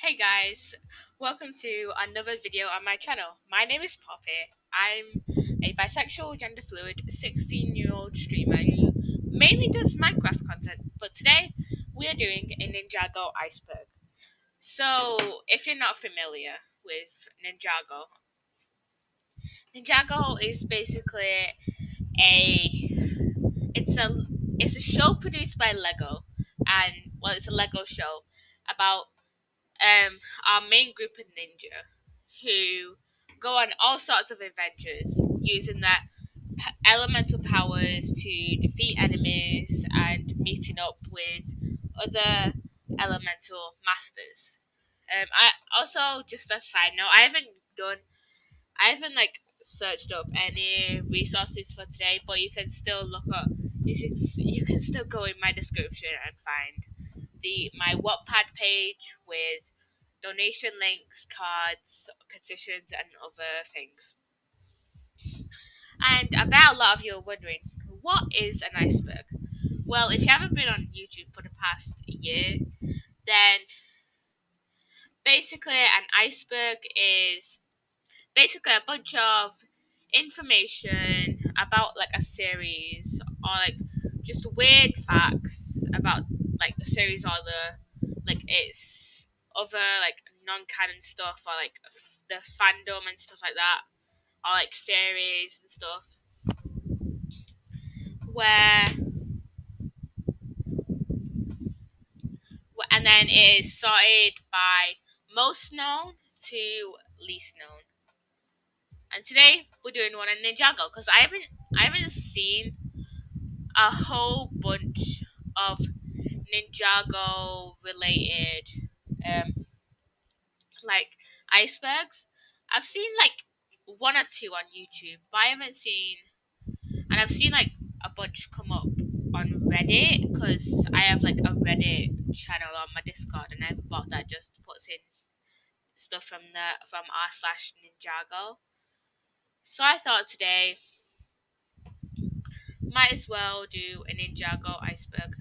Hey guys, welcome to another video on my channel. My name is Poppy. I'm a bisexual, gender fluid, 16-year-old streamer who mainly does Minecraft content, but today we are doing a Ninjago Iceberg. So, if you're not familiar with Ninjago is basically a it's a it's a show produced by Lego, and it's a Lego show about our main group of ninja who go on all sorts of adventures using their elemental powers to defeat enemies and meeting up with other elemental masters. I also, just a side note, I haven't searched up any resources for today, but you can still look up. You can still go in my description and find my Wattpad page with donation links, cards, petitions, and other things. And I bet a lot of you are wondering, what is an iceberg? Well, if you haven't been on YouTube for the past year, then basically an iceberg is basically a bunch of information about like a series or like just weird facts about like the series or its other like non-canon stuff or like the fandom and stuff like that or like theories and stuff where and then it is sorted by most known to least known. And today we're doing one on Ninjago because I haven't seen a whole bunch of Ninjago related um like icebergs. I've seen like one or two on YouTube, but I haven't seen, and I've seen like a bunch come up on Reddit because I have like a Reddit channel on my Discord, and I have a bot that just puts in stuff from r/Ninjago. So I thought today might as well do a Ninjago iceberg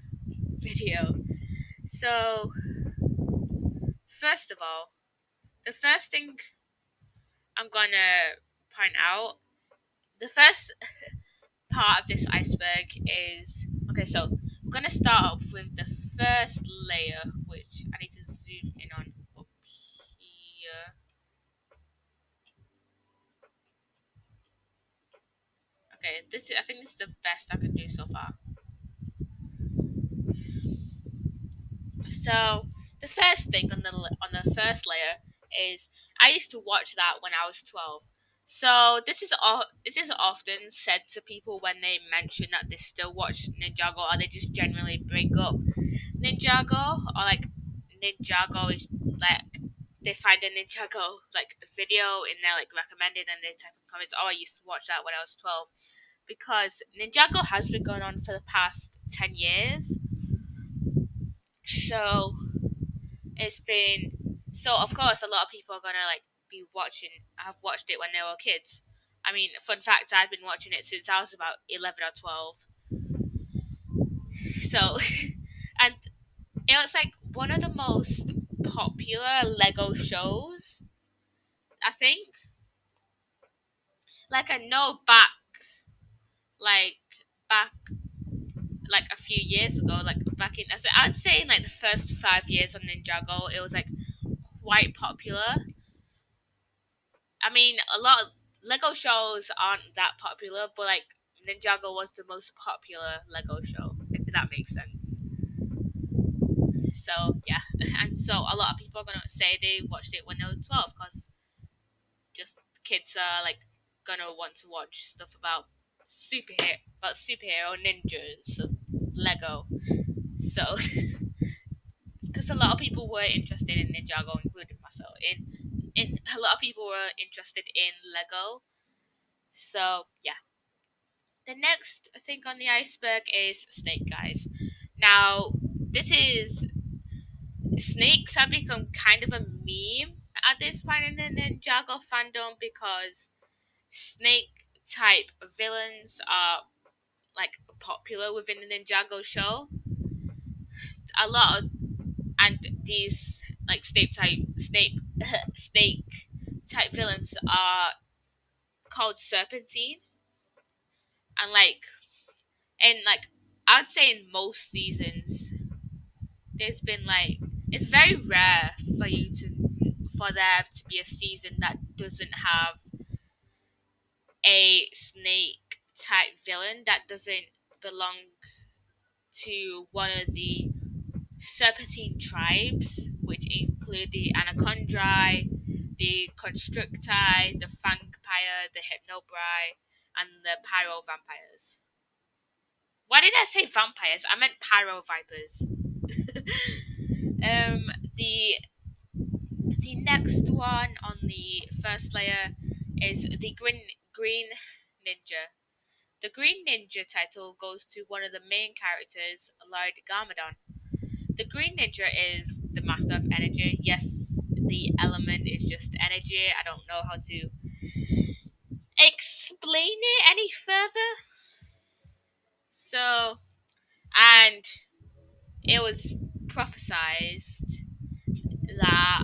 video. So first of all, the first thing I'm gonna point out, the first part of this iceberg is okay. So we're gonna start off with the first layer, which I need to zoom in on up here. Okay, I think this is the best I can do so far. So the first thing on the first layer is I used to watch that when I was 12. So this is often said to people when they mention that they still watch Ninjago or they just generally bring up Ninjago or like Ninjago is like they find a Ninjago like video in their like recommended and they type in comments, oh I used to watch that when I was 12, because Ninjago has been going on for the past 10 years. So it's been so of course a lot of people are gonna like be watching have watched it when they were kids. I mean, fun fact, I've been watching it since I was about 11 or 12. So and it was like one of the most popular Lego shows, I think. Like I know like back like a few years ago, like back in I'd say in like the first 5 years on Ninjago, it was like quite popular. I mean, a lot of Lego shows aren't that popular, but like Ninjago was the most popular Lego show, if that makes sense. So yeah, and so a lot of people are gonna say they watched it when they were 12, because just kids are like gonna want to watch stuff about superhero ninjas, so Lego. So because a lot of people were interested in Ninjago, including myself. In a lot of people were interested in Lego. So yeah. The next thing on the iceberg is snake guys. Now, this is snakes have become kind of a meme at this point in the Ninjago fandom because snake type villains are like popular within the Ninjago show. A lot of and these like snake type villains are called Serpentine, and like I'd say in most seasons, there's been like it's very rare for there to be a season that doesn't have a snake type villain that doesn't belong to one of the serpentine tribes, which include the Anacondrae, the Constricti, the Vampire, the Hypnobrai, and the Pyro Vampires. Why did I say vampires? I meant Pyro Vipers. um, the the next one on the first layer is the Green Ninja. The Green Ninja title goes to one of the main characters, Lord Garmadon. The Green Ninja is the master of energy. Yes, the element is just energy. I don't know how to explain it any further. So, and it was prophesied that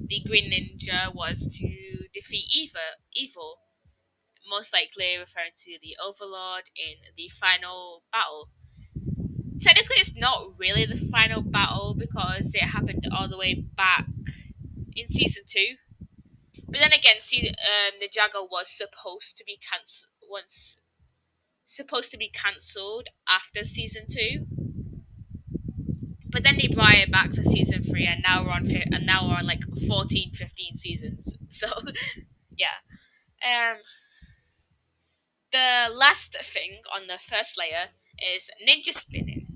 the Green Ninja was to defeat evil, most likely referring to the Overlord in the final battle. Technically, it's not really the final battle because it happened all the way back in season two. But then again, see, Ninjago was supposed to be cancelled after season two. But then they brought it back for season three, and now we're on like 14, 15 seasons. So yeah. The last thing on the first layer is ninja spinning.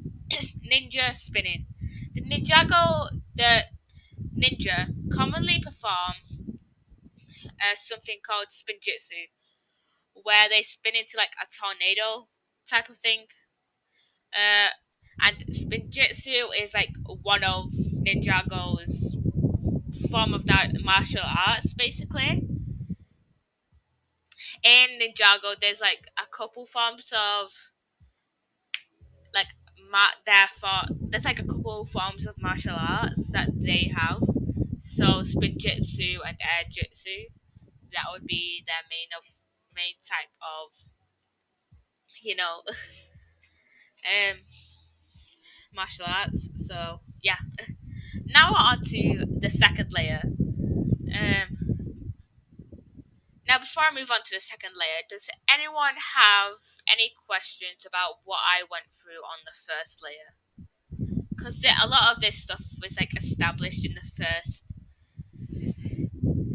Ninja spinning. The ninja commonly perform something called spinjitzu, where they spin into like a tornado type of thing. Uh, and spinjitzu is like one of Ninjago's form of that martial arts, basically. In Ninjago, there's like a couple forms of like there's like a couple forms of martial arts that they have. So spinjitzu and air jitsu, that would be their main type of you know um martial arts. So yeah. Now we're on to the second layer. Now before I move on to the second layer, does anyone have any questions about what I went through on the first layer? Because a lot of this stuff was like established in the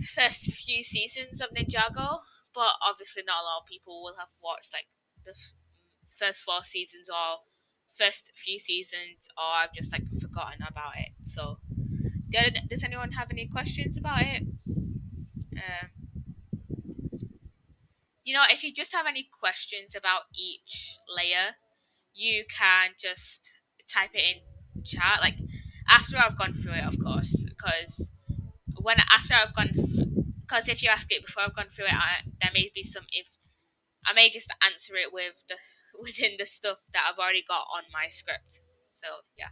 first few seasons of Ninjago, but obviously not a lot of people will have watched like the first four seasons or first few seasons, or I've just like forgotten about it. So, does anyone have any questions about it? Um, if you just have any questions about each layer, you can just type it in chat. Like after I've gone through it, of course, because because if you ask it before I've gone through it, there may be some if I may just answer it with the within the stuff that I've already got on my script. So yeah.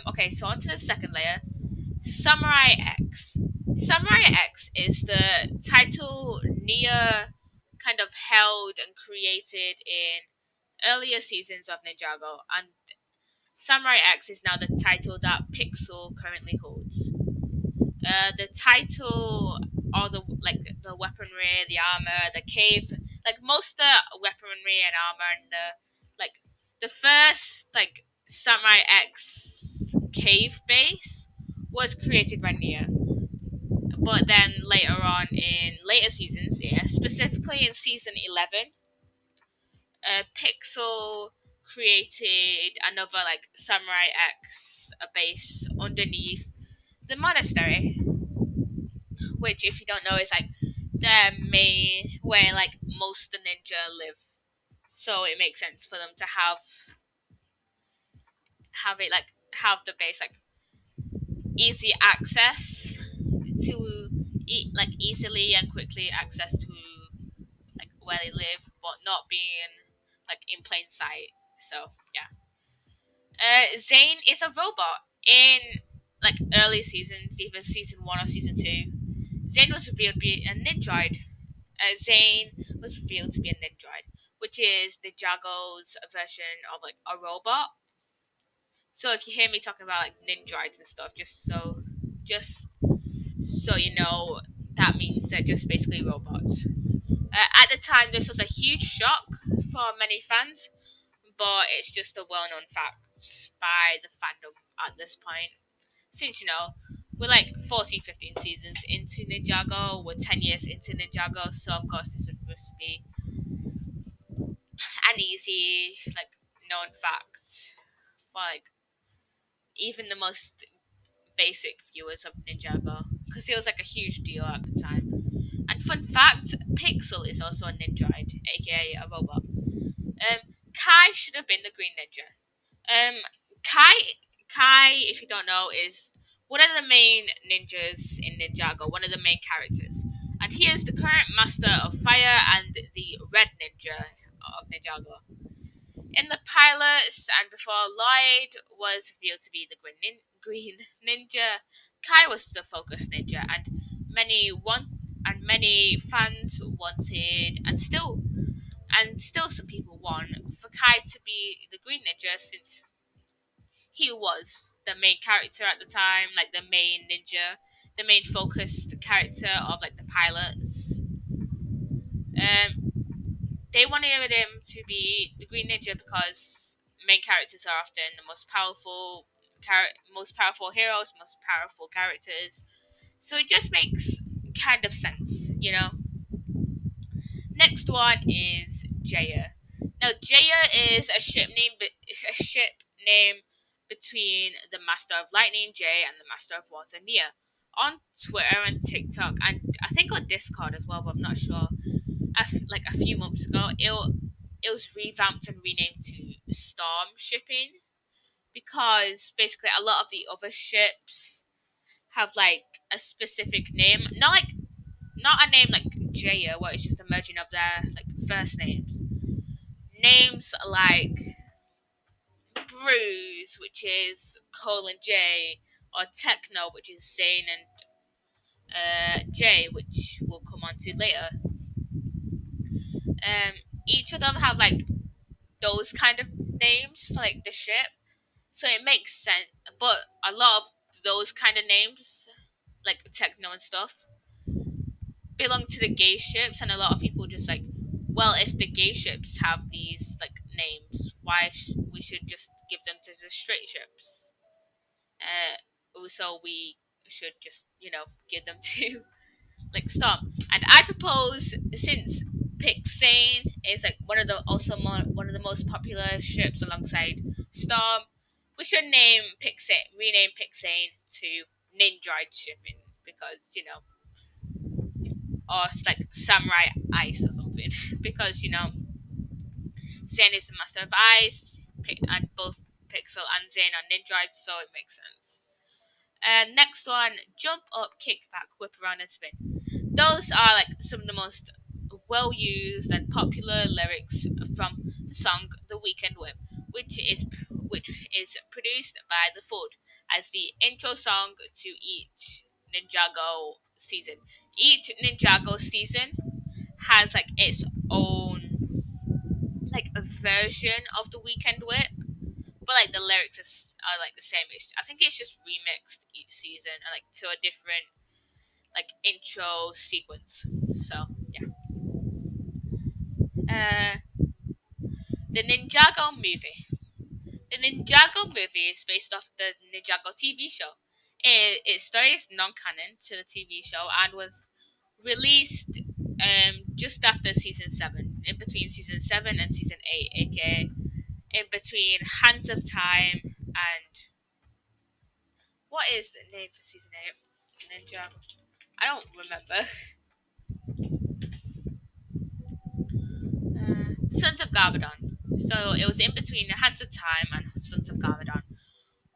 Okay, so on to the second layer. Samurai X. Samurai X is the title Nia kind of held and created in earlier seasons of Ninjago, and Samurai X is now the title that Pixel currently holds. The title, all the weaponry, the armor, the cave, like most of the weaponry and armor, and the first Samurai X cave base was created by Nia. But then later on in later seasons, yeah, specifically in season 11, Pixel created another Samurai X base underneath the monastery, which, if you don't know, is the main where most the ninja live. So it makes sense for them to have it have the base easy access to easily and quickly access to where they live, but not being in plain sight. So yeah. Zane is a robot in like early seasons, either season one or season two. Zane was revealed to be a ninjoid. Zane was revealed to be a ninjoid, which is the Jago's version of like a robot. So if you hear me talking about like ninjoids and stuff, just so you know, that means they're just basically robots. At the time, this was a huge shock for many fans, but it's just a well-known fact by the fandom at this point. Since we're like 14, 15 seasons into Ninjago, we're 10 years into Ninjago, so of course this would just be an easy, like, known fact for like even the most basic viewers of Ninjago, because it was like a huge deal at the time. And fun fact, Pixel is also a ninjoid, aka a robot. Kai should have been the Green Ninja. Um, Kai, if you don't know, is one of the main ninjas in Ninjago, one of the main characters. And he is the current master of fire and the Red Ninja of Ninjago. In the pilots, and before Lloyd was revealed to be the Green Ninja, Kai was the focus ninja, and many fans wanted, and still some people want for Kai to be the Green Ninja, since he was the main character at the time, like the main ninja, the main focused character of like the pilots. Um, they wanted him to be the Green Ninja because main characters are often the most powerful heroes, most powerful characters. So it just makes kind of sense. Next one is Jaya. Now Jaya is a ship name between the Master of Lightning Jay and the Master of Water Nia. On Twitter and TikTok, and I think on Discord as well, but I'm not sure. Like a few months ago, it was revamped and renamed to Storm Shipping, because basically a lot of the other ships have like a specific name, not a name like Jaya, where it's just a merging of their like first names. Names like Bruise, which is Colin J, or Techno, which is Zane and J, which we'll come on to later. Each of them have like those kind of names for like the ship, so it makes sense. But a lot of those kind of names, like Techno and stuff, belong to the gay ships, and a lot of people just like, well, if the gay ships have these like names, we should just give them to the straight ships. So we should just give them to like Storm. And I propose, since Pixane is like one of the most popular ships alongside Storm, we should rename Pixane to Ninja shipping, because or it's like Samurai Ice or something, because Zen is the master of ice, and both Pixel and Zen are Ninja, so it makes sense. And next one, jump up, kick back, whip around and spin. Those are like some of the most well used and popular lyrics from the song The Weekend Whip, which is produced by The Food as the intro song to each Ninjago season. Each Ninjago season has like its own like a version of The Weekend Whip, but like the lyrics are like the same. I think it's just remixed each season and like to a different like intro sequence. So yeah. Uh, the Ninjago movie. The Ninjago movie is based off the Ninjago TV show. Its story is non-canon to the TV show and was released just after season 7, in between season 7 and season 8, aka in between Hands of Time and what is the name for season 8? Ninjago. I don't remember. Sons of Garbodon. So it was in between Hands of Time and Sons of Garbodon.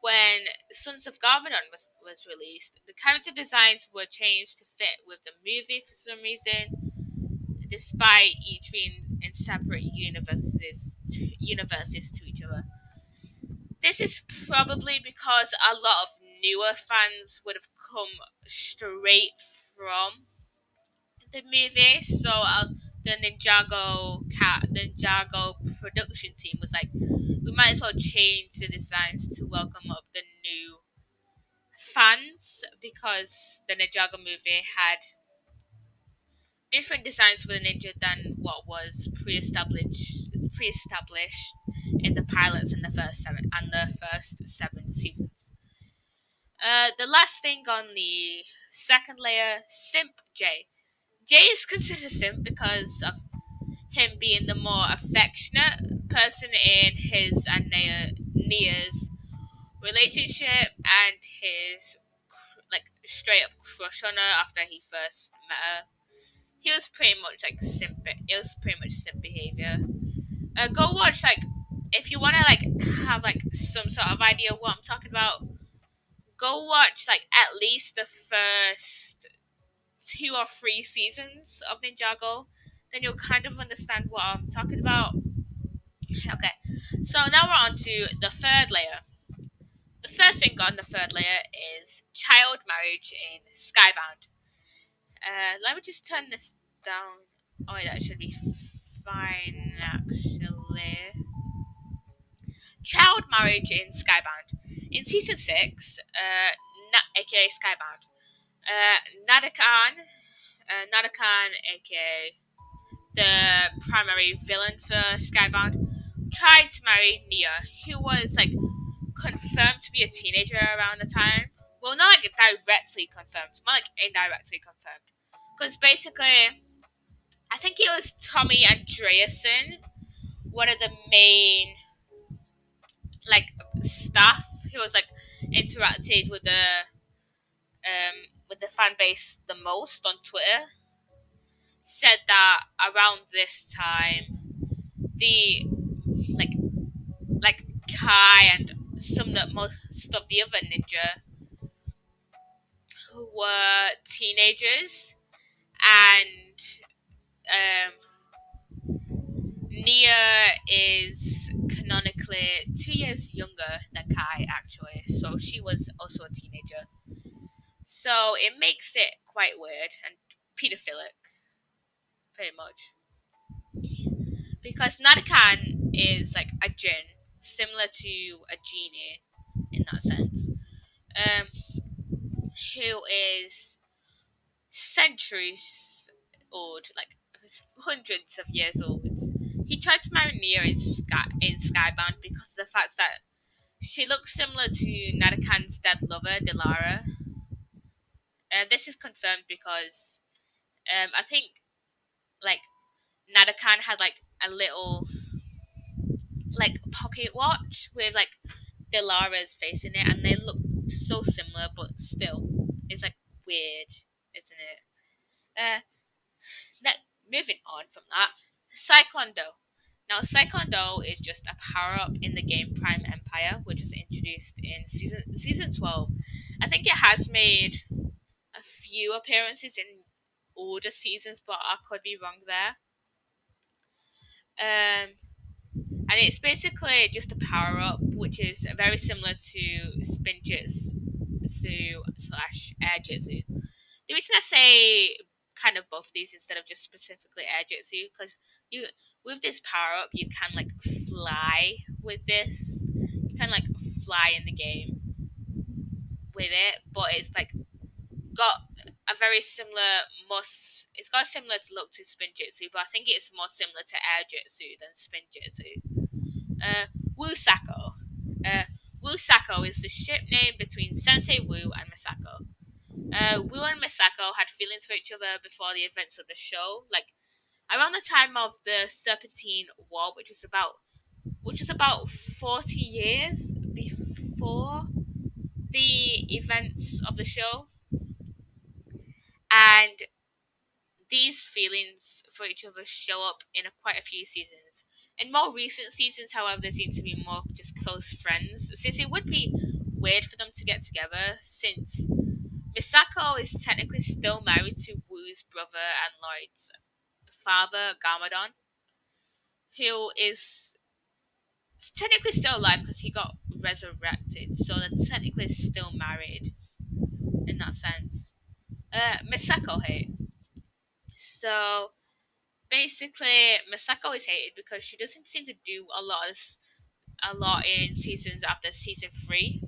When Sons of Garbodon was released, the character designs were changed to fit with the movie for some reason, despite each being in separate universes to each other. This is probably because a lot of newer fans would have come straight from the movie. So the Ninjago production team was like, we might as well change the designs to welcome up the new fans because the Ninjago movie had different designs for the ninja than what was pre-established in the pilots in the first seven seasons. The last thing on the second layer, Simp J. J is considered simp because of him being the more affectionate person in his and Nia's relationship and his like straight up crush on her after he first met her. He was pretty much like simp. It was pretty much simp behavior. Go watch like if you want to like have like some sort of idea of what I'm talking about. Go watch like at least the first two or three seasons of Ninjago. Then you'll kind of understand what I'm talking about. Okay, so now we're on to the third layer. The first thing on the third layer is child marriage in Skybound. Let me just turn this down. Oh, wait, that should be fine actually. Child marriage in Skybound. In season 6, aka Skybound, Nadakan, aka the primary villain for Skybound, tried to marry Nia, who was like confirmed to be a teenager around the time. Well, not like directly confirmed, more like indirectly confirmed. Because basically, I think it was Tommy Andreasen, one of the main like staff who was like interacted with the fan base the most on Twitter, said that around this time the like like Kai and some that most of the other ninja were teenagers, and Nia is canonically 2 years younger than Kai actually, so she was also a teenager. So it makes it quite weird and pedophilic, pretty much. Because Nadakan is like a jinn, similar to a genie in that sense, um, who is centuries old, like hundreds of years old. He tried to marry Nia in Skybound because of the fact that she looks similar to Nadakan's dead lover, Dilara. This is confirmed because I think like Nadakan had like a little like pocket watch with like Dilara's face in it, and they look so similar, but still, it's like weird, isn't it? Uh, moving on from that, Cyclone Doe. Now, Cyclone Doe is just a power up in the game Prime Empire, which was introduced in season 12. I think it has made a few appearances in older seasons, but I could be wrong there. Um, and it's basically just a power up, which is very similar to Spinjitzu slash Air Jitsu. The reason I say kind of both these instead of just specifically Air Jitsu, because you with this power up you can like fly with this. You can like fly in the game with it, but it's like got a very similar it's got a similar look to Spinjitzu, but I think it's more similar to Air Jitsu than Spinjitzu. Uh, Wu Sako. Wu Sako is the ship name between Sensei Wu and Misako. Wu and Misako had feelings for each other before the events of the show, like around the time of the Serpentine War, which was about 40 years before the events of the show, and these feelings for each other show up in quite a few seasons. In more recent seasons, however, they seem to be more just close friends, since it would be weird for them to get together, since Misako is technically still married to Wu's brother and Lloyd's father, Garmadon, who is technically still alive because he got resurrected, so they're technically still married in that sense. Misako hate. So basically, Misako is hated because she doesn't seem to do a lot in seasons after season 3,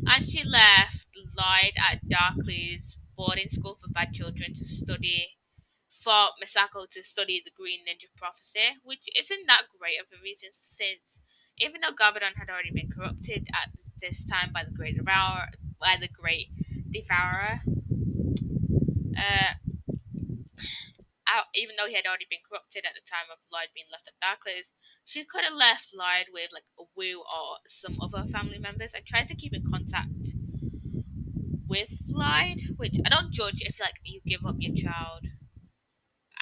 and she left Lloyd at Darkley's boarding school for bad children to study for Misako to study the Green Ninja Prophecy, which isn't that great of a reason since even though Gabadon had already been corrupted at this time by the Great Devourer, uh, even though he had already been corrupted at the time of Lloyd being left at Darklands, she could have left Lloyd with like a Wu or some other family members. I tried to keep in contact with Lloyd, which I don't judge if like you give up your child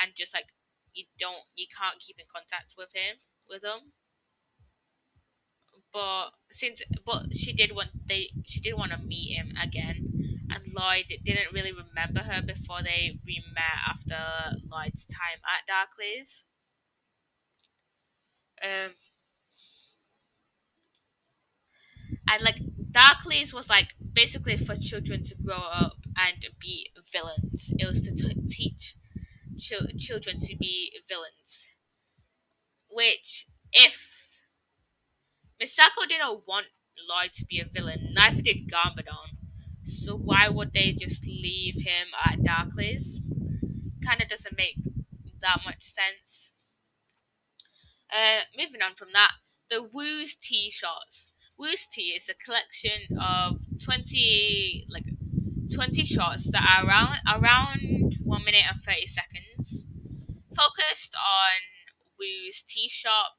and just like you can't keep in contact with them. But she did want to meet him again, and Lloyd didn't really remember her before they re-met after Lloyd's time at Darkleys. Um, and like Darkleys was like basically for children to grow up and be villains. It was to teach children to be villains, which if Misako didn't want Lloyd to be a villain, neither did Gambadon. So why would they just leave him at Darkleys? Kind of doesn't make that much sense. Moving on from that, the Woo's Tea shots. Woo's Tea is a collection of 20 shots that are around 1 minute and 30 seconds, focused on Woo's tea shop,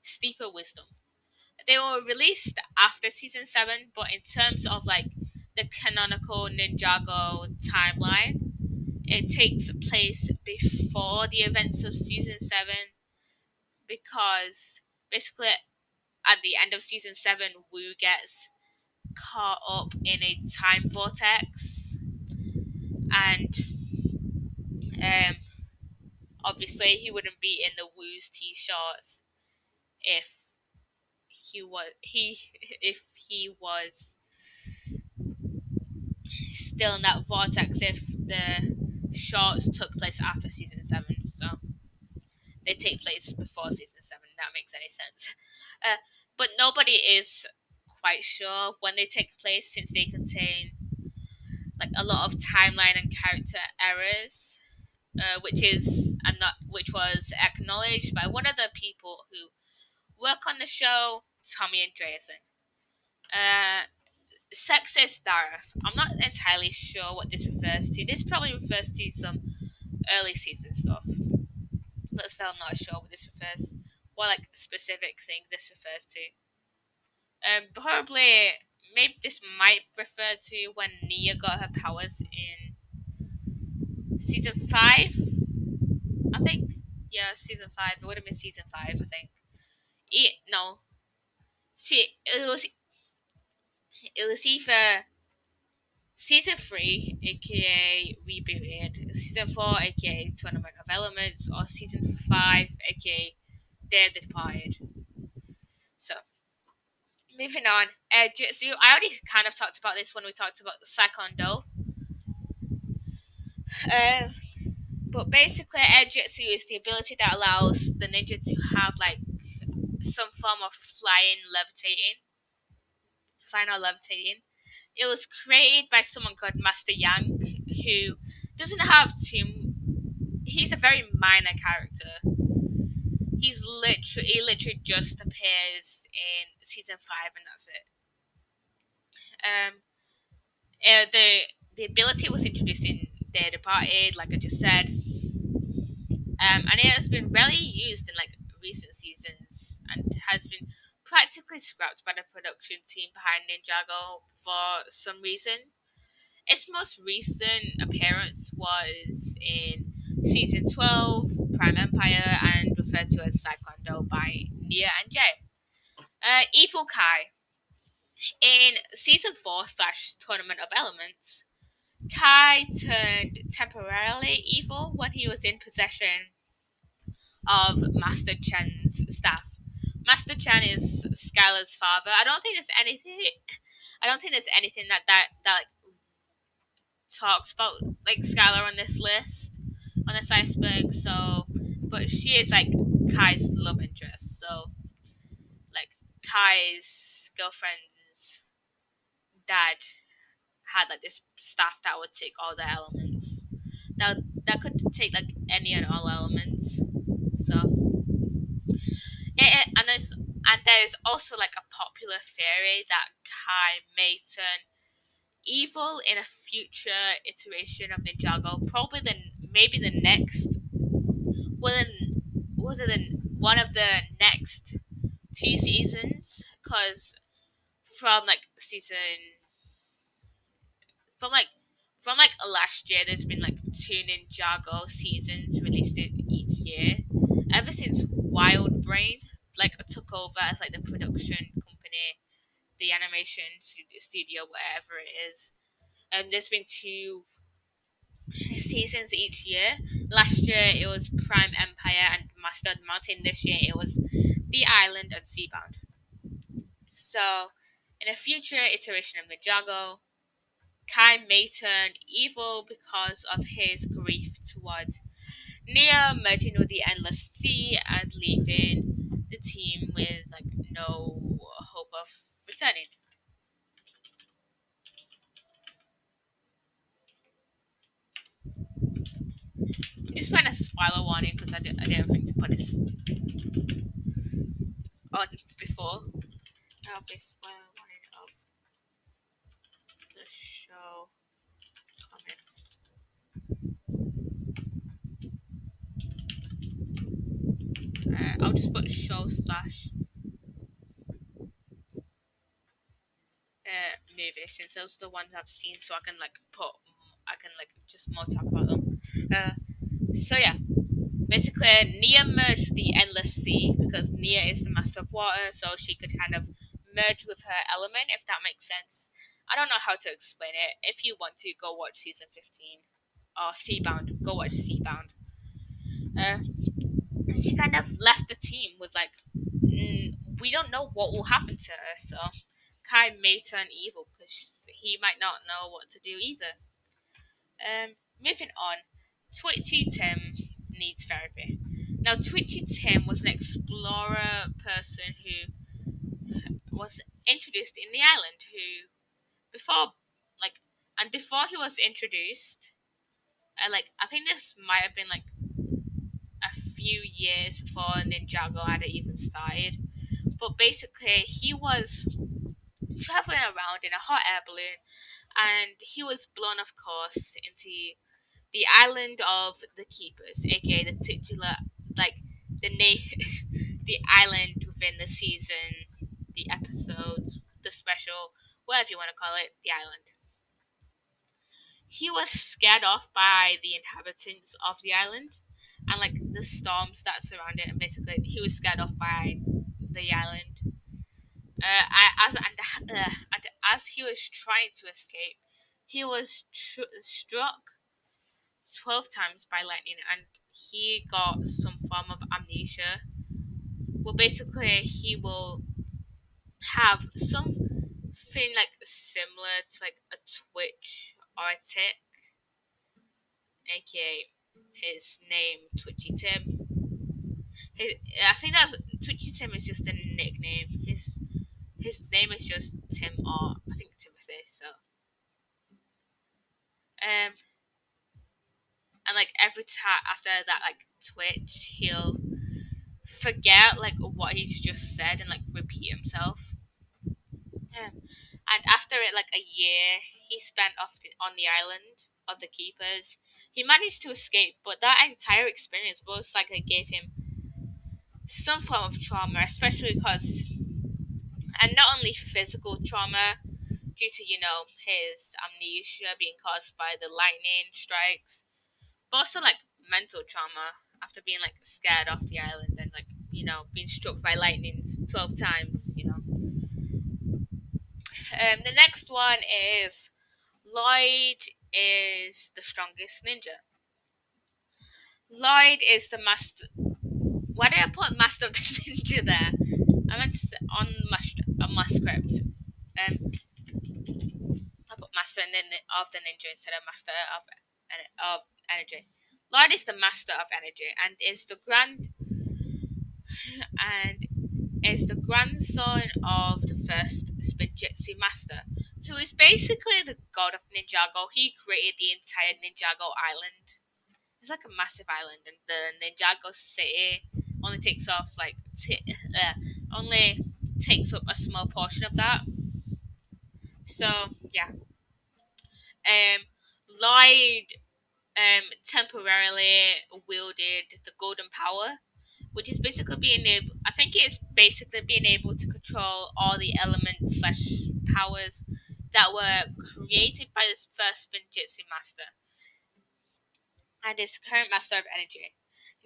Steeper Wisdom. They were released after season 7, but in terms of like the canonical Ninjago timeline, it takes place before the events of season 7 because basically at the end of season 7, Wu gets caught up in a time vortex, and um, obviously he wouldn't be in the Wu's tea shorts if if he was still in that vortex if the shorts took place after season 7. So they take place before season 7. That makes any sense. But nobody is quite sure when they take place since they contain like a lot of timeline and character errors, which was acknowledged by one of the people who work on the show, Tommy Andreasen. Sexist Darth. I'm not entirely sure what this refers to. This probably refers to some early season stuff, but still I'm not sure what this refers. What like specific thing this refers to. Probably maybe this might refer to when Nia got her powers in season 5. I think. Yeah, season 5. It would have been season 5. I think. No. See, it was either season 3, aka Rebooted, season 4, aka Tournament of Elements, or season 5, aka Day of the Departed. So, moving on. Jutsu, I already kind of talked about this when we talked about the Cyclone Do. But basically, Jutsu is the ability that allows the ninja to have like some form of flying or levitating. It was created by someone called Master Yang, who doesn't have too. He's a very minor character. He literally just appears in season 5, and that's it. The ability was introduced in Day Departed, like I just said, and it has been rarely used in like recent seasons, and has been practically scrapped by the production team behind Ninjago for some reason. Its most recent appearance was in season 12, Prime Empire, and referred to as Cyclone Do by Nia and Jay. Evil Kai. In season 4 slash Tournament of Elements, Kai turned temporarily evil when he was in possession of Master Chen's staff. Master Chan is Skylar's father. I don't think there's anything. I don't think there's anything that like, talks about like Skylar on this list on this iceberg. So, but she is like Kai's love interest. So, like Kai's girlfriend's dad had like this staff that would take all the elements. That that could take like any and all elements. So and there's also like a popular theory that Kai may turn evil in a future iteration of Ninjago. Probably maybe the next within within one of the next two seasons, because from like season from like from like last year, there's been like two Ninjago seasons released each year. Ever since Wild Brain like took over as like the production company, the animation studio, whatever it is. There's been two seasons each year. Last year it was Prime Empire and Master Mountain. This year it was The Island and Seabound. So, in a future iteration of Ninjago, Kai may turn evil because of his grief towards Nia merging with the Endless Sea and leaving the team with like no hope of returning. Just put a spoiler warning because I didn't think to put this on before. I'll be spoiler warning of the show comics. I'll just put show slash movie since those are the ones I've seen, so I can like just more talk about them. So yeah, basically Nia merged with the Endless Sea because Nia is the master of water, so she could kind of merge with her element, if that makes sense. I don't know how to explain it. If you want to, go watch season 15 or Seabound. Go watch Seabound. Uh, and she kind of left the team with like, we don't know what will happen to her, so Kai may turn evil because he might not know what to do either. Moving on, Twitchy Tim needs therapy. Now, Twitchy Tim was an explorer person who was introduced in the island. Who before, like, and before he was introduced, I think this might have been like a few years before Ninjago had even started. But basically, he was traveling around in a hot air balloon, and he was blown, of course, into the island of the keepers, aka the titular, like the the island within the season, the episodes, the special, whatever you want to call it, the island. He was scared off by the inhabitants of the island and like the storms that surround it, and basically he was scared off by the island. And as he was trying to escape, he was struck 12 times by lightning, and he got some form of amnesia. Well, basically, he will have something like similar to like a twitch or a tick, aka his name, Twitchy Tim. I think that's Twitchy Tim is just a nickname. His name is just Tim, or I think Timothy. So, um, and like every time after that, like Twitch, he'll forget like what he's just said and like repeat himself. And after it, like a year, he spent on the island of the keepers. He managed to escape, but that entire experience most likely gave him some form of trauma, especially because, and not only physical trauma due to his amnesia being caused by the lightning strikes, but also like mental trauma after being like scared off the island and like being struck by lightning 12 times. The next one is Lloyd is the strongest ninja. Lloyd is the master. Why did I put master of the ninja there? I meant to say on my script. I put master and then of the ninja instead of master of energy. Lord is the master of energy and is the grandson of the first Spinjitzu master, who is basically the god of Ninjago. He created the entire Ninjago island. It's like a massive island, and the Ninjago city only takes off only takes up a small portion of that. So yeah, Lloyd temporarily wielded the golden power, which is basically being able. I think it's basically being able to control all the elements slash powers that were created by this first Spinjitzu master and is the current master of energy.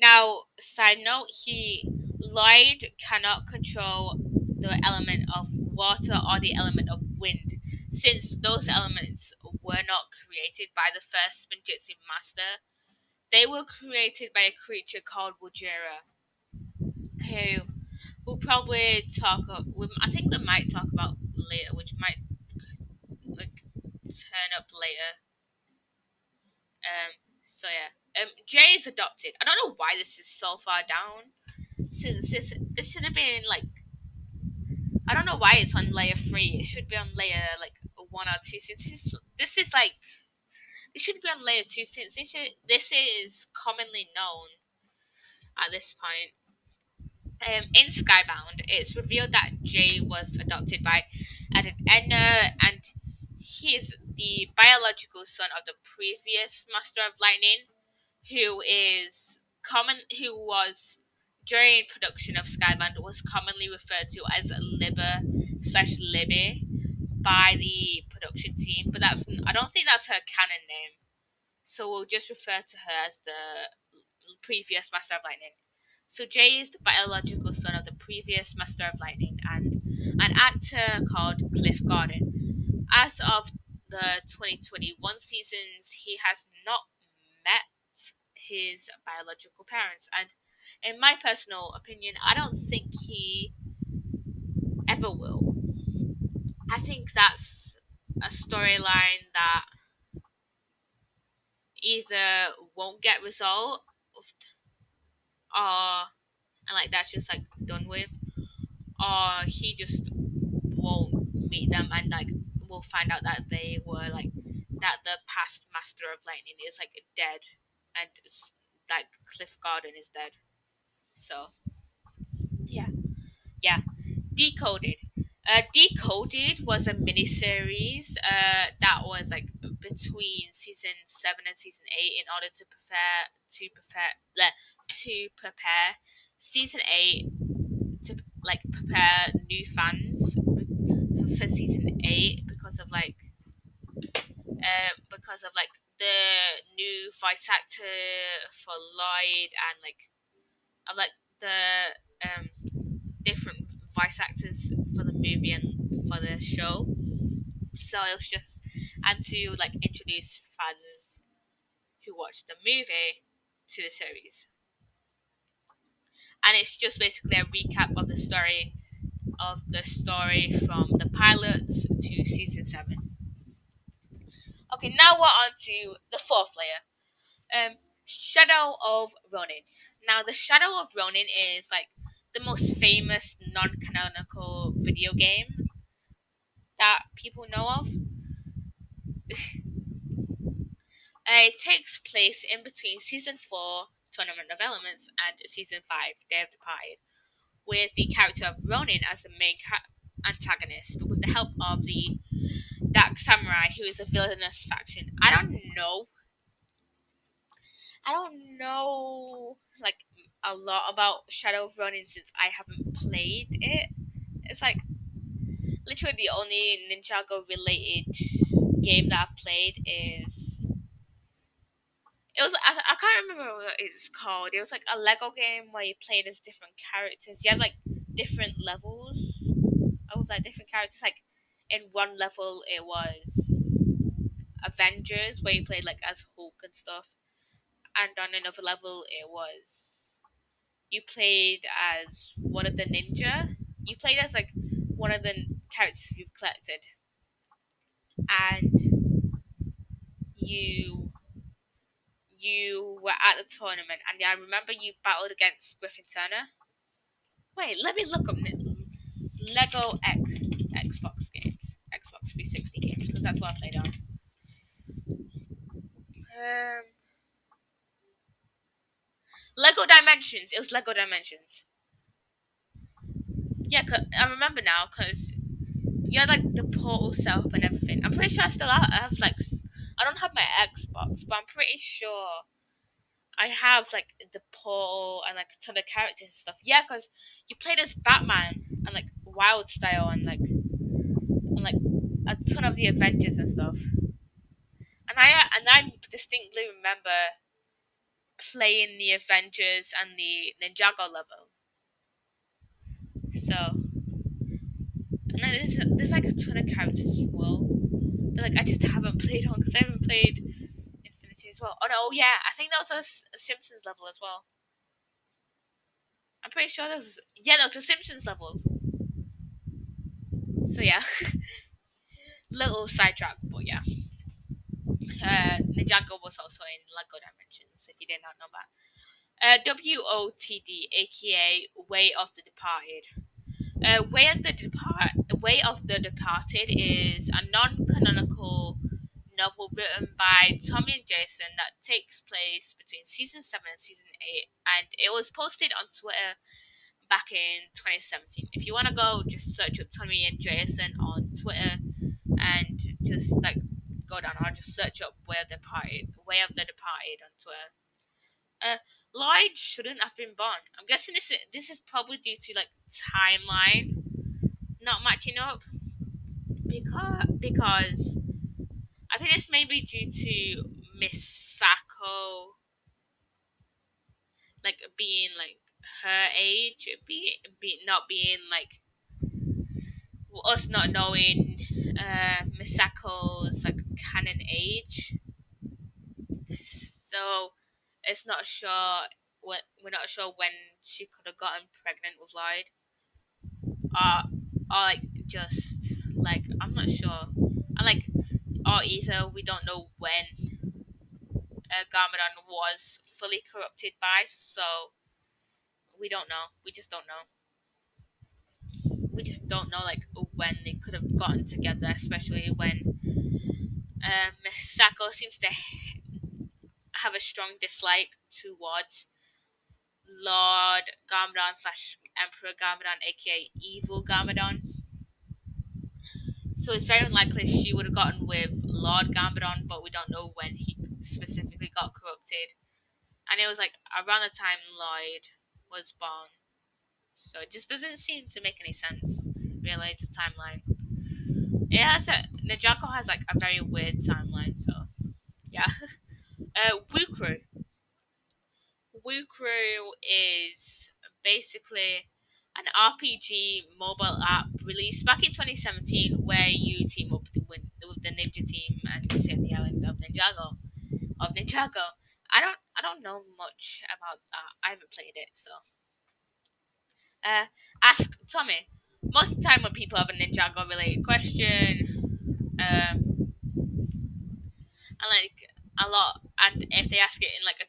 Now, side note, he Lloyd cannot control the element of water or the element of wind, since those elements were not created by the first Spinjitzu master. They were created by a creature called Wajira, who we'll probably I think we might talk about later, which might like turn up later. So yeah. Jay is adopted. I don't know why this is so far down. Since this should have been like, I don't know why it's on layer 3. It should be on layer like 1 or 2. Since this is like, it should be on layer 2, since this is commonly known at this point. In Skybound, it's revealed that Jay was adopted by Edna, and he's the biological son of the previous Master of Lightning, who was during production of Skybound was commonly referred to as Liber slash Libby by the production team, but I don't think that's her canon name, so we'll just refer to her as the previous Master of Lightning. So Jay is the biological son of the previous Master of Lightning and an actor called Cliff Gordon. As of the 2021 seasons, he has not met his biological parents, and in my personal opinion, I don't think he ever will. I think that's a storyline that either won't get resolved or and like that's just like done with, or he just won't meet them and like we'll find out that they were like that the past master of lightning is like dead and like Cliff Garden is dead. So yeah, yeah. Decoded. Decoded was a miniseries that was like between season 7 and season 8 in order to prepare season 8 to like prepare new fans for season 8 because of like the new voice actor for Lloyd and like of like the different voice actors for the movie and for the show. So it was just and to like introduce fans who watched the movie to the series. And it's just basically a recap of the story from the pilots to season 7. Okay, now we're on to the fourth layer. Shadow of Ronin. Now, the Shadow of Ronin is like the most famous non-canonical video game that people know of. It takes place in between season 4, Tournament of Elements, and season 5, Day of the Pride, with the character of Ronin as the main antagonist, with the help of the Dark Samurai, who is a villainous faction. I don't know like a lot about Shadow of Ronin since I haven't played it. It's like literally the only Ninjago related game that I've played is I can't remember what it's called. It was like a Lego game where you played as different characters. You had like different levels of like different characters. Like in one level it was Avengers where you played like as Hulk and stuff, and on another level it was you played as one of the ninja. you played as like one of the characters you've collected, and you you were at the tournament, and I remember you battled against Griffin Turner. Wait, let me look up Lego Xbox games, Xbox 360 games, because that's what I played on. Lego Dimensions. It was Lego Dimensions. Yeah, I remember now because you had like the portal setup and everything. I'm pretty sure I still have like I don't have my Xbox, but I'm pretty sure I have like the portal and like a ton of characters and stuff. Yeah, because you played as Batman and like Wild Style and like a ton of the Avengers and stuff. And I distinctly remember playing the Avengers and the Ninjago level. So and then there's like a ton of characters as well. That like I just haven't played on because I haven't played Infinity as well. Oh no, yeah, I think that was a Simpsons level as well. I'm pretty sure that was that was a Simpsons level. So yeah, little sidetrack, but yeah. Ninjago was also in Lego Dimensions. If you did not know that. WOTD, aka Way of the Departed. Way of the Departed is a non-canonical novel written by Tommy and Jason that takes place between season 7 and season 8, and it was posted on Twitter back in 2017. If you want to go, just search up Tommy and Jason on Twitter and just like go down. I'll just search up Way of the Departed on Twitter. Lloyd shouldn't have been born. I'm guessing this is probably due to like timeline not matching up because I think this may be due to Miss Sacco like being like her age, not being like us not knowing Misako's like canon age, so it's not sure. We're not sure when she could have gotten pregnant with Lloyd, or like just like I'm not sure. And like, or either we don't know when Garmadon was fully corrupted by, so we don't know. We just don't know. We just don't know like when they could have gotten together, especially when Misako seems to have a strong dislike towards Lord Garmadon slash Emperor Garmadon, aka Evil Garmadon. So it's very unlikely she would have gotten with Lord Garmadon, but we don't know when he specifically got corrupted. And it was like around the time Lloyd was born. So it just doesn't seem to make any sense, really, the timeline. Ninjago has like a very weird timeline, so yeah. Wukru. Wukru is basically an RPG mobile app released back in 2017 where you team up with the ninja team and save the island of Ninjago. I don't know much about that. I haven't played it, so ask Tommy. Most of the time when people have a Ninjago related question, and like a lot, and if they ask it in like a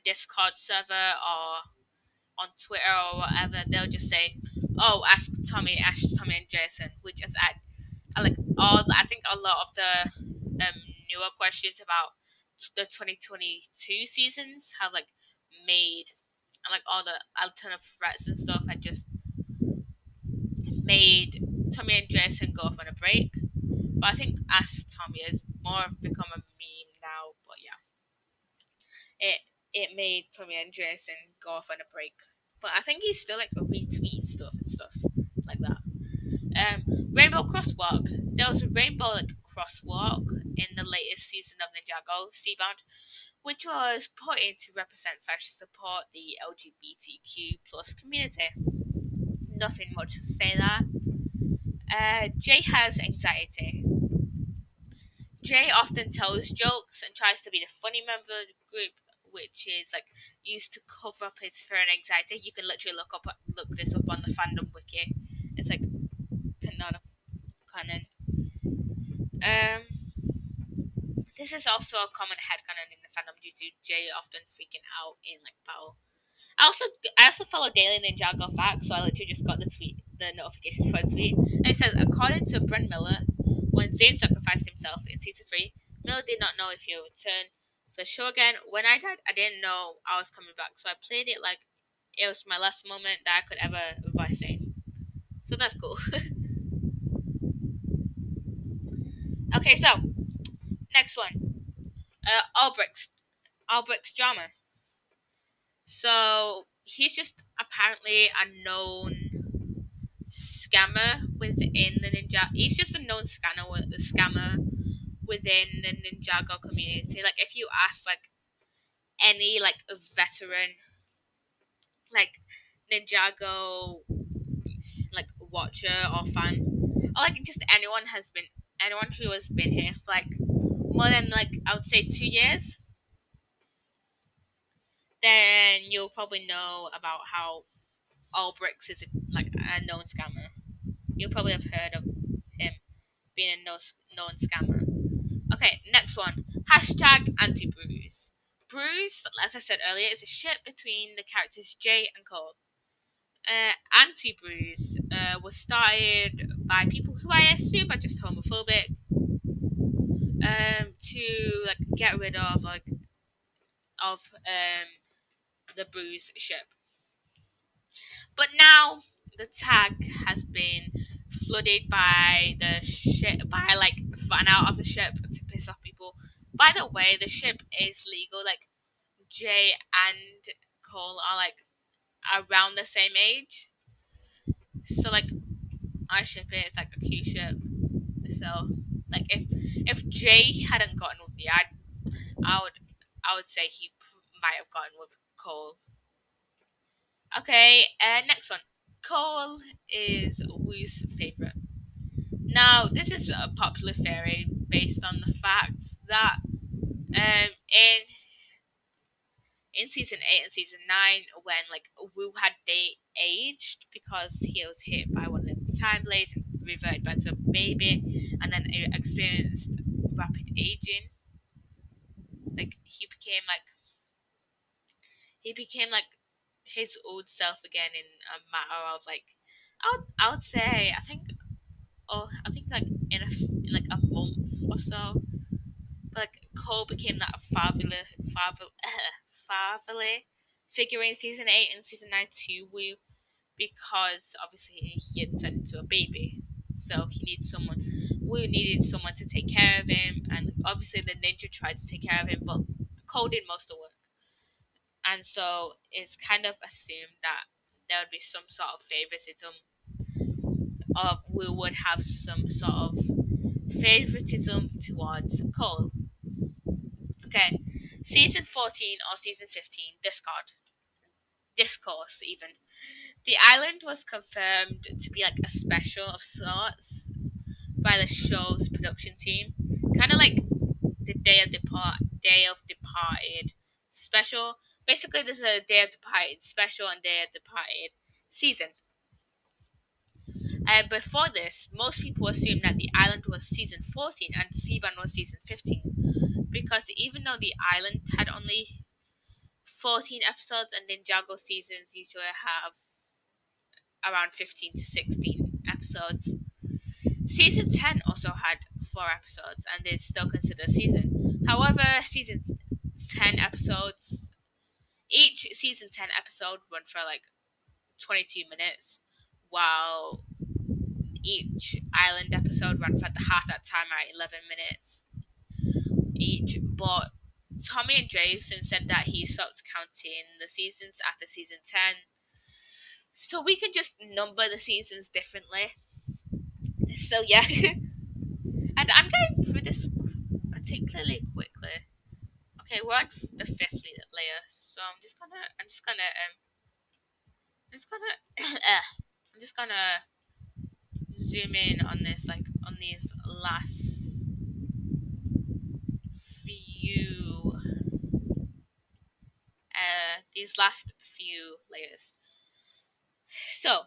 Discord server or on Twitter or whatever, they'll just say, "Oh, ask Tommy and Jason," which is I like all. I think a lot of the newer questions about the 2022 seasons have like made and like all the alternative threats and stuff had just made Tommy and Jason go off on a break. But I think Ask Tommy has more become a meme now. But yeah, it made Tommy and Jason go off on a break. But I think he's still like retweeting stuff and stuff like that. Rainbow Crosswalk. There was a rainbow like crosswalk in the latest season of Ninjago Seabound, which was put in to represent slash support the LGBTQ plus community. Nothing much to say there. Jay has anxiety. Jay often tells jokes and tries to be the funny member of the group, which is like used to cover up his fear and anxiety. You can literally look this up on the fandom wiki. It's like canon. Canon. Um, this is also a common headcanon in the fandom due to Jay often freaking out in like battle. I also follow Daily Ninjago Facts, so I literally just got the notification for the tweet. And it says, according to Brent Miller, when Zane sacrificed himself in season 3, Miller did not know if he would return for the show again. When I died, I didn't know I was coming back, so I played it like it was my last moment that I could ever revive Zane. So that's cool. Okay, so next one, Albrecht's drama. So he's just apparently a known scammer within the ninja. He's just a known scammer within the Ninjago community. Like if you ask like any like veteran like Ninjago like watcher or fan, or like just anyone who has been here for like more than like I would say 2 years, then you'll probably know about how Albrecht is like a known scammer. You'll probably have heard of him being a known scammer. Okay, next one. Hashtag anti-Bruise. Bruise, as I said earlier, is a ship between the characters Jay and Cole. Anti-Bruise was started by people who I assume are just homophobic, to like get rid of the Bruise ship. But now the tag has been flooded by the ship, by like fan out of the ship to piss off people. By the way, the ship is legal. Like Jay and Cole are like around the same age, so like I ship it. It's like a cute ship. So like if Jay hadn't gotten with me, I would say he might have gotten with Cole. Okay, next one. Cole is Wu's favorite. Now, this is a popular theory based on the fact that in season 8 and season 9, when like Wu had aged because he was hit by one of the time blades and reverted back to a baby, and then experienced rapid aging. Like he became like his old self again in a matter of like I would say I think like in like a month or so. But like Cole became that fatherly figure in season 8 and season 9 to Wu, because obviously he had turned into a baby. So Wu needed someone to take care of him, and obviously the ninja tried to take care of him, but Cole did most of the work. And so it's kind of assumed that there would be some sort of favoritism, or we would have some sort of favoritism towards Cole. Okay, season 14 or season 15, discourse even. The island was confirmed to be like a special of sorts by the show's production team, kind of like the Day of Departed special. Basically, there's a Day of Departed special and Day of Departed season. Before this, most people assumed that the island was season 14 and Seaban was season 15, because even though the island had only 14 episodes and Ninjago seasons usually have around 15 to 16 episodes, season 10 also had 4 episodes and is still considered a season. However, season 10 episodes, each season 10 episode run for like 22 minutes, while each island episode ran for half that time at 11 minutes each. But Tommy and Jason said that he stopped counting the seasons after season 10, so we can just number the seasons differently. So yeah, and I'm going through this particularly quickly. Okay, we're on the fifth layer, so I'm just gonna zoom in on this, like on these last few these last few layers. So,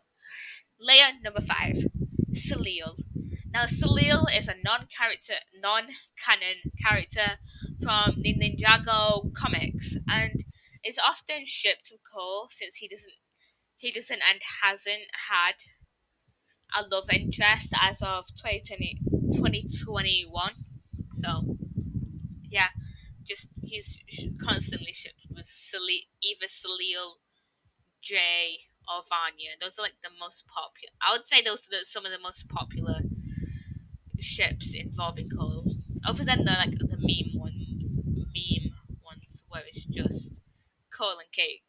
layer number 5, Salil. Now, Salil is a non-canon character from the Ninjago comics, and is often shipped with Cole since he doesn't and hasn't had a love interest as of 2021. So, yeah, just he's constantly shipped with either Salil, Jay, or Vanya. Those are like the most popular. I would say those are some of the most popular ships involving Cole. Other than the meme ones where it's just Cole and Cake.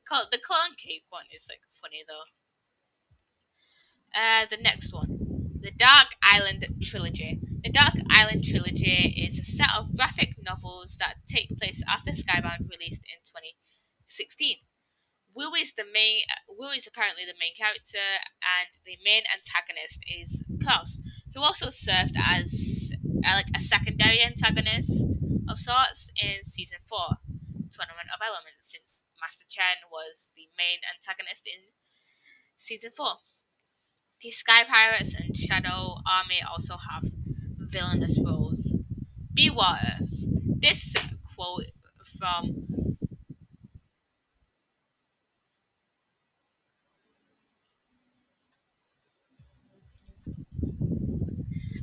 The Cole and Cake one is like funny though. The next one, the Dark Island Trilogy. The Dark Island Trilogy is a set of graphic novels that take place after Skybound released in 2016. Wu is apparently the main character, and the main antagonist is Klaus, who also served as like a secondary antagonist of sorts in season 4, Tournament of Elements, since Master Chen was the main antagonist in season 4. The Sky Pirates and Shadow Army also have villainous roles. Be Water. This quote from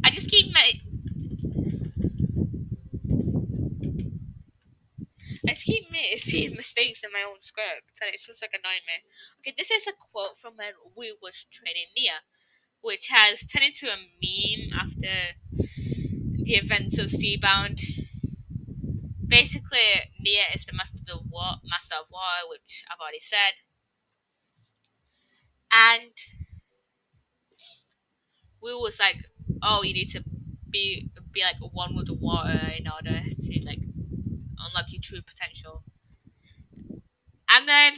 I just keep my I just keep seeing mistakes in my own script, and it's just like annoying me. Okay, this is a quote from when we was training Nia, which has turned into a meme after the events of Seabound. Basically, Nia is the master of water, which I've already said, and we was like, "Oh, you need to be like one with the water in order to like unlock your true potential." And then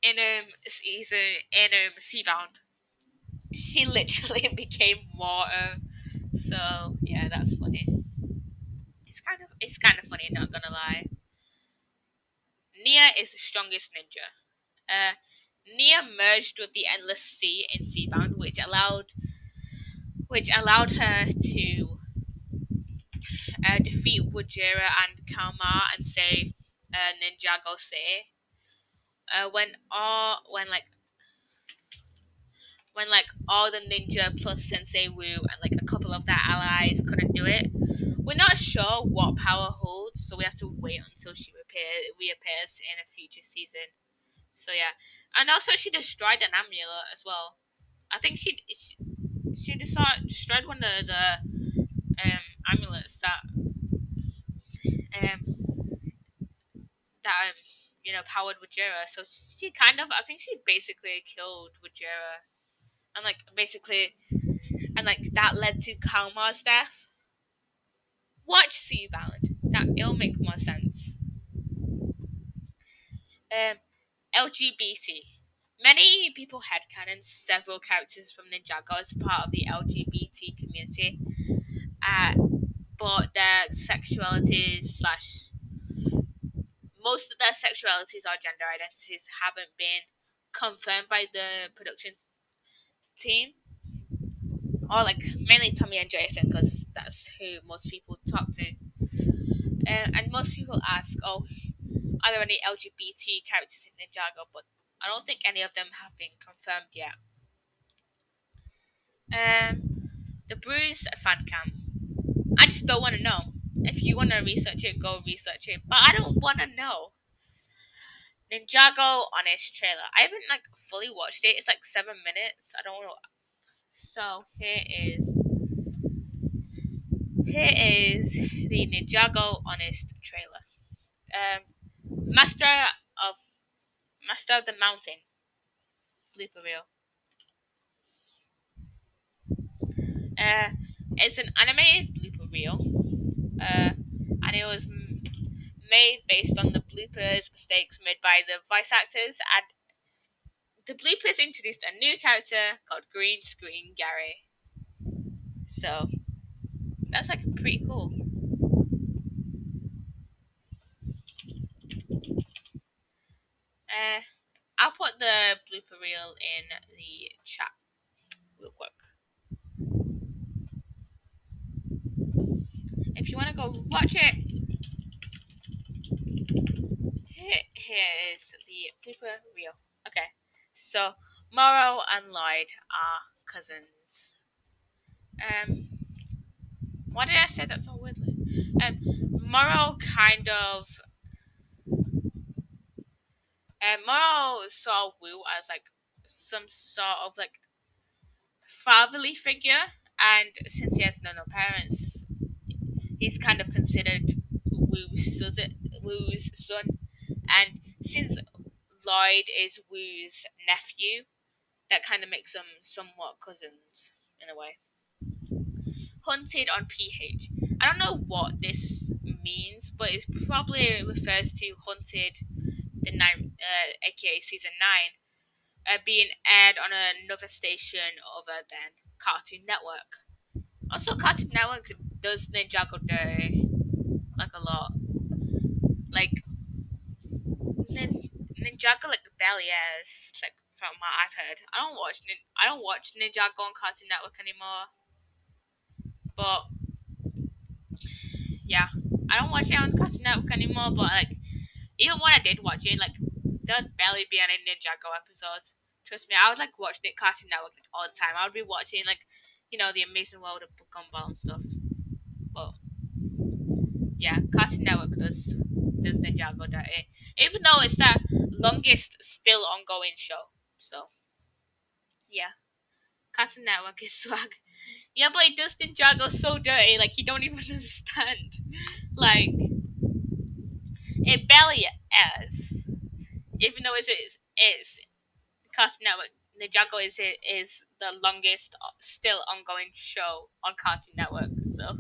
in Seabound, she literally became water. So yeah, that's funny. It's kind of funny, not gonna lie. Nia is the strongest ninja. Uh, Nia merged with the Endless Sea in Seabound, which allowed her to defeat Wajira and Kalmar and save Ninjago Say. When all the ninja plus Sensei Wu and like a couple of their allies couldn't do it. We're not sure what power holds, so we have to wait until she reappears in a future season. So yeah, and also she destroyed an amulet as well. I think she destroyed one of the amulets that powered Wajira. So she kind of, I think she basically killed Wajira, and like that led to Kalmar's death. Watch Seabound. It'll make more sense. Um, LGBT. Many people headcanon several characters from Ninjago as part of the LGBT community, uh, but their sexualities slash most of their sexualities or gender identities haven't been confirmed by the production team, or like mainly Tommy and Jason, because that's who most people talk to. And most people ask, "Oh, are there any LGBT characters in Ninjago?" But I don't think any of them have been confirmed yet. The Bruise fan cam. I just don't want to know. If you want to research it, go research it. But I don't want to know. Ninjago Honest trailer. I haven't like fully watched it. It's like 7 minutes. I don't know. So here is the Ninjago Honest trailer. Um, Master of Master of the Mountain blooper reel. Uh, it's an animated blooper reel, and it was made based on the bloopers mistakes made by the voice actors. And the bloopers introduced a new character called Green Screen Gary. So that's like pretty cool. Uh, I'll put the blooper reel in the chat real quick. If you want to go watch it, here's the blooper reel. Okay, so Morrow and Lloyd are cousins. Um, why did I say that so weirdly? Morrow kind of, Morrow saw Wu as like some sort of like fatherly figure, and since he has no parents, he's kind of considered Wu's son. And since Lloyd is Wu's nephew, that kind of makes them somewhat cousins in a way. Hunted on PH. I don't know what this means, but it probably refers to Hunted, aka season 9, being aired on another station other than Cartoon Network. Also, Cartoon Network does Ninjago Day like a lot. Like Ninjago like barely airs, like from what I've heard. I don't watch Ninjago on Cartoon Network anymore. But yeah, I don't watch it on Cartoon Network anymore. But like even when I did watch it, like there'd barely be any Ninjago episodes. Trust me, I would like watching it Cartoon Network like, all the time. I would be watching like the Amazing World of Gumball and stuff. But yeah, Cartoon Network does Ninjago Day, even though it's the longest still ongoing show. So yeah, Cartoon Network is swag. Yeah, but it does Ninjago so dirty, like you don't even understand. Like it barely airs, even though it's Cartoon Network. Ninjago is the longest still ongoing show on Cartoon Network. So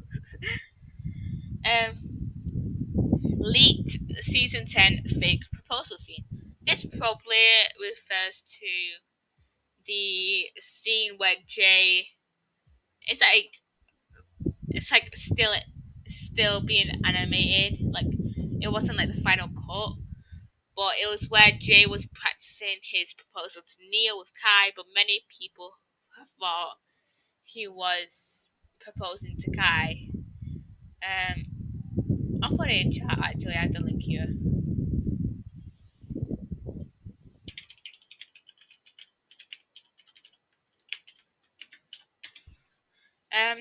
leaked season 10 fake proposal scene. This probably refers to the scene where Jay it's like still being animated. Like it wasn't like the final cut, but it was where Jay was practicing his proposal to Neil with Kai. But many people thought he was proposing to Kai. I'll put it in chat. Actually, I have the link here.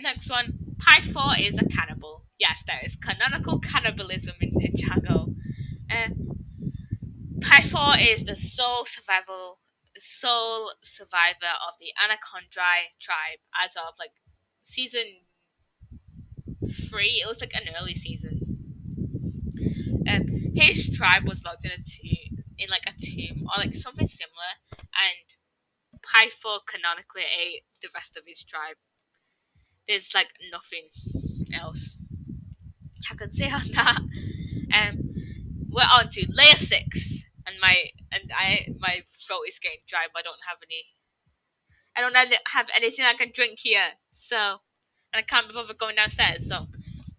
Next one. Pythor is a cannibal. Yes, there is canonical cannibalism in Ninjago. Pythor is the sole survivor of the Anacondrae tribe as of like season 3. It was like an early season. His tribe was locked in like a tomb or like something similar, and Pythor canonically ate the rest of his tribe. There's like nothing else I can say on that. Um, we're on to layer 6, and my throat is getting dry, but I don't have anything I can drink here, so and I can't be bothered going downstairs. So,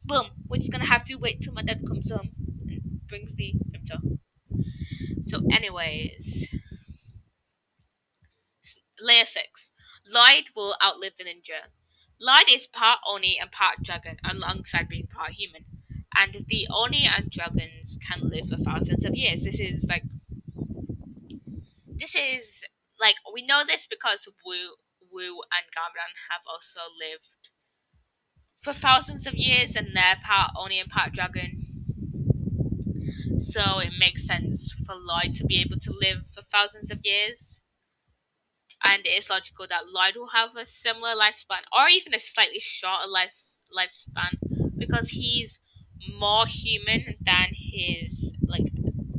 boom, we're just gonna have to wait till my dad comes home and brings me Vimto. So, anyways, layer 6. Lloyd will outlive the ninja. Lloyd is part Oni and part dragon, alongside being part human. And the Oni and dragons can live for thousands of years. This is like we know this because Wu and Gamelan have also lived for thousands of years, and they're part Oni and part dragon. So it makes sense for Lloyd to be able to live for thousands of years. And it's logical that Lloyd will have a similar lifespan, or even a slightly shorter lifespan, because he's more human than his like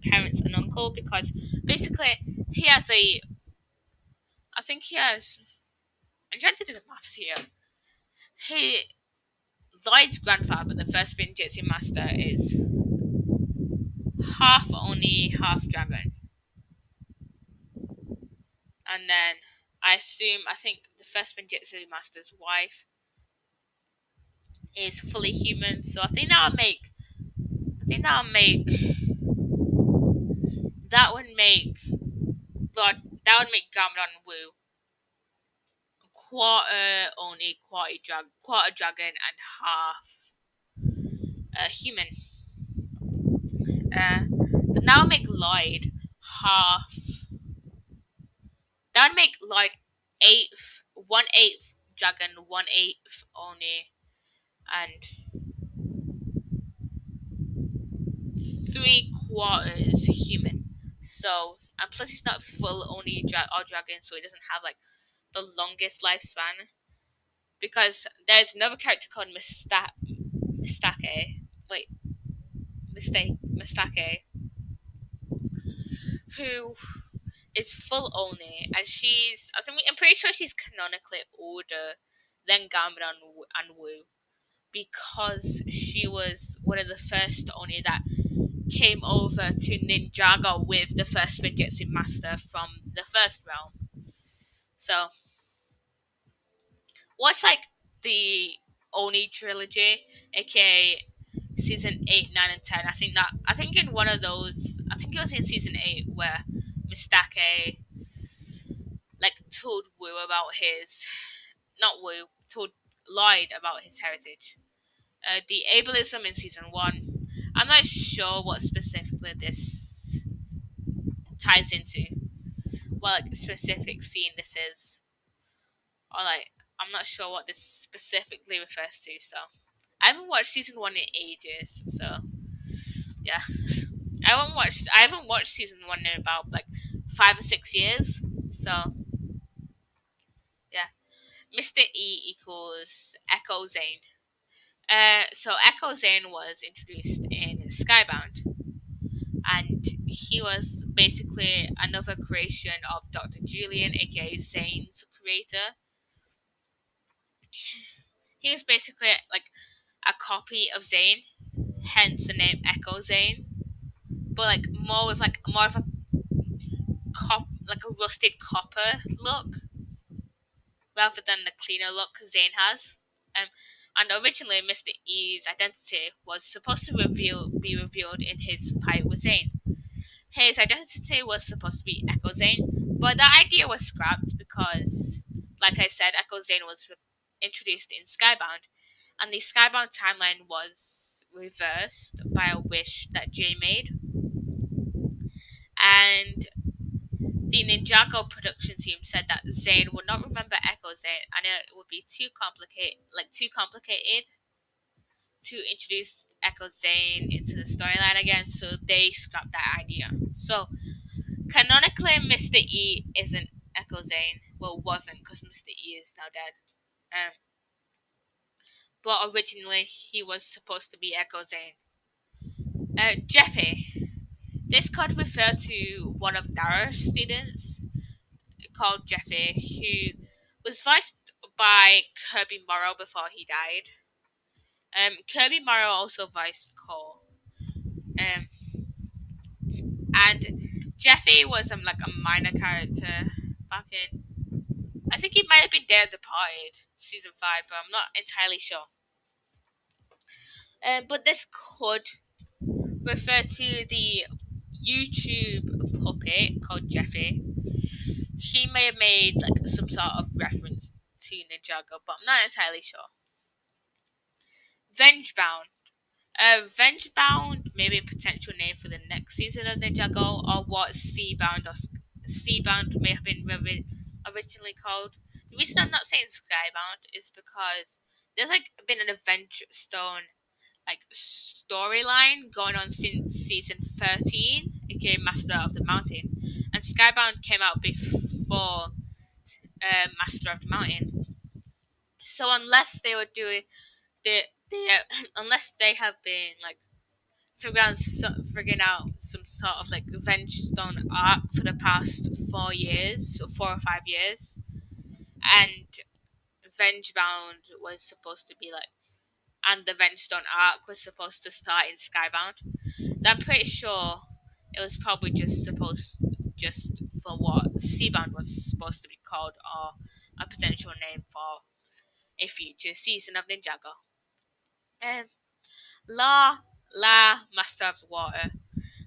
parents and uncle. Because basically, he has a, I think he has. I'm trying to do the maths here. He Lloyd's grandfather, the first Ninjutsu master, is half Oni, half dragon, and then I think the first Ninjutsu master's wife is fully human. So I think that'll make that would make but that would make Gamron Wu quarter dragon and half human. That would make Lloyd half. That would make Lloyd eighth, 1/8 dragon, 1/8 Oni, and 3/4 human. So, and plus he's not full Oni or dragon, so he doesn't have like the longest lifespan. Because there's another character called Mistake. Wait, Mistake, who is full Oni, and I'm pretty sure she's canonically older than Gamera and Wu, because she was one of the first Oni that came over to Ninjago with the first Spinjitzu Master from the first realm. So, what's like the Oni trilogy, aka season 8, 9, and 10? I think in one of those, I think it was in season 8 where Mistake like told Wu about his, not Wu, told Lloyd about his heritage. The ableism in season 1. I'm not sure what specifically this ties into, what like specific scene this is, or like I'm not sure what this specifically refers to. So I haven't watched season 1 in ages. So yeah, I haven't watched season 1 in about like 5 or 6 years. So yeah, Mr. E equals Echo Zane. So Echo Zane was introduced in Skybound, and he was basically another creation of Dr. Julian, aka Zane's creator. He was basically like a copy of Zane, hence the name Echo Zane, but like more of a like a rusted copper look rather than the cleaner look Zane has. Um, and originally, Mr. E's identity was supposed to be revealed in his fight with Zane. His identity was supposed to be Echo Zane, but that idea was scrapped because, like I said, Echo Zane was introduced in Skybound, and the Skybound timeline was reversed by a wish that Jay made. And the Ninjago production team said that Zane would not remember Echo Zane, and it would be too complicated to introduce Echo Zane into the storyline again, so they scrapped that idea. So canonically, Mr. E isn't Echo Zane. Well, wasn't, because Mr. E is now dead. Um, but originally he was supposed to be Echo Zane. Jeffy. This could refer to one of Darrow's students called Jeffy, who was voiced by Kirby Morrow before he died. Kirby Morrow also voiced Cole. Um, and Jeffy was like a minor character back in. I think he might have been Dead Departed season 5, but I'm not entirely sure. But this could refer to the YouTube puppet called Jeffy. He may have made like some sort of reference to Ninjago, but I'm not entirely sure. Vengebound. Vengebound may be a potential name for the next season of Ninjago, or what Seabound may have been originally called. The reason I'm not saying Skybound is because there's like been an Adventure Stone like storyline going on since season 13, aka Master of the Mountain, and Skybound came out before Master of the Mountain. So unless they were doing unless they have been like figuring out some sort of like Revenge Stone arc for the past 4 years, or 4 or 5 years, and Vengebound was supposed to be like, and the Venstone arc was supposed to start in Skybound. I'm pretty sure it was probably just for what Seabound was supposed to be called, or a potential name for a future season of Ninjago. And La Master of the Water.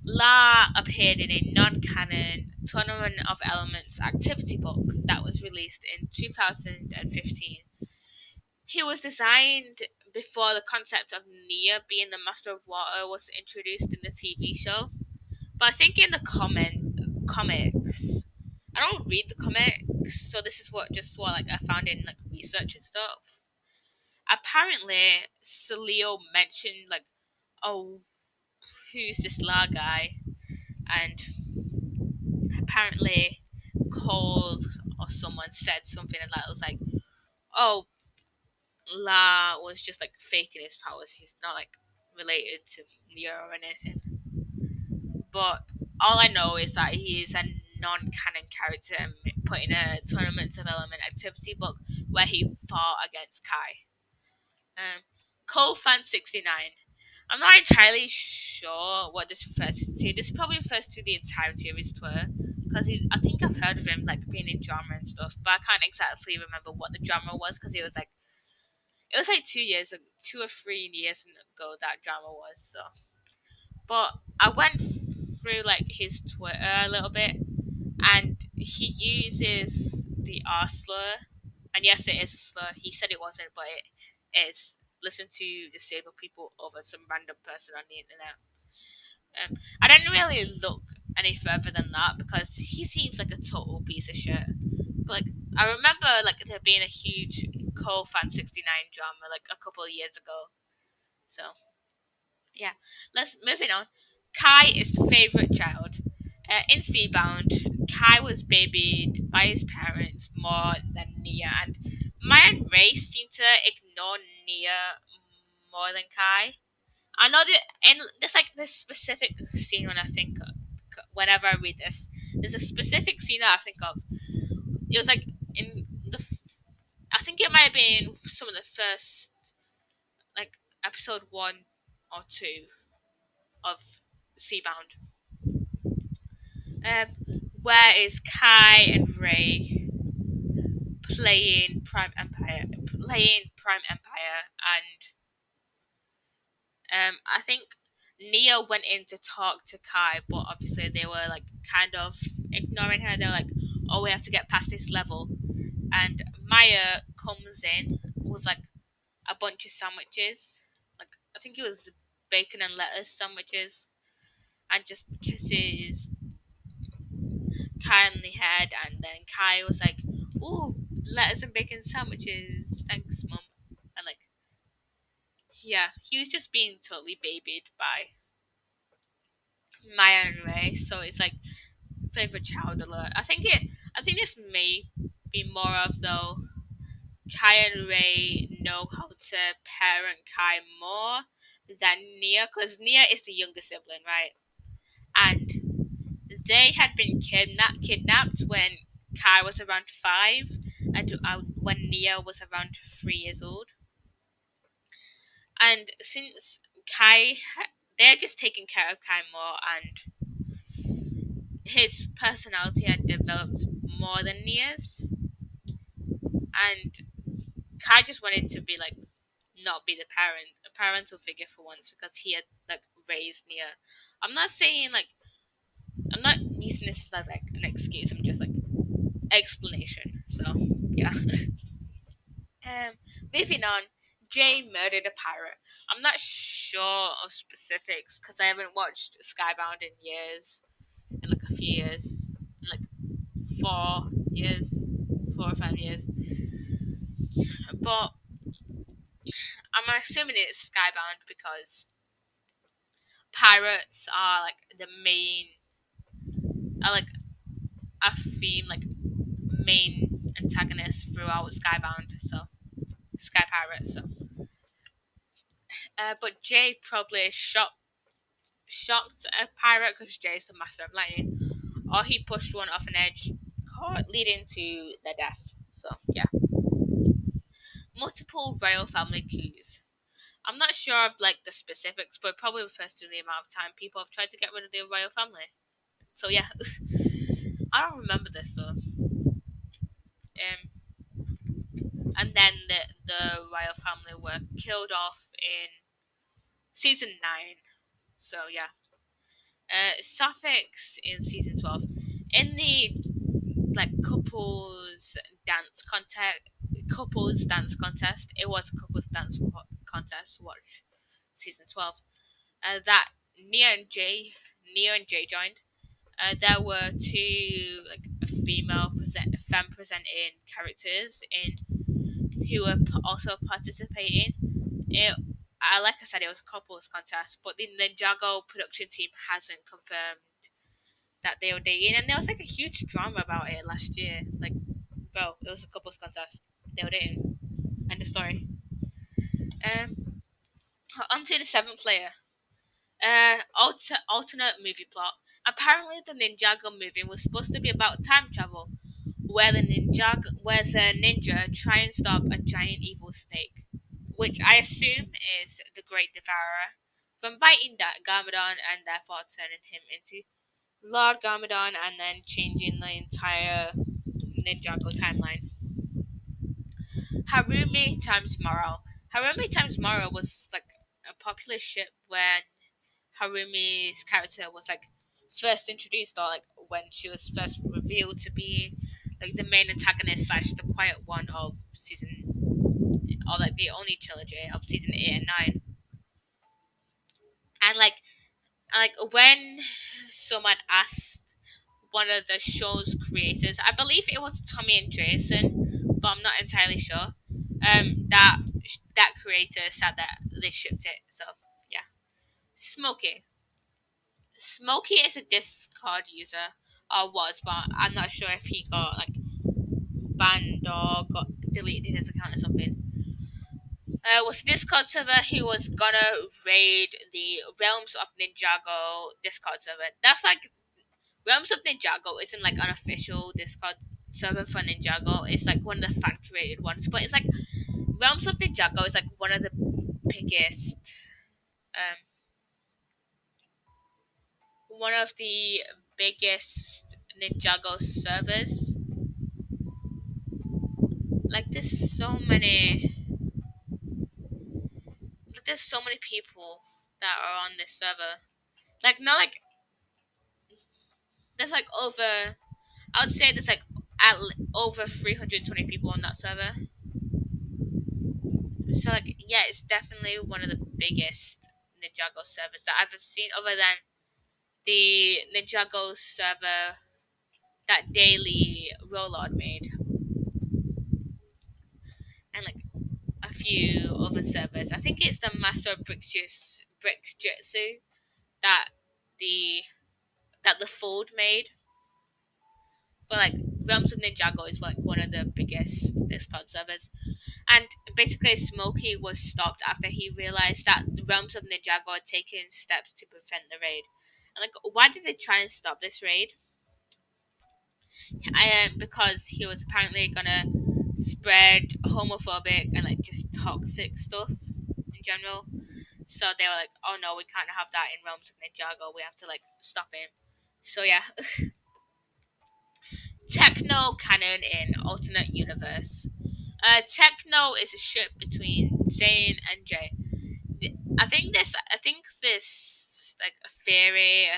La appeared in a non-canon Tournament of Elements activity book that was released in 2015. He was designed before the concept of Nia being the Master of Water was introduced in the TV show. But I think in the comics, I don't read the comics, so this is what like I found in like research and stuff. Apparently, Salio mentioned like, "Oh, who's this La guy?" And apparently, Cole or someone said something and that was like, "Oh, La was just like faking his powers. He's not like related to Neo or anything." But all I know is that he is a non-canon character put in a Tournament Development activity book where he fought against Kai. Cole Fan 69. I'm not entirely sure what this refers to. This probably refers to the entirety of his tour because I think I've heard of him like being in drama and stuff, but I can't exactly remember what the drama was because it was like 2 years, 2 or 3 years ago that drama was. So, but I went through like his Twitter a little bit, and he uses the R slur, and yes, it is a slur. He said it wasn't, but it is. Listen to disabled people over some random person on the internet. I didn't really look any further than that because he seems like a total piece of shit. But like, I remember like there being a huge Cole Fan 69 drama like a couple of years ago. So yeah, let's moving on. Kai is the favorite child. In Seabound, Kai was babied by his parents more than Nia, and Maya and Ray seem to ignore Nia more than Kai. I know that, and there's like this specific scene when I think, whenever I read this, there's a specific scene that I think of. It was like in the, I think it might have been some of the first, like episode 1 or 2 of Seabound. Um, where is Kai and Ray playing Prime Empire, and I think Nia went in to talk to Kai, but obviously they were like kind of ignoring her. They're like, "Oh, we have to get past this level," and Maya comes in with like a bunch of sandwiches, like I think it was bacon and lettuce sandwiches, and just kisses Kai on the head, and then Kai was like, "Ooh, lettuce and bacon sandwiches, thanks, mum." And like, yeah, he was just being totally babied by Maya and Ray. So it's like favorite child alert. I think this may be more of though. Kai and Ray know how to parent Kai more than Nia, because Nia is the younger sibling, right? And they had been kidnapped when Kai was around 5, and when Nia was around 3 years old. And since they're just taking care of Kai more, and his personality had developed more than Nia's, and Kai just wanted to be like not be a parental figure for once because he had like raised Nia. I'm not saying like I'm not using this as like an excuse. I'm just like explanation. So yeah. Um, moving on. Jay murdered a pirate. I'm not sure of specifics because I haven't watched Skybound in years, in like a few years, in like 4 years, 4 or 5 years. But I'm assuming it's Skybound because pirates are like the main, are like a theme, like main antagonist throughout Skybound. So Sky Pirates. So, but Jay probably shocked a pirate because Jay's the master of lightning, or he pushed one off an edge, leading to their death. So yeah, multiple royal family coups. I'm not sure of like the specifics, but it probably refers to the amount of time people have tried to get rid of the royal family. So yeah, I don't remember this though. And then the royal family were killed off in season 9. So yeah. Suffix in season 12. In the like couples dance contest. It was a couples dance contest. Watch season 12. That Nia and Jay joined. There were two like femme presenting characters in who were also participating. It, like I said, it was a couples contest, but the Ninjago production team hasn't confirmed that they were dating, and there was like a huge drama about it last year. Like, bro, it was a couples contest. They were dating. End of story. Um, on to the seventh layer. Alternate movie plot. Apparently, the Ninjago movie was supposed to be about time travel, where the ninja try and stop a giant evil snake, which I assume is the Great Devourer, from biting that Garmadon and therefore turning him into Lord Garmadon and then changing the entire Ninjago timeline. Harumi times Moro. Harumi times Moro was like a popular ship when Harumi's character was like first introduced, or like when she was first revealed to be like the main antagonist slash the quiet one of season, or like the only trilogy of season 8 and 9. And like when someone asked one of the show's creators, I believe it was Tommy and Jason, but I'm not entirely sure. That creator said that they shipped it. So yeah, Smokey. Smokey is a Discord user, or was, but I'm not sure if he got like banned or got deleted his account or something. Was a Discord server. He was gonna raid the Realms of Ninjago Discord server. That's like Realms of Ninjago isn't like an official Discord server for Ninjago. It's like one of the fan created ones, but it's like Realms of Ninjago is like one of the biggest, um, one of the biggest Ninjago servers. Like there's so many people that are on this server. Like not like there's like over. I would say there's like over 320 people on that server. So like yeah, it's definitely one of the biggest Ninjago servers that I've ever seen, other than the Ninjago server that Daily Rollard made, and like a few other servers. I think it's the Master of Bricks Jitsu that the the Fold made. But like Realms of Ninjago is like one of the biggest Discord servers. And basically Smokey was stopped after he realized that the Realms of Ninjago had taken steps to prevent the raid. And like why did they try and stop this raid? Because he was apparently gonna spread homophobic and like just toxic stuff in general. So they were like, "Oh no, we can't have that in Realms of Ninjago. We have to like stop him." So yeah, Techno canon in alternate universe. Techno is a ship between Zane and Jay. I think this like a theory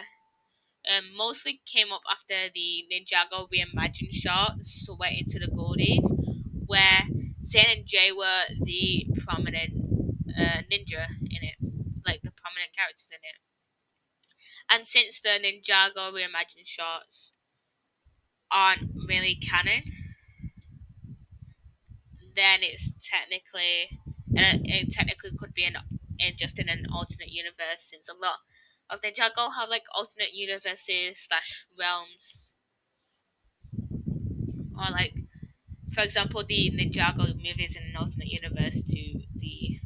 mostly came up after the Ninjago reimagined short Sweat into the Goldies, where Zane and Jay were the prominent ninja in it, like the prominent characters in it. And since the Ninjago reimagined shorts aren't really canon, then it technically could be just in an alternate universe, since a lot of Ninjago have like alternate universes slash realms, or like for example the Ninjago movie is in an alternate universe to the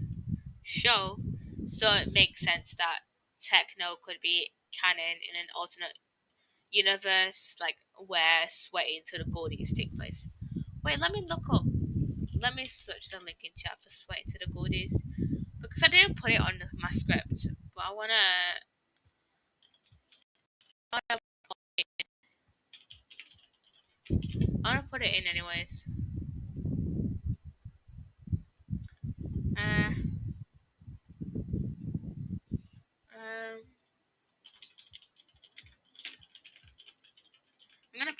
show, so it makes sense that Techno could be canon in an alternate universe, like where Sweating to the Goldies take place. Wait, let me look up. Let me search the link in chat for Sweating to the Goldies, because I didn't put it on my script, but I wanna put it in anyways. Uh, um,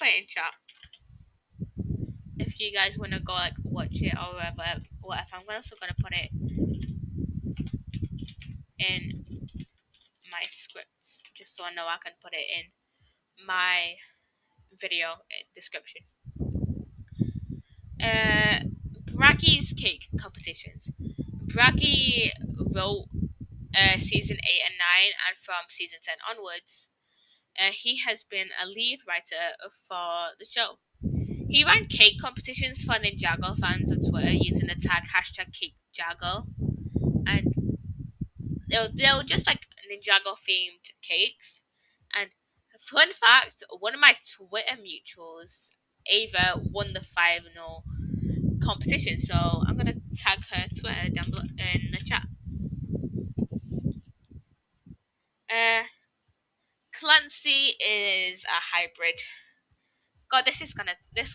it in chat if you guys want to go like watch it or whatever. I'm also gonna put it in my scripts just so I know I can put it in my video description. Uh, Braggy's cake competitions. Braggy wrote season 8 and 9, and from season 10 onwards, he has been a lead writer for the show. He ran cake competitions for Ninjago fans on Twitter using the tag hashtag CakeJago, and they were just like Ninjago themed cakes. And fun fact, one of my Twitter mutuals, Ava, won the final competition, so I'm gonna tag her Twitter down below in the chat. Uh, Clancy is a hybrid. God, this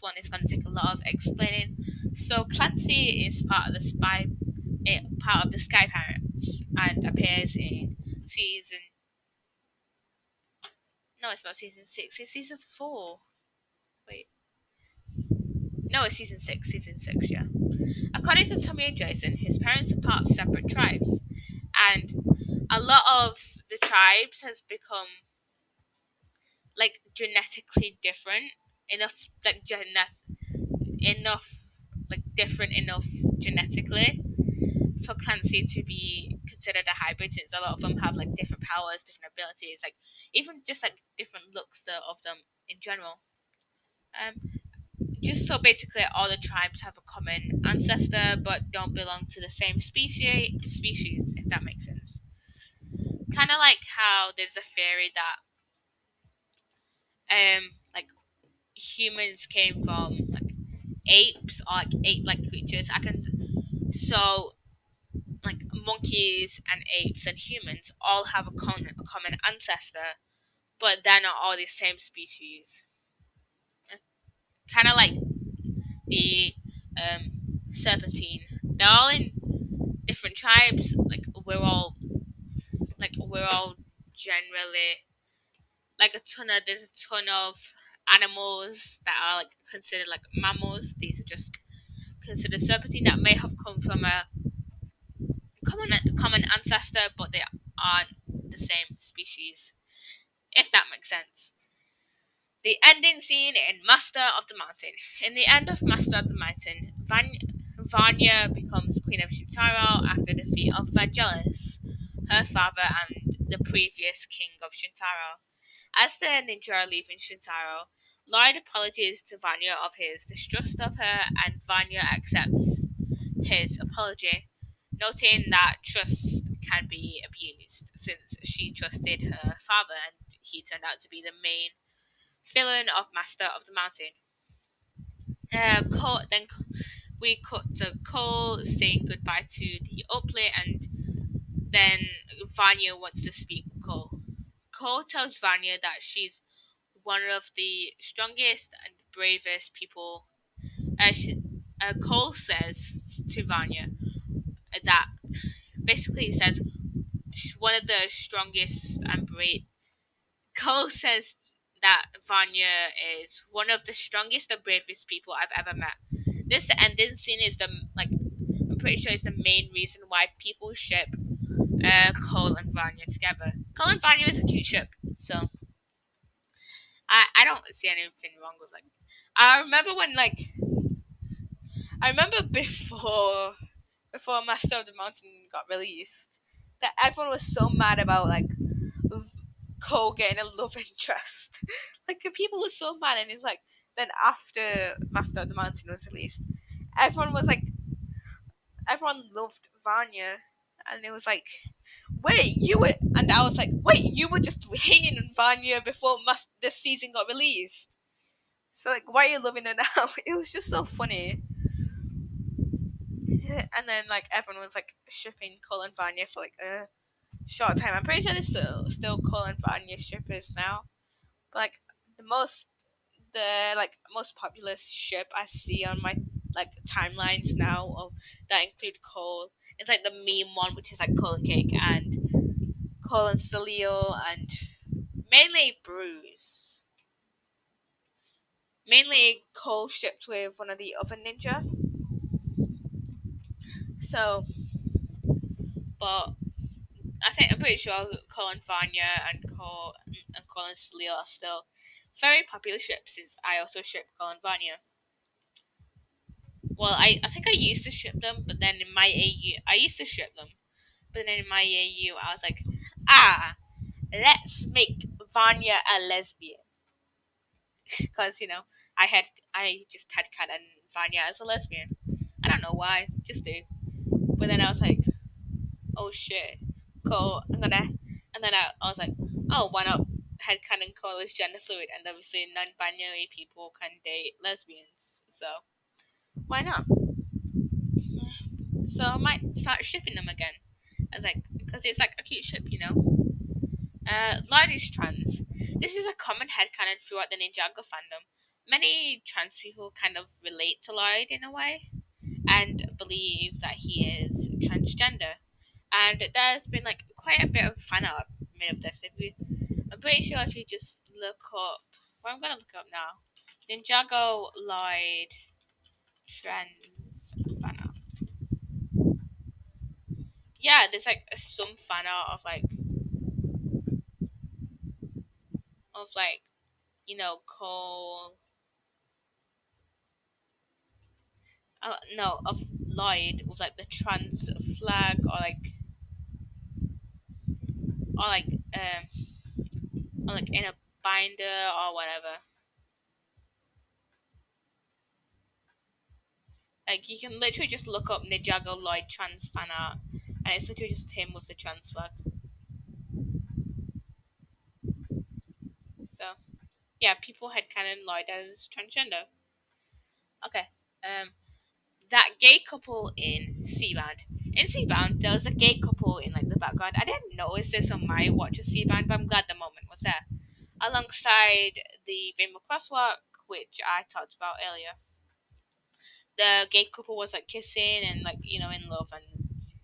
one is gonna take a lot of explaining. So Clancy is part of the Sky Pirates, and appears in season. No, it's not season 6. It's season 4. Wait, no, it's season 6. Season 6, yeah. According to Tommy and Jason, his parents are part of separate tribes, and a lot of the tribes has become like genetically different enough, enough, like different enough genetically for Clancy to be considered a hybrid, since a lot of them have like different powers, different abilities, like even just like different looks of them in general. Um, just so basically all the tribes have a common ancestor but don't belong to the same species, if that makes sense. Kind of like how there's a theory that like humans came from like apes or like ape-like creatures. So like monkeys and apes and humans all have a common ancestor, but they're not all the same species. Kind of like the serpentine. They're all in different tribes. We're all generally like there's a ton of animals that are like considered like mammals. These are just considered serpentine that may have come from a common ancestor, but they aren't the same species. If that makes sense. The ending scene in Master of the Mountain. In the end of Master of the Mountain, Vanya becomes Queen of Shintaro after the defeat of Vangelis, her father and the previous king of Shintaro. As the ninja are leaving Shintaro, Lloyd apologizes to Vanya of his distrust of her, and Vanya accepts his apology, noting that trust can be abused, since she trusted her father and he turned out to be the main villain of Master of the Mountain. Then we cut to Cole saying goodbye to the Oakley, and then Vanya wants to speak with Cole. Cole tells Vanya that she's one of the strongest and bravest people. Cole says to Vanya that basically he says she's one of the strongest and brave. Cole says that Vanya is one of the strongest and bravest people I've ever met. This ending scene is I'm pretty sure is the main reason why people ship Cole and Vanya together. Cole and Vanya is a cute ship, so I don't see anything wrong with like. I remember when I remember before Master of the Mountain got released, that everyone was so mad about like Cole getting a love interest. Like the people were so mad, and it's like then after Master of the Mountain was released, everyone was like, everyone loved Vanya, and it was like, wait, you were, and I was like, wait, you were just hating on Vanya before this season got released. So like, why are you loving her now? It was just so funny. And then like everyone was like shipping Cole and Vanya for like a short time. I'm pretty sure there's still Cole and Vanya shippers now. But like the most popular ship I see on my like timelines now of that include Cole. It's like the meme one, which is like Cole and Cake and Cole and Salio and mainly Bruce. mainly co-shipped with one of the other ninja. So, but I'm pretty sure Cole and Vanya and Cole and Salil are still very popular ships since I also ship Cole and Vanya. Well, I think I used to ship them, but then in my AU, I used to ship them, but then in my AU, I was like, let's make Vanya a lesbian. Because, I just had canon Vanya as a lesbian. I don't know why, just do. But then I was like, oh shit, Cole, and then I was like, oh, why not headcanon Cole is gender fluid, and obviously non-binary people can date lesbians, so why not? So I might start shipping them again. I was like, because it's like a cute ship, Lloyd is trans. This is a common headcanon throughout the Ninjago fandom. Many trans people kind of relate to Lloyd in a way and believe that he is transgender. And there's been like quite a bit of fan art made of this. I'm pretty sure if you just look up, well, I'm gonna look up now, Ninjago Lloyd trans fan art. Yeah, there's like some fan art of Cole. No, of Lloyd with like the trans flag or like or like in a binder or whatever. Like you can literally just look up Ninjago Lloyd trans fan art, and it's literally just him with the trans flag. So yeah, people had canon Lloyd as transgender. Okay, that gay couple in Seabound. In Seabound, there was a gay couple in like the background. I didn't notice this on my watch of Seabound, but I'm glad the moment was there. Alongside the Rainbow Crosswalk, which I talked about earlier. The gay couple was like kissing and like in love and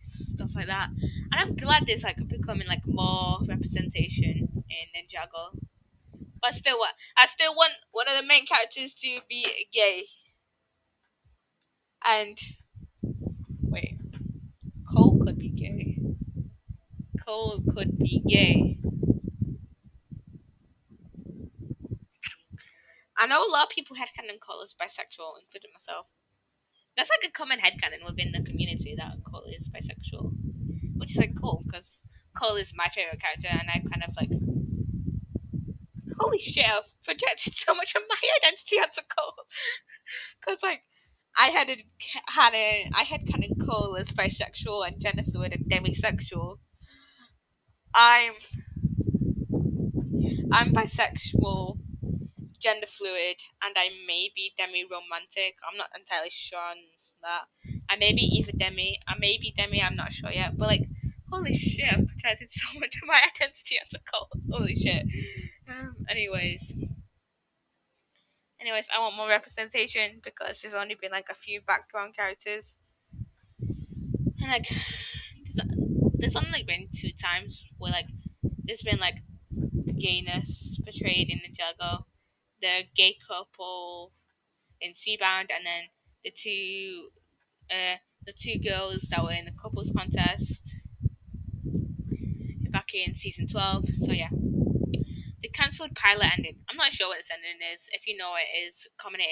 stuff like that. And I'm glad there's like becoming like more representation in Ninjago. But still, what I still want one of the main characters to be gay. And wait, Cole could be gay. Cole could be gay. I know a lot of people headcanon Cole as bisexual, including myself. That's like a common headcanon within the community that Cole is bisexual, which is like cool because Cole is my favorite character, and I kind of like, holy shit, I've projected so much of my identity onto Cole because like I had canon Cole as bisexual and gender fluid and demisexual. I'm I'm bisexual, gender fluid, and I may be demi romantic. I'm not entirely sure on that. I may be either demi, I may be demi. I'm not sure yet. But like, holy shit, I've projected so much of my identity as a cult. Holy shit. Anyways, I want more representation because there's only been like a few background characters, and like, there's only like been 2 times where like there's been like gayness portrayed in Ninjago. The gay couple in Seabound, and then the two uh, the two girls that were in the couples contest back in season 12. So yeah, the cancelled pilot ending. I'm not sure what its ending is. If you know it is, comment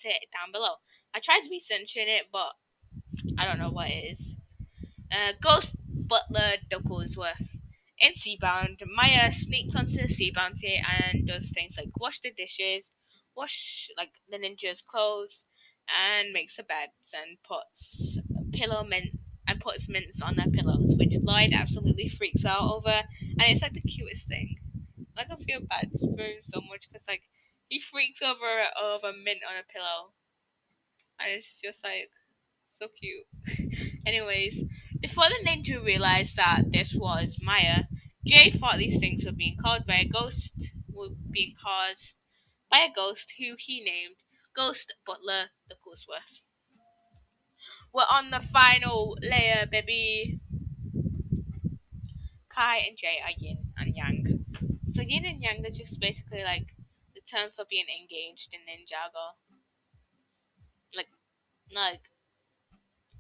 it down below. I tried researching it, but I don't know what it is. Ghost Butler Ducklesworth. In Seabound, Maya sneaks onto the sea bounty and does things like wash the dishes, wash like the ninja's clothes, and makes the beds and puts mints on their pillows, which Lloyd absolutely freaks out over, and it's like the cutest thing. Like I feel bad for him so much because like he freaks over mint on a pillow, and it's just like so cute. Anyways, before the ninja realized that this was Maya, Jay thought these things were being caused by a ghost, who he named Ghost Butler the Ducklesworth. We're on the final layer, baby. Kai and Jay are yin and yang. So yin and yang are just basically like the term for being engaged in Ninjago. Like, like,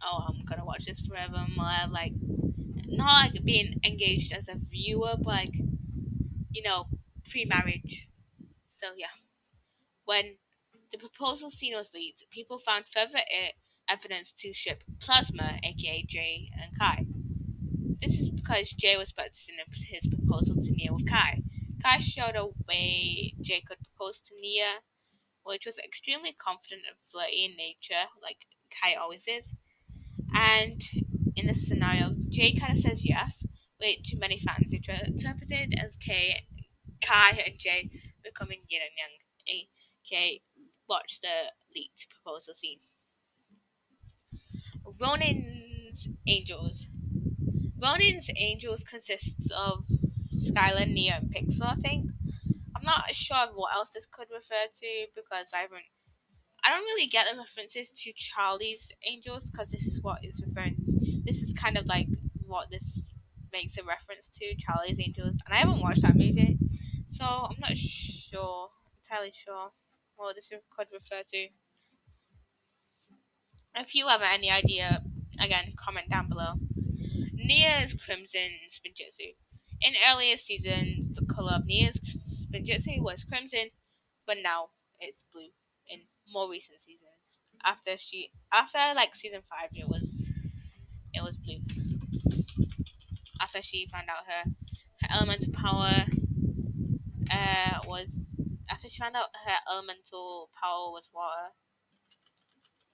oh, I'm gonna watch this forever. More like, not like being engaged as a viewer, but like, pre-marriage. So yeah, when the proposal scene was leaked, people found further evidence to ship Plasma, aka Jay and Kai. This is because Jay was practicing his proposal to Nia with Kai. Kai showed a way Jay could propose to Nia, which was extremely confident and flirty in nature, like Kai always is. And in this scenario, Jay kind of says yes, which many fans interpreted as Kai and Jay becoming yin and yang. Okay, watch the leaked proposal scene. Ronin's Angels. Ronin's Angels consists of Skylar, Nia, and Pixel, I think. I'm not sure of what else this could refer to because I don't really get the references to Charlie's Angels because this is what it's referring. This is kind of like what this makes a reference to, Charlie's Angels, and I haven't watched that movie, so I'm not entirely sure what this could refer to. If you have any idea, again, comment down below. Nia's Crimson Spinjitzu. In earlier seasons, the color of Nia's Spinjitzu was crimson, but now it's blue. In more recent seasons, after like season 5, it was blue. After she found out her elemental power was after she found out her elemental power was water,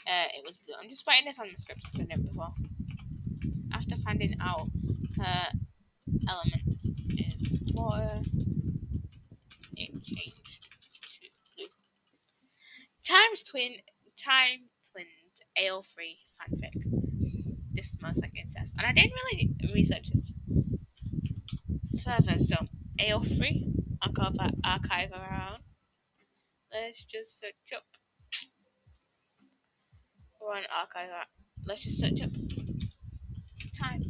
it was blue. I'm just writing this on the script because I never before. After finding out her element is water, it changed to blue. Time Twins AO3 fanfic. This smells like incest. And I didn't really research this further, so AO3, archive around. Let's just search up. Or an archive. Let's just search up time.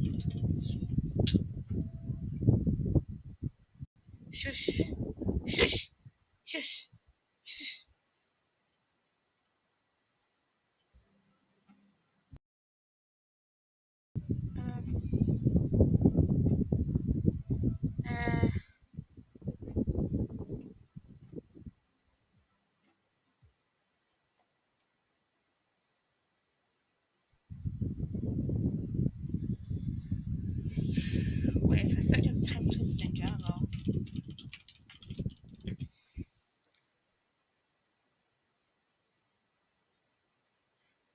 Shush. Shush. Shush. Shush. Uh, Wait, if I search up Time Twins Ninjago.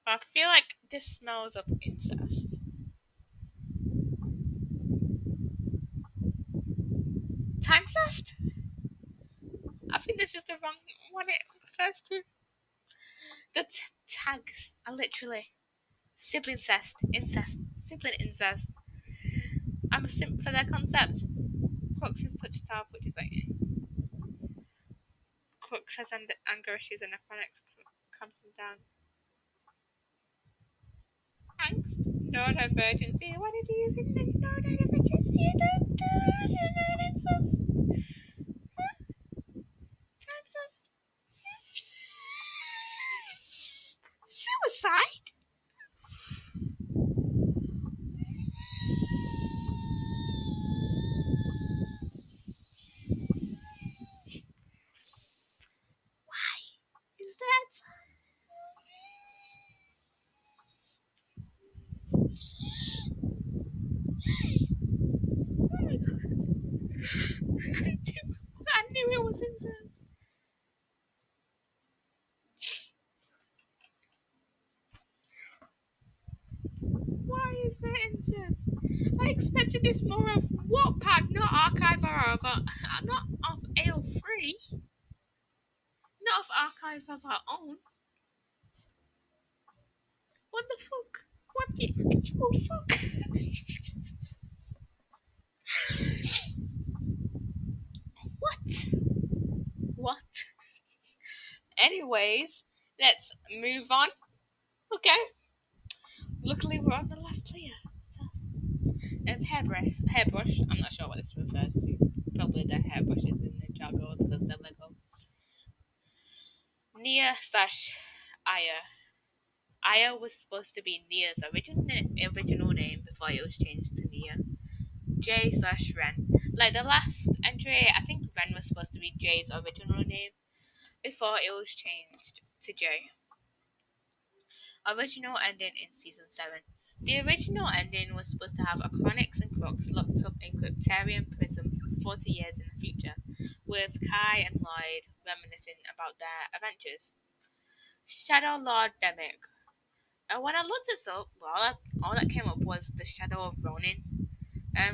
I feel like this smells of incest. Timecest? I think this is the wrong one it refers to. The tags are literally sibling incest. I'm a simp for their concept. Crux is touch top, which is like Crux has anger issues and necrotics comes down. Angst, neurodivergency. Why did you use it? Neurodivergency? Incest. Incest. Suicide. Why is that? Oh my god. I knew it was incest. Why is there incest? I expected this more of Wattpad, not Archive not of AO3, not of Archive of our own. What the fuck? What the actual fuck? What? What? Anyways, let's move on. Okay. Luckily, we're on the last layer. So, hairbrush. I'm not sure what this refers to. Probably the hairbrushes in Ninjago because they're Lego. Nia slash Aya. Aya was supposed to be Nia's original name before it was changed to Nia. J slash Ren. Like the last entry, I think Ren was supposed to be J's original name before it was changed to J. Original ending in season 7. The original ending was supposed to have Achronix and Crux locked up in Cryptarian prison for 40 years in the future, with Kai and Lloyd reminiscing about their adventures. Shadow Lord Demic. When I looked this up, all that came up was the Shadow of Ronin.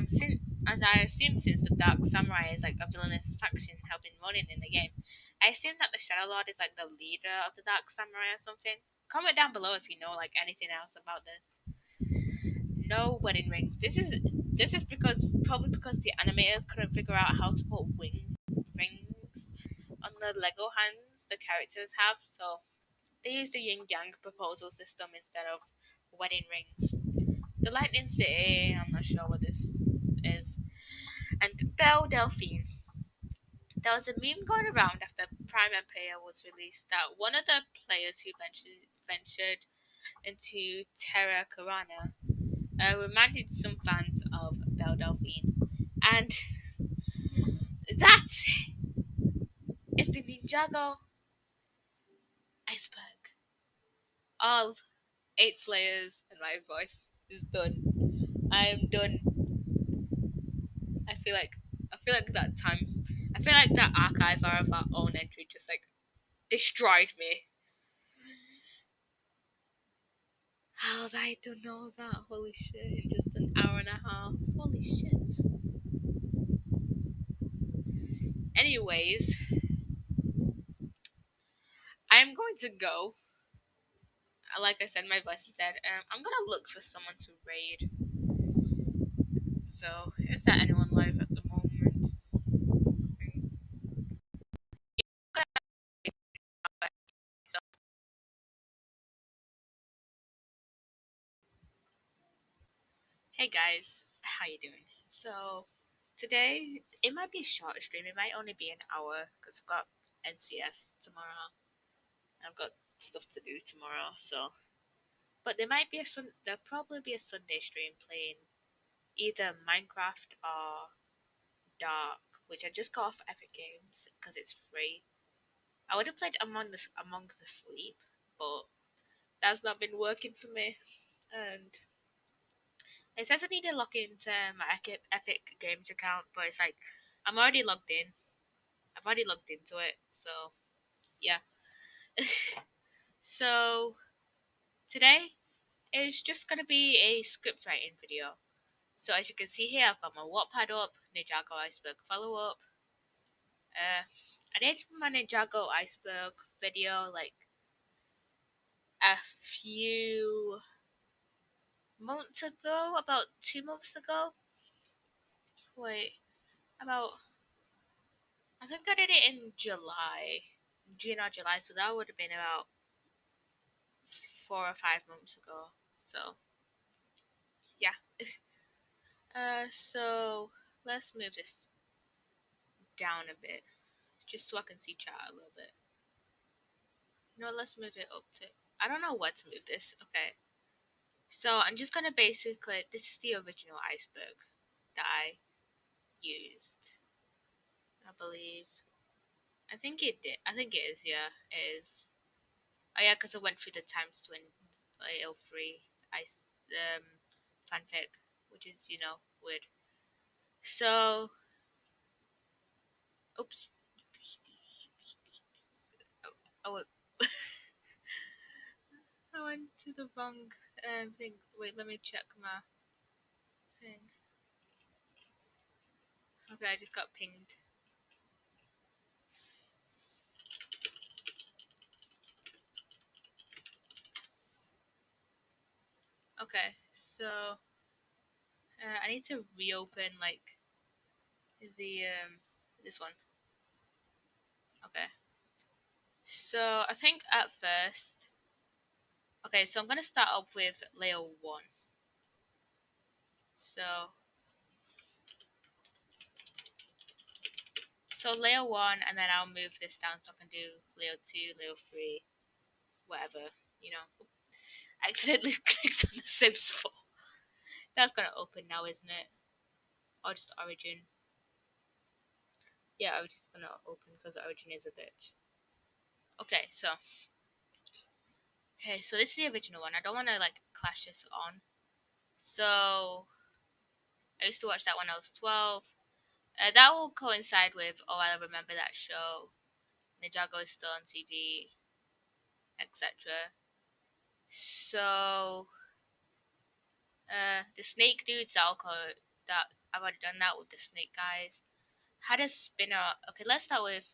Since and I assume since the Dark Samurai is like a villainous faction helping Ronin in the game, I assume that the Shadow Lord is like the leader of the Dark Samurai or something. Comment down below if you know like anything else about this. No wedding rings. This is because probably because the animators couldn't figure out how to put rings on the Lego hands the characters have, so they used the yin yang proposal system instead of wedding rings. The Lightning City, I'm not sure what this is, and Belle Delphine. There was a meme going around after Prime Empire was released that one of the players who ventured into Terra Carana reminded some fans of Belle Delphine. And that is the Ninjago Iceberg. All 8 layers and my voice is done. I am done. I feel like that time. I feel like that archive of our own entry just like destroyed me. How did I don't know that? Holy shit! In just an hour and a half. Holy shit. Anyways, I'm going to go. Like I said, my voice is dead. I'm gonna look for someone to raid. So, is there anyone live at the moment? Hey guys, how you doing? So, today it might be a short stream. It might only be an hour because I've got NCS tomorrow. I've got stuff to do tomorrow. So, but there'll probably be a Sunday stream playing either Minecraft or Dark, which I just got off Epic Games because it's free. I would have played Among the Sleep, but that's not been working for me. And it says I need to log into my Epic Games account, but it's like I'm already logged in. I've already logged into it, so yeah. So today is just gonna be a script writing video. So as you can see here, I've got my Wattpad up, Ninjago Iceberg follow up. I did my Ninjago Iceberg video like a few months ago, about 2 months ago. Wait, about I think I did it in June or July, so that would have been about 4 or 5 months ago. So yeah. So let's move this down a bit, just so I can see chat a little bit. No, let's move it up to. I don't know what to move this. Okay. So I'm just gonna basically. This is the original Iceberg that I used. I believe. I think it did. I think it is. Yeah, it is. Oh yeah, because I went through the Times Twins AO3 ice fanfic, which is weird. So, oops. Oh, I went to the wrong thing. Wait, let me check my thing. Okay, I just got pinged. Okay, so I need to reopen like the this one. Okay, so I think at first. Okay, so I'm gonna start up with layer 1. So layer 1, and then I'll move this down so I can do layer 2, layer 3, whatever, you know. I accidentally clicked on the Sims 4. That's gonna open now, isn't it? Or just Origin. Yeah, Origin's gonna open because Origin is a bitch. Okay, so this is the original one. I don't wanna like clash this on. So I used to watch that when I was 12. That will coincide with I remember that show. Ninjago is still on TV, etc. So the snake dudes that I've already done that with the snake guys. Had a spinner. Okay, let's start with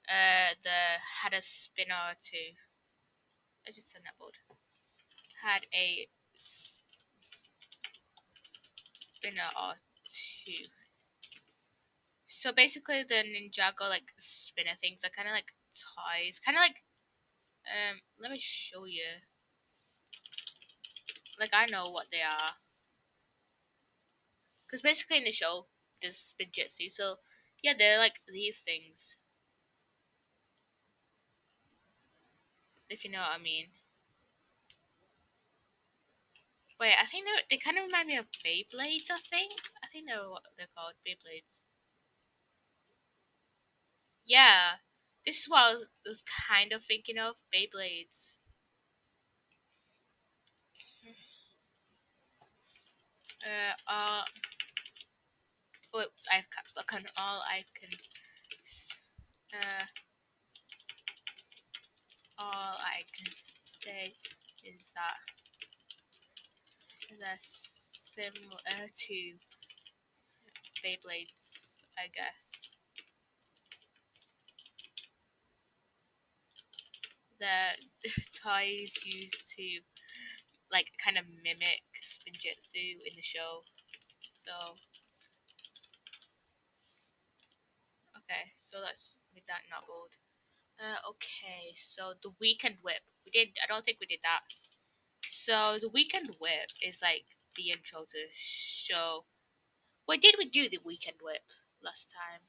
the had a spinner too. Let's just turn that board. Had a spinner or two. So basically, the Ninjago like spinner things are kind of like toys, kind of like Let me show you. Like I know what they are, because basically in the show there's spinjitzu. So yeah, they're like these things, if you know what I mean. Wait, I think they kind of remind me of Beyblades. I think they're what they're called, Beyblades. Yeah, this is what I was kind of thinking of, Beyblades. Uh, whoops, I have caps lock on. Uh, all I can say is that they're similar to Beyblades, I guess. The toys used to like kind of mimic spinjitzu in the show. So okay, so let's make that not bold. Okay, so the weekend whip. We did. I don't think we did that. So the weekend whip is like the intro to show. Wait, did we do the weekend whip last time?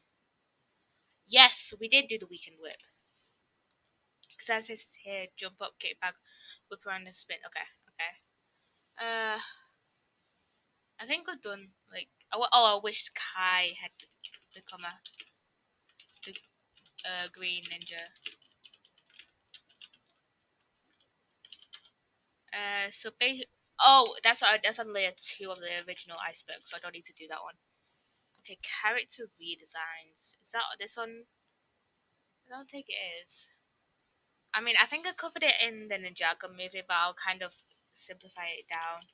Yes, we did do the weekend whip. Because as it says here, jump up, kick back, whip around and spin. Okay, okay. I think we've done like. I wish Kai had become the green ninja. So that's on layer 2 of the original Iceberg, so I don't need to do that one. Okay, character redesigns. Is that this one? I don't think it is. I mean, I think I covered it in the Ninjago movie, but I'll kind of simplify it down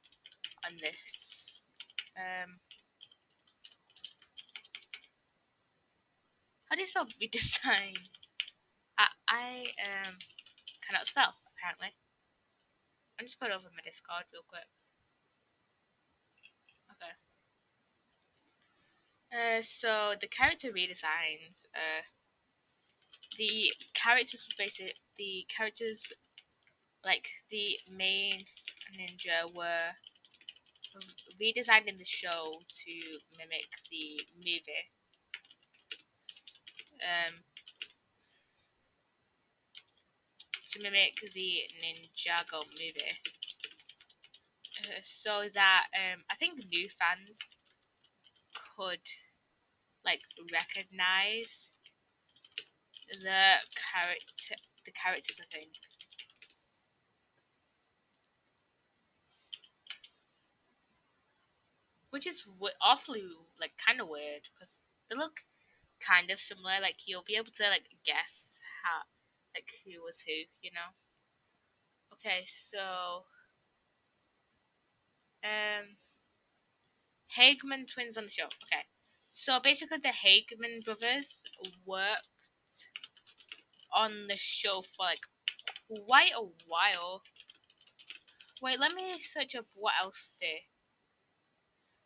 on this. How do you spell redesign? I cannot spell apparently. I'm just going over my Discord real quick. Okay. So the character redesigns. The characters like the main ninja were redesigned in the show to mimic the movie. Um, to mimic the Ninjago movie. So that I think new fans could like recognize the characters. I think. Which is awfully like kind of weird because they look kind of similar. Like you'll be able to like guess how like who was who, you know. Okay, so um, Hageman twins on the show. Okay, so basically the Hageman brothers worked on the show for like quite a while. Wait, let me search up what else they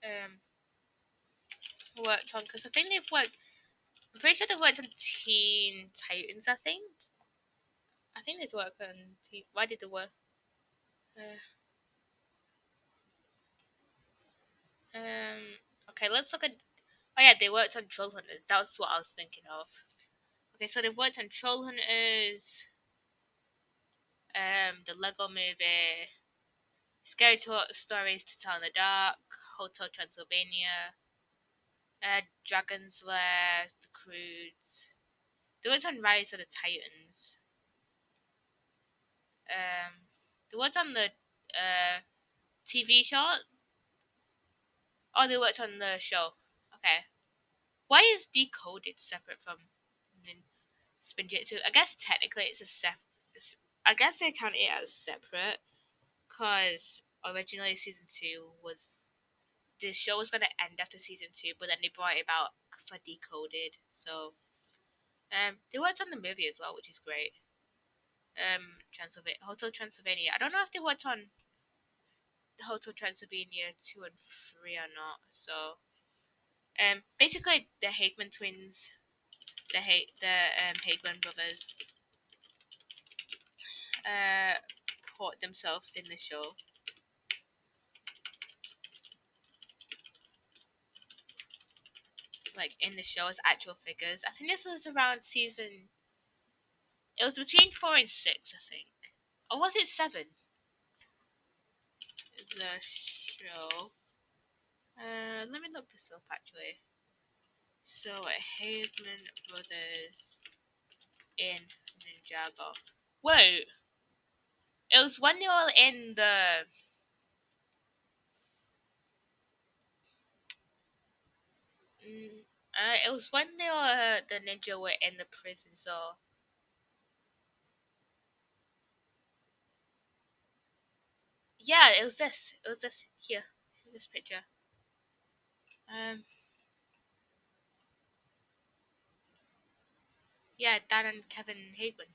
um worked on because I think they've worked. I'm pretty sure they've worked on Teen Titans. I think they've worked on Teen. Why did they work? Uh, okay, let's look at. Oh yeah, they worked on Troll Hunters. That was what I was thinking of. Okay, so they've worked on Troll Hunters, the Lego Movie, Stories to Tell in the Dark, Hotel Transylvania, Dragon's Lair, The Croods. They worked on Rise of the Titans. Um, they worked on the TV show. Oh, they worked on the show. Okay. Why is Decoded separate from Spinjitzu? I guess technically it's a I guess they count it as separate because originally season 2 was the show was gonna end after season 2, but then they brought it about for Decoded. So they worked on the movie as well, which is great. Hotel Transylvania. I don't know if they worked on Hotel Transylvania 2 and 3 or not. So basically the Hageman twins, the Hageman brothers, uh, put themselves in the show. Like in the show as actual figures. I think this was around season. It was between 4 and 6, I think. Or was it 7? The show. Let me look this up actually. So, Haveman Brothers in Ninjago. Wait, it was when they were in the. It was when they were the ninja were in the prison. So yeah, it was this. It was this here. This picture. Um, yeah, Dan and Kevin Hageman.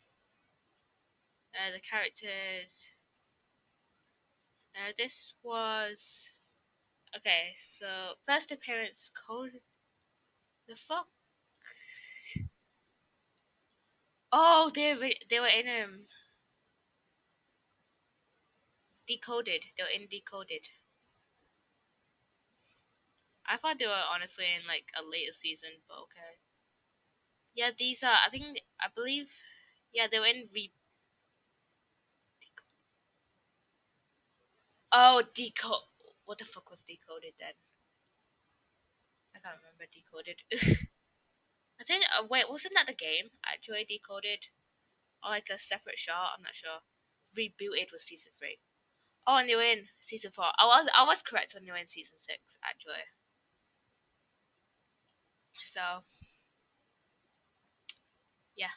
The characters. This was okay. So first appearance, Code. The fuck? Oh, they were in Decoded. They were in Decoded. I thought they were honestly in like a later season, but okay. Yeah, these are. I believe. Yeah, they were in Oh, decode. What the fuck was Decoded then? I can't remember Decoded. I think. Wait, wasn't that the game? Actually, Decoded, or like a separate show? I'm not sure. Rebooted was season 3. Oh, and they were in season 4. I was correct when they were in season 6. Actually, so yeah.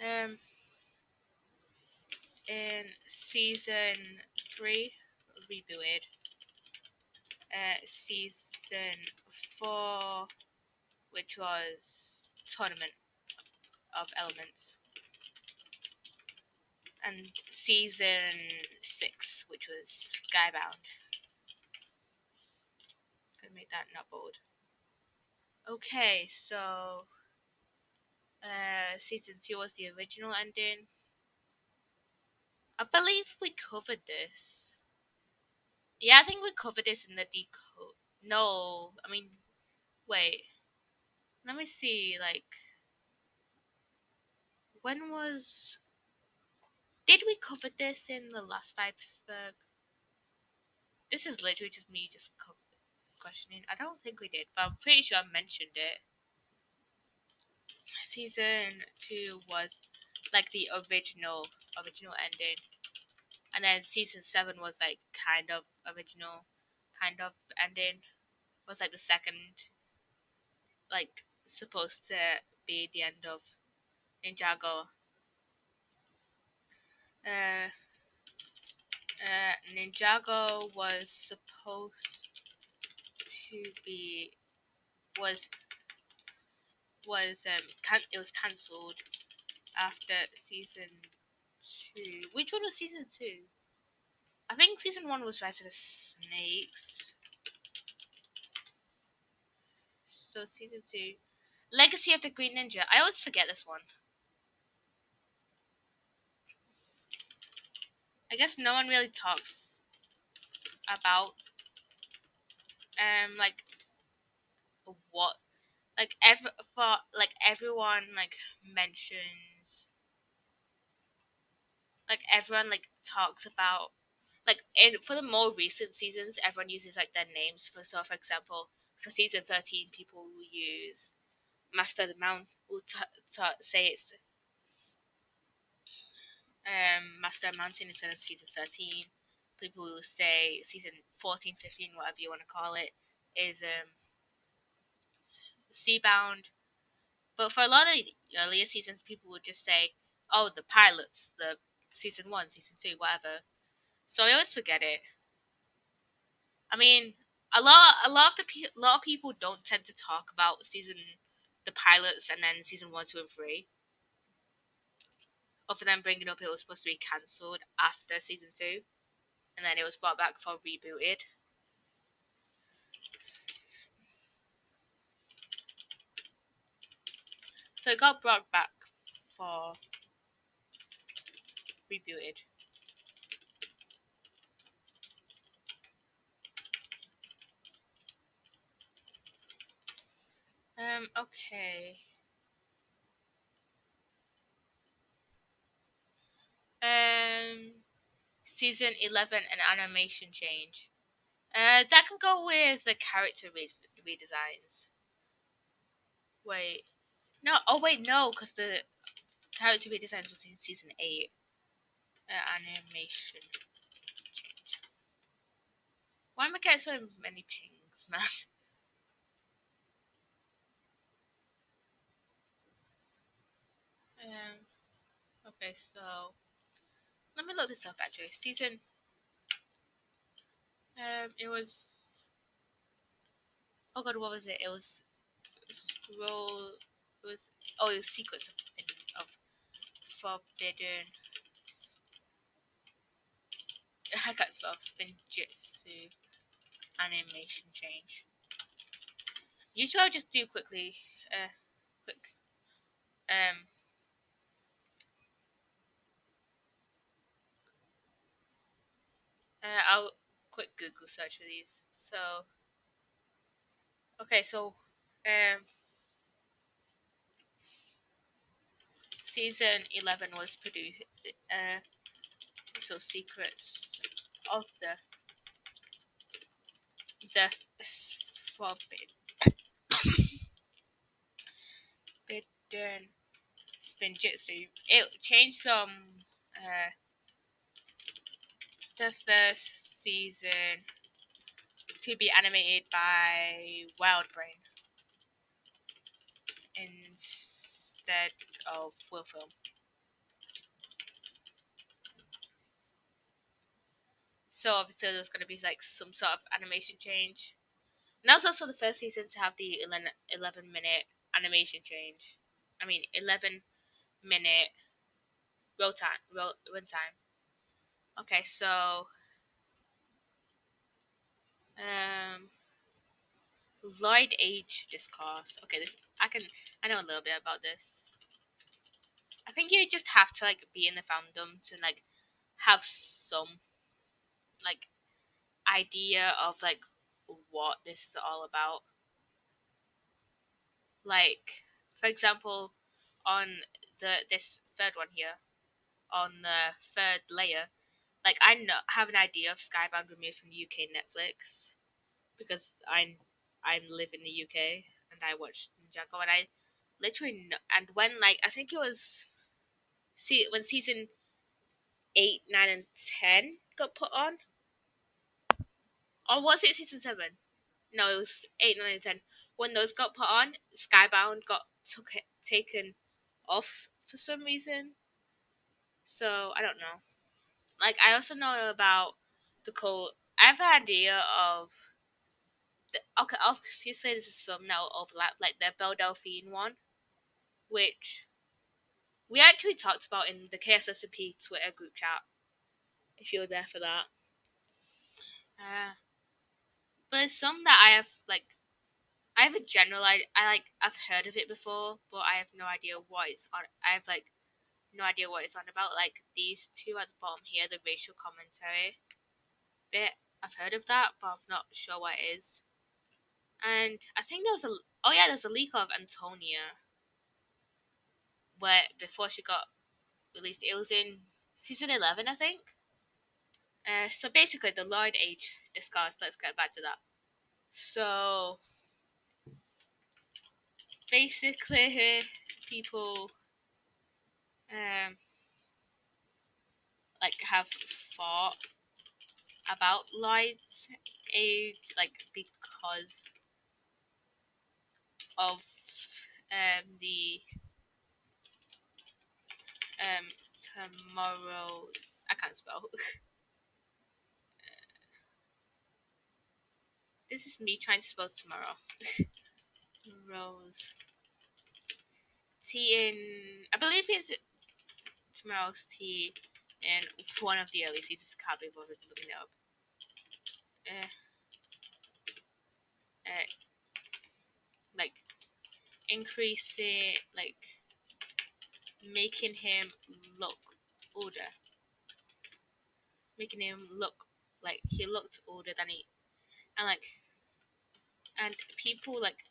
Um, in season 3, rebooted. Season 4, which was Tournament of Elements, and season 6, which was Skybound. Gonna make that not bold. Okay, so season 2 was the original ending. I believe we covered this. Yeah, I think we covered this in the decode. No, I mean, wait. Let me see. Like, when was? Did we cover this in the last Iceberg? This is literally just me questioning. I don't think we did, but I'm pretty sure I mentioned it. Season 2 was like the original ending, and then season 7 was like kind of original, kind of ending. Was like the second, like supposed to be the end of Ninjago. Uh, Ninjago was supposed to be was it was cancelled after season 2. Which one was season 2? I think season 1 was Rise of the Snakes. So season 2, Legacy of the Green Ninja. I always forget this one. I guess no one really talks about like what like every for like everyone like mentions like everyone like talks about like in for the more recent seasons everyone uses like their names for example for season 13 people will use Master of the Mount will say it's Master of Mountain instead of season 13. People will say season 14, 15, whatever you want to call it, is Seabound. But for a lot of the earlier seasons, people would just say, "Oh, the pilots, the season 1, season 2, whatever." So I always forget it. I mean, a lot of people don't tend to talk about the pilots, and then season 1, 2, and 3. Other than bringing up it was supposed to be cancelled after season 2, and then it was brought back for rebooted. So it got brought back for rebooted. Okay. Season 11 an animation change. That can go with the character redesigns. Wait. No, oh wait, no, because the character redesigns was in season 8. Animation change. Why am I getting so many pings, man? Okay, so let me look this up actually. It was. Oh god, what was it? It was scroll. It was. Oh, it was Secrets of Forbidden. I can't spell Spinjitzu animation change. Usually I'll just do quickly. Quick. Um. I'll quick Google search for these. So okay, so season 11 was produced. So Secrets of the Forbidden Spinjitzu. It changed from uh, the first season to be animated by Wildbrain instead of Wilfilm. So obviously there's going to be like some sort of animation change. And that was also the first season to have the 11-minute animation change. I mean, 11-minute run time. Okay, so um, Lloyd Age discourse. Okay, I know a little bit about this. I think you just have to like be in the fandom to like have some like idea of like what this is all about. Like, for example, on this third one here, on the third layer, like I know, have an idea of Skybound removed from the UK Netflix because I live in the UK and I watch Ninjago and I literally know, and when like I think it was when season 8, 9, and 10 got put on, or was it season 7? No, it was 8, 9, and 10. When those got put on, Skybound got taken off for some reason. So I don't know. Like I also know about the code. I have an idea of okay. Obviously, this is some now overlap, like the Belle Delphine one, which we actually talked about in the KSSP Twitter group chat. If you were there for that, but there's some that I have like. I have a general idea. I've heard of it before, but I have no idea what it's on. I have like no idea what it's on about. Like these two at the bottom here, the racial commentary bit. I've heard of that, but I'm not sure what it is. And I think there was a oh yeah, there's a leak of Antonia where before she got released. It was in season 11, I think. So basically, the Lord Age discussed. Let's get back to that. So basically, people um like have thought about Lloyd's age, like because of the um tomorrow's. I can't spell. This is me trying to spell tomorrow. Rose T in I believe it's tomorrow's tea in one of the early seasons. Can't be bothered looking it up. Uh, uh, like increasing, like making him look older, making him look like he looked older than he, and and people like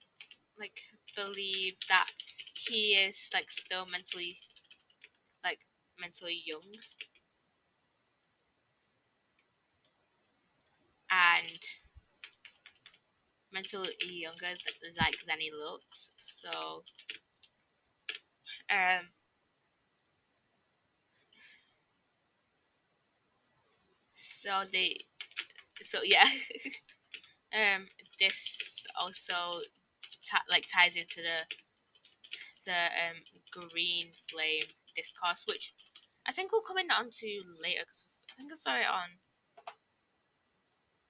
believe that he is like still like mentally young and mentally younger than he looks. Um so they so yeah. This also ties into the green flame discourse, which I think we'll come in onto later because I think I saw it on.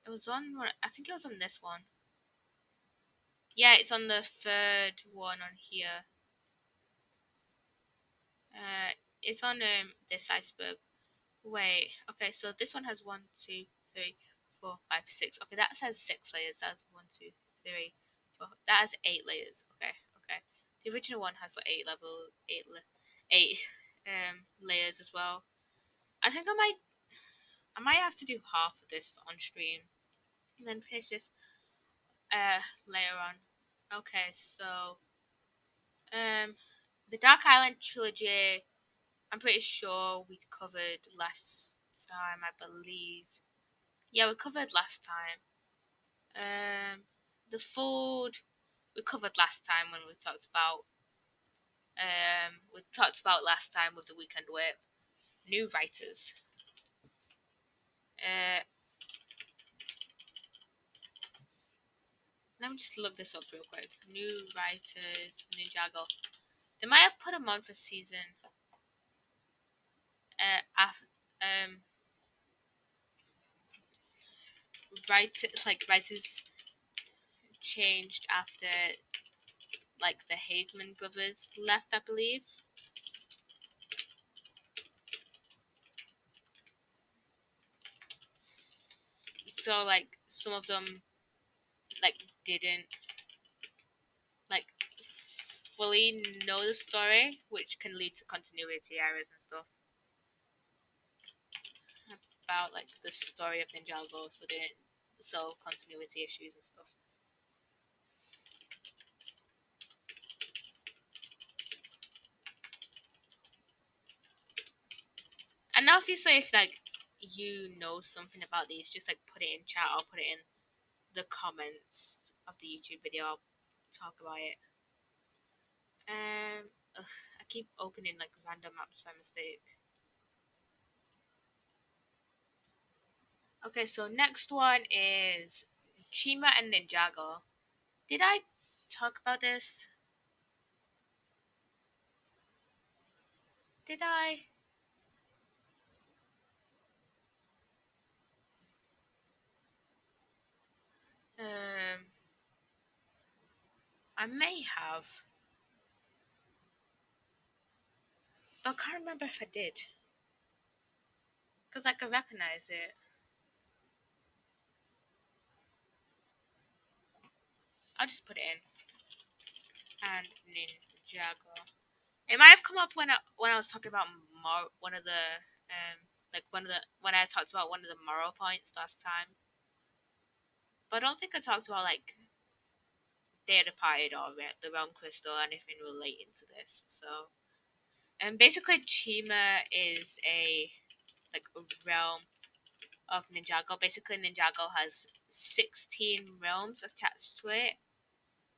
It was on. I think it was on this one. Yeah, it's on the third one on here. It's on this iceberg. Wait, okay, so this one has one, two, three, four, five, six. Okay, that says 6 layers. That's one, two, three, four. That has 8 layers. Okay, okay. The original one has like eight layers as well. I think I might have to do half of this on stream and then finish this later on. Okay, so um the Dark Island trilogy. I'm pretty sure we covered last time. I believe. Yeah, we covered last time. The food we covered last time when we talked about last time with the weekend whip. New writers. Uh, Let me just look this up real quick. New writers, Ninjago. They might have put them on for season. Um, writers changed after like the Hageman brothers left, I believe. So like some of them like didn't like fully know the story, which can lead to continuity errors and stuff about like the story of Ninjago, so they didn't so continuity issues and stuff. And obviously, if like you know something about these, just like put it in chat. I'll put it in the comments of the YouTube video. I'll talk about it. Ugh, I keep opening like random maps by mistake. Okay, so next one is Chima and Ninjago. Did I talk about this? Did I? Um, I may have, but I can't remember if I did because I could recognize it. I'll just put it in and Ninjago. It might have come up when I was talking about one of the when I talked about one of the moral points last time. But I don't think I talked about like Day of the Departed or the Realm Crystal, anything relating to this. So, and basically, Chima is a like a realm of Ninjago. Basically, Ninjago has 16 realms attached to it.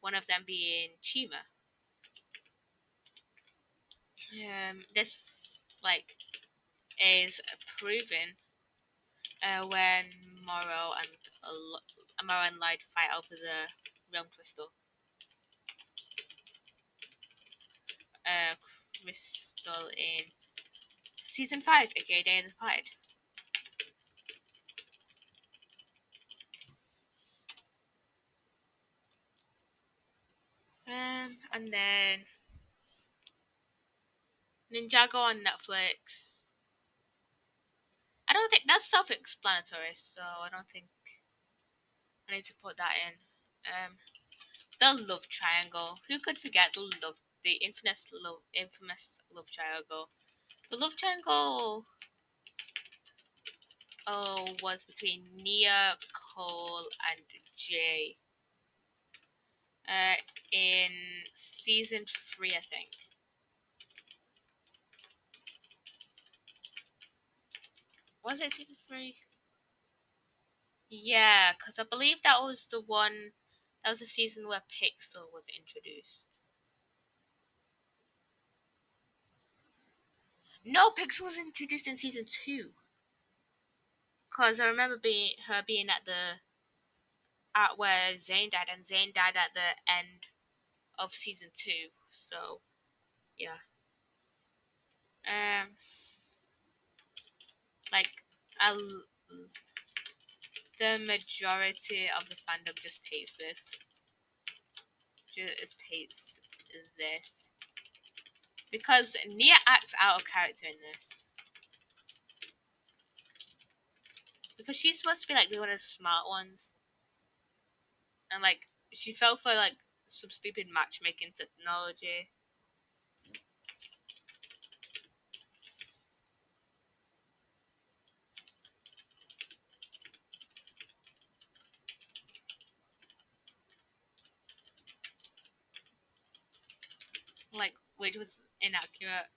One of them being Chima. This like is proven when Morrow and Morrow and Light fight over the Realm Crystal. Uh, Crystal in season 5, aka Day of the Pride. And then Ninjago on Netflix. I don't think that's self-explanatory, so I don't think I need to put that in. The love triangle. Who could forget the infamous love triangle? The love triangle was between Nia, Cole, and Jay. Uh, in season 3, I think. Was it season 3? Yeah, because I believe that was the one. That was the season where Pixel was introduced. No, Pixel was introduced in season 2. Because I remember her being at where Zane died, and Zane died at the end of season 2. So yeah, um, like I, the majority of the fandom just hates this. Just hates this because Nia acts out of character in this. Because she's supposed to be like one of the smart ones, and like she fell for like some stupid matchmaking technology. Like which was inaccurate,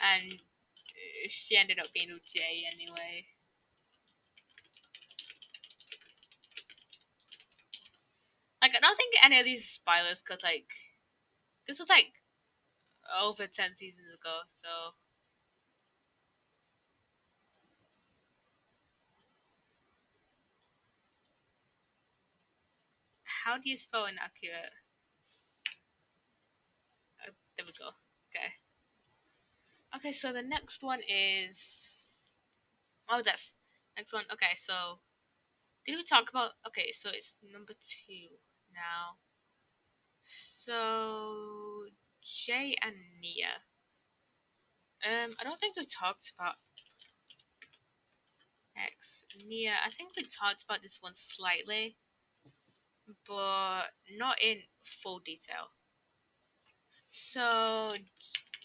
and she ended up being with Jay anyway. Like I don't think any of these spoilers because like this was like over 10 seasons ago. So how do you spell inaccurate? There we go. Okay. Okay. So the next one is that's next one. Okay. So did we talk about? Okay. So it's number 2 now. So Jay and Nia. I don't think we talked about X Nia. I think we talked about this one slightly, but not in full detail. So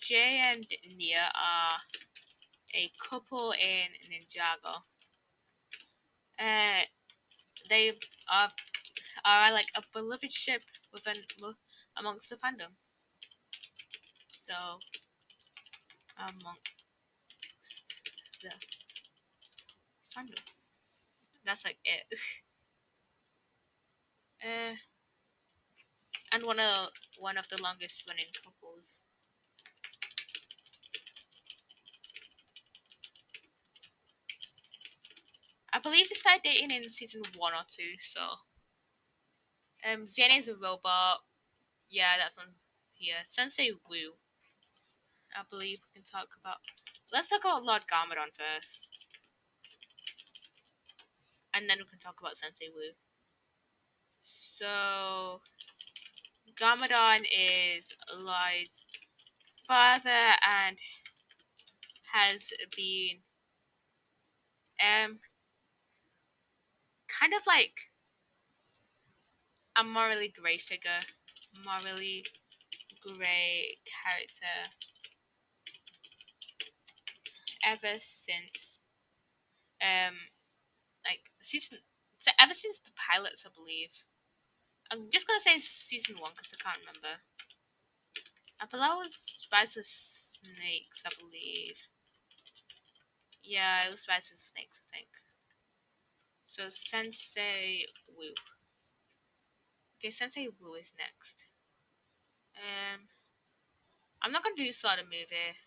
Jay and Nia are a couple in Ninjago. Uh, they are like a beloved ship amongst the fandom. So amongst the fandom, that's like it. uh, and one of the longest running couples. I believe they started dating in season 1 or 2. So Zenny is a robot. Yeah, that's on here. Sensei Wu. I believe we can talk about. Let's talk about Lord Garmadon first, and then we can talk about Sensei Wu. So Garmadon is Lloyd's father and has been um kind of like a morally grey figure, morally grey character ever since um like season So ever since the pilots, I believe. I'm just gonna say season one because I can't remember. I believe it was Rise of Snakes. I believe. Yeah, it was Rise of Snakes. I think. So Sensei Wu. Okay, Sensei Wu is next. Um, I'm not gonna do Saw the movie.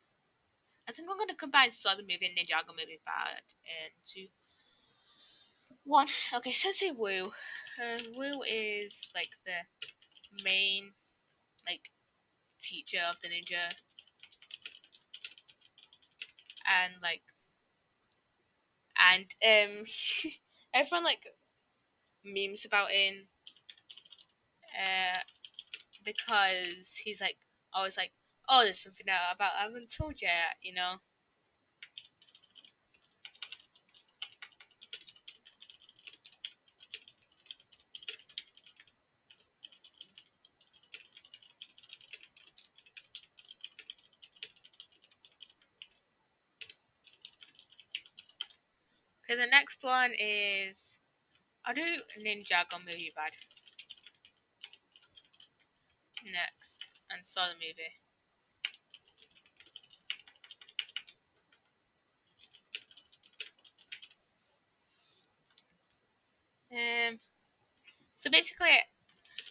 I think I'm gonna combine Saw the movie and Ninjago movie part into one. Okay, Sensei Wu. Wu is like the main like teacher of the ninja, and like and everyone like memes about him uh because he's like always like, oh, there's something out about I haven't told you yet, you know. Okay, the next one is I'll do Ninjago movie bad next and saw the movie. Um, so basically,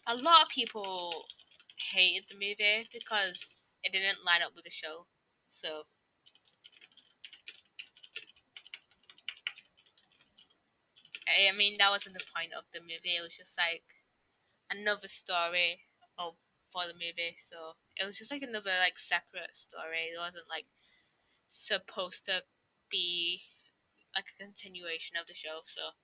a lot of people hated the movie because it didn't line up with the show. So I mean, that wasn't the point of the movie. It was just like another story of for the movie. So it was just like another like separate story. It wasn't like supposed to be like a continuation of the show. So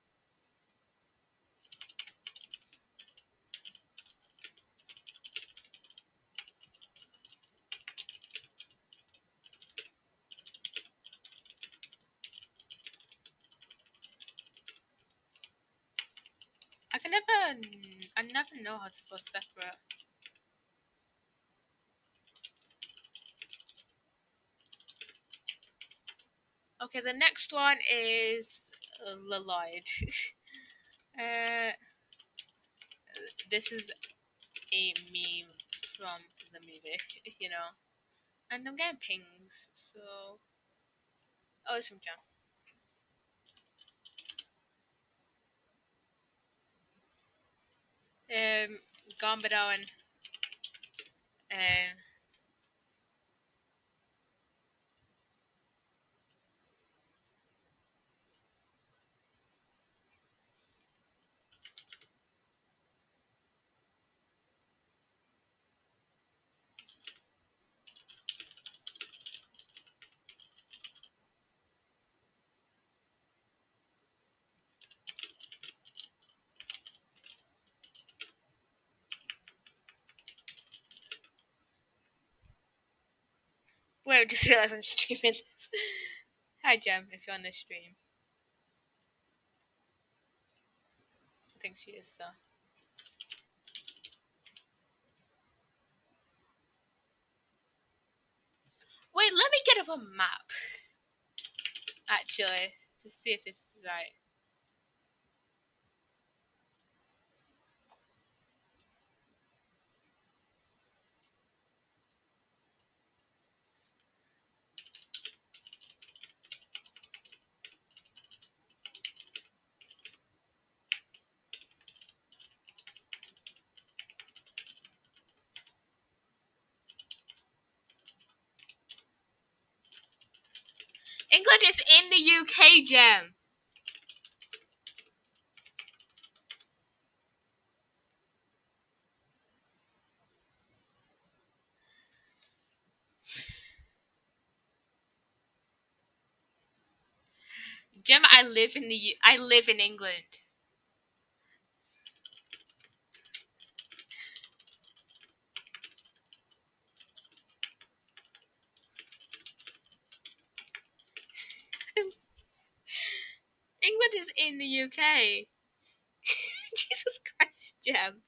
I never know how to spell separate. Okay, the next one is Lloyd. uh, this is a meme from the movie, you know. And I'm getting pings, so oh, it's from Jam. Gambado and uh, wait, I just realized I'm streaming this. Hi, Jem, if you're on the stream. I think she is, so. Wait, let me get up a map, actually, to see if this is right. England is in the UK, Jem. Jem, I live in England. England is in the UK. Jesus Christ, Jem.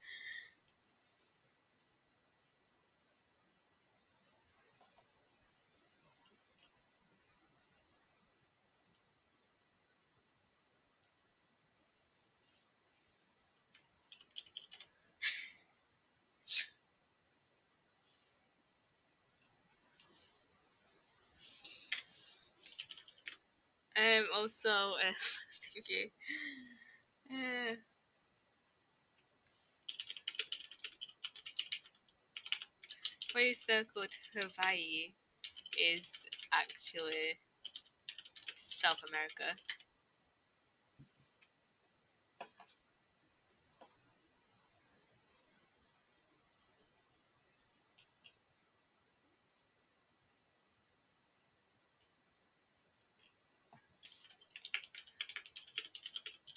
Also, thank you. Uh, where you circled Hawaii is actually South America.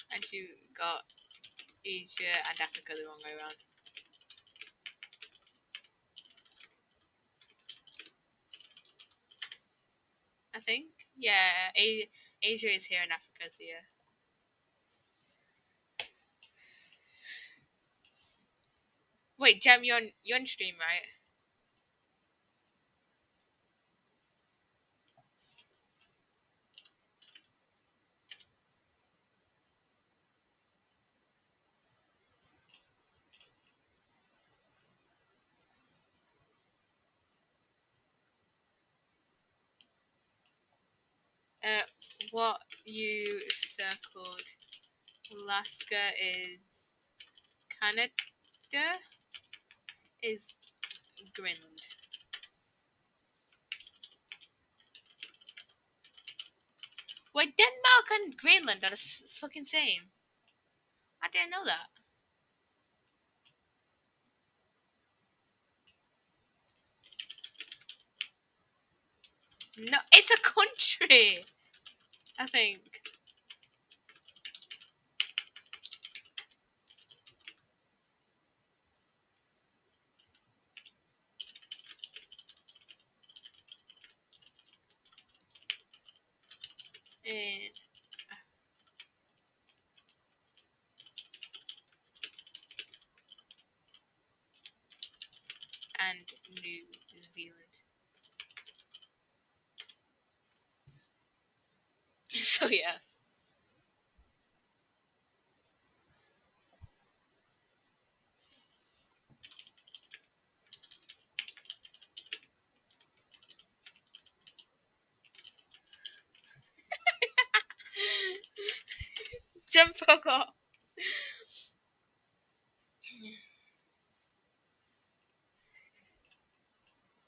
And you got Asia and Africa the wrong way around. I think. Yeah, Asia is here and Africa's here. Wait, Jem, you're on stream, right? What you circled, Alaska is Canada, is Greenland. Wait, Denmark and Greenland are the fucking same. I didn't know that. No, it's a country. I think. In, and New Zealand. So yeah. Jump fuck off.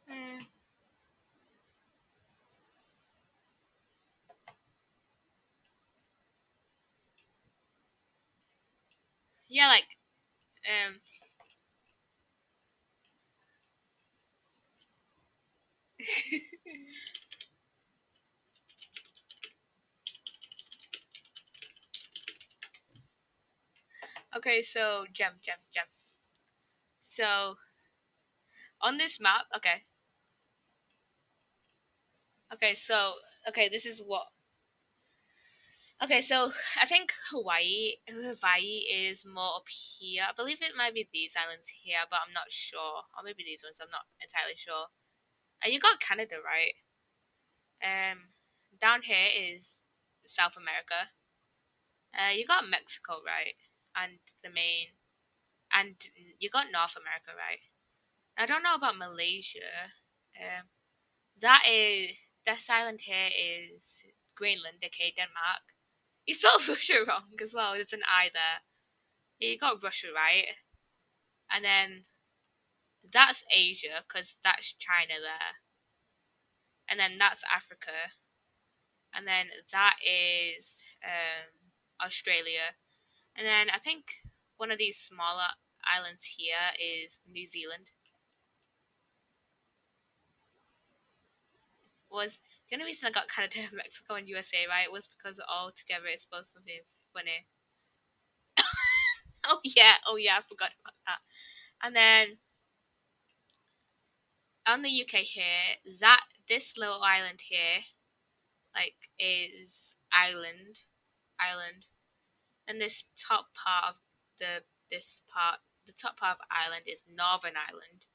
Uh, yeah, like um. Okay, so jump. So on this map, okay, this is what. Okay, so I think Hawaii is more up here. I believe it might be these islands here, but I'm not sure. Or maybe these ones. I'm not entirely sure. You got Canada right. Um, down here is South America. You got Mexico right, and the main, and you got North America right. I don't know about Malaysia. Um, that is this island here is Greenland, aka Denmark. You spelled Russia wrong as well. There's an I there. Yeah, you got Russia right, and then that's Asia because that's China there, and then that's Africa, and then that is Australia, and then I think one of these smaller islands here is New Zealand. Was the only reason I got Canada, Mexico, and USA right was because all together it's supposed to be funny. Oh yeah, I forgot about that. And then on the UK here, that this little island here, like, is island, and this top part of the this part, the top part of Ireland is Northern Ireland.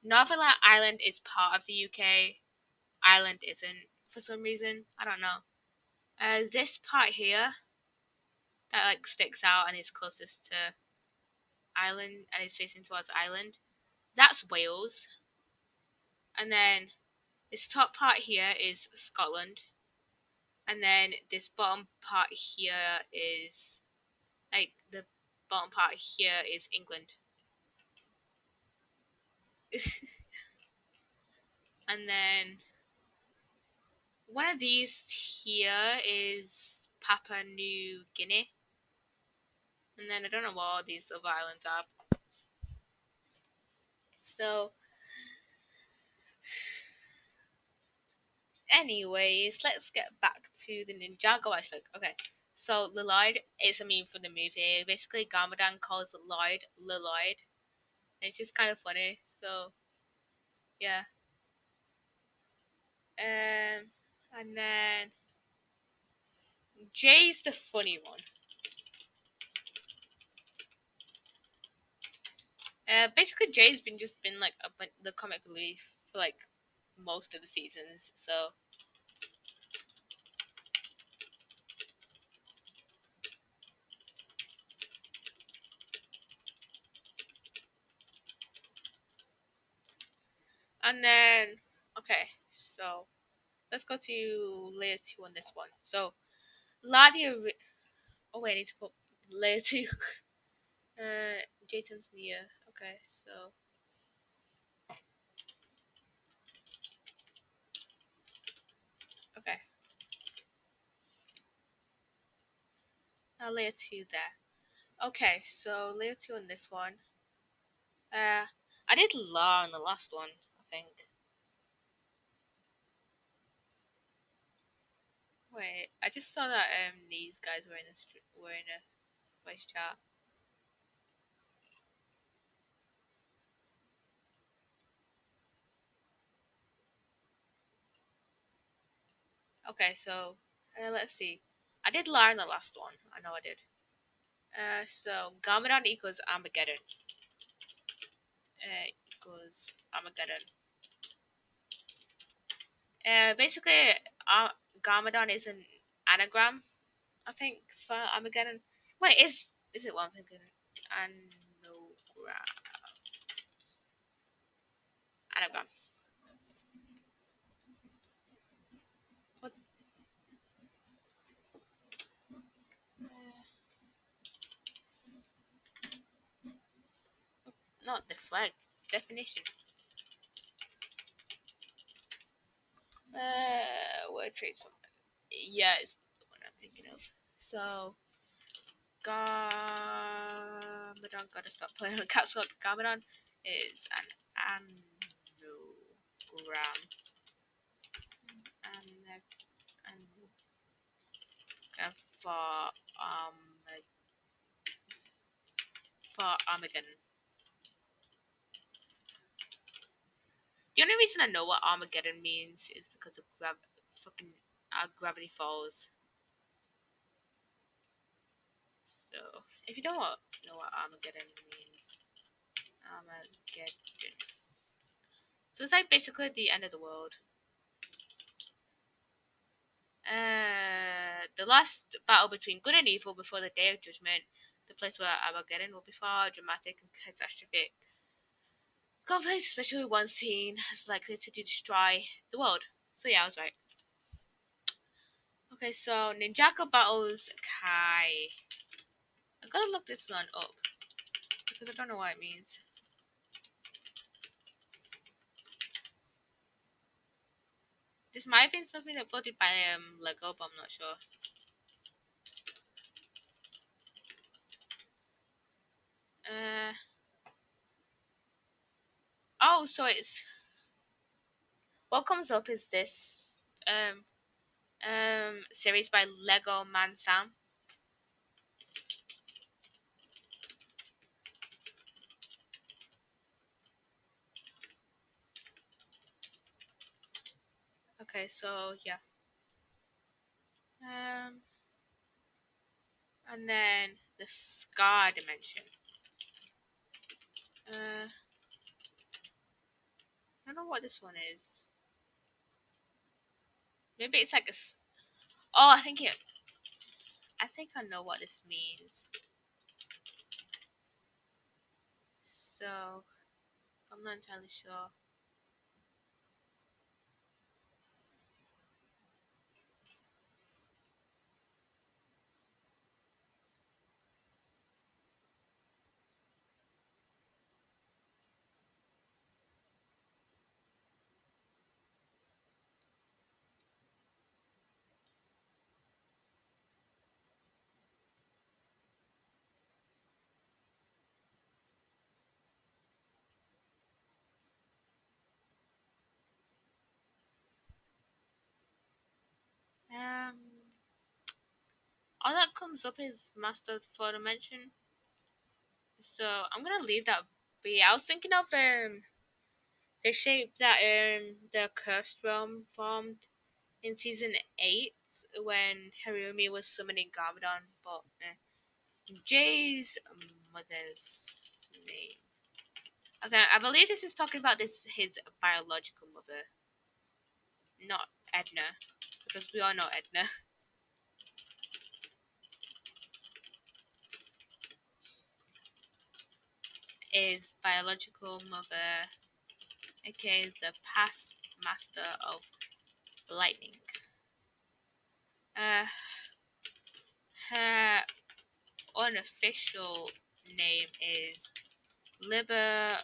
Northern Ireland is part of the UK. Ireland isn't for some reason. I don't know. This part here that like sticks out and is closest to Ireland and is facing towards Ireland, that's Wales. And then this top part here is Scotland. and then this bottom part here is like the bottom part here is England. And then one of these here is Papua New Guinea. And then I don't know what all these other islands are. So, anyways, let's get back to the Ninjago iceberg. Okay, so Lloyd is a meme from the movie. Basically, Garmadon calls Lloyd Lloyd. It's just kind of funny. So, yeah. And then Jay's the funny one. Basically, Jay's been like the comic relief for like most of the seasons. So, and then okay, so let's go to layer two on this one. So, Ladia. Oh wait, I need to put layer two. Jason's near. Okay, so okay, now layer two there. Okay, so layer two on this one. I did law on the last one, I think. Wait, I just saw that these guys were in a voice chat. Okay, so let's see. I did law in the last one. I know I did. So Garmadon equals Armageddon. Equals Armageddon. Basically, Garmadon is an anagram, I think, for Armageddon. Wait, is it one thing? Anagram. Anagram. What? Not deflect. Definition. Word trace. Yeah, it's the one I'm thinking of. So, Garmadon, gotta stop playing on caps lock. Garmadon is an anagram. And for um for Armageddon. The only reason I know what Armageddon means is because of fucking Gravity Falls. So if you don't know what Armageddon means, Armageddon. So it's like basically the end of the world. The last battle between good and evil before the Day of Judgment, the place where Armageddon will be far dramatic and catastrophic. Conflict, especially one scene, is likely to destroy the world. So yeah, I was right. Okay, so Ninjago battles Kai. I gotta look this one up because I don't know what it means. This might have been something uploaded by Lego, but I'm not sure. Uh oh, so it's what comes up is this series by Lego Man Sam. Okay, so yeah. Um and then the Scar dimension. I don't know what this one is. Maybe it's like oh, I think I know what this means. So I'm not entirely sure. Um, all that comes up is Master of Four Dimension. So I'm gonna leave that be. I was thinking of the shape that the cursed realm formed in season 8 when Harumi was summoning Garmadon, but Jay's mother's name. Okay, I believe this is talking about this his biological mother, not Edna, because we all know Edna. Is biological mother, aka the past master of lightning. Uh, her unofficial name is Liber,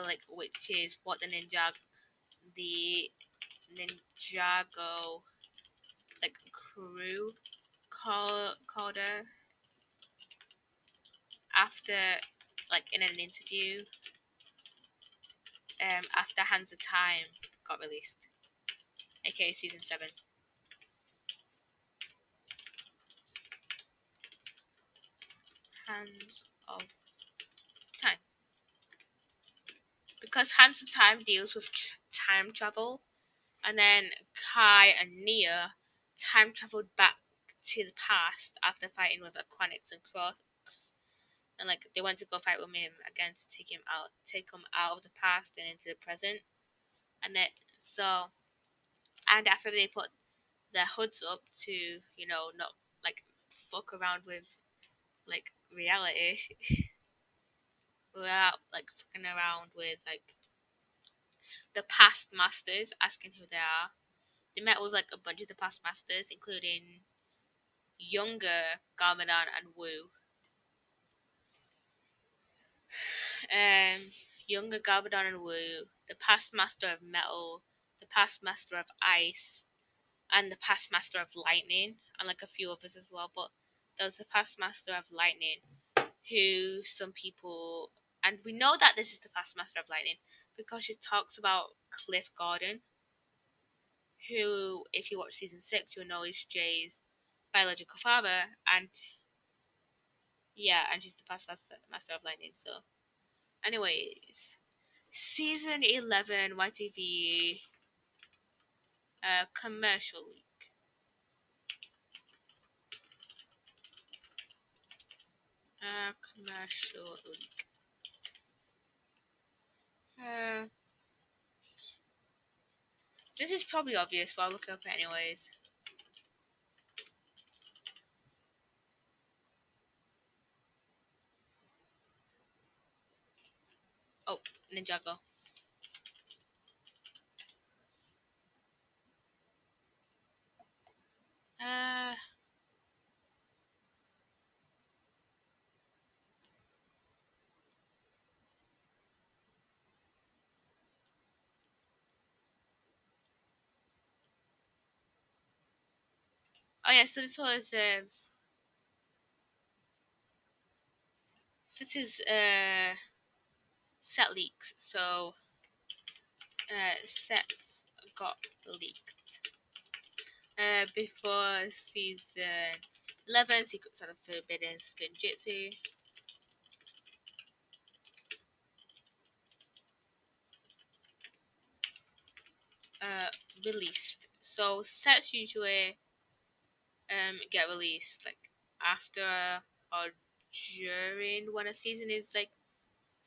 like which is what the Ninjago like crew called her after like in an interview after Hands of Time got released, aka season 7. Hands of Time. Because Hands of Time deals with time travel, and then Kai and Nia time traveled back to the past after fighting with Aquanix and Crocs, and like they went to go fight with him again to take him out of the past and into the present, and then so and after they put their hoods up to not like fuck around with like reality without like fucking around with like the past masters asking who they are. They met with like a bunch of the past masters, including younger Garmadon and Wu. Younger Garmadon and Wu, the past master of metal, the past master of ice, and the past master of lightning, and like a few others as well. But there's the past master of lightning, who some people, and we know that this is the past master of lightning because she talks about Cliff Gordon, who, if you watch season 6, you'll know is Jay's biological father, and yeah, and she's the past master of lightning. So, anyways, season 11 YTV commercial leak. Commercial leak. Uh, this is probably obvious, but I'll look it up anyways. Oh, Ninjago. Uh, oh yeah, so this is set leaks. So sets got leaked before season 11. Secrets of the Forbidden Spinjitzu. Uh, Released. So sets usually get released like after or during when a season is like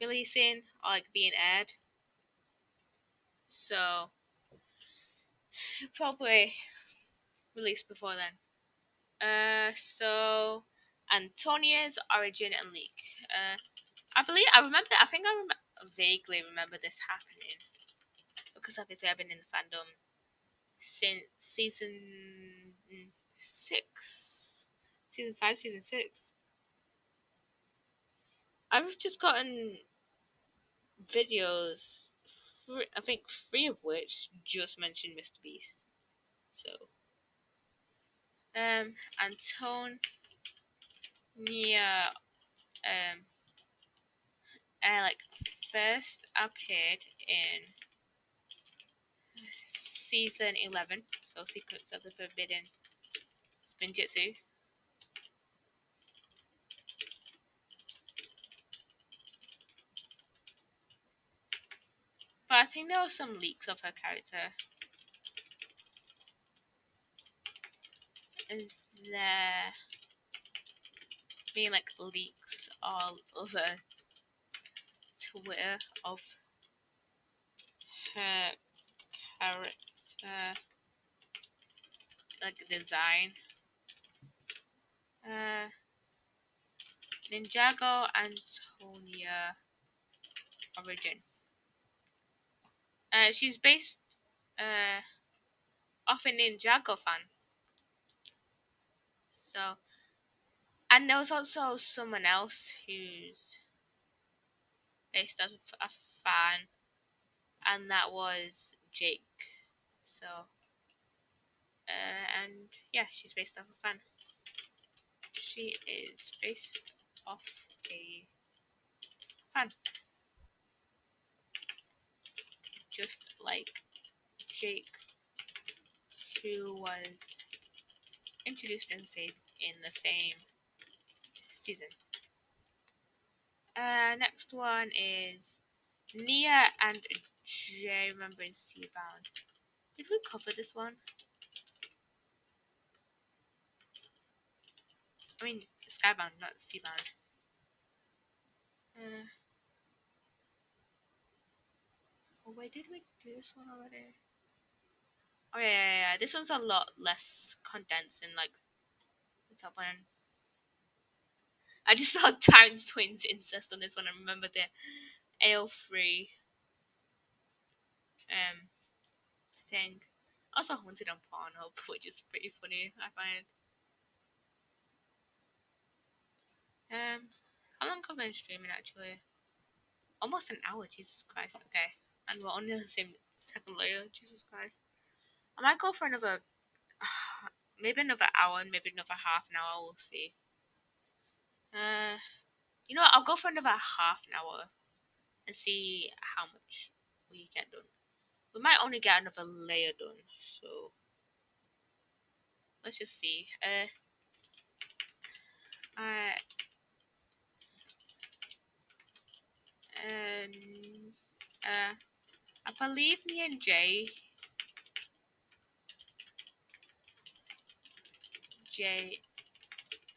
releasing or like being aired. So probably released before then. So Antonia's origin and leak. I remember. I think vaguely remember this happening because obviously I've been in the fandom since six, season 5, season 6. I've just gotten videos, I think 3 of which just mention Mr. Beast. So, Antonia, um, like first appeared in Season 11. So Secrets of the Forbidden Spinjitzu. But I think there were some leaks of her character. Is there being like leaks all over Twitter of her character like design? Uh, Ninjago Antonia origin. She's based off a Ninjago fan. So, and there was also someone else who's based off a fan, and that was Jake. So, and yeah, she's based off a fan. She is based off a fan, just like Jake, who was introduced in the same season. Next one is Nia and Jay. Remember in Seabound. Did we cover this one? I mean, Skybound, not Seabound. Oh wait, did we do this one already? Oh yeah. This one's a lot less condensed in like the top one. I just saw Times Twins incest on this one. I remember the AO3 thing. Also haunted on Pornhub, which is pretty funny, I find. How long have I been streaming actually? Almost an hour, Jesus Christ. Okay. And we're on the same second layer, Jesus Christ. I might go for another maybe another hour and maybe another half an hour, we'll see. You know what, I'll go for another half an hour and see how much we get done. We might only get another layer done, so let's just see. I um I believe me and Jay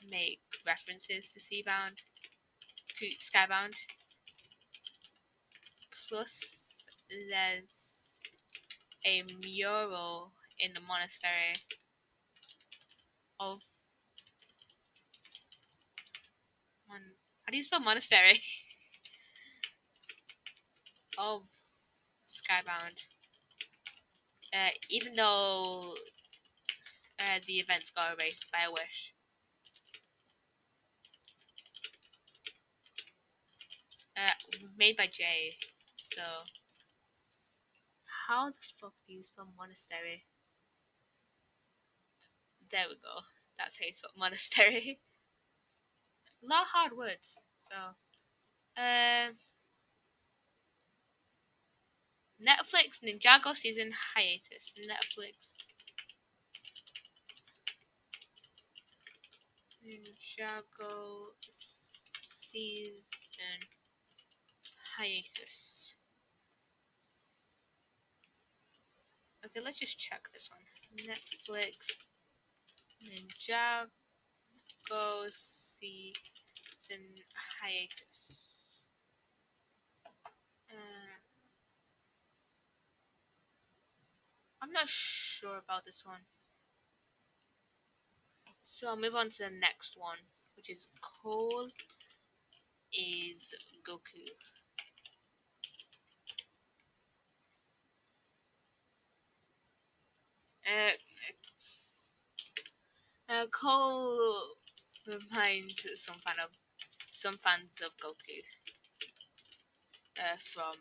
make references to Skybound. Plus, there's a mural in the monastery of how do you spell monastery? Of Skybound. Even though the events got erased by a wish. Made by Jay. So, how the fuck do you spell monastery? There we go. That's how you spell monastery. A lot of hard words. So, Netflix Ninjago season hiatus. Netflix Ninjago season hiatus. Okay, let's just check this one. Netflix Ninjago season hiatus. I'm not sure about this one. So I'll move on to the next one, which is Cole is Goku. Cole reminds some fans of Goku from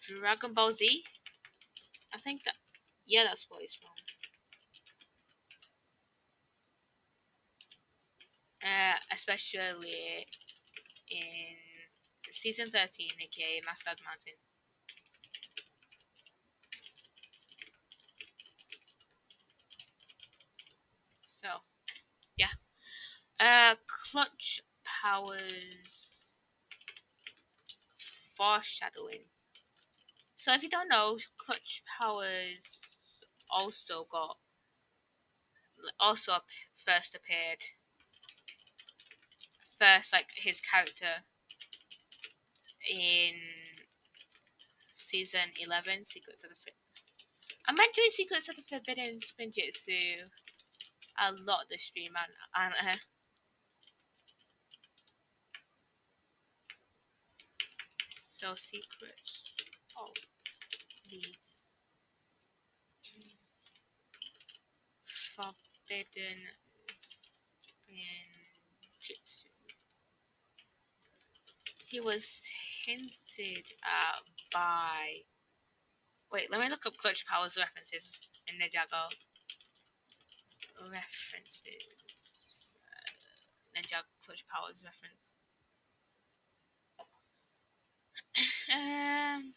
Dragon Ball Z. I think that's what he's from. Especially in season 13, aka Master Mountain. Clutch powers foreshadowing. So if you don't know, Clutch powers also got first appeared first like his character in season 11, Secrets of the I'm doing Secrets of the Forbidden Spinjitzu a lot this stream, and so Secrets of the Forbidden Spinjitzu. He was hinted at by. Wait, let me look up Clutch Powers references in Ninjago. References. Ninjago Clutch Powers reference. um.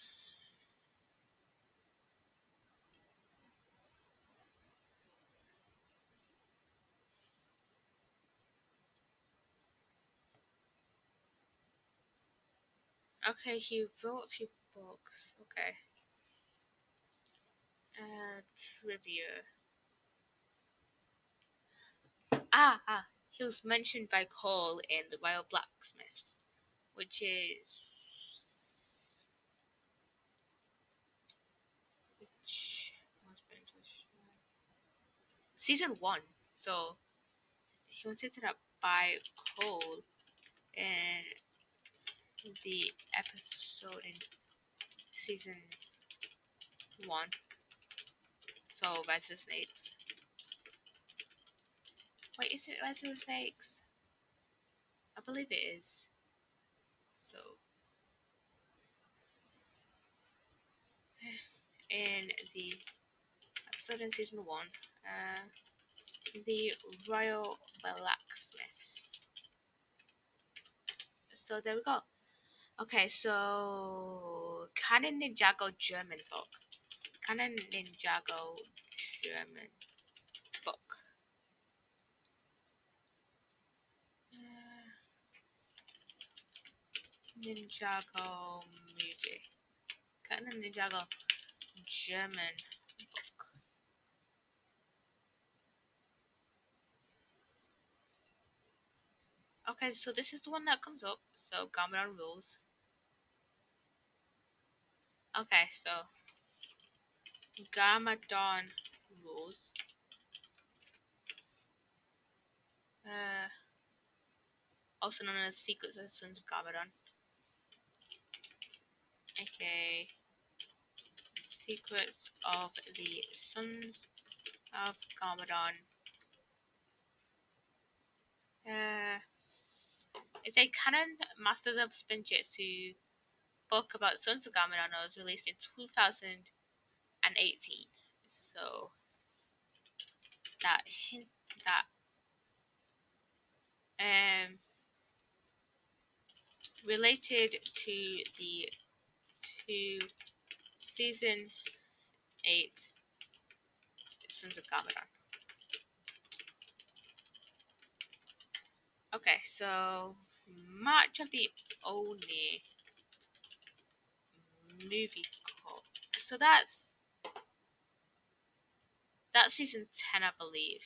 Okay, he wrote a few books. Okay. Trivia. He was mentioned by Cole in the Royal Blacksmiths, which is season 1. So he was hinted at by Cole in the episode in season 1. So Rise of the Snakes. Wait, is it Rise of the Snakes? I believe it is. So in the episode in season 1, the Royal Blacksmiths. So there we go. Okay, so Canon Ninjago German book. Canon Ninjago German book. Ninjago movie. Canon Ninjago German book. Okay, so this is the one that comes up. So Gameron rules. Okay, so Gamadon rules. Also known as Secrets of the Sons of Gamadon. Okay. Secrets of the Sons of Gamadon. It's a canon Masters of Spinjitzu book about Sons of Gamadon that was released in 2018. So that that um related to the two season 8 Sons of Gamadon. Okay, so much of the Oni movie cult. So that's season 10, I believe.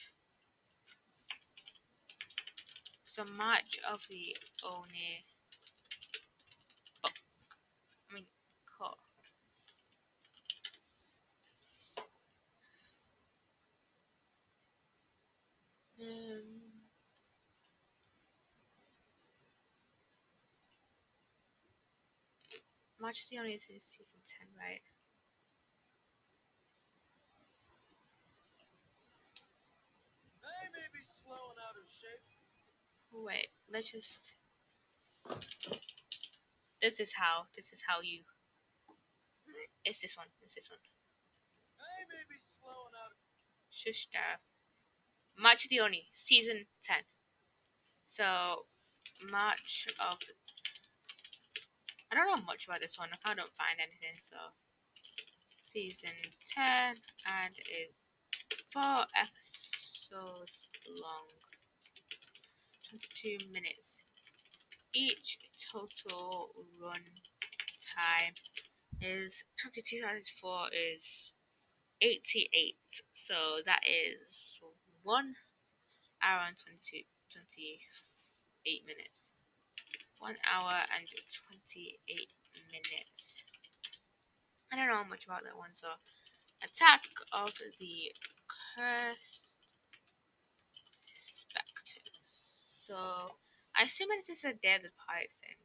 So much of the Oni book. I mean, cult. Much of the Oni is season 10, right? I may be slow and out of shape. Wait, let's just. This is how you. It's this one. It's this one. I may be slow and out of. Shush, Dara. March of the Oni, season 10. So, March of. I don't know much about this one. I don't find anything. So, season 10 and is 4 episodes long. 22 minutes each. Total run time is 22 times 4 is 88. So that is 1 hour and 28 minutes. 1 hour and 28 minutes. I don't know much about that one. So, Attack of the Cursed Spectres. So, I assume this is a Dead Pie thing.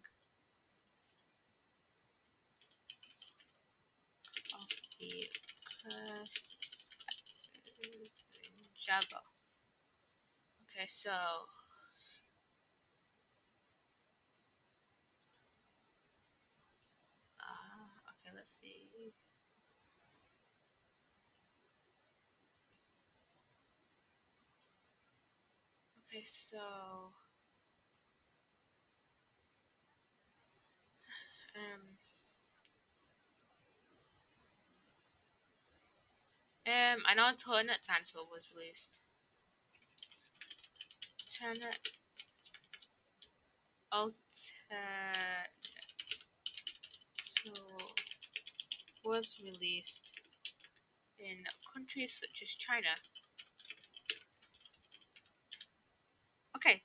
Of the Cursed Spectres. Ninjago. Okay, so. Okay, let's see. Okay, so. Um. I know Alternate Timetable was released. Alternate. Alternate. So was released in countries such as China. Okay,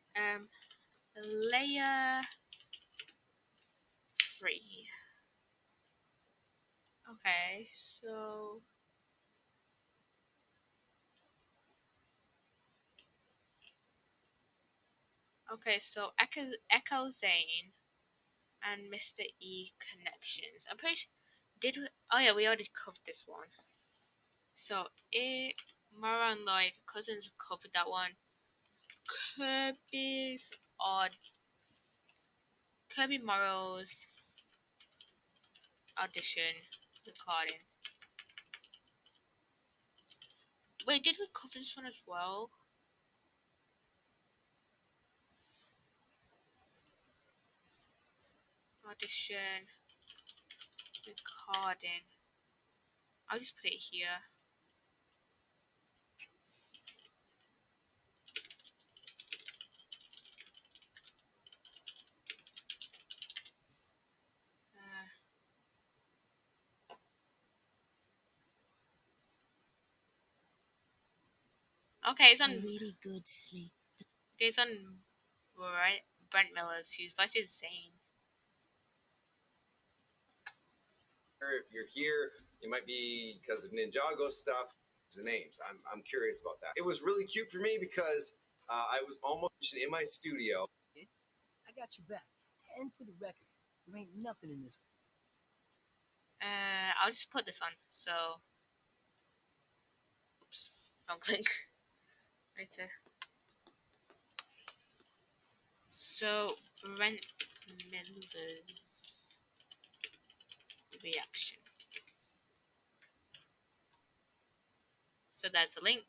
layer 3. Okay, so Echo Zane and Mr. E connections. I'm pretty sure did we, oh yeah, we already covered this one. So Mara and Lloyd cousins covered that one. Kirby's odd Kirby Morrow's audition recording. Wait, did we cover this one as well? Audition recording. I'll just put it here. Okay, it's on. A really good sleep. Okay, it's on Brent Miller's, whose voice is Zane. If you're here, it might be because of Ninjago stuff. The names. I'm curious about that. It was really cute for me because I was almost in my studio. I got your back. And for the record, there ain't nothing in this. I'll just put this on. So, oops, wrong link. Right there. So Brent Miller's reaction. So that's the link.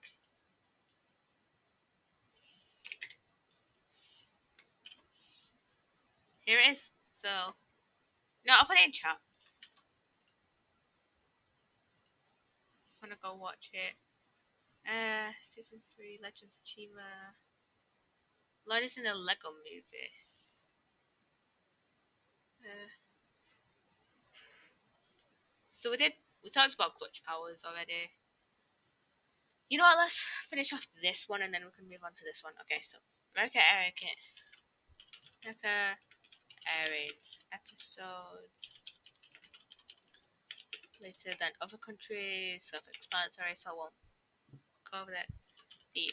Here it is. So, no, I'll put it in chat. I'm gonna go watch it. Season 3, Legends of Chima. Lloyd is in the Lego movie. So we talked about clutch powers already. You know what, let's finish off this one and then we can move on to this one. Okay, so America airing episodes later than other countries, self-explanatory, so I won't go over that. The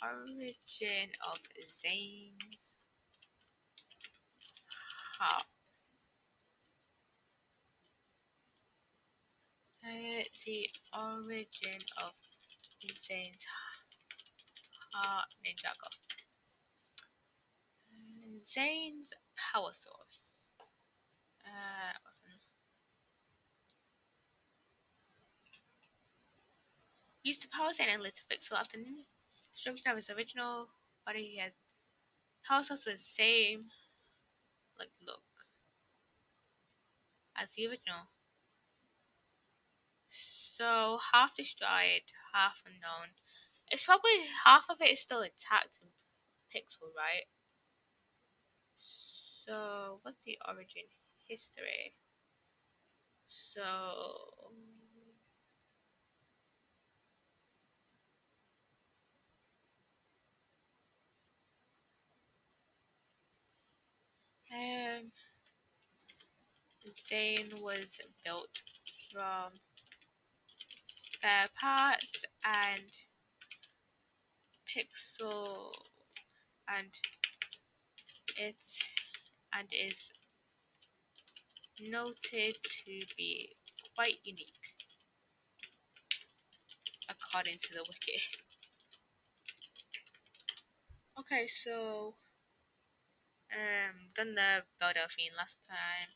origin of Zane's heart. The origin of Zane's heart Ninjago. Zane's power source. Used to power Zane a little bit, so after the destruction of his original body, he has power source with the same look as the original. So half destroyed, half unknown. It's probably half of it is still intact. pixel, right? So, what's the origin history? So, um, Zane was built from spare parts and pixel, and it and is noted to be quite unique, according to the wiki. Okay, so done the Philadelphia last time.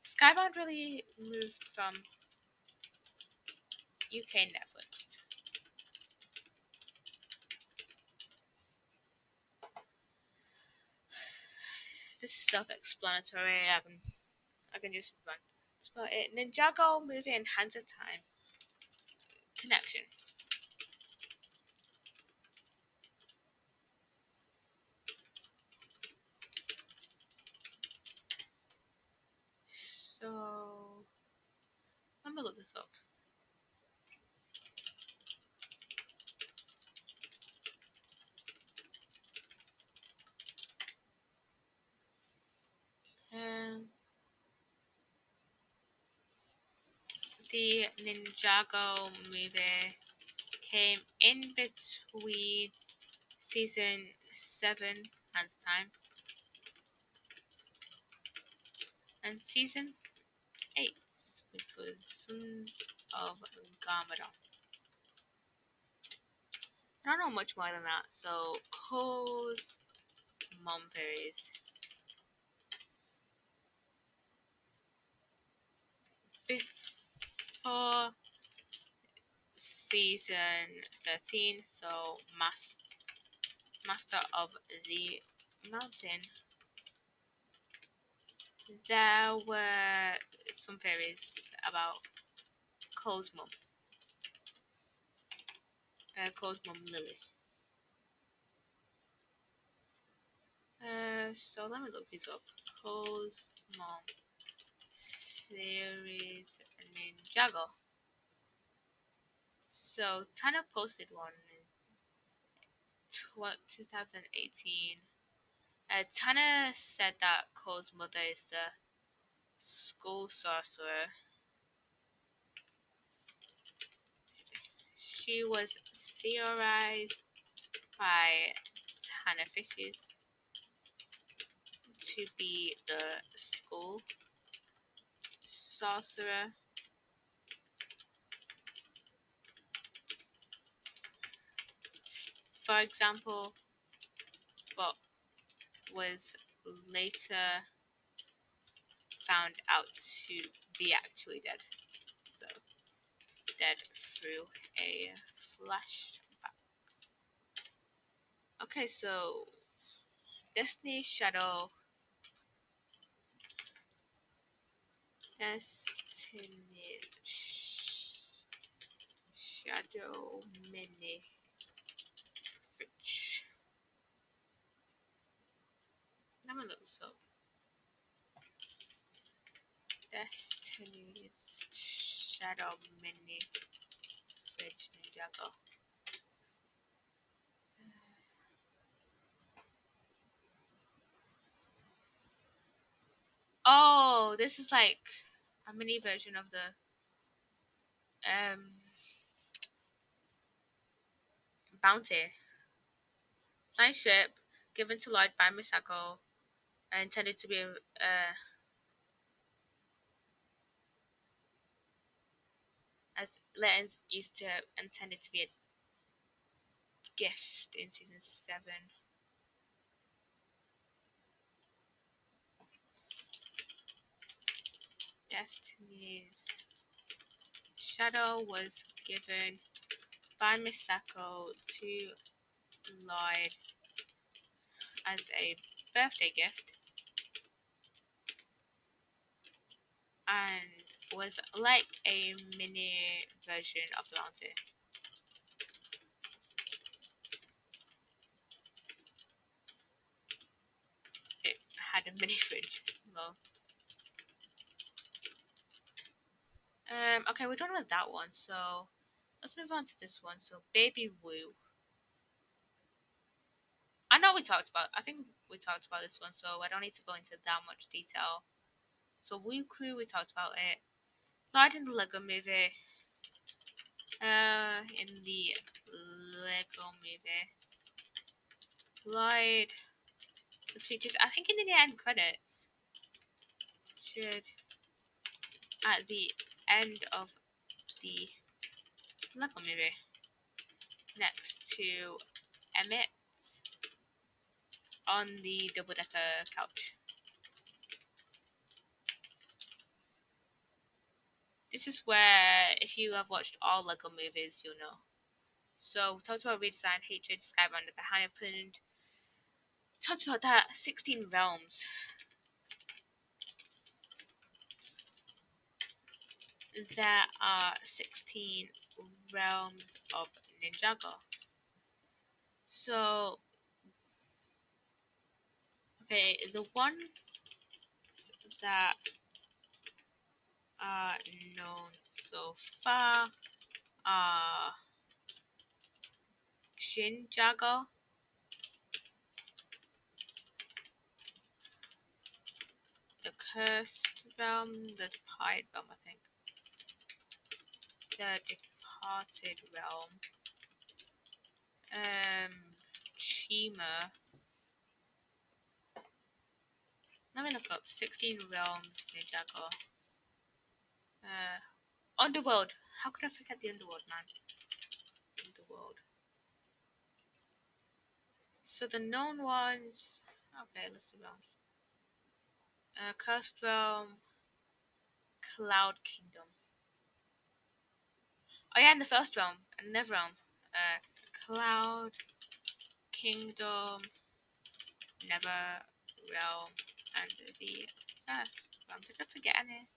Skybound really moved from UK Netflix. This is self-explanatory. I can just run. That's about it. Ninjago movie and Hands of Time connection. So let me look this up. Um, the Ninjago movie came in between season 7, Hands of Time, and season 8, which was Sons of Garmadon. I don't know much more than that. So Cole's mom varies. Before season 13, so Master of the Mountain, there were some theories about Cole's mom Lily. So let me look this up. Cole's mom series Ninjago. So Tana posted one in 2018. Tana said that Cole's mother is the school sorcerer. She was theorized by Tana Fishes to be the school sorcerer. For example, but was later found out to be actually dead. So, dead through a flashback. Okay, so Destiny's Shadow. Destiny's Shadow Mini Fridge. Let me look this up. Destiny's Shadow Mini Fridge Ninjago. Oh, this is like a mini version of the Bounty. Nice ship given to Lloyd by Misako, intended to be as Leighton used to intended to be a gift in season 7. Destiny's Shadow was given by Misako to Lloyd as a birthday gift and was like a mini version of the Bounty. a mini fridge. No. Okay, we're done with that one, so let's move on to this one. So, Baby Woo. I know we talked about. I think we talked about this one, so I don't need to go into that much detail. So, Woo Crew, we talked about it. Lied in the Lego Movie. In the Lego Movie, Lied. This features, I think, in the end credits. Should at the end of the Lego Movie, next to Emmett on the double decker couch. This is where, if you have watched all Lego movies, you'll know. So, we talked about redesign, hatred, Skybound, the behind happened. Talked about that 16 realms. There are 16 realms of Ninjago. So, okay, the ones that are known so far are Ninjago, the Cursed Realm, the Departed Realm, I think. The Departed Realm. Chima. Let me look up 16 Realms Ninjago. Underworld. How could I forget the Underworld, man? Underworld. So the known ones. Okay, let's see realms. Cursed Realm, Cloud Kingdom. Oh yeah, in the first realm, another realm. Cloud Kingdom, Never Realm, and the first realm. Did I forget any?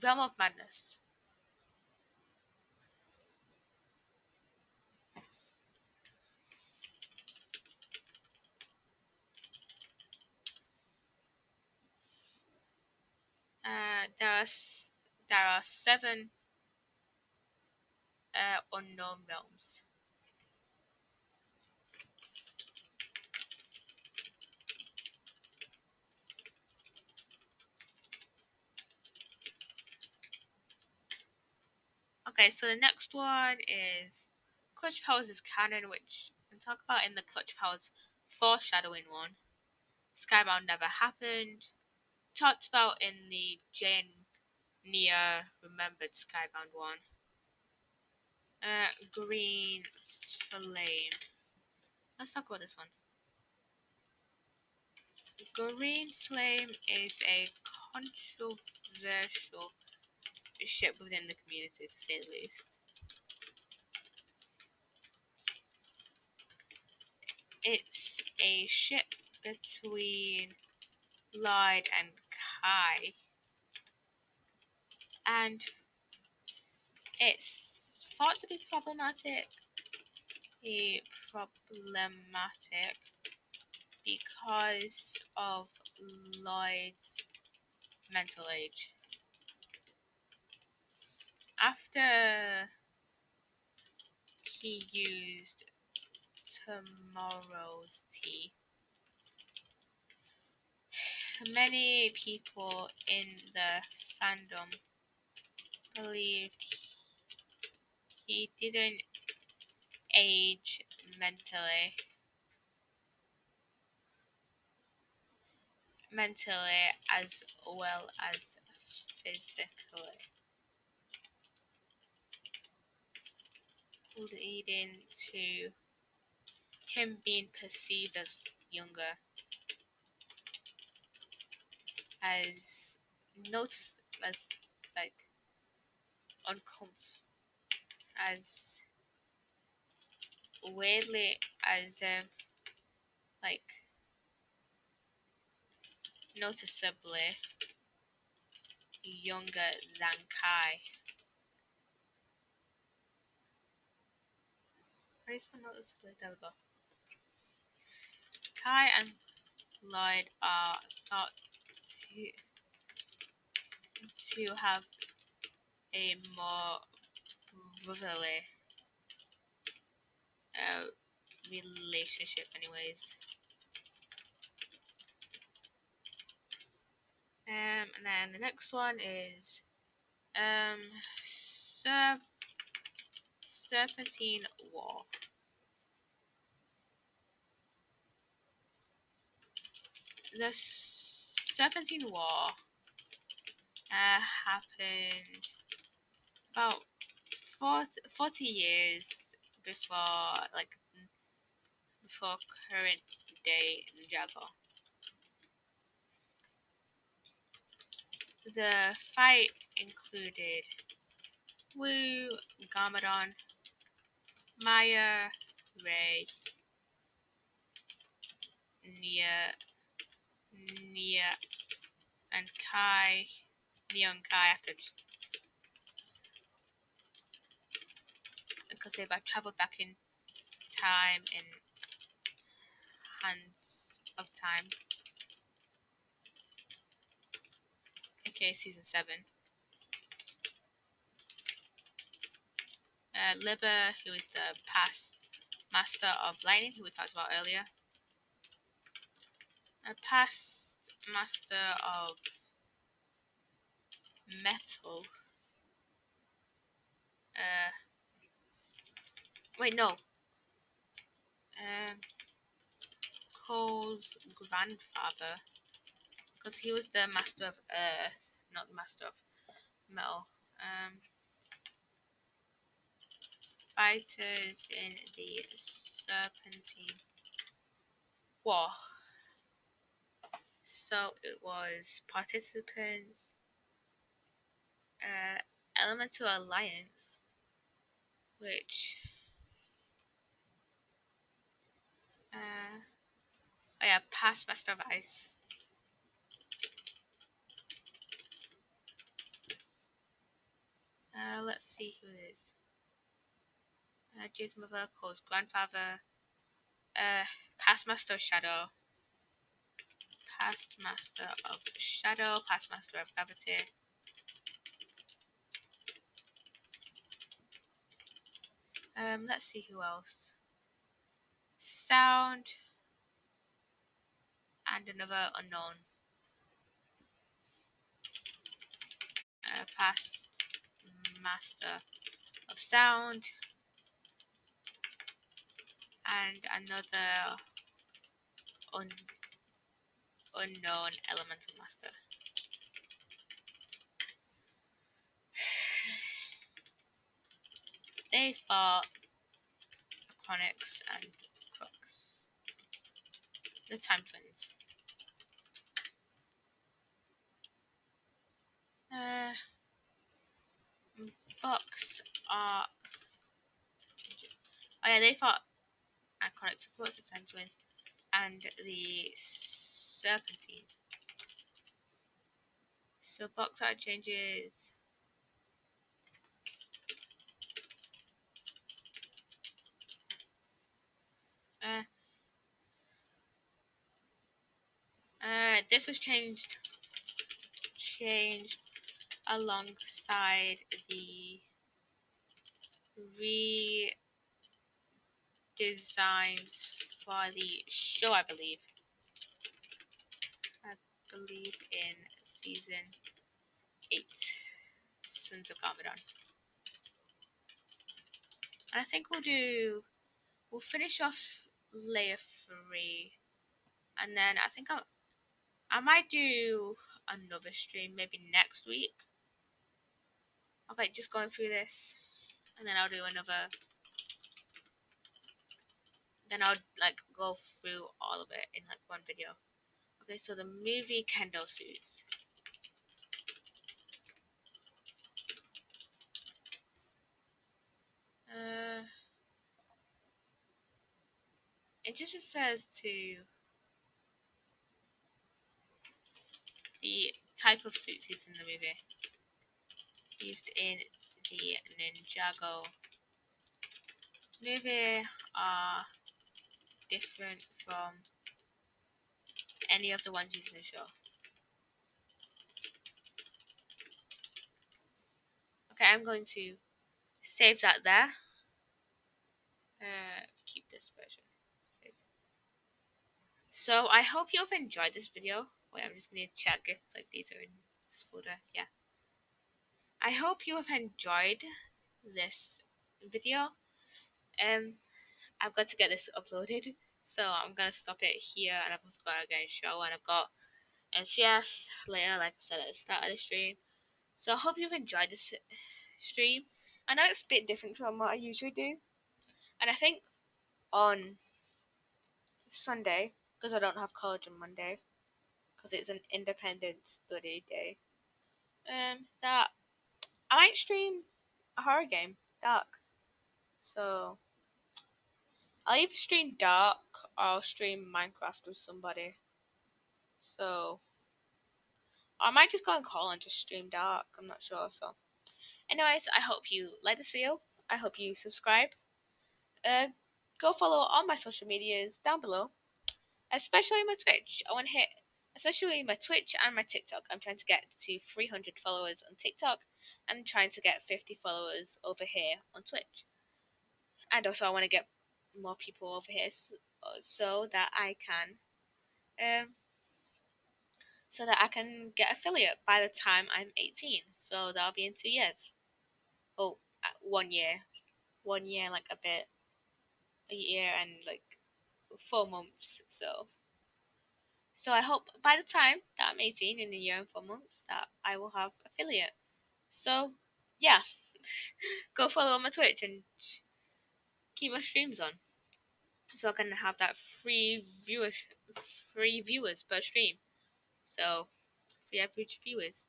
Realm of Madness. There are 7 unknown realms. Okay, so the next one is Clutch Powers is canon, which we can talk about in the Clutch Powers foreshadowing one. Skybound never happened. Talked about in the Jane Nia Remembered Skybound one. Green Flame. Let's talk about this one. Green Flame is a controversial ship within the community, to say the least. It's a ship between Lloyd and Kai, and it's thought to be problematic because of Lloyd's mental age. After he used tomorrow's tea, many people in the fandom believed he didn't age mentally as well as physically, leading to him being perceived as younger, as noticed as like uncomfortable, as weirdly as like noticeably younger than Kai. How do you spell noticeably? There we go. Kai and Lloyd are thought to have a more brotherly uh, relationship, anyways. And then the next one is Serpentine War. The Serpentine War happened about 40 years before, like, before current day Ninjago. The fight included Wu, Gamadon, Maya, Ray, Nia, and Kai. Nia and Kai after, because they've traveled back in time in Hands of Time, aka season 7. Liber, who is the past master of lightning, who we talked about earlier. A past master of metal. Wait, no. Cole's grandfather, because he was the master of earth, not the master of metal. Fighters in the Serpentine War. So it was participants, Elemental Alliance, which oh yeah, past Master of Ice. Let's see who it is. Jay's mother, Cole's grandfather, past Master of Shadow, past Master of Shadow, past Master of Gravity. Let's see who else. Sound and another unknown. Past Master of Sound and another unknown Elemental Master. They fought Chronix and Crux, the Time Twins. Books are. Oh yeah, they fought Chronix, Crux, the Time Twins, and the Serpentine. So box art changes. This was changed alongside the redesigns for the show, I believe. In season 8, Sons of Garmadon. And I think we'll finish off layer 3, and then I think I might do another stream maybe next week of like just going through this, and then I'll do another. Then I'll like go through all of it in like one video. Okay, so the movie Kendo suits. It just refers to the type of suits used in the movie. Used in the Ninjago movie are different from any of the ones used in the show. Okay, I'm going to save that there. Keep this version. So I hope you've enjoyed this video. Wait, I'm just going to check if like these are in this folder. Yeah. I hope you have enjoyed this video. I've got to get this uploaded, so I'm gonna stop it here, and I've also got to get a show, and I've got NCS later, like I said at the start of the stream. So I hope you've enjoyed this stream. I know it's a bit different from what I usually do, and I think on Sunday, because I don't have college on Monday, because it's an independent study day, that I might stream a horror game, Dark. So I'll either stream Dark or I'll stream Minecraft with somebody. So I might just go on call and just stream Dark. I'm not sure. So, anyways, I hope you like this video. I hope you subscribe. Go follow all my social medias down below, especially my Twitch. I want to hit, especially my Twitch and my TikTok. I'm trying to get to 300 followers on TikTok and trying to get 50 followers over here on Twitch. And also, I want to get more people over here so that I can get affiliate by the time I'm 18. So that'll be in 2 years. Oh, 1 year. 1 year, like a year and like 4 months. So I hope by the time that I'm 18 in a year and 4 months that I will have affiliate. So yeah, go follow my Twitch and keep my streams on, so I can have that free viewers per stream. So free average viewers.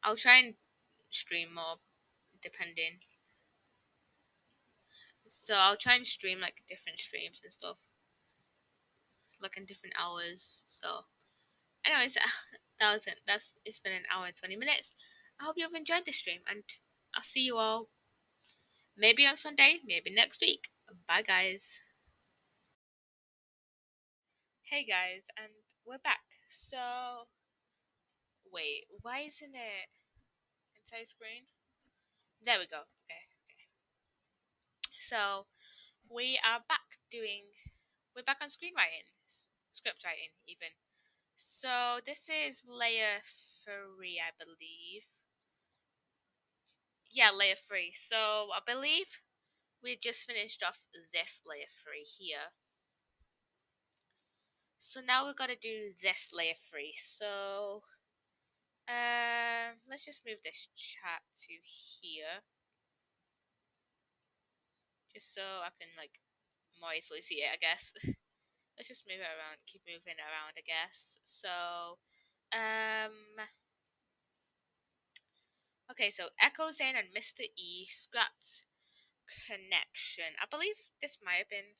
I'll try and stream more depending. So I'll try and stream like different streams and stuff, like in different hours. So, anyways, that was it. It's been an hour and 20 minutes. I hope you've enjoyed the stream, and I'll see you all maybe on Sunday, maybe next week. Bye, guys. Hey, guys, and we're back. So, wait, why isn't it entire screen? There we go. Okay. So we're back on screenwriting, script writing, even. So this is layer 3, I believe. Yeah, layer 3. So I believe we just finished off this layer 3 here. So now we've got to do this layer 3. So let's just move this chat to here, just so I can like more easily see it, I guess. Let's just move it around, keep moving around, I guess. So okay, so Echo Zane and Mr. E scrapped connection. I believe this might have been.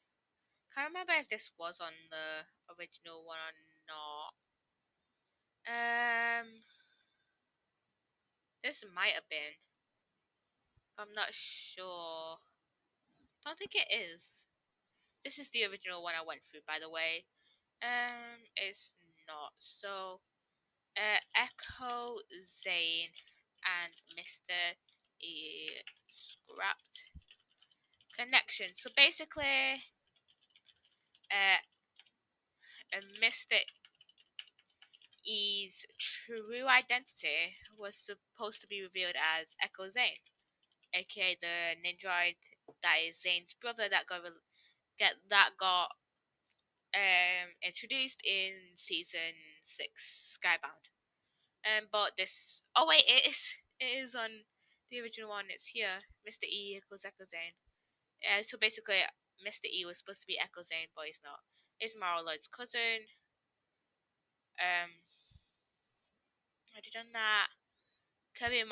Can't remember if this was on the original one or not. This might have been. I'm not sure. Don't think it is. This is the original one I went through, by the way. It's not. So, Echo Zane and Mr. E scrapped connection. So basically, Mr. E's true identity was supposed to be revealed as Echo Zane, aka the ninja that is Zane's brother that got introduced in season 6 Skybound. But this, oh wait, it is on the original one. It's here. Mr. E equals Echo Zane. So basically, Mr. E was supposed to be Echo Zane, but he's not. He's Marlowe's cousin. Already done that. Kirby's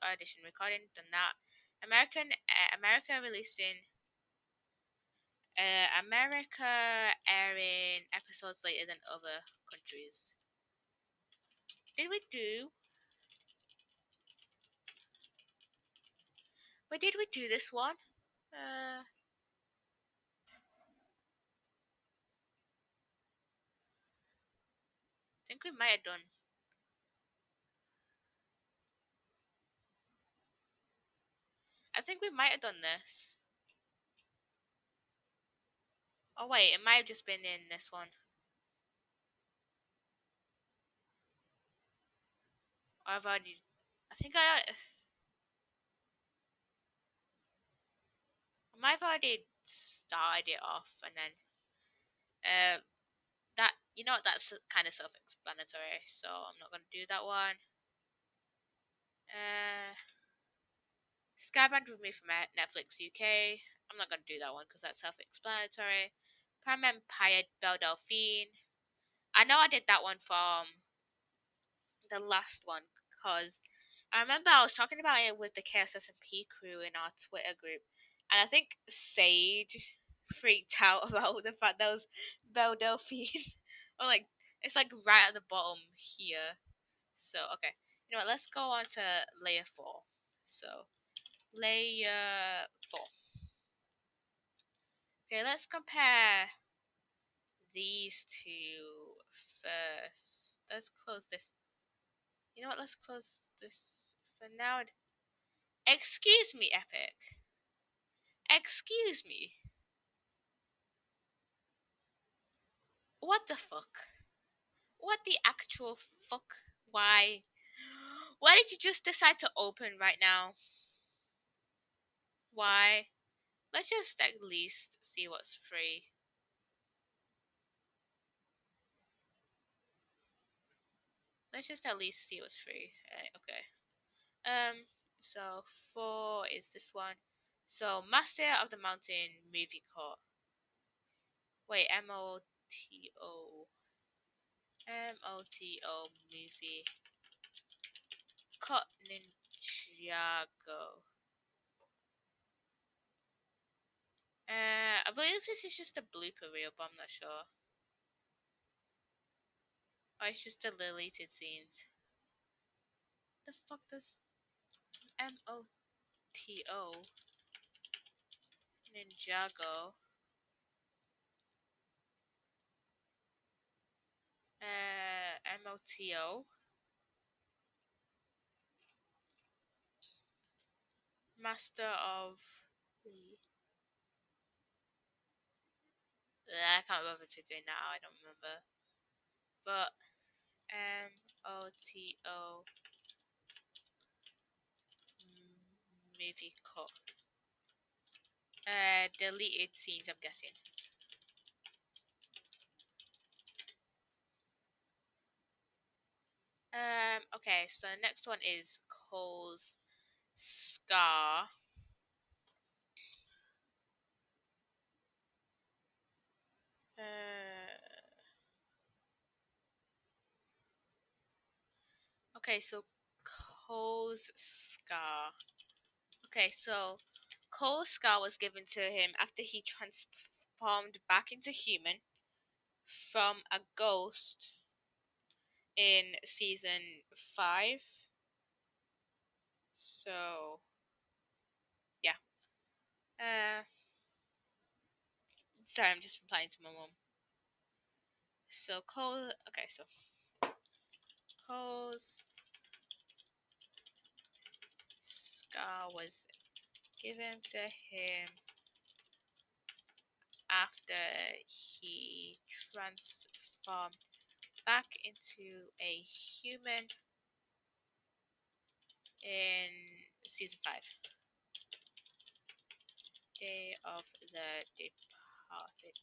audition recording, done that. America releasing. America airing episodes later than other countries. Did we do? Wait, did we do this one? think we might have done. I think we might have done this. Oh wait, it might have just been in this one. Or I've already. I think I might have already started it off, and then that that's kind of self-explanatory. So I'm not gonna do that one. Uh, Skybound removed from Netflix UK. I'm not gonna do that one because that's self-explanatory. Prime Empire Belle Delphine. I know I did that one from the last one because I remember I was talking about it with the KSS&P crew in our Twitter group, and I think Sage freaked out about the fact that was Belle Delphine. Or like it's like right at the bottom here. So okay, you know what? Let's go on to layer 4. So layer 4. Okay, let's compare these two first. Let's close this. You know what? Let's close this for now. Excuse me, Epic. Excuse me. What the fuck? What the actual fuck? Why? Why did you just decide to open right now? Why? Let's just at least see what's free. Let's just at least see what's free. Okay. So 4 is this one. So Master of the Mountain movie court. Wait, MOTO. MOTO movie. Cut Ninjago. I believe this is just a blooper reel, but I'm not sure. Oh, it's just the deleted scenes. The fuck does MOTO Ninjago? MOTO Master of the. I can't remember to go now. I don't remember. But MOTO movie cut. Deleted scenes. I'm guessing. Okay, so the next one is Cole's Scar. Okay, so Cole's Scar. Okay, so Cole's Scar was given to him after he transformed back into human from a ghost in season 5. So, yeah. Sorry, I'm just replying to my mom. So Cole, okay, so Cole's Scar was given to him after he transformed back into a human in season 5. Day of the Departed.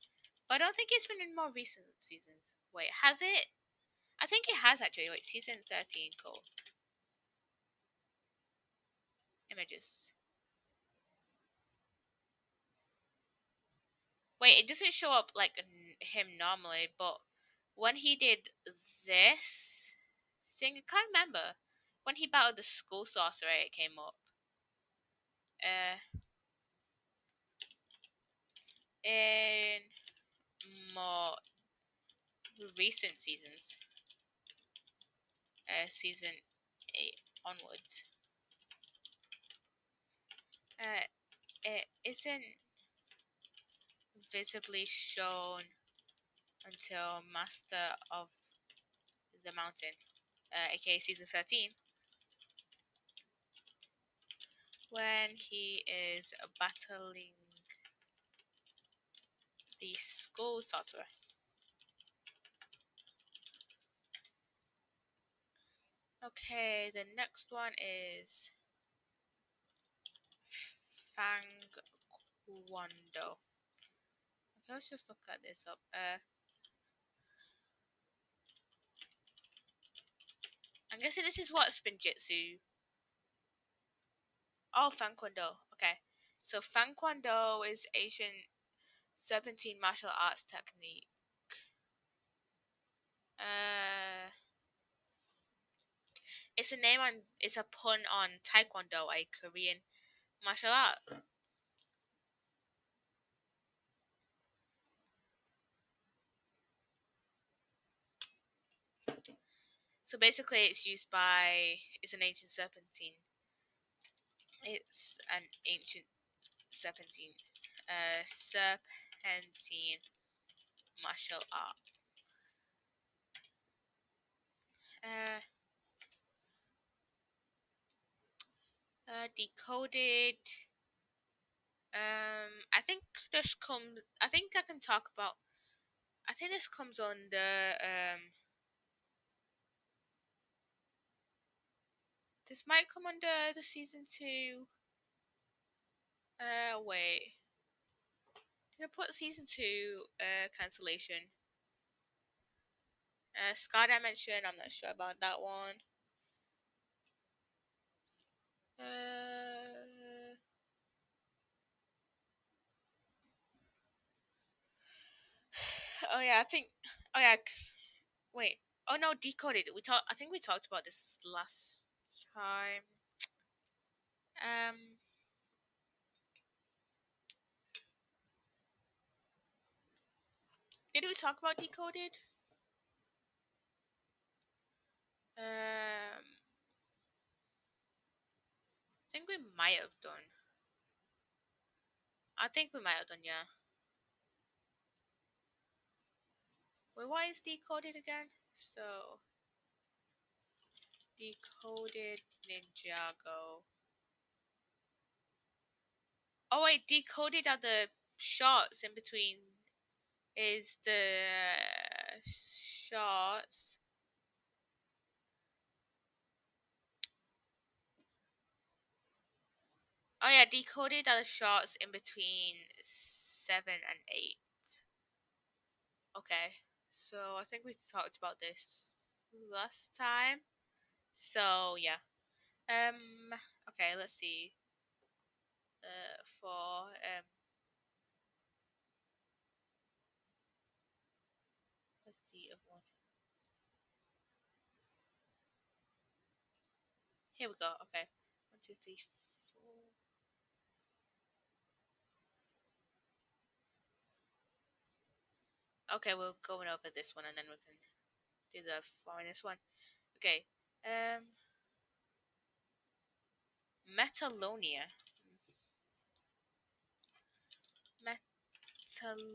But I don't think it's been in more recent seasons. Wait, has it? I think it has actually. Wait, season 13, Cole. Images. Wait, it doesn't show up like him normally, but when he did this thing, I can't remember. When he battled the school sorcerer, it came up. In more recent seasons, season 8 onwards, it isn't visibly shown until Master of the mountain, aka season 13, when he is battling the school sorcerer. Okay, the next one is Fang Kwando. Okay, let's just look at this up. I'm guessing this is what Spinjitzu. Oh, Fang Kwando. Okay, so Fang Kwando is Asian serpentine martial arts technique. It's a name on. It's a pun on Taekwondo, a Korean martial art. So basically, it's an ancient serpentine. It's an ancient serpentine. Serpentine martial art. Uh, Decoded. I think this comes. I think I can talk about. I think this comes on the. This might come under the season 2. Wait. Did I put season 2 cancellation? Scar Dimension, I'm not sure about that one. Oh yeah, I think. Oh yeah. Wait. Oh no, Decoded. I think we talked about this last time. Um. Did we talk about Decoded? I think we might have done. I think we might have done, yeah. Wait, what is Decoded again? So, Decoded Ninjago. Oh wait, Decoded are the shots in between. Is the shots. Oh yeah, Decoded are the shots in between 7 and 8. Okay, so I think we talked about this last time. So yeah. Okay, let's see. For what's the other one? Here we go. Okay, 1, 2, 3, 4. Okay, we're going over this one, and then we can do the foreigners one. Okay. Metalonia. Metalonia.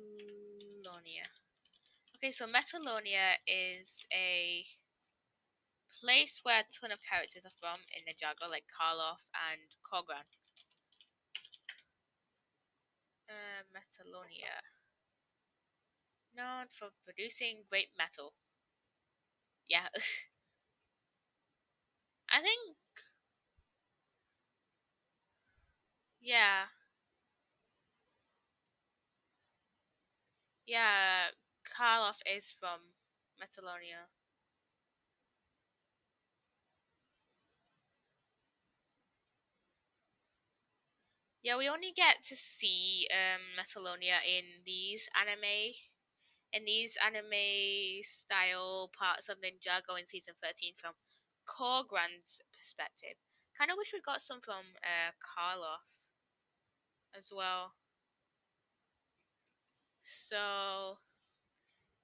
Okay, so Metalonia is a place where a ton of characters are from in Ninjago, like Karloff and Kogran. Metalonia. Known for producing great metal. Yeah. I think, yeah. Yeah, Karloff is from Metalonia. Yeah, we only get to see Metalonia in these anime style parts of Ninjago in season 13 from Korgran's perspective. Kind of wish we got some from Karloff as well. So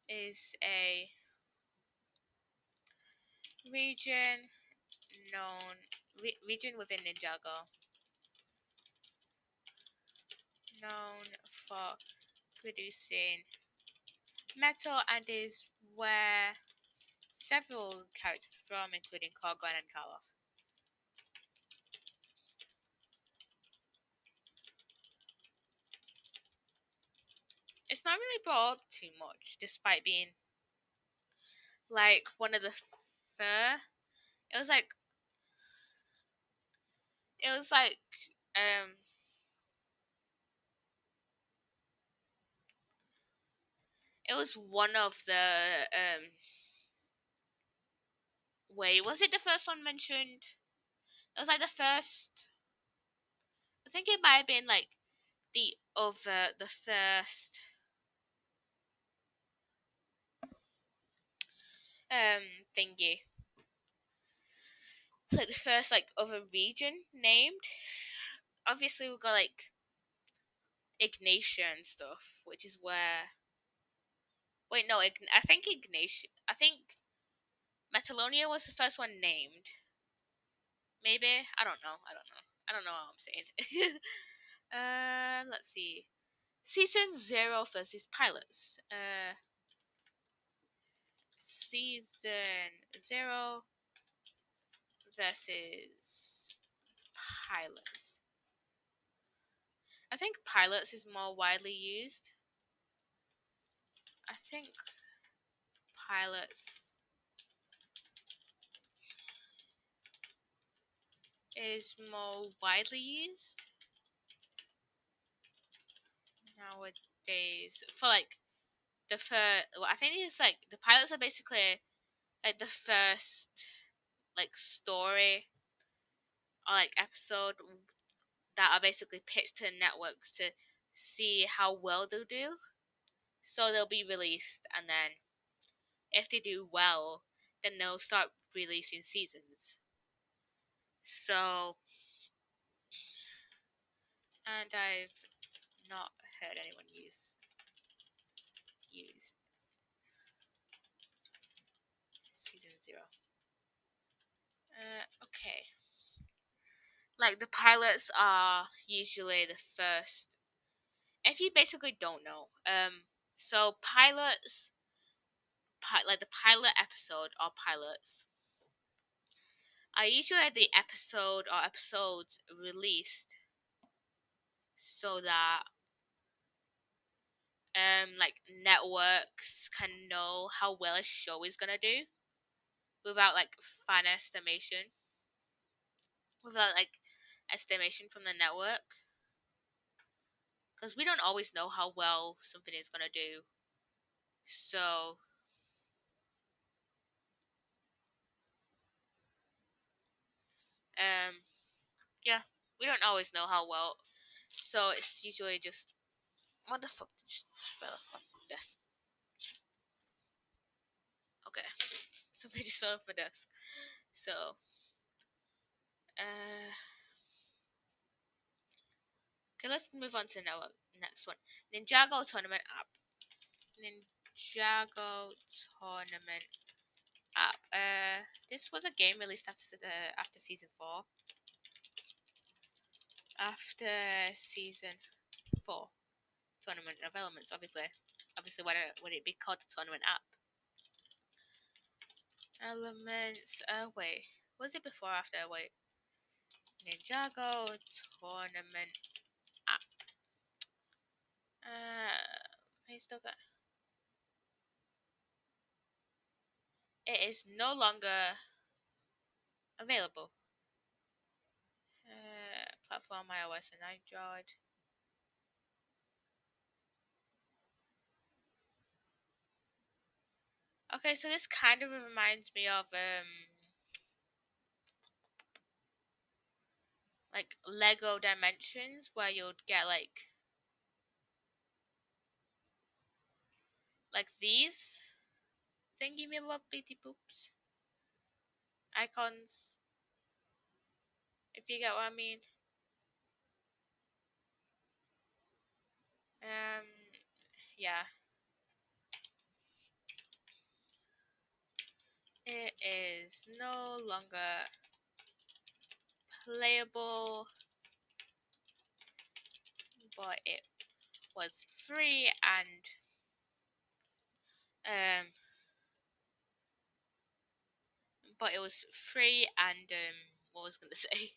is a region region within Ninjago known for producing metal and is where several characters from, including Korgon and Karloff. It's not really brought up too much, despite being like one of the fur. It was like it was like um it was one of the wait, was it the first one mentioned? It was like the first. I think it might have been like the first thingy, like the first like other region named. Obviously, we've got like Ignatia and stuff, which is where. Wait, no, I think Ignatia. I think Metalonia was the first one named. Maybe I don't know. I don't know. I don't know what I'm saying. Let's see. Season 0 versus pilots. Season 0 versus pilots. I think pilots is more widely used. I think pilots is more widely used nowadays for like the first. Well, I think it's like the pilots are basically like the first like story or like episode that are basically pitched to networks to see how well they'll do. So they'll be released, and then if they do well, then they'll start releasing seasons. So, and I've not heard anyone use season 0. Okay. Like the pilots are usually the first. If you basically don't know, so pilots, like the pilot episode or pilots, are usually the episode or episodes released so that like networks can know how well a show is gonna do without like fan estimation, without like estimation from the network, because we don't always know how well something is gonna do. So um yeah, we don't always know how well. So it's usually just what the fuck did you fell off my desk? Okay, somebody just fell off my desk. So uh okay, let's move on to the next one. Ninjago tournament app. Ninjago tournament app. This was a game released after season 4. After season 4 tournament of elements, obviously, why would it be called the tournament app? Elements. Wait, was it before or after? Wait, Ninjago tournament app. I still got. It is no longer available. Platform iOS and Android. Okay, so this kind of reminds me of like Lego Dimensions, where you'd get like these thingy me bitty poops icons, if you get what I mean. Yeah, it is no longer playable, but it was free and um but it was free and what was I gonna say?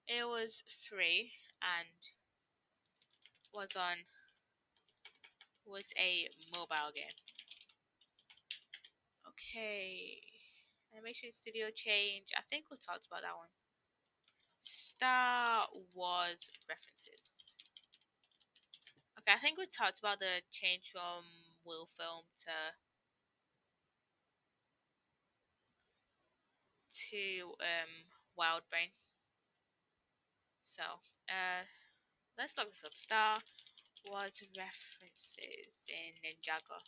It was free and was on was a mobile game. Okay. Animation studio change. I think we talked about that one. Star Wars references. Okay, I think we talked about the change from Will Film to Wild Brain. So, let's look this up. Star Wars references in Ninjago.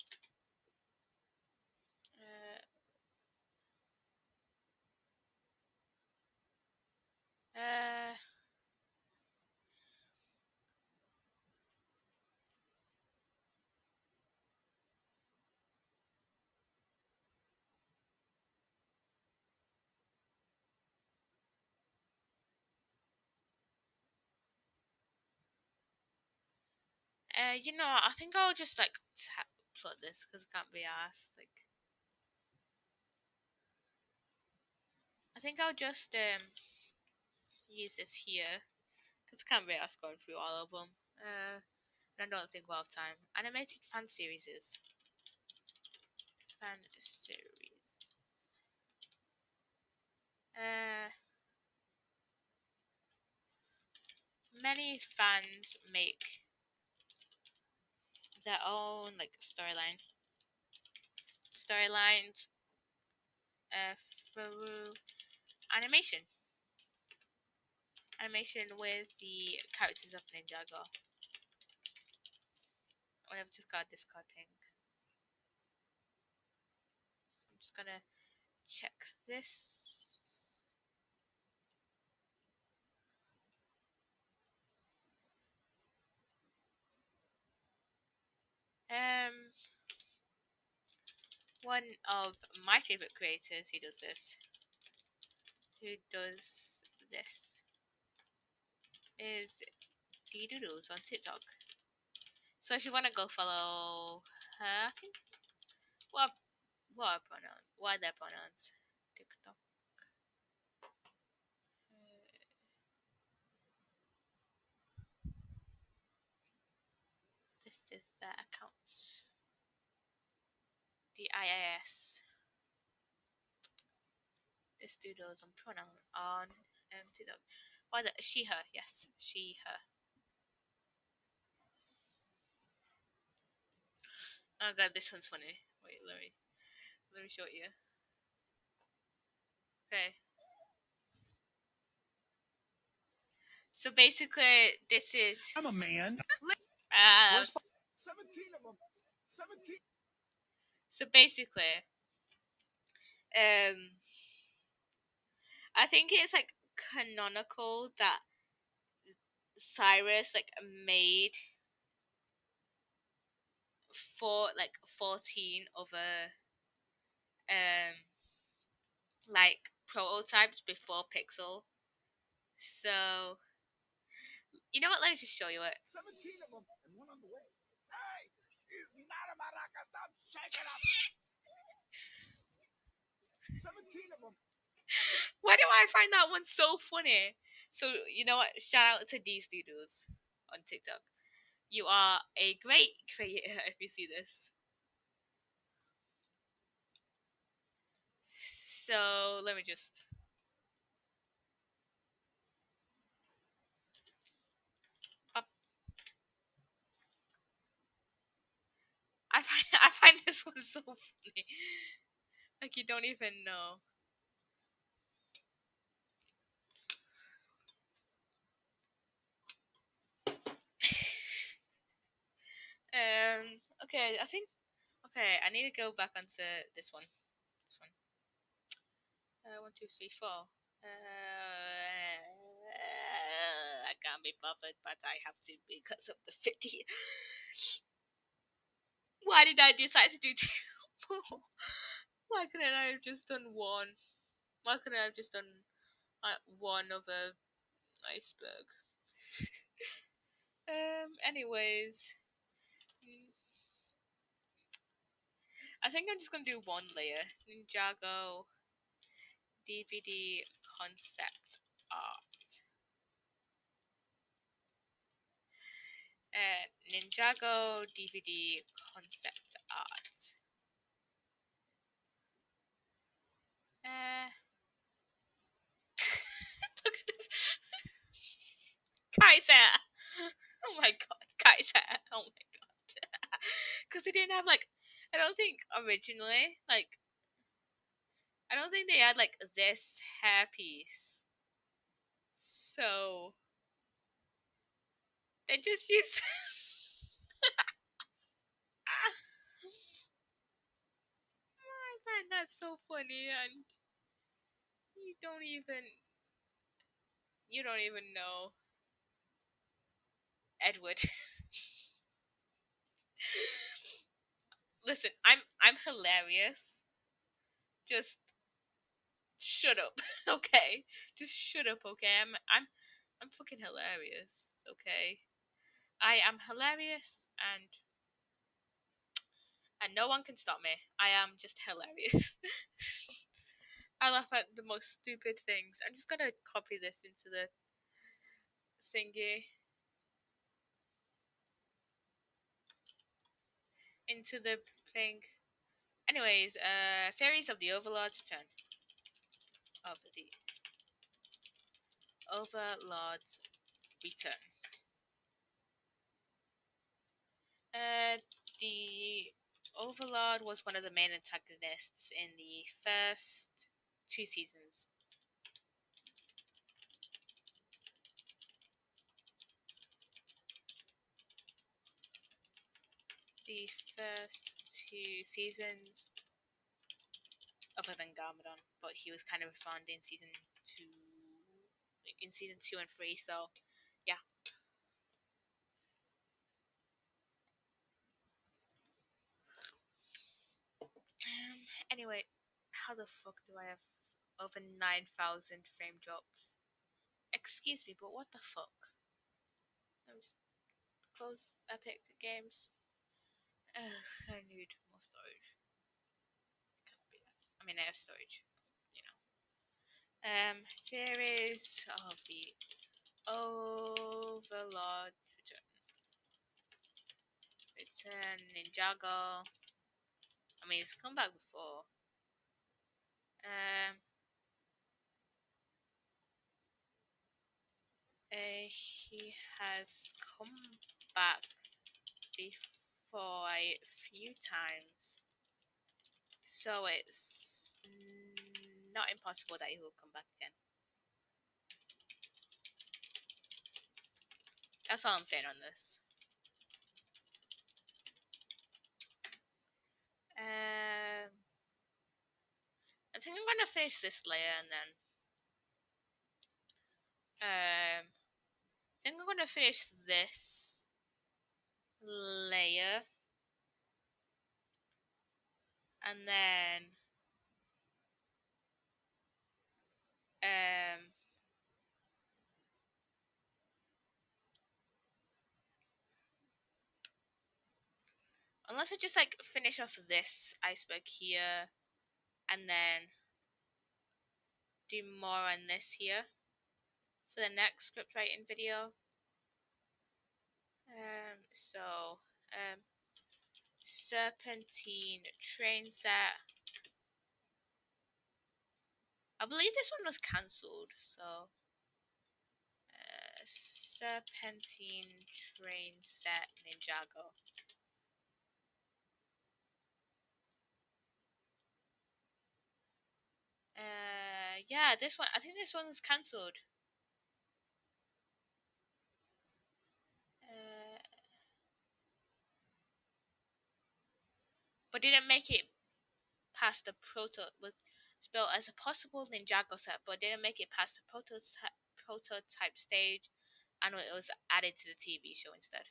Uh, uh, I think I'll just like plot this because I can't be asked. Like, I think I'll just use this here because I can't be asked going through all of them. I don't think we'll have time. Animated fan series. Fan series. Uh, Many fans make their own like storylines through animation. Animation with the characters of Ninjago. I've just got this card pink. So I'm just gonna check this. Um, One of my favorite creators who does this, is Doodles on TikTok. So if you want to go follow her, I think what what are their pronouns? TikTok. This is their account. The IIS. This Doodles on pronoun on TikTok. Why the she her? Yes, she her. Oh god, this one's funny. Wait, let me show it you. Okay. So basically, this is. I'm a man. Uh, 17 of them. 17. so basically, um, I think it's like canonical that Cyrus like made like 14 other um like prototypes before Pixel. So you know what? Let me just show you it. 17 of them and one on the way. Hey, he's not a maraca. Stop shaking up. 17 of them. Why do I find that one so funny? So you know what? Shout out to these doodles on TikTok. You are a great creator if you see this. So let me just. Up. I find this one so funny. Like you don't even know. Okay, I think. Okay, I need to go back onto this one. This one. One, two, three, four. I can't be bothered, but I have to because of the 50. Why did I decide to do two? Why couldn't I have just done one? Why couldn't I have just done one of a iceberg? Anyways, I think I'm just gonna do one layer. Ninjago DVD concept art. Ninjago DVD concept art. Look at this. Kaiser! Oh my god, Kaiser! Oh my god. Because they didn't have, like, I don't think originally, like, I don't think they had, like, this hairpiece. So, they just used this. I find that so funny, and you don't even know Edward. Listen, I'm hilarious. Just shut up, okay? Just shut up, okay? I'm fucking hilarious, okay? I am hilarious, and no one can stop me. I am just hilarious. I laugh at the most stupid things. I'm just gonna copy this into the thingy. Into the thing. Anyways, Fairies of the Overlord's Return. Of the Overlord's Return. The Overlord was one of the main antagonists in the first 2 seasons. The first 2 seasons, other than Garmadon, but he was kind of found in season 2, and 3. So, yeah. Anyway, how the fuck do I have over 9,000 frame drops? Excuse me, but what the fuck? Let me just close Epic Games. I need more storage. Cannot be that. I mean, I have storage, you know. Theories of the Overlord Return Ninjago. I mean, he's come back before. He has come back before a few times, so it's not impossible that he will come back again. That's all I'm saying on this. I think I'm gonna finish this layer and then I think I'm gonna finish this layer and then unless I just like finish off this iceberg here and then do more on this here for the next script writing video. Serpentine train set. I believe this one was cancelled, so Serpentine train set Ninjago. Yeah, this one. I think this one's cancelled. But didn't make it past the was built as a possible Ninjago set, but didn't make it past the prototype stage, and it was added to the TV show instead.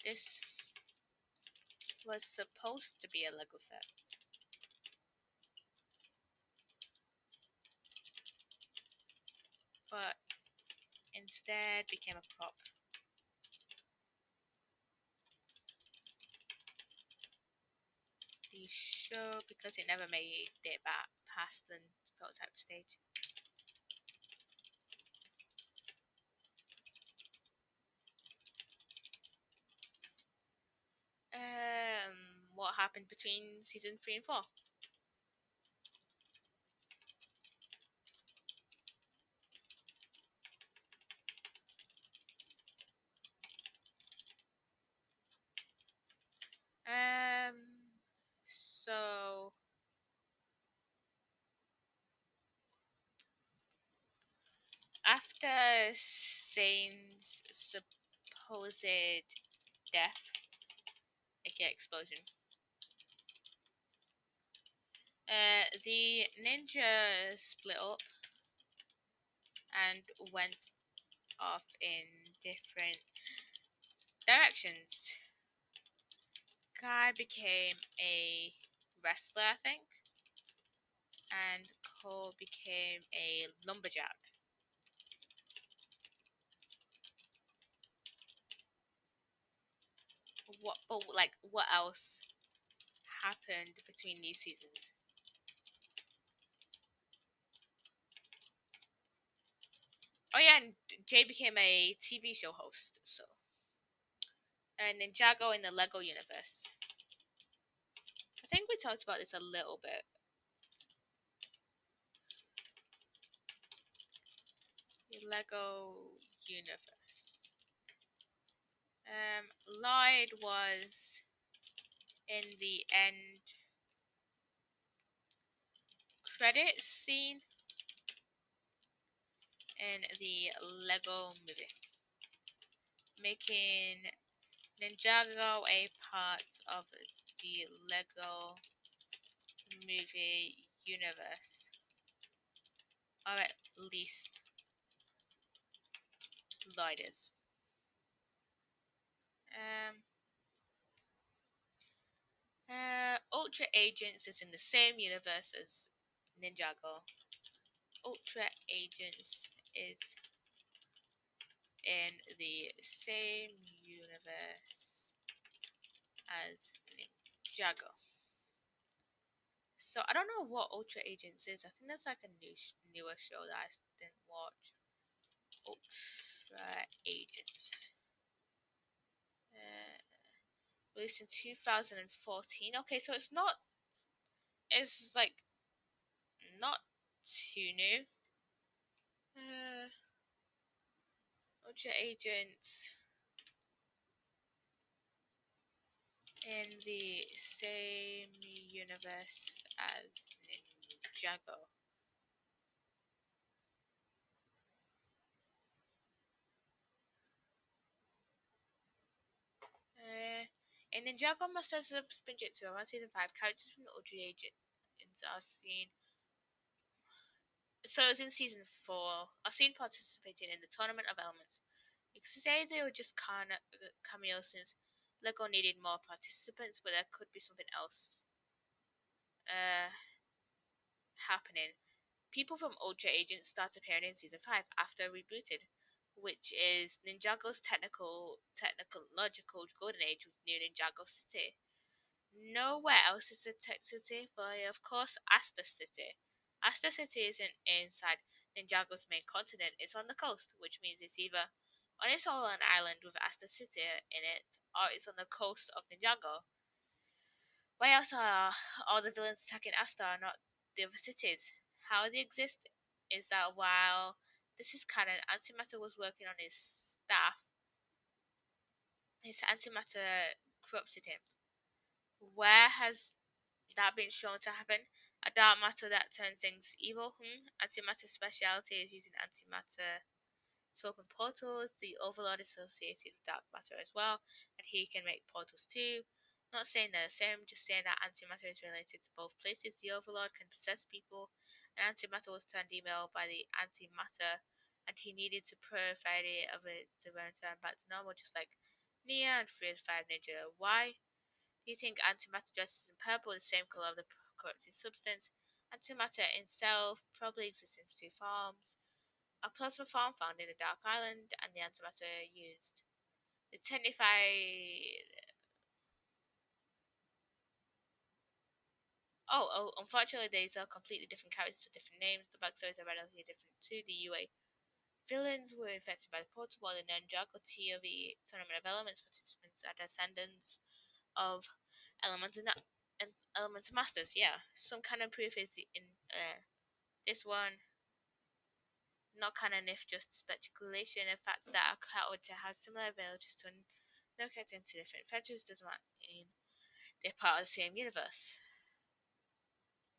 This was supposed to be a Lego set. But instead became a prop. the show because it never made it back past the prototype stage. What happened between season 3 and 4? Um, so after Sane's supposed death, aka explosion, the ninja split up and went off in different directions. Guy became a wrestler, I think, and Cole became a lumberjack. What else happened between these seasons? Oh yeah, and Jay became a TV show host. So, and Ninjago in the Lego universe. I think we talked about this a little bit. The Lego universe. Lloyd was in the end credits scene in the Lego movie, making Ninjago a part of the Lego movie universe, or at least Lloyd is. Ultra Agents is in the same universe as Ninjago. Ultra Agents is in the same universe as Ninjago. So I don't know what Ultra Agents is. I think that's like a newer show that I didn't watch. Ultra Agents. Released in 2014. Okay, so it's not. It's like not too new. Ultra Agents in the same universe as Ninjago. In Ninjago Masters of Spinjitzu, around season 5, characters from the Ultra Agents are seen. So it was in season 4, are seen participating in the Tournament of Elements. You could say they were just cameos since Lego needed more participants, but there could be something else happening. People from Ultra Agents start appearing in season 5 after rebooted, which is Ninjago's technological golden age with new Ninjago City. Nowhere else is a tech city, but of course Asta City. Asta City isn't inside Ninjago's main continent, it's on the coast, which means it's either on its own island with Asta City in it, or it's on the coast of Ninjago. Why else are all the villains attacking Asta and not the other cities? How they exist is that while this is canon, Antimatter was working on his staff. His antimatter corrupted him. Where has that been shown to happen? A dark matter that turns things evil? Antimatter's speciality is using antimatter to open portals. The Overlord is associated with dark matter as well, and he can make portals too. Not saying they're the same, just saying that antimatter is related to both places. The Overlord can possess people, and antimatter was turned evil by the antimatter, and he needed to purify it of it to return back to normal, just like Nia and 3 of 5 Ninja. Why? Do you think antimatter dresses in purple, the same color of the corrupted substance? Antimatter itself probably exists in two forms. A plasma form found in a dark island, and the antimatter used. The technified Unfortunately, these are completely different characters with different names. The backstories are relatively different to the UA. Villains were infected by the portal, while the Ninjago TOV Tournament of Elements participants are descendants of Elemental and Elemental Masters. Yeah, some canon proof is in this one. Not canon if just speculation. The fact that a character has similar abilities to no character in two different fetches does not mean they're part of the same universe.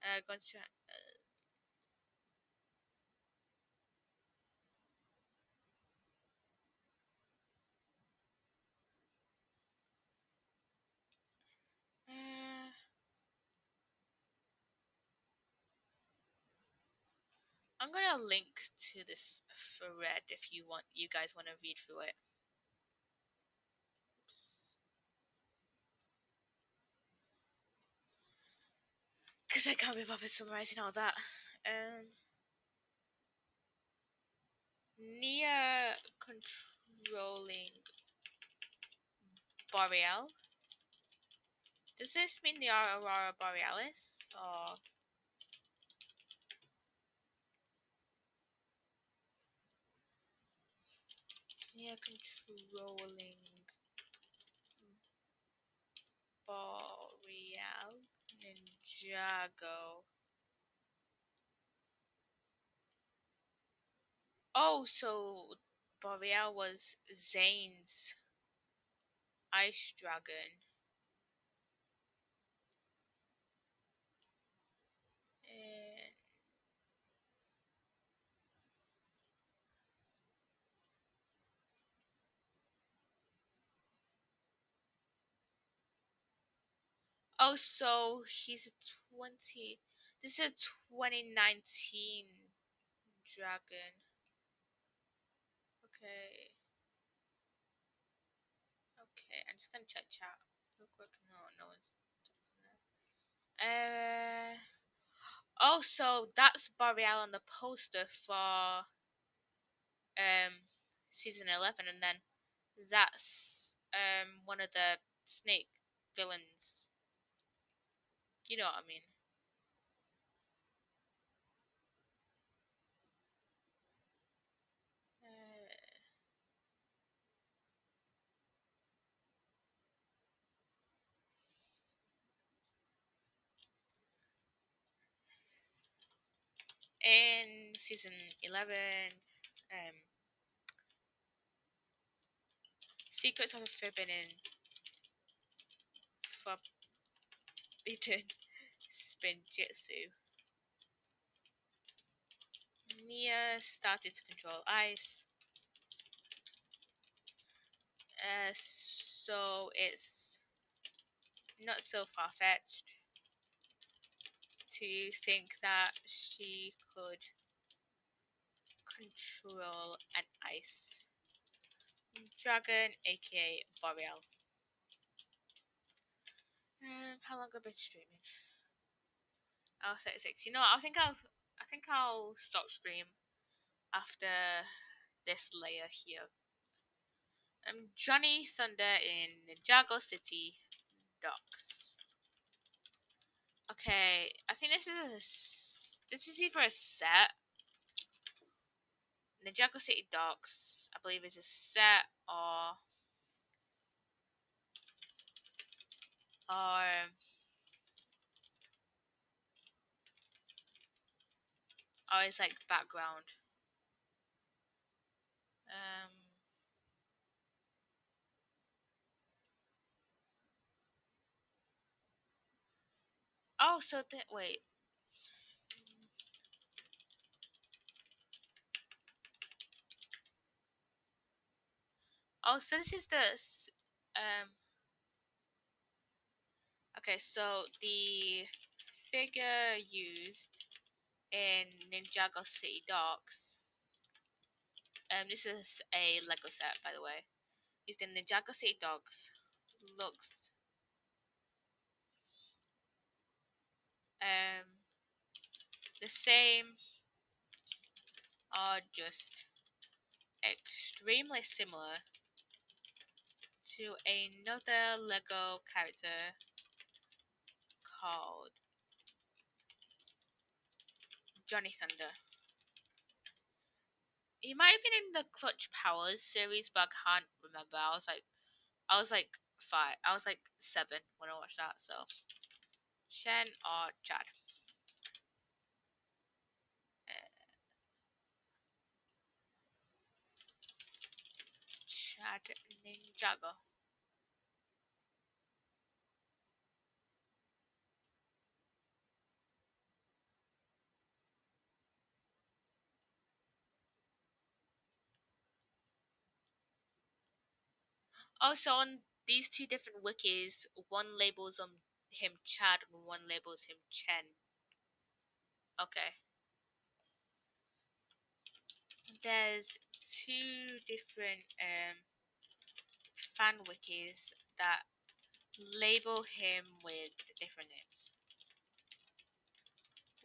Going to try. I'm gonna link to this thread if you guys want to read through it. Because I can't be bothered summarizing all that. Near controlling Boreal. Does this mean the Aurora Borealis? Or. Near controlling Boreal? Ninjago. Oh, so Boreal was Zane's ice dragon. And oh, so he's a 20. This is a 2019 dragon. Okay. Okay, I'm just gonna check chat real quick. No, no one's texting there. Oh, so that's Boreal on the poster for season 11, and then that's one of the snake villains. You know what I mean? In season 11, Secrets of the Forbidden Spinjitzu. Mia started to control ice. So it's not so far-fetched to think that she could control an ice dragon, aka Boreal. How long have I been streaming? Oh, 36. You know what? I think I'll stop stream after this layer here. Johnny Thunder in Ninjago City Docks. Okay, I think this is either a set. Ninjago City Docks, I believe, is a set, or it's like background. Oh, so wait. Oh, so this is okay, so the figure used in Ninjago City Docks. This is a Lego set, by the way. Used in Ninjago City Docks. Looks the same, or just extremely similar to another Lego character called Johnny Thunder. He might have been in the Clutch Powers series, but I can't remember. I was like five. I was like 7 when I watched that. So Shen or Chad. Uh, Chad Ninjago. Also, on these two different wikis, one labels him Chad and one labels him Chen. Okay. There's two different fan wikis that label him with different names.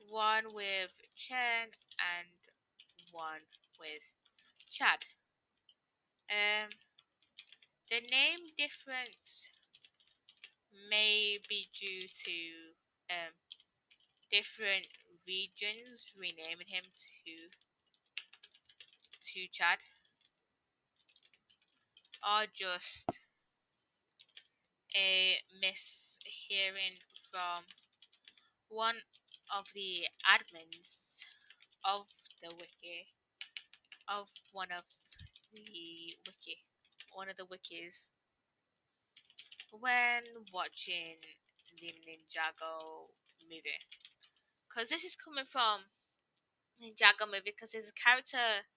One with Chen and one with Chad. Um, the name difference may be due to different regions renaming him to Chad, or just a mishearing from one of the admins of the wiki of wiki one of the wikis when watching the Ninjago movie. Because this is coming from Ninjago movie because there's a character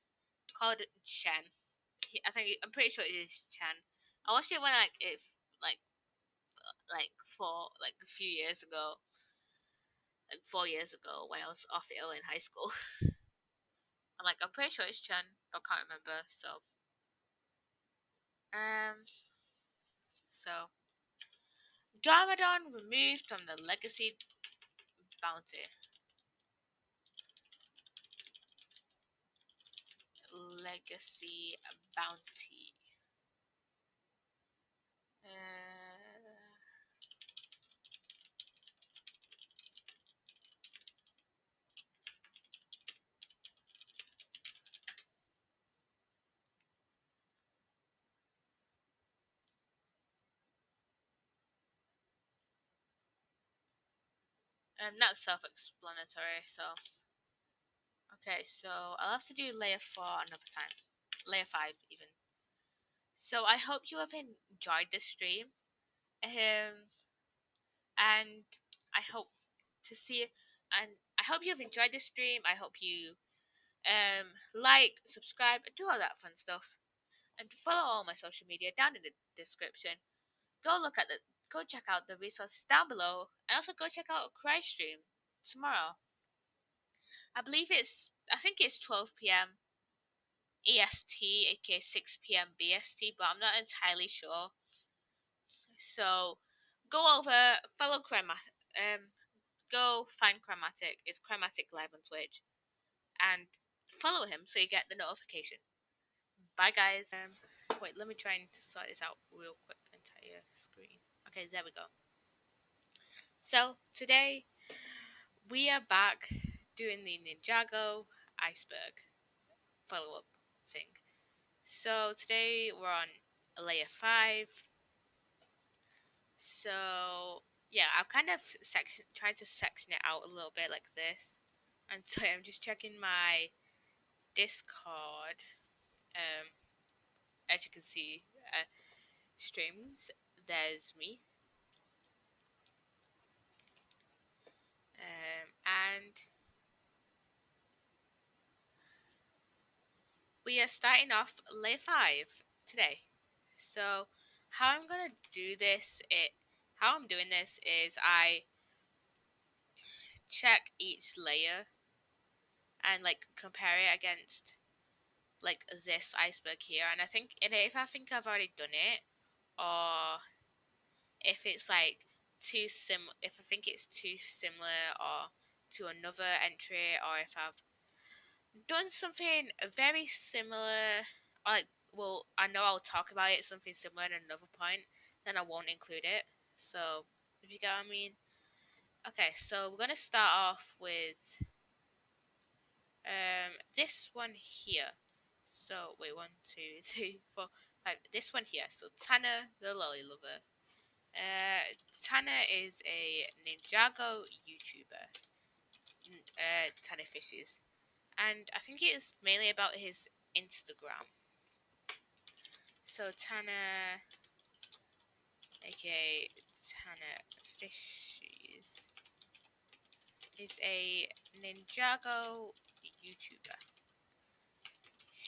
called Chen. I'm pretty sure it is Chen. I watched it when like like a few years ago, like 4 years ago when I was off ill in high school. I'm pretty sure it's Chen, but I can't remember. Um so Garmadon removed from the Legacy Bounty. Legacy Bounty. Not self-explanatory. So okay, so I'll have to do layer 4 another time, layer 5 even. So I hope you have enjoyed this stream, um, and I hope to see, and I hope you have enjoyed this stream. I hope you like, subscribe, and do all that fun stuff, and follow all my social media down in the description. Go look at the go check out the resources down below, and also go check out a Cry stream tomorrow. I think it's 12 p.m. EST, aka 6 p.m. BST, but I'm not entirely sure. So go over, follow go find Chromatic. It's Chromatic live on Twitch, and follow him so you get the notification. Bye, guys. Wait, let me try and sort this out real quick. Entire screen. Okay, there we go. So today we are back doing the Ninjago Iceberg follow-up thing. So today we're on layer 5. So yeah, I've kind of tried to section it out a little bit like this. And so I'm just checking my Discord. Um, as you can see, streams. There's me. And we are starting off layer 5 today. So how I'm doing this is I check each layer and compare it against this iceberg here, and if I think I've already done it, or if it's if I think it's too similar or to another entry, or if I've done something very similar, or I know I'll talk about it something similar at another point, then I won't include it. So if you get what I mean. Okay, so we're gonna start off with This one here. So wait, 1, 2, 3, 4, 5. This one here. So Tanner the Lolly Lover. Tanner is a Ninjago YouTuber. Tanner Fishes, and I think it is mainly about his Instagram. So Tanner, aka Tanner Fishes, is a Ninjago YouTuber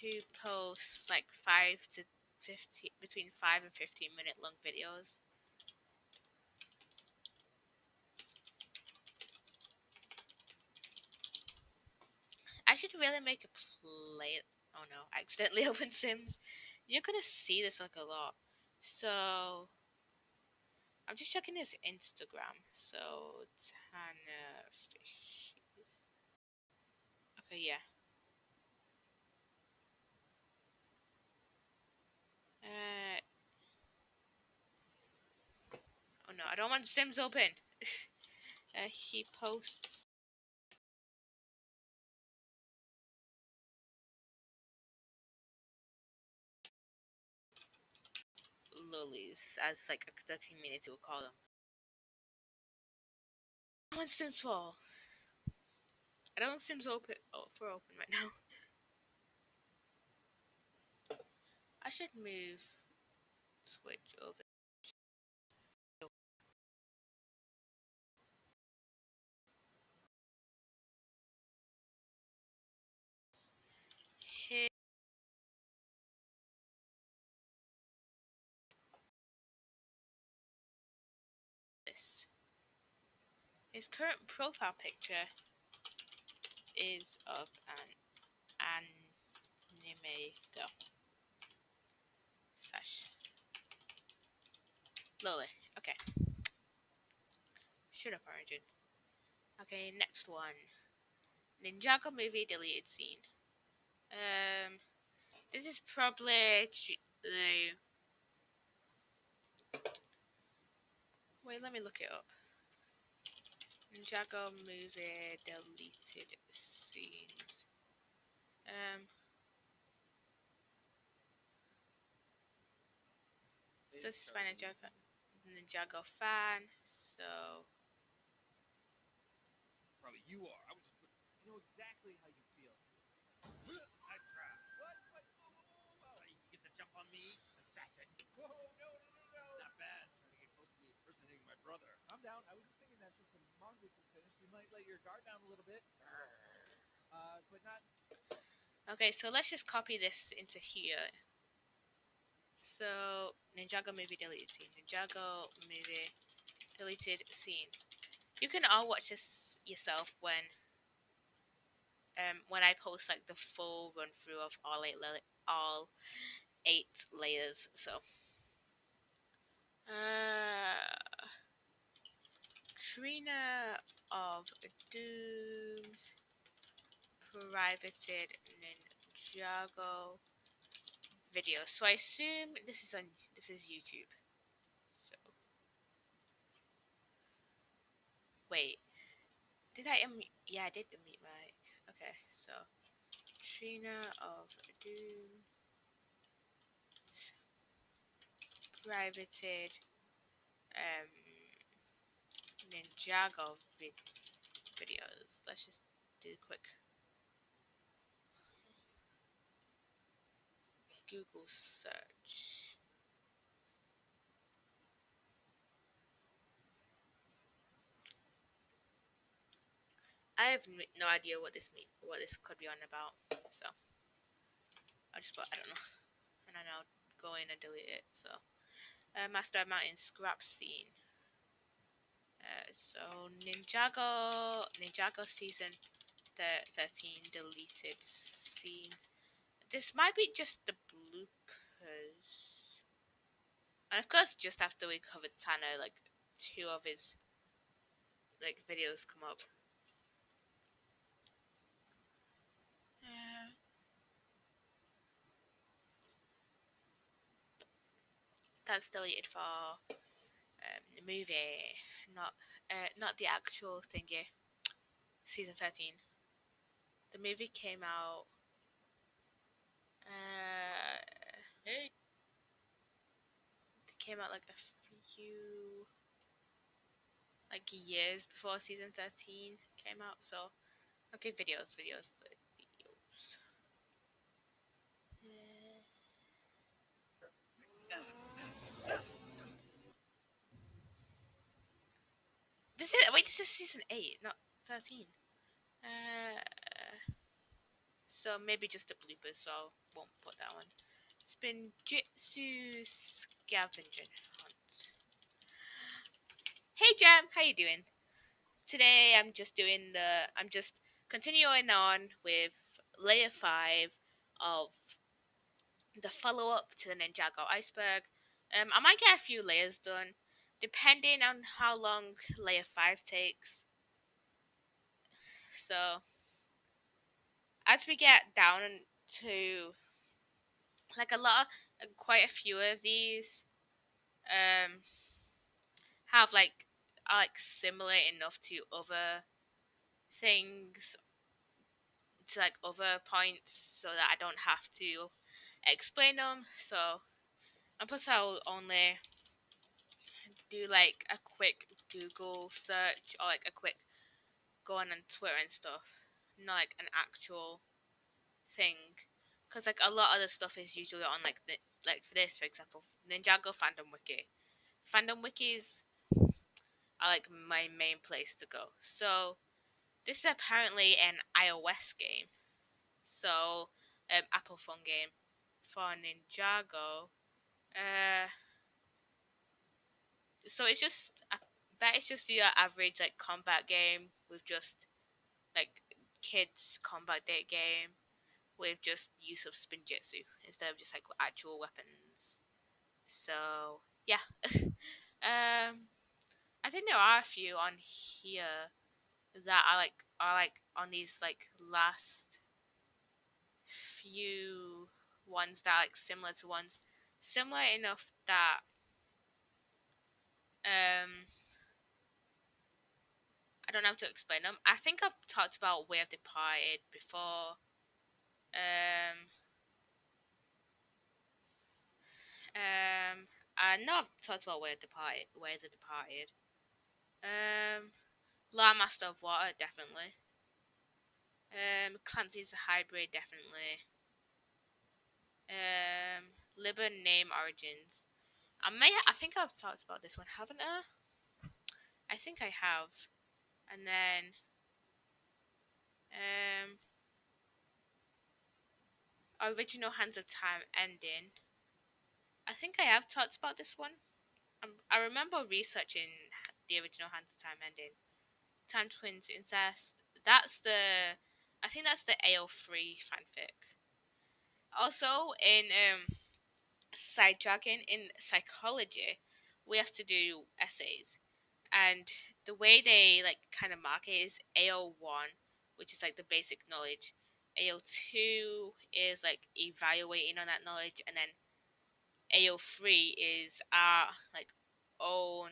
who posts like 5 to 15, between 5 and 15 minute long videos. I should really make a play. Oh no, I accidentally opened Sims. You're gonna see this like a lot. So I'm just checking his Instagram. So Tanner Fishes. Okay, yeah. Uh, oh no, I don't want Sims open. He posts lollies, as like the community will call them. I want Sims 4. I don't want Sims open. Oh, for open right now. I should move Switch over. Here, this. His current profile picture is of an anime girl. Slash Lily. Okay. Shut up, Origin. Okay, next one. Ninjago movie deleted scene. Um, this is probably the. Wait, let me look it up. Ninjago movie deleted scenes. Um, so this is by Ninjago fan. So Probably you are. I was just. I know exactly how you feel. Nice try. What? What? Whoa, whoa, whoa, whoa. You get the jump on me? Assassin. Whoa, no, no, no, no. Not bad. Trying to get close to me impersonating my brother. I'm down. I was just thinking that since the mongoose is finished, you might let your guard down a little bit. But not. okay, so let's just copy this into here. So Ninjago movie deleted scene. Ninjago movie deleted scene. You can all watch this yourself when I post like the full run through of all 8 layers. So Trina of Dooms privated Ninjago video. So I assume this is YouTube. So wait, did I yeah, I did unmute mic. Okay, so Trina of Doom privated um Ninjago videos. Let's just do a quick Google search. I have no idea what this could be on about. So I just put I don't know, and I now go in and delete it. So Master Mountain scrap scene. So Ninjago season 13 deleted scenes. This might be just the bloopers. And of course, just after we covered Tanner, like 2 of his like videos come up. Uh, that's deleted for the movie, not the actual thingy. Season 13. The movie came out. Uh, Hey. it came out like a few like years before season 13 came out. So okay, videos. Uh, this is season 8, not 13. Uh, so maybe just a blooper. So I won't put that one. Spinjitzu Scavenger Hunt. Hey Jam, how you doing? Today I'm just continuing on with layer 5 of the follow up to the Ninjago Iceberg. I might get a few layers done depending on how long layer 5 takes. So as we get down to like a lot quite a few of these um have like are like similar enough to other things, to like other points, so that I don't have to explain them. So and plus I'll only do like a quick Google search or like a quick go on Twitter and stuff, not like an actual thing. Because like a lot of the stuff is usually on like like for this, for example, Ninjago fandom wiki. Fandom wikis are like my main place to go. So this is apparently an iOS game. So Apple phone game for Ninjago. Uh, so it's just that is just the average like combat game with just like kids combat date game with just use of spinjitzu instead of just like actual weapons. So yeah, I think there are a few on here that are like on these like last few ones that are like similar to ones similar enough that um I don't have to explain them. I think I've talked about Way of Departed before. Um, I know I've talked about Way of Departed. Way of the Departed. Law Master of Water, definitely. Clancy's a Hybrid, definitely. Liber Name Origins. I think I've talked about this one, haven't I? I think I have. And then, um, Original Hands of Time Ending. I think I have talked about this one. I remember researching the original Hands of Time ending. Time Twins Incest. I think that's the AO3 fanfic. Also, in Sidetracking, in psychology, we have to do essays. And the way they, like, kind of mark it is AO1, which is, like, the basic knowledge. AO2 is, like, evaluating on that knowledge. And then AO3 is our, like, own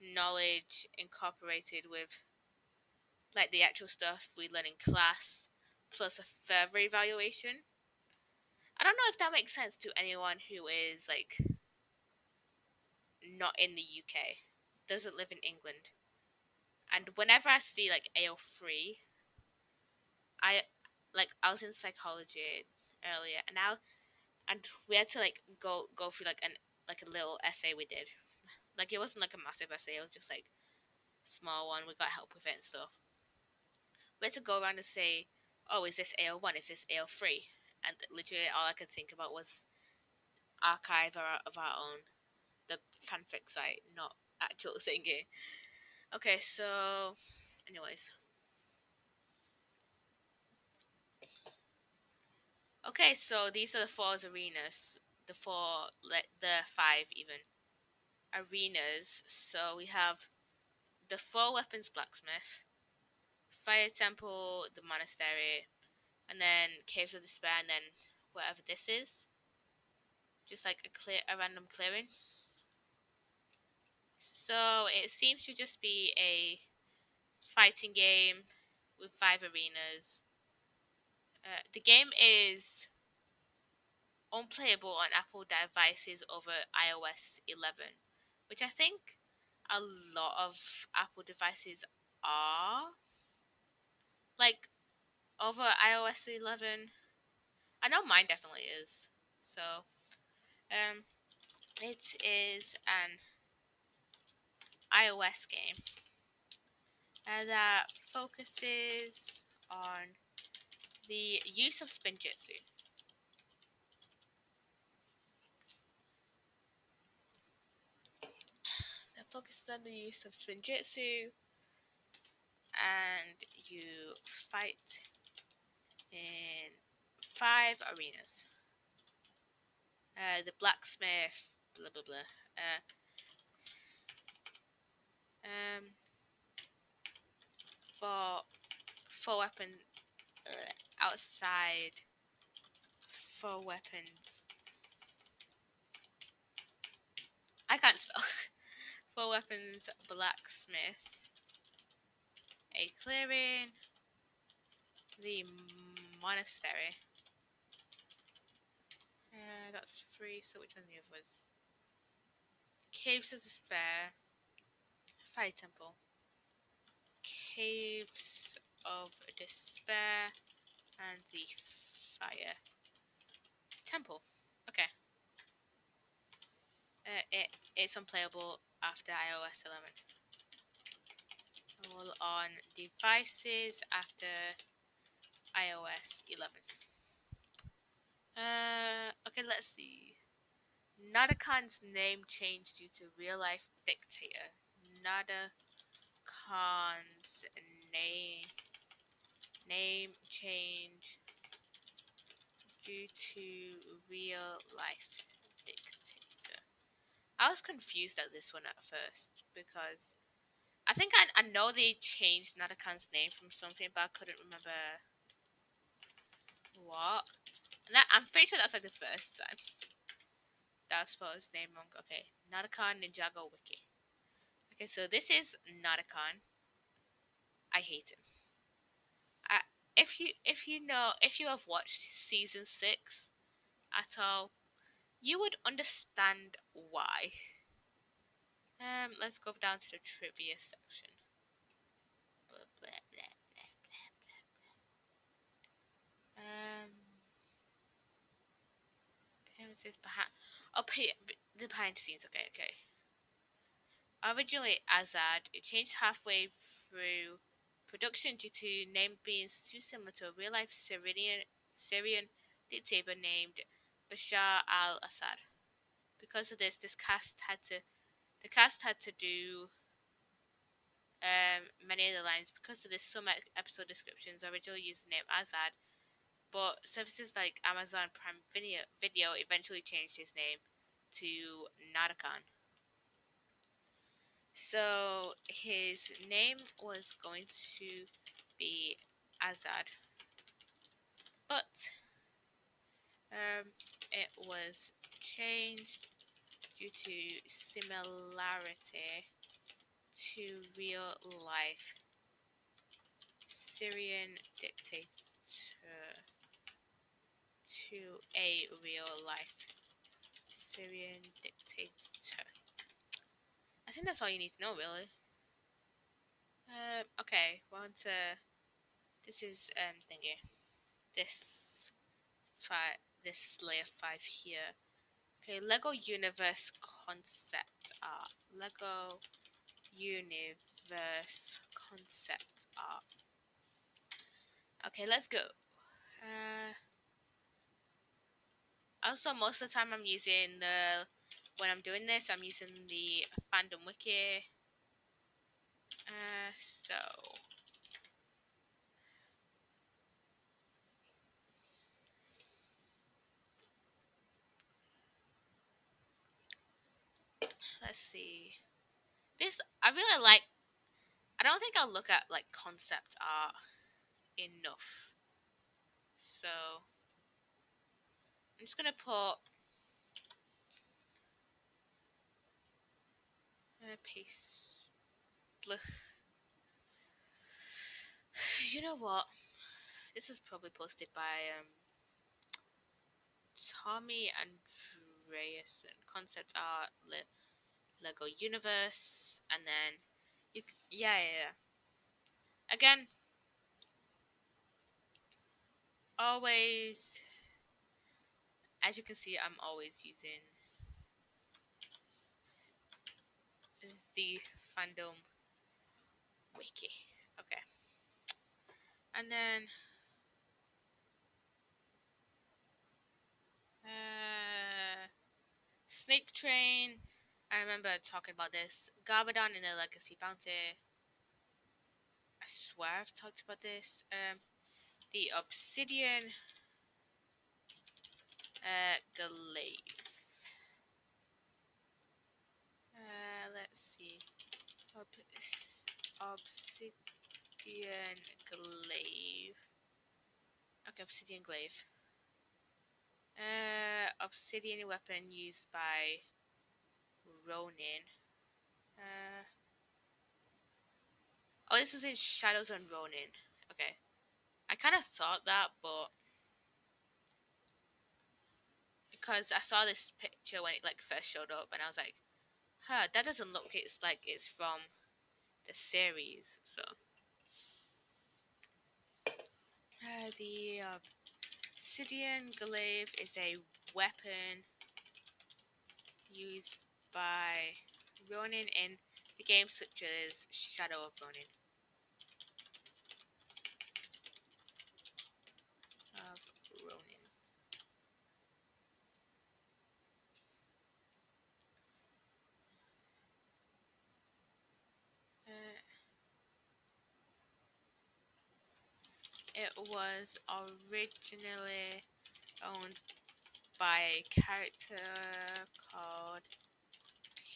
knowledge incorporated with like the actual stuff we learn in class plus a further evaluation. I don't know if that makes sense to anyone who is like not in the UK, doesn't live in England. And whenever I see like AO3, I I was in psychology earlier, and we had to like go through like a little essay we did. Like it wasn't like a massive essay; it was just like small one. We got help with it and stuff. We had to go around and say, "Oh, is this AO1? Is this AO3?" And literally all I could think about was archive of our own, the fanfic site, not actual thingy. Okay, so, anyways, okay, so these are the four arenas, the five even arenas. So we have the four weapons blacksmith, fire temple, the monastery, and then caves of despair, and then whatever this is. Just like a random clearing. So it seems to just be a fighting game with five arenas. The game is unplayable on Apple devices over iOS 11, which I think a lot of Apple devices are. Like, over iOS 11. I know mine definitely is. So, um, it is an iOS game that focuses on the use of spinjitzu. That focuses on the use of spinjitzu, and you fight in 5 arenas. The blacksmith, blah blah blah. Um, for weapon outside for weapons. I can't spell. For weapons, blacksmith, a clearing, the monastery. That's three. So which one the other was? Caves of Despair, Fire Temple, Caves of Despair, and the Fire Temple. Okay. It's unplayable after iOS 11. All on devices after iOS 11. Okay, let's see. Nadakan's name changed due to real life dictator. Nadakan's name change due to real life dictator. I was confused at this one at first because I think I know they changed Nadakan's name from something, but I couldn't remember what. And I'm pretty sure that's like the first time that I've spelled his name wrong. Okay, Nadakan Ninjago Wiki. Okay, so this is Nadakan. I hate him. I, if you have watched season 6 at all, you would understand why. Let's go down to the trivia section. Blah, blah, blah, blah. Appearances behind. Oh, the behind the scenes. Okay, okay. Originally Azad, it changed halfway through production due to name being too similar to a real-life Syrian dictator named Bashar al-Assad. Because of this, the cast had to do many of the lines. Because of this, some episode descriptions originally used the name Azad, but services like Amazon Prime Video eventually changed his name to Nadakan. So his name was going to be Azad, but it was changed due to similarity to real life Syrian dictator to a real life Syrian dictator. I think that's all you need to know, really. Okay, well, this is thingy. This this layer 5 here. Okay, Lego Universe concept art. Lego Universe concept art. Okay, let's go. Uh, Also, most of the time I'm using when I'm doing this, I'm using the fandom wiki. So let's see. This I really like. I don't think I'll look at like concept art enough. So I'm just gonna put paste. Blech. You know what? this was probably posted by Tommy Andreasen. Concept art, Lego Universe, and then yeah. Again, always, as you can see, I'm always using the fandom wiki. Okay, and then Snake Train. I remember talking about this. Garbodon in the Legacy Bounty. I swear I've talked about this. The Obsidian Glaive. Let's see. Obsidian Glaive. Okay, Obsidian Glaive. Obsidian weapon used by Ronin. Uh, oh, this was in Shadows on Ronin. Okay. I kind of thought that, but because I saw this picture when it like first showed up, and I was like, "Huh, that doesn't look. It's like it's from the series." So, the Obsidian Glaive is a weapon used by Ronin in the games such as Shadow of Ronin. Of Ronin. Uh, it was originally owned by a character called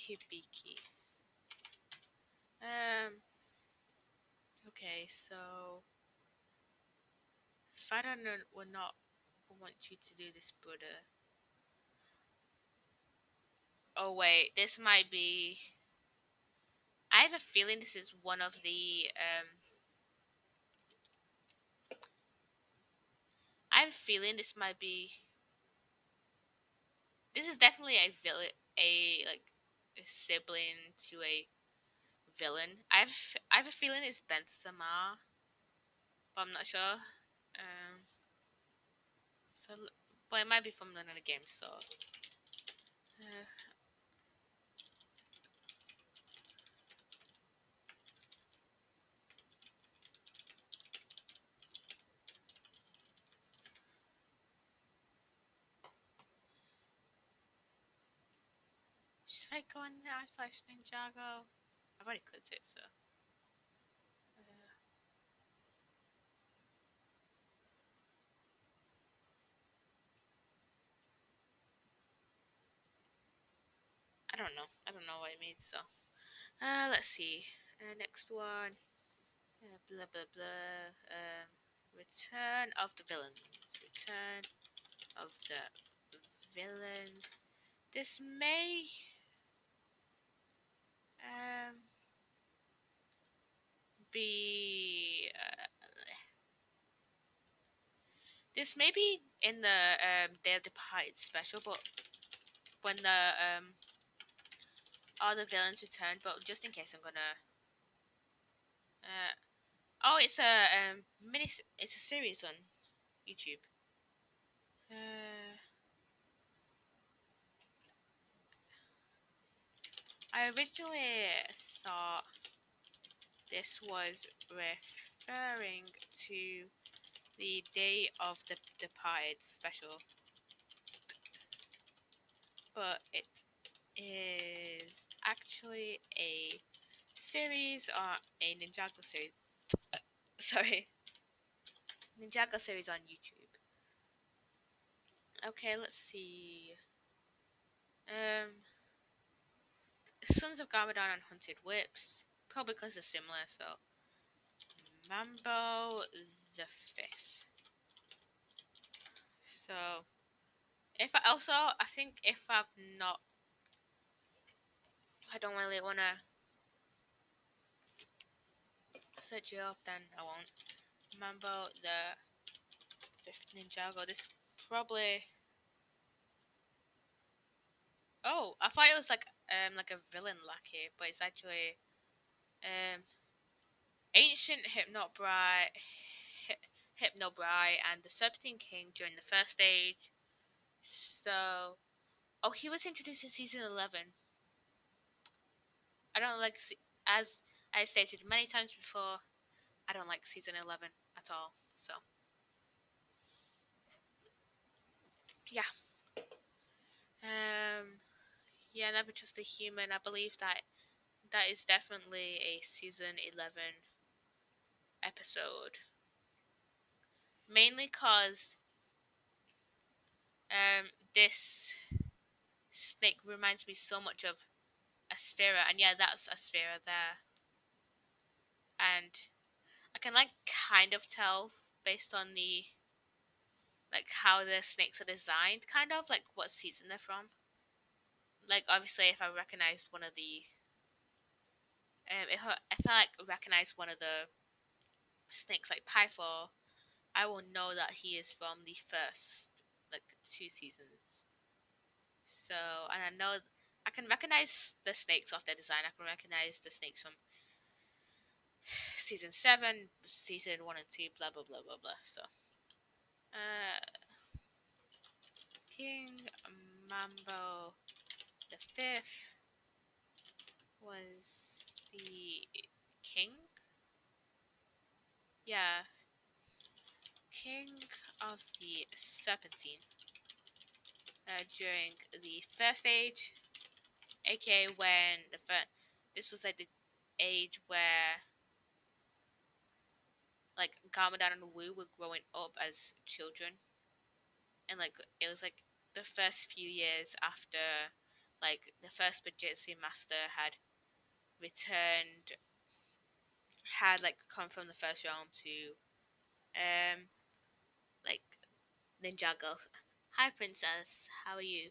Hibiki. Okay, so if I don't know, would not want you to do this, brother. Oh wait, this might be. I have a feeling this is one of the. I have a feeling this might be. This is definitely a villain, a sibling to a villain. I have a feeling it's Ben Samar, but I'm not sure. Um, so, but it might be from another game. So, should I go in there slash Ninjago? I've already clicked it, so. I don't know. I don't know what it means. So, let's see. Next one. Blah blah blah. Return of the villains. Return of the villains. This may um be this may be in the Day of the Departed special, but when the all the villains return. But just in case, I'm gonna uh oh, it's a mini. It's a series on YouTube. I originally thought this was referring to the Day of the Departed special, but it is actually a series or a Ninjago series. Sorry, Ninjago series on YouTube. Okay, let's see. Um, Sons of Garmadon and Hunted Whips, probably because they're similar. So, Mambo the Fifth. So, if I also, I think if I've not, I don't really wanna search it up, then I won't. Mambo the With Ninjago, this probably. Oh, I thought it was like a villain lackey, but it's actually um ancient Hypnobrai and the Serpentine King during the first stage. So, oh, he was introduced in season 11. I don't like as I've stated many times before. I don't like season 11 at all. So, yeah. Um, yeah, never trust a human. I believe that that is definitely a season 11 episode. Mainly cause this snake reminds me so much of Aspera, and yeah, that's Aspera there. And I can like kind of tell based on the like how the snakes are designed, kind of like what season they're from. Like obviously, if I recognized one of the, if I like recognize one of the snakes like Pythor, I will know that he is from the first like two seasons. So and I know I can recognize the snakes off their design. I can recognize the snakes from season 7, season 1 and 2, blah blah blah blah blah. So, King Mambo the Fifth was the king. Yeah, king of the Serpentine during the first age, aka when the first. This was like the age where like Garmadon and Wu were growing up as children, and like it was like the first few years after like the first Bujutsu master had returned, had like come from the first realm to um like Ninjago. Hi princess, how are you?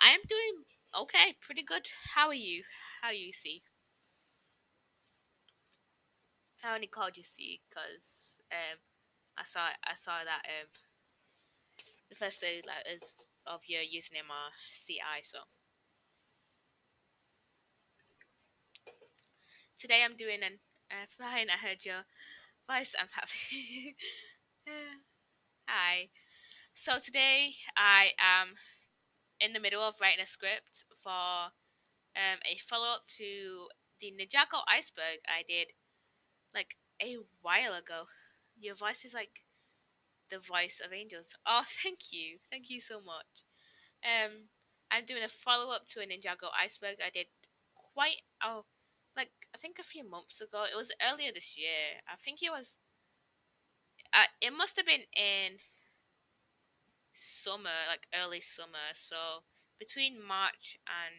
I am doing okay, pretty good. How are you? How you see? I only called you C because I saw that the first two letters of your username are CI. So today I'm doing an fine. I heard your voice. I'm happy. Hi. So today I am in the middle of writing a script for a follow up to the Ninjago Iceberg I did like a while ago. Your voice is like the voice of angels. Oh, thank you so much. Um, I'm doing a follow up to a Ninjago Iceberg I did quite like I think a few months ago. It was earlier this year. I think it was. It must have been in summer, like early summer. So between March and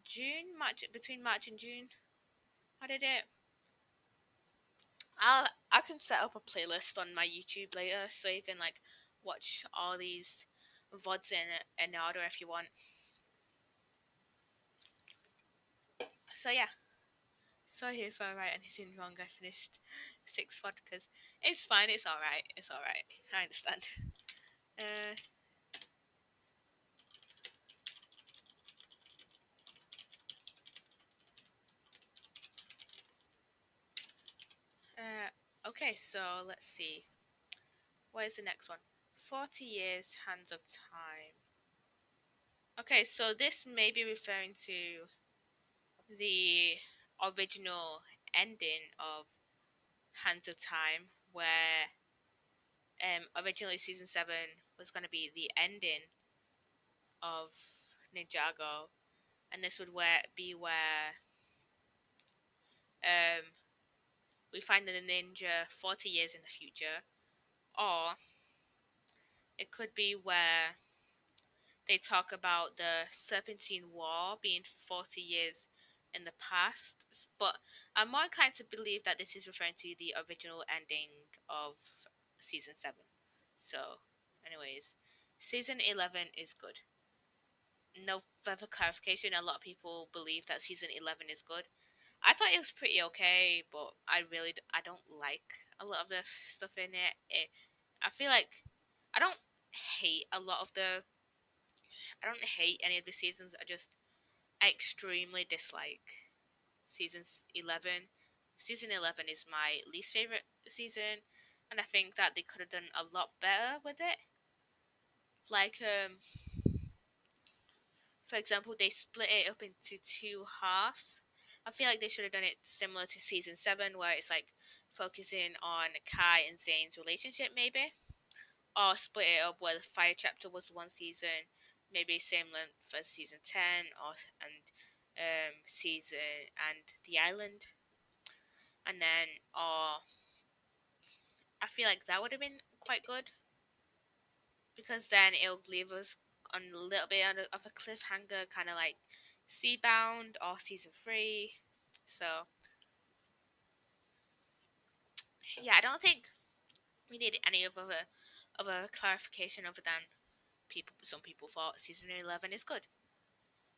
June, March between March and June. I did it. I can set up a playlist on my YouTube later, so you can like watch all these vods in order if you want. So yeah, sorry if I write anything wrong. I finished 6 vodkas. It's fine. It's all right. It's all right. I understand. Uh, okay. So let's see. What is the next one? 40 years, Hands of Time. Okay, so this may be referring to the original ending of Hands of Time, where originally season 7 was going to be the ending of Ninjago, and this would be where um, we find the ninja 40 years in the future, or it could be where they talk about the Serpentine War being 40 years in the past, but I'm more inclined to believe that this is referring to the original ending of season 7. So, anyways, season 11 is good. No further clarification. A lot of people believe that season 11 is good. I thought it was pretty okay, but I don't like a lot of the stuff in it. I feel like I don't hate a lot of the. I don't hate any of the seasons. I extremely dislike season 11. Season 11 is my least favorite season, and I think that they could have done a lot better with it. Like for example, they split it up into two halves. I feel like they should have done it similar to season 7, where it's like focusing on Kai and Zane's relationship, maybe, or split it up where the fire chapter was one season, maybe same length as season 10, or and season and the island, and then or I feel like that would have been quite good because then it'll leave us on a little bit of a cliffhanger, kind of like Seabound or season 3. So yeah, I don't think we need any of a clarification other than some people thought season 11 is good.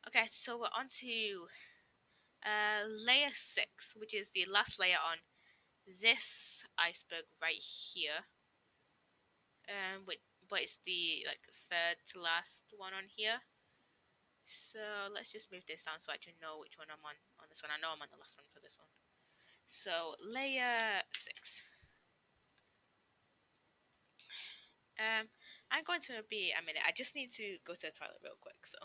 Okay, so we're on to layer 6, which is the last layer on this iceberg right here. But it's the like third to last one on here. So let's just move this down so I can know which one I'm on this one. I know I'm on the last one for this one. So layer 6. Um, I'm going to be a minute. I just need to go to the toilet real quick. So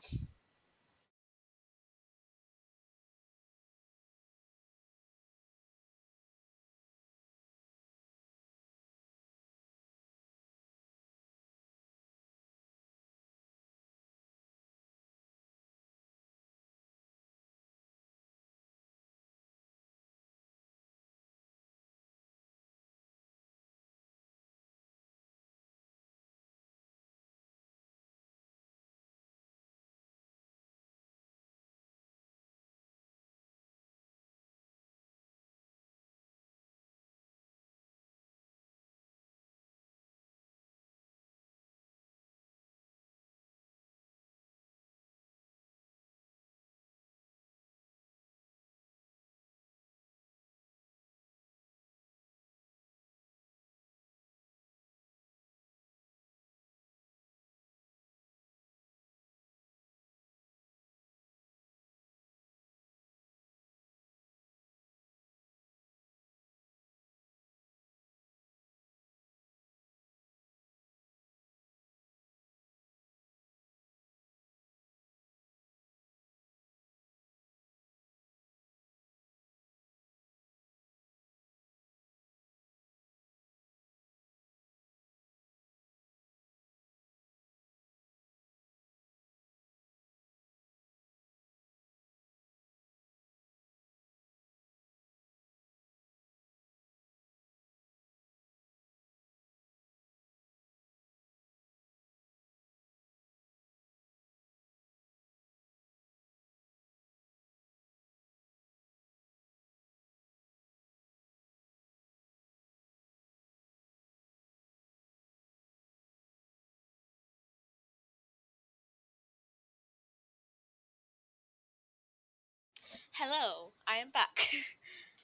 hello, I am back.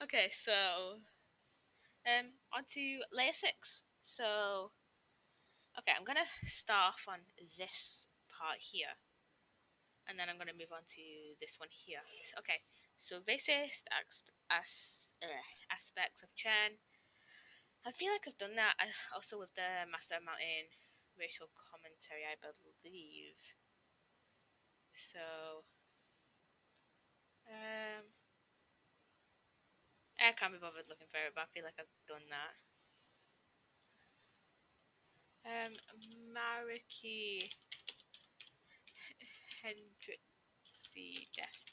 Okay, so on to layer 6. So okay, I'm gonna start off on this part here, and then I'm gonna move on to this one here. Okay, so racist aspects of Chen. I feel like I've done that also with the Master Mountain racial commentary, I believe. So, I can't be bothered looking for it, but I feel like I've done that. Mariki Hendrixy Death.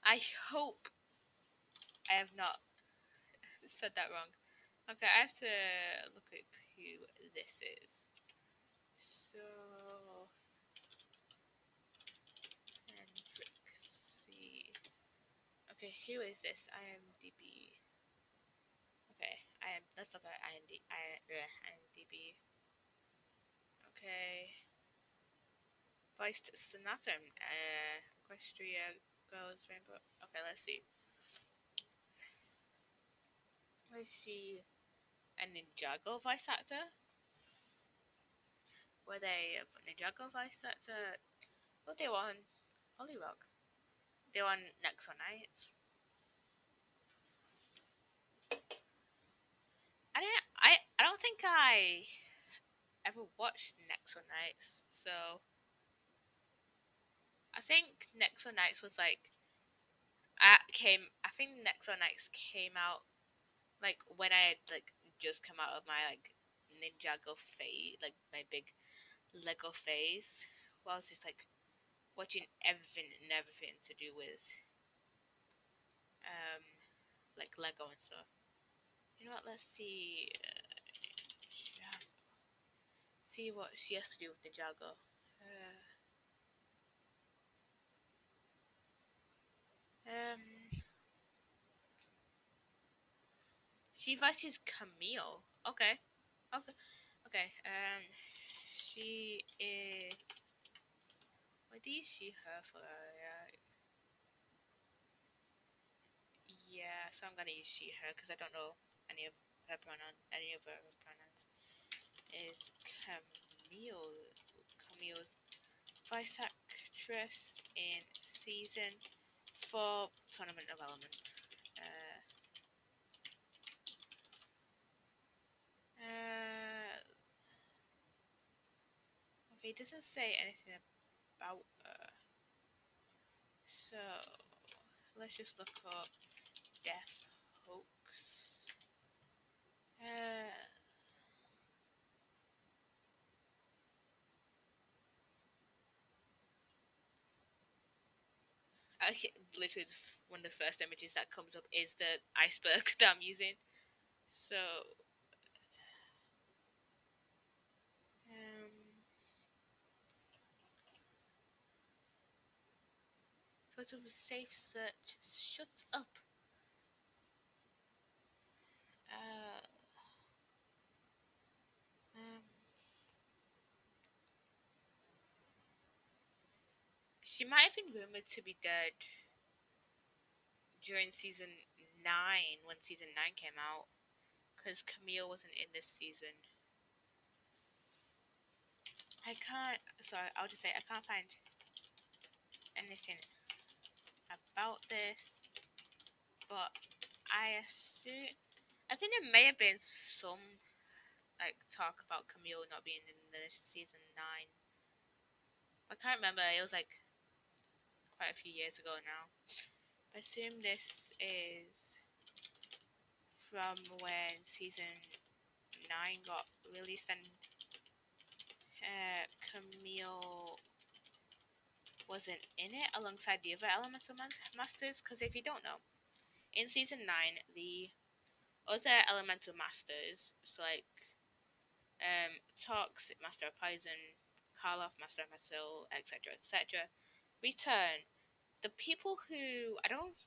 I hope I have not said that wrong. Okay, I have to look up who this is. So, Hendrixy. Okay, who is this? IMDb. Okay, let's look at IMDb. Okay. Voiced Sonatum. Equestria Girls Rainbow. Okay, let's see. Was she a Ninjago voice actor? Were they a Ninjago voice actor? Oh, they were on Holy Rock. They were on Nexo Nights. I don't think I ever watched Nexo Nights, so I think Nexo Nights was like I think Nexo Nights came out like when I had like just come out of my like Ninjago phase, like my big Lego phase. Where I was just like watching everything and everything to do with um like Lego and stuff. You know what? Let's see. See what she has to do with Ninjago. Um, she voices Camille. Okay, okay, okay. She is. What is she her for? Yeah. So I'm gonna use she her because I don't know any of her pronouns. Any of her pronouns is Camille. Camille's voice actress in season 4 Tournament of Elements. Uh, uh, okay, it doesn't say anything about her. So let's just look up Death Hoax. Uh, okay, literally one of the first images that comes up is the iceberg that I'm using. So, um, photo of a safe search. Shut up. Uh, um, she might have been rumored to be dead during season 9 when season 9 came out because Camille wasn't in this season. I can't. Sorry, I'll just say I can't find anything about this, but I assume. I think there may have been some like talk about Camille not being in the season 9. I can't remember. It was like quite a few years ago now. I assume this is from when season 9 got released and Camille wasn't in it alongside the other Elemental Masters. Because if you don't know, in season 9, the other Elemental Masters, so like Toxic, Master of Poison, Karloff, Master of Metal, etc., etc., return. The people who I don't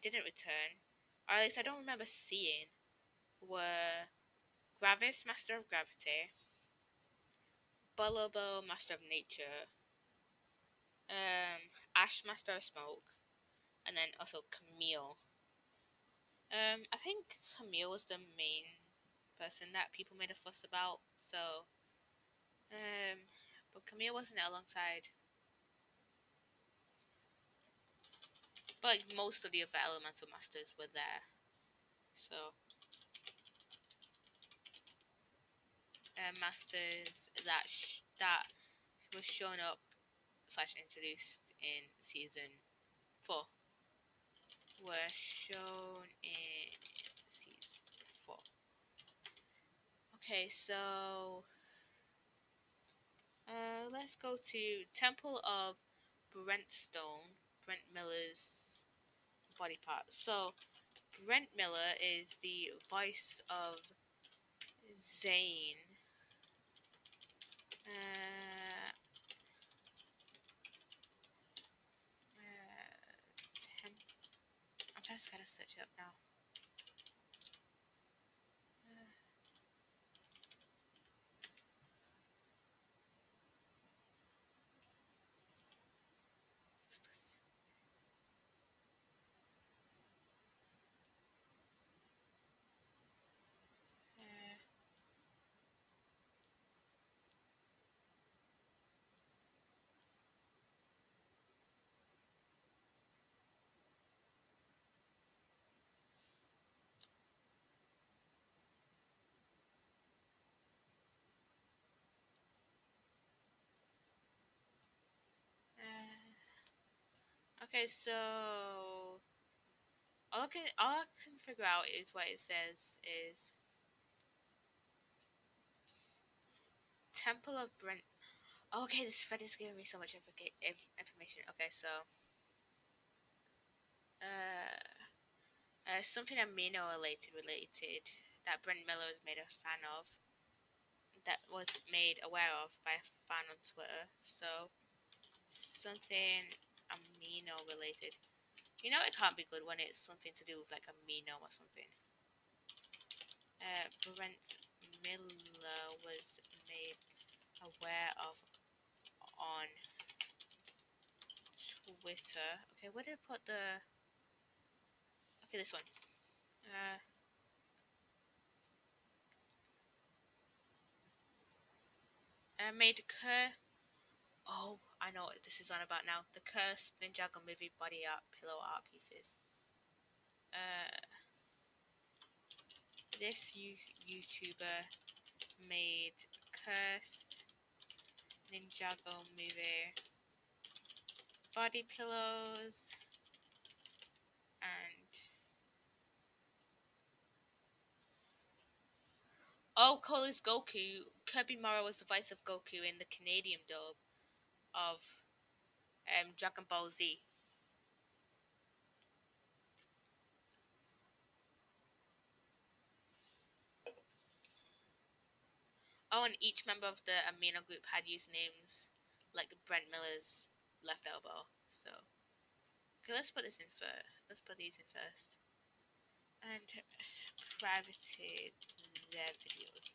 didn't return, or at least I don't remember seeing, were Gravis, Master of Gravity, Bolobo, Master of Nature, Ash, Master of Smoke, and then also Camille. I think Camille was the main person that people made a fuss about. So, um, but Camille wasn't alongside. But like, most of the other Elemental Masters were there. So, masters that was shown up slash introduced in season 4 were shown in season 4. Okay, so let's go to Temple of Brentstone, Brent Miller's body part. So Brent Miller is the voice of Zane. Uh, I'm just gonna search it up now. Uh, Okay, so all I can figure out is what it says is Temple of Brent. Oh, okay, this thread is giving me so much information. Okay, so uh, something amino related that Brent Miller was made a fan of, that was made aware of by a fan on Twitter. So something amino related. You know it can't be good when it's something to do with like amino or something. Brent Miller was made aware of on Twitter. Okay, where did I put the? Okay, this one. Uh, made Oh, I know what this is on about now. The cursed Ninjago movie body art pillow art pieces. Uh, this YouTuber made cursed Ninjago movie body pillows and Cole is Goku. Kirby Morrow was the voice of Goku in the Canadian dub of Dragon Ball Z. Oh, and each member of the Amino group had usernames like Brent Miller's left elbow. So, okay, let's put this in first. Let's put these in first. And privated their videos.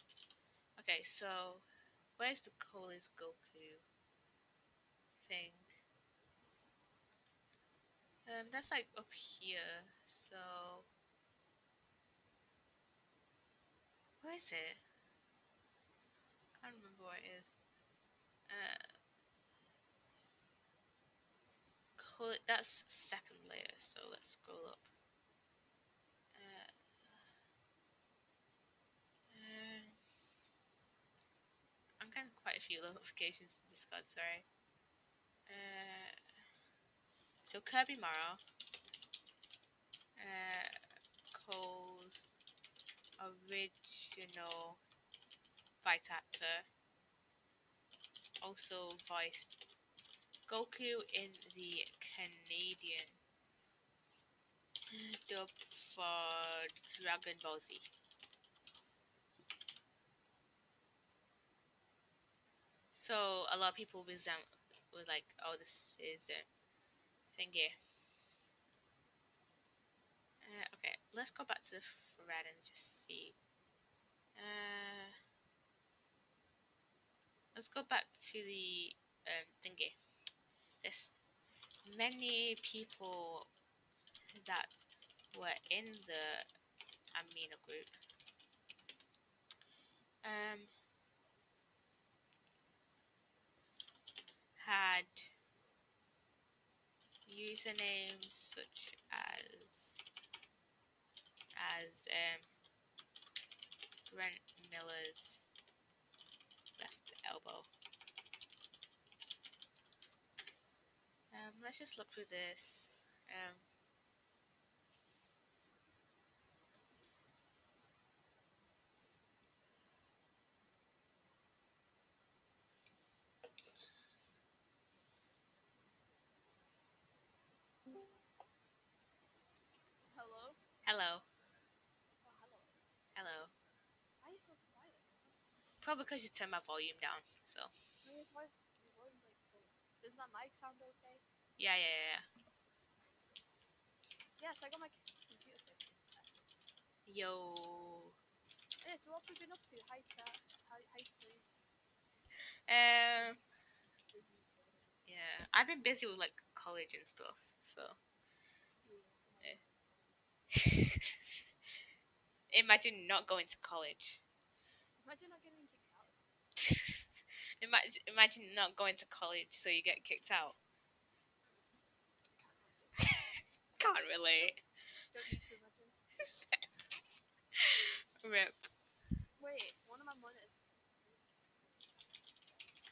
Okay, so where's the coolest Goku thing? That's like up here. So where is it? I can't remember where it is. Uh, cool. That's second layer. So let's scroll up. Uh, uh, I'm getting quite a few notifications from Discord. Sorry. Uh, so Kirby Morrow, Cole's original voice actor, also voiced Goku in the Canadian dub for Dragon Ball Z. So a lot of people was like, "Oh, this is a thingy." Okay, let's go back to the thread and just see. Uh, let's go back to the thingy. This many people that were in the amino group um, had usernames such as Brent Miller's left elbow. Let's just look through this. Hello? Hello, Oh, hello. hello. Why are you so quiet? Probably because you turned my volume down. So Your volume's like full. Does my mic sound okay? yeah. Nice. Yes, I got my computer fixed in a sec. Yo. Yeah, so what have we been up to? Hi chat, hi stream. Um. Busy, so. Yeah, I've been busy with like college and stuff. So Yeah, imagine not going to college. imagine not getting kicked out. Imagine not going to college so you get kicked out. Can't imagine. Can't relate. Don't need to imagine. Rip. Wait, one of my monitors is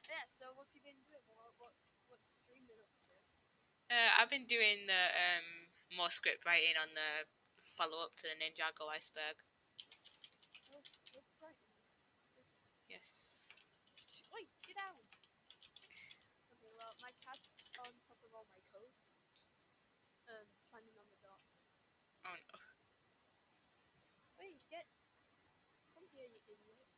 yeah, so what have you been doing? What's stream been up to? I've been doing the more script writing on the follow up to the Ninjago Iceberg. Oh, script writing. It's... Yes. Wait, get down. Okay, well, my cat's on top of all my coats. Standing on the door. Oh no. Wait, get... Come here, you idiot.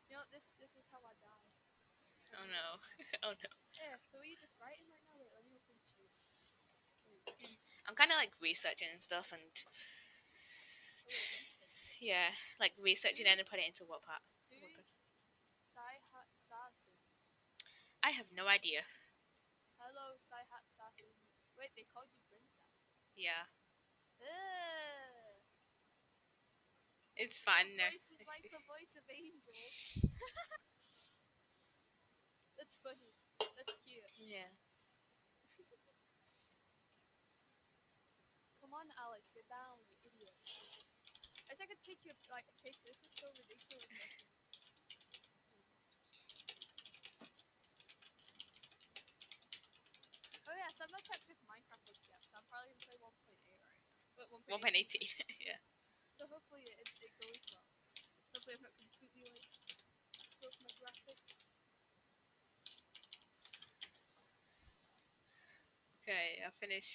You know, this is how I die. Oh no. Oh no. Yeah, so are you just writing right now? Wait, let me open you. I'm kind of like researching and stuff, and Oh, wait, research. yeah, like researching and then put it into Wattpad. Who's Saihat Sassins? I have no idea. Hello, Saihat Sassins. Wait, they called you princess. Yeah, Ugh. it's Your fun. voice is like the voice of angels. That's funny. That's cute. Yeah. Come on, Alex, get down, you idiot. I wish I could take you like a picture. This is so ridiculous. Like this. Oh yeah, so I've not checked if Minecraft looks yet, so I'm probably gonna play 1.8 right now. But 1.18. Yeah. So hopefully it goes well. Hopefully I'm not completely like broke my graphics. Okay, I'll finish.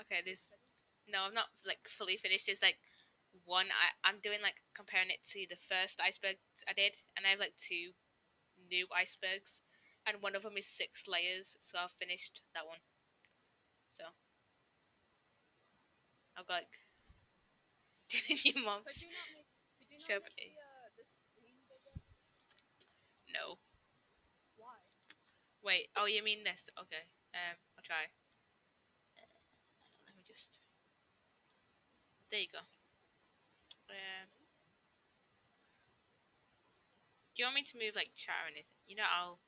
Okay, there's Finished. no, I'm not like fully finished. There's like one. I'm doing like comparing it to the first iceberg I did, and I have like two new icebergs, and one of them is 6 layers. So I've finished that one. So I've got like doing your Could mom's. you not make Show the screen bigger? no. Why? Wait. Oh, you mean this? Okay. I'll try. Let me just. There you go. Do you want me to move like chat or anything? You know, I'll,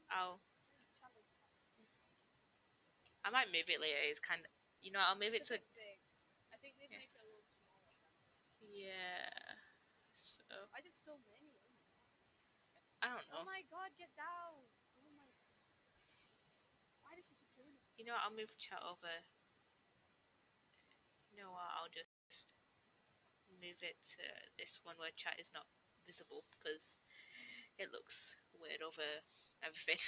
Challenge that. I might move it later. It's kind of, I'll move It's it a to. bit big. I think maybe Yeah. make it a little smaller. That's... Yeah. So I just so many. Oh my god. I don't Oh know. my god, get down. Oh my. Why does she keep doing it? You know what? I'll move chat over. You know what? I'll just move it to this one where chat is not visible because it looks weird over everything.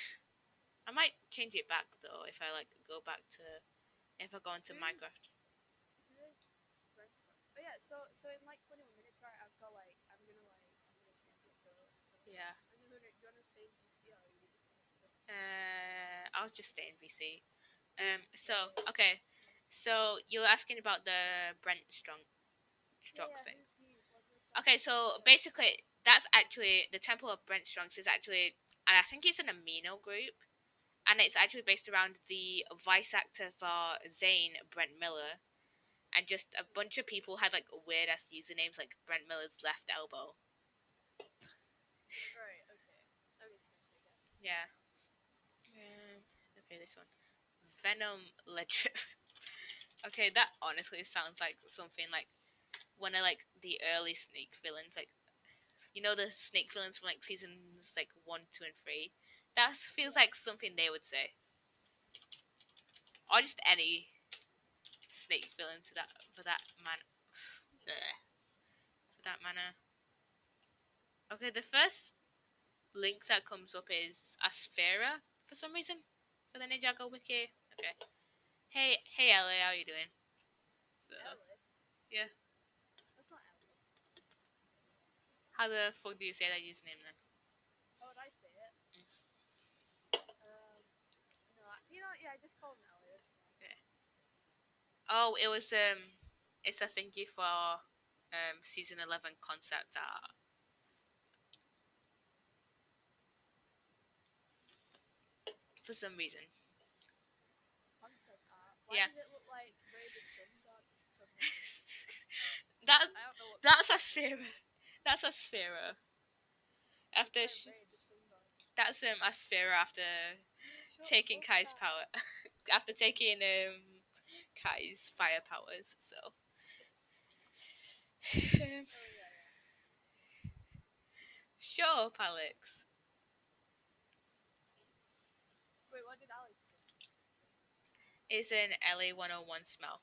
I might change it back though if I like go back to if I go into Minecraft. Who is Brentstars? Oh yeah, so in like 21 minutes, right? I'm gonna send it. Yeah. I'm gonna. Do you want to stay in DC or you just want to? I'll just stay in VC. So okay. So you're asking about the Brent Strong thing. Who's he? What was Okay, so basically that's actually the Temple of Brent Strongs is actually, and I think it's an amino group, and it's actually based around the voice actor for Zane Brent Miller, and just a bunch of people had like weird ass usernames like Brent Miller's left elbow. Right. Okay. That makes sense, I guess. Yeah. Okay, this one. Venom Ledrip. Okay, that honestly sounds like something like one of like the early Snake villains, like the Snake villains from like seasons like 1, 2, and 3. That feels like something they would say, or just any Snake villain to that for that man. For that manner. Okay, the first link that comes up is Asphera for some reason for the Ninjago wiki. Okay. Hey, Ellie, how you doing? So, Ellie? yeah. That's not Ellie. How the fuck do you say that username then? How would I say it? No, yeah, just call him Ellie. That's fine. Okay. Oh, it's a thank you for season 11 concept art. For some reason. Concept art. Why Yeah. does it look like Ray the Sun God from like... That I don't know what... that's Asphera. That's Asphera. After Looks she, like Ray the Sun God. that's Asphera after Shut taking up, Kai's chat. power. After taking Kai's fire powers. So. Oh, yeah. Shut up, Alex. is an LA 101 smell?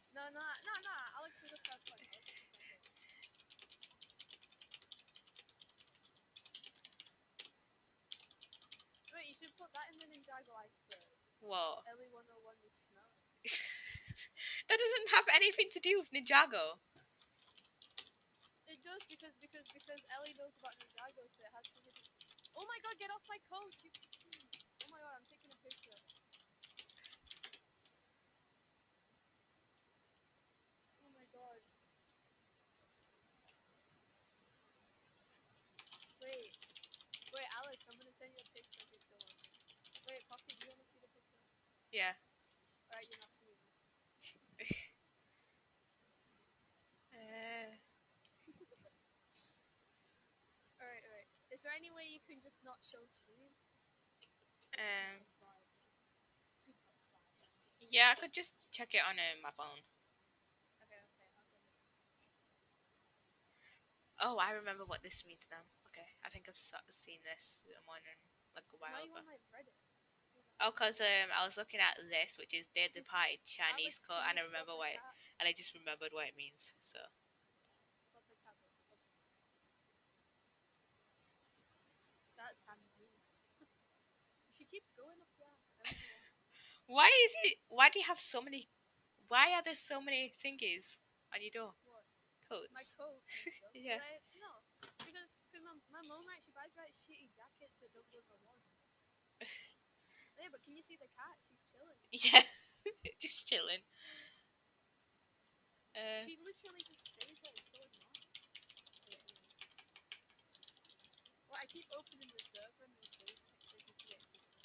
No, no, no, no. Alex is a fair point. Alex is a fair point. Wait, you should put that in the Ninjago Iceberg. What? LE101 is smell. That doesn't have anything to do with Ninjago. It does because Ellie knows about Ninjago, so it has something. Oh my god, get off my coat! You... Oh my god, I'm taking a picture. Oh my god. Wait. Wait, Alex, I'm gonna send you a picture if you still want it. Wait, Poppy, do you wanna see the picture? Yeah. Alright, you're not seeing it. Uh, Alright. Is there any way you can just not show stream? um. Super fly. Yeah, I could just check it on my phone. Okay, I'll send it. Oh, I remember what this means now. Okay, I think I've seen this one like a while Why you ago. on like Reddit? Oh, cause I was looking at this, which is Day of the Party Chinese Alex, cut, can and you I spot remember the what, cat? and I just remembered what it means. So Spot the cat, bro. Spot the cat. That's Sandy. She keeps going up there. I don't know why. why is it? Why do you have so many? Why are there so many thingies on your door? What? Coats. My coat and stuff. Yeah. No, because my mom right, she buys like shitty jackets that don't go in my wardrobe. Yeah, but can you see the cat? She's chilling. Yeah. Just chilling. She literally just stays there. It's so annoying. Okay, anyways. Well, I keep opening the server and then closing it so you can get kicked out.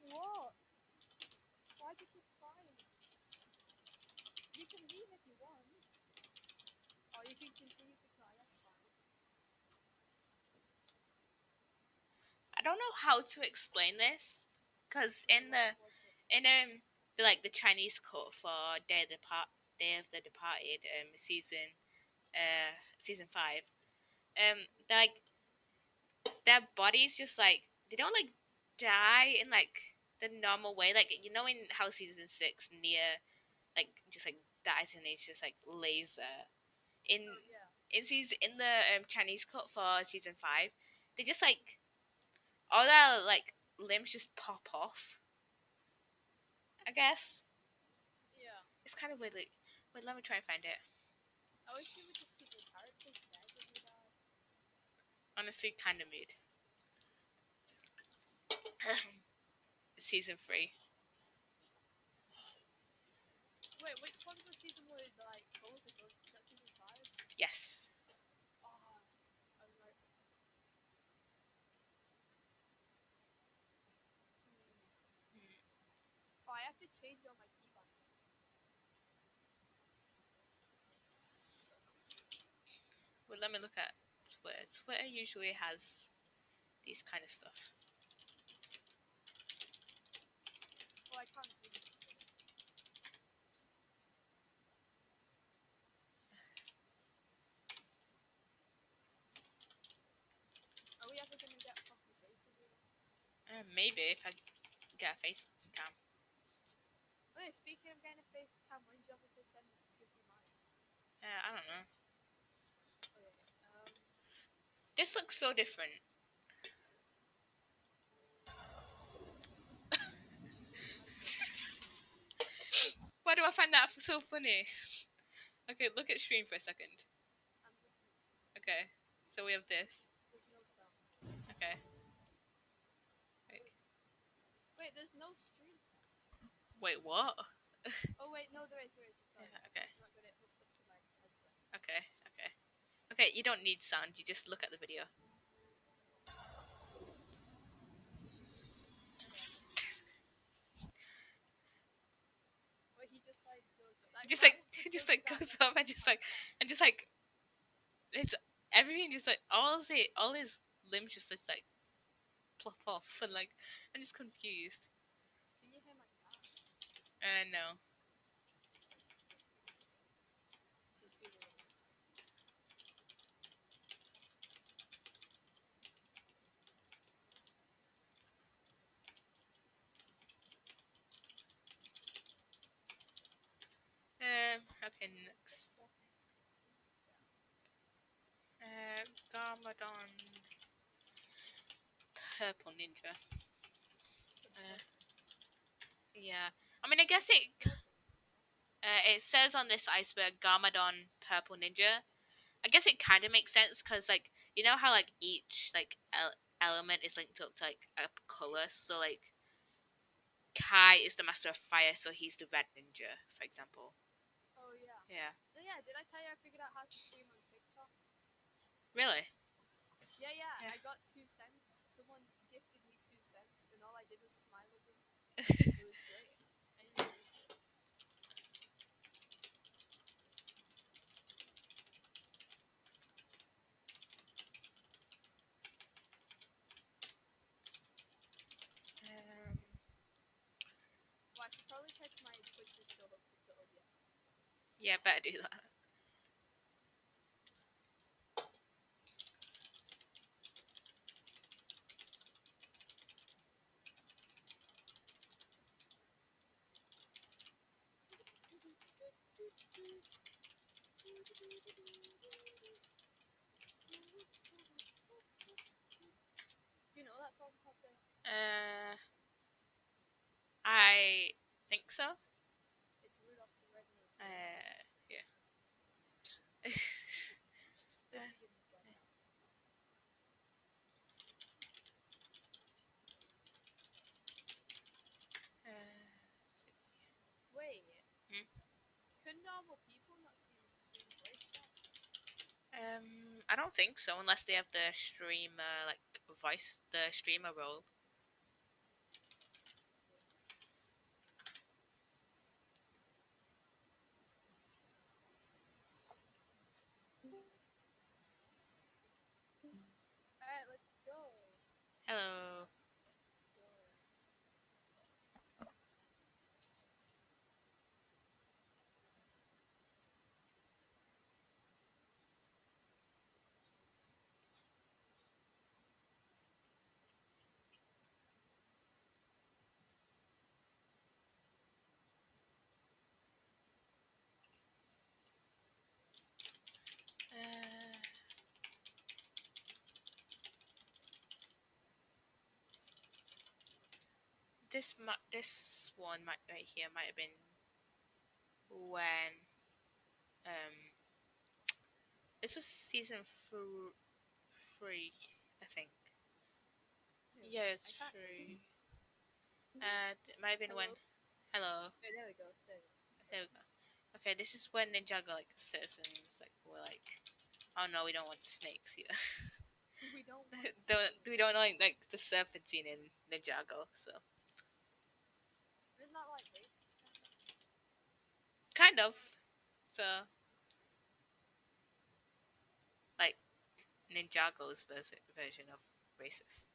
What? Why'd you keep crying? You can leave if you want. Or you can continue to cry, that's fine. I don't know how to explain this, cause in the What's it? in the Chinese cut for Day of the Departed season 5, like their bodies just like they don't like die in like the normal way, like you know in how season 6 Nia like just like dies and it's just like laser in Oh, yeah. in the Chinese cut for season 5, they just like all their like limbs just pop off, I guess. Yeah. It's kind of weird. Like, wait, let me try and find it. I wish you would just keep the characters dead when they die. Honestly, kind of mood. Season 3. Wait, which one's the season where like Rosa goes? Is that season 5? Yes. Oh, I was right. Oh, I have to change all my keybinds. Well, let me look at Twitter. Twitter usually has these kind of stuff. Oh, I can't zoom in. Are we ever gonna get proper face reveal? Maybe if I get a face cam. Wait, speaking of getting a face cam, when do you want me to give you mine? I don't know. Okay, This looks so different. Why do I find that so funny? Okay, look at stream for a second. I'm looking at you. Okay, so we have this. There's no sound. Okay. Wait, there's no stream sound. Wait, what? Oh wait, no, there is. Sorry. Yeah, okay. I just not got it hooked up to my headset. Okay, you don't need sound, you just look at the video. Wait, he just like goes. Like, Just how like the just fuck like did that goes up and just like It's everything just like all his limbs just like plop off and like I'm just confused. Can you hear my cat? No. She's being a little bit. Okay, next. Garmadon Purple Ninja. Uh, yeah. I mean, I guess it says on this iceberg Garmadon Purple Ninja. I guess it kind of makes sense because like you know how like each like element is linked up to like a color. So like Kai is the master of fire, so he's the red ninja, for example. Oh yeah. Yeah. Oh yeah. Did I tell you I figured out how to stream on TikTok? Really? Yeah, yeah. Yeah. I got 2 cents. Someone gifted me 2 cents, and all I did was smile at them. It was great. I enjoyed it. Um, Well, I should probably check my Twitch is still hooked up to OBS. yeah, better do that. Do you know that song, Poppy? Uh, I think so. It's Rudolph the Red-Nosed Uh, Reindeer. yeah. If you didn't get that. Wait. Hmm? Could normal people not see stream voice chat? I don't think so unless they have the streamer like voice, the streamer role. Alright, let's go. Hello. Let's go. Uh, this one might right here might have been when um this was season 3, I think. Yeah, I it's can't hear you. 3. It might have been when. Hello? Hello. Okay, there we go. There we go. There we go. Okay, this is when Ninjago like citizens like were like, oh no, we don't want snakes here. We don't want We don't like the serpentine in Ninjago, so Isn't that like racist kind of? kind of. So like Ninjago's version of racist.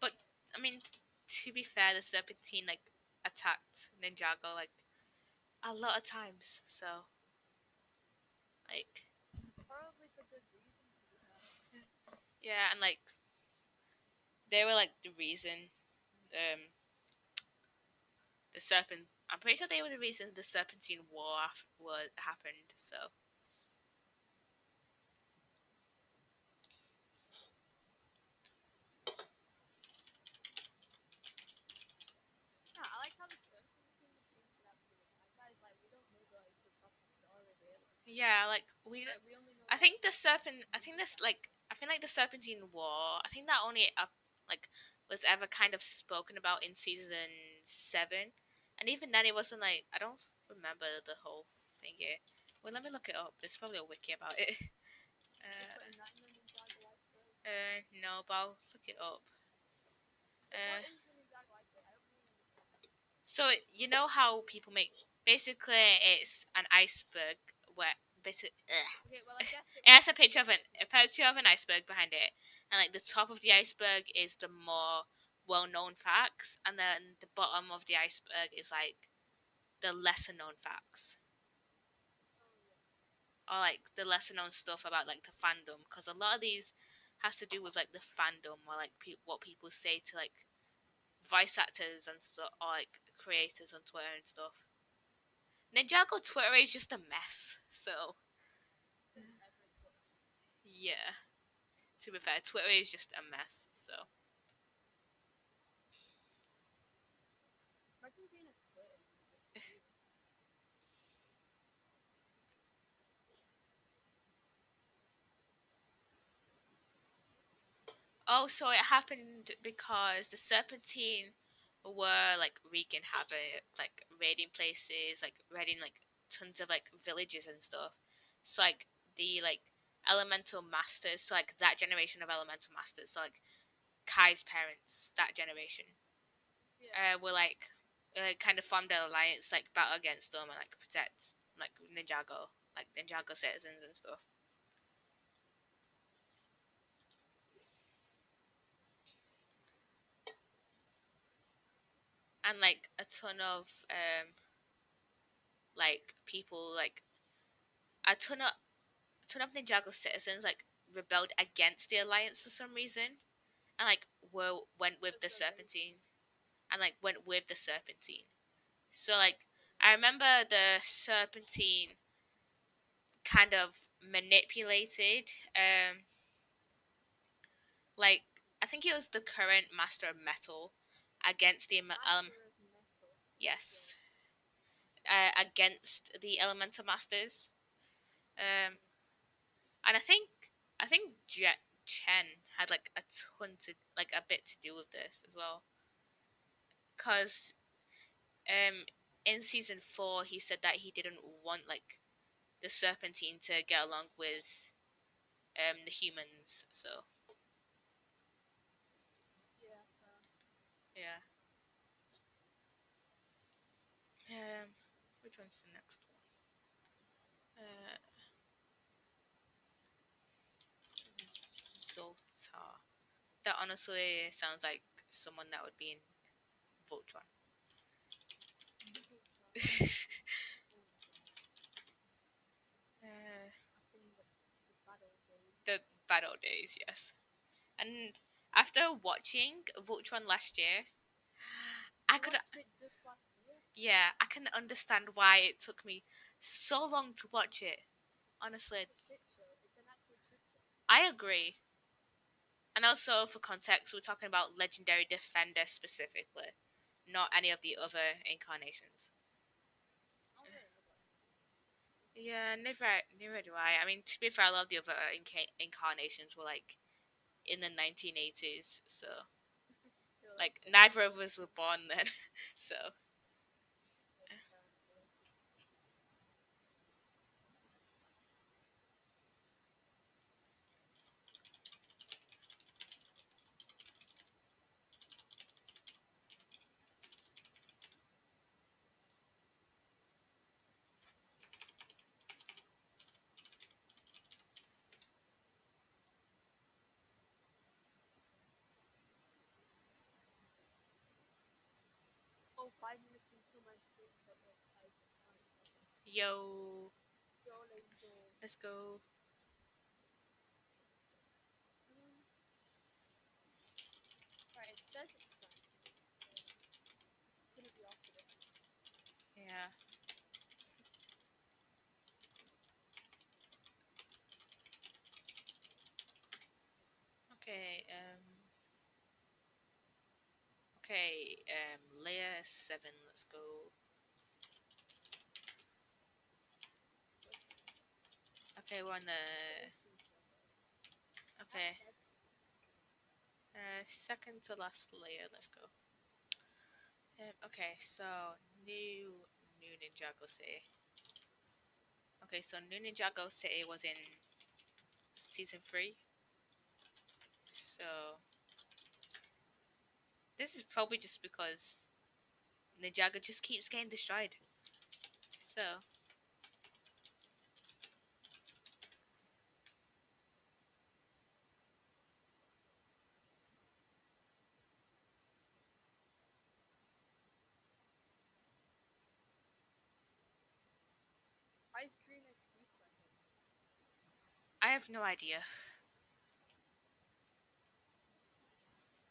But I mean, to be fair, the serpentine like attacked Ninjago like a lot of times. So like Probably for good reason, to be fair. yeah, and like they were like the reason the serpent. I'm pretty sure they were the reason the Serpentine War happened. So Yeah, I like how the serpent thing is painted out to be the bad guys. Like, we don't know the proper story, really. yeah, like Like, we only know, I think the serpent. I think this like. I think like the Serpentine War. I think that only like was ever kind of spoken about in season 7, and even then it wasn't like I don't remember the whole thing here. Well, let me look it up. There's probably a wiki about it. you're putting that in the Ninjago iceberg. No, but I'll look it up. But Uh, what is an exact like it? I don't really understand. so you know how people make basically it's an iceberg where basically Okay, well I guessed it it was has a picture of an iceberg behind it, and like the top of the iceberg is the more well-known facts, and then the bottom of the iceberg is like the lesser known facts, Oh yeah. or like the lesser known stuff about like the fandom, because a lot of these has to do with like the fandom or like what people say to like voice actors and stuff, or like creators on Twitter and stuff. Ninjago Twitter is just a mess, so It's in every Twitter. yeah. To be fair, Twitter is just a mess, so. Imagine being a Twitter user. Ew. Oh, so it happened because the Serpentine were like wreaking havoc, like raiding places, like raiding like tons of like villages and stuff. So like the like elemental masters, so like that generation of elemental masters, so like Kai's parents, that generation, Yeah. were like kind of formed an alliance, like battle against them and like protect like Ninjago citizens and stuff. And like a ton of like people like a ton of Ninjago citizens like rebelled against the alliance for some reason, and like went with the Just so Serpentine, racist. and like went with the Serpentine. So like I remember the Serpentine kind of manipulated like I think it was the current Master of Metal against the Master of Metal. yes, Okay. against the Elemental Masters. Um, Okay. and I think Chen had like a ton to like a bit to do with this as well, cause um in season 4 he said that he didn't want like the Serpentine to get along with the humans. So Yeah. Fair. yeah. Which one's the next one? Uh, Zoltar. That honestly sounds like someone that would be in Voltron. Oh my god. uh, Back in the bad old days. the bad old days, yes. And after watching Voltron last year, I You could, watched it just last year? yeah, I can understand why it took me so long to watch it. Honestly, It's a shit show. It's an actual shit show. I agree. And also, for context, we're talking about Legendary Defender specifically, not any of the other incarnations. I don't really know about any. Yeah, never do I. I mean, to be fair, a lot of the other incarnations were like in the 1980s, so They were like like fake neither of animals. us were born then. So Like fair enough, I guess. Oh, 5 minutes until my stream got me excited. Can't imagine. yo, Yo, let's go. let's go. Right, it says it's signed. It's gonna be awkward if it's not. Yeah. Okay. Okay. Layer 7. Let's go. Okay, we're on the okay. Second to last layer. Let's go. Okay, so new Ninjago City. Okay, so New Ninjago City was in season 3. So this is probably just because Ninjago just keeps getting destroyed. So Why is Dream XD trending? I have no idea.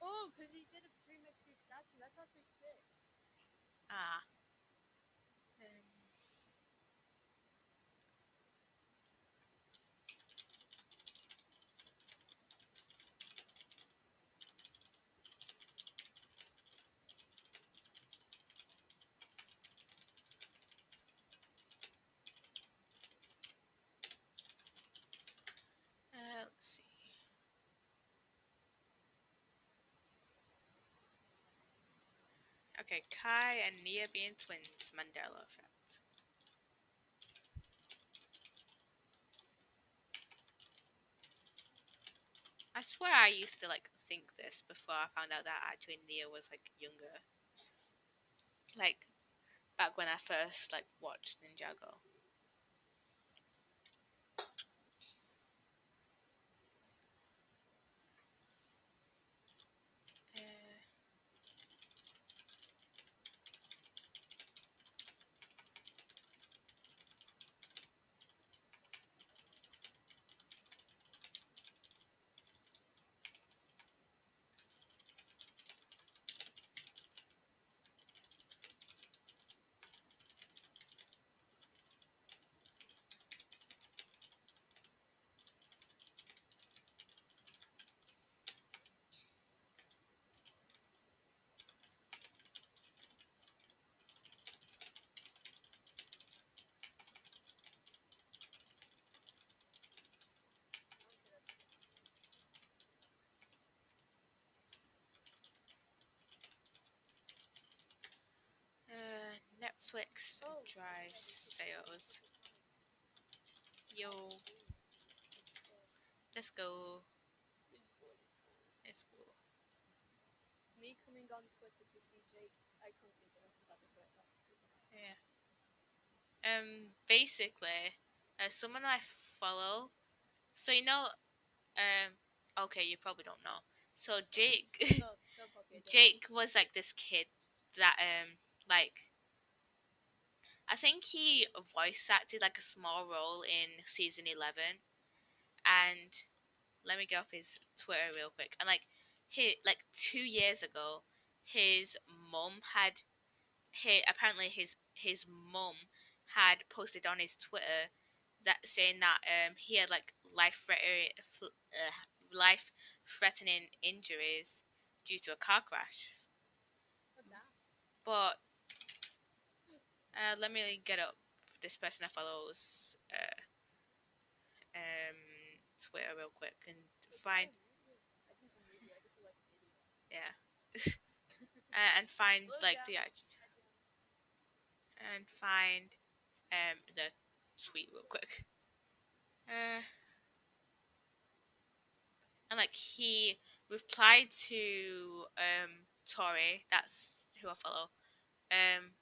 Oh, because he did a Dream XD statue. That's actually sick. Ah. Let's see. Okay, Kai and Nia being twins. Mandela effect. I swear I used to like think this before I found out that actually Nia was like younger. Like back when I first like watched Ninjago. Uh, Netflix Oh, drive sales. Yo, let's go. Let's go. Me coming on Twitter to see Jake's. I couldn't read the rest of that before I left. Yeah. Basically, someone I follow. So you know, okay, you probably don't know. So Jake, No, no, Poppy, I don't. Jake was like this kid that like I think he voice acted like a small role in season 11, and let me get up his Twitter real quick. And like he like 2 years ago, his mum had apparently his mum had posted on his Twitter that saying that he had like life threatening injuries due to a car crash. Oh, damn. But let me get up this person I follows Twitter real quick and Wait, did find I mute you? I didn't unmute you. I just like an idiot. yeah and find Look like down. Head down. and find the tweet real quick. Uh, and like he replied to Tori, that's who I follow. Um,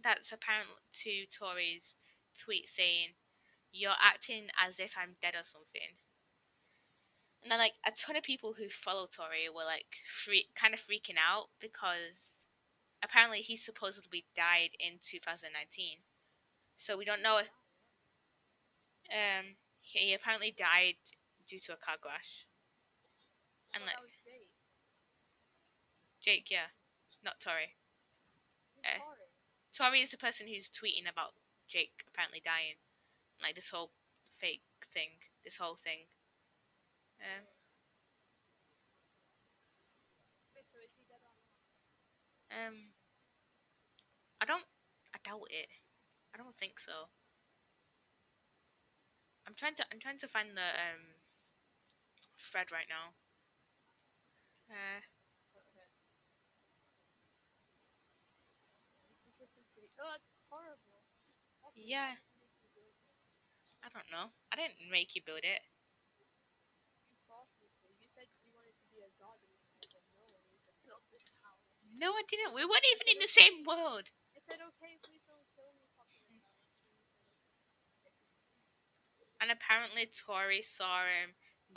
that's apparently to Tori's tweet saying, "You're acting as if I'm dead or something." And then like a ton of people who follow Tori were like kind of freaking out because apparently he supposedly died in 2019. So we don't know if he apparently died due to a car crash. I And thought like that was Jake. Jake, yeah, not Tori. Who's Uh, Tori? Tori is the person who's tweeting about Jake apparently dying. Like this whole fake thing, this whole thing. Um, Wait, so is he dead or not? um, I don't, I doubt it. I don't think so. I'm trying to find the thread right now. Uh, Okay. This is looking pretty. Oh, that's horrible. Poppy, yeah, why did you make me build this? I don't know. I didn't make you build it. You forced me to. You said you this house. No, I didn't. We weren't I even said, in the okay. same world. I said, okay, please don't kill me, Papa Linda. And he said, okay. And apparently Tori saw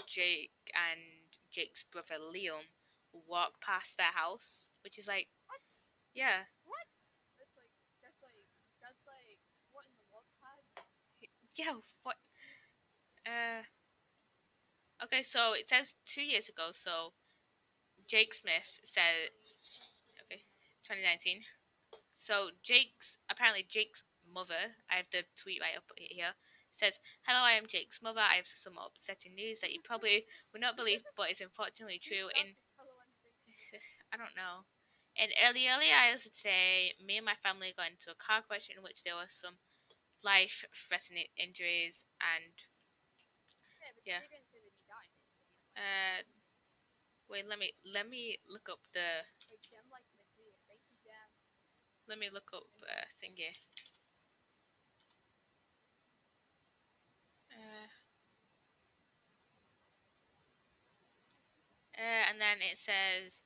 Jake and Jake's brother Liam walk past their house, which is like, What? yeah, What? That's like, that's like, that's like, what in the Wattpad? yeah. What? Uh, okay, so it says 2 years ago. So Jake Smith said, okay, 2019. So Jake's mother, I have the tweet right up here, says, "Hello, I am Jake's mother. I have some upsetting news that you probably would not believe, but is unfortunately Who true. starts with hello, I'm Jake's mother? I don't know. In early hours of today, me and my family got into a car crash in which there was some life-threatening injuries, and Yeah, but yeah. they didn't say that he died. They said he had Uh, like injuries. wait, let me look up the Like Gem like Medea. Thank you, Gem. let me look up thingy. Uh, and then it says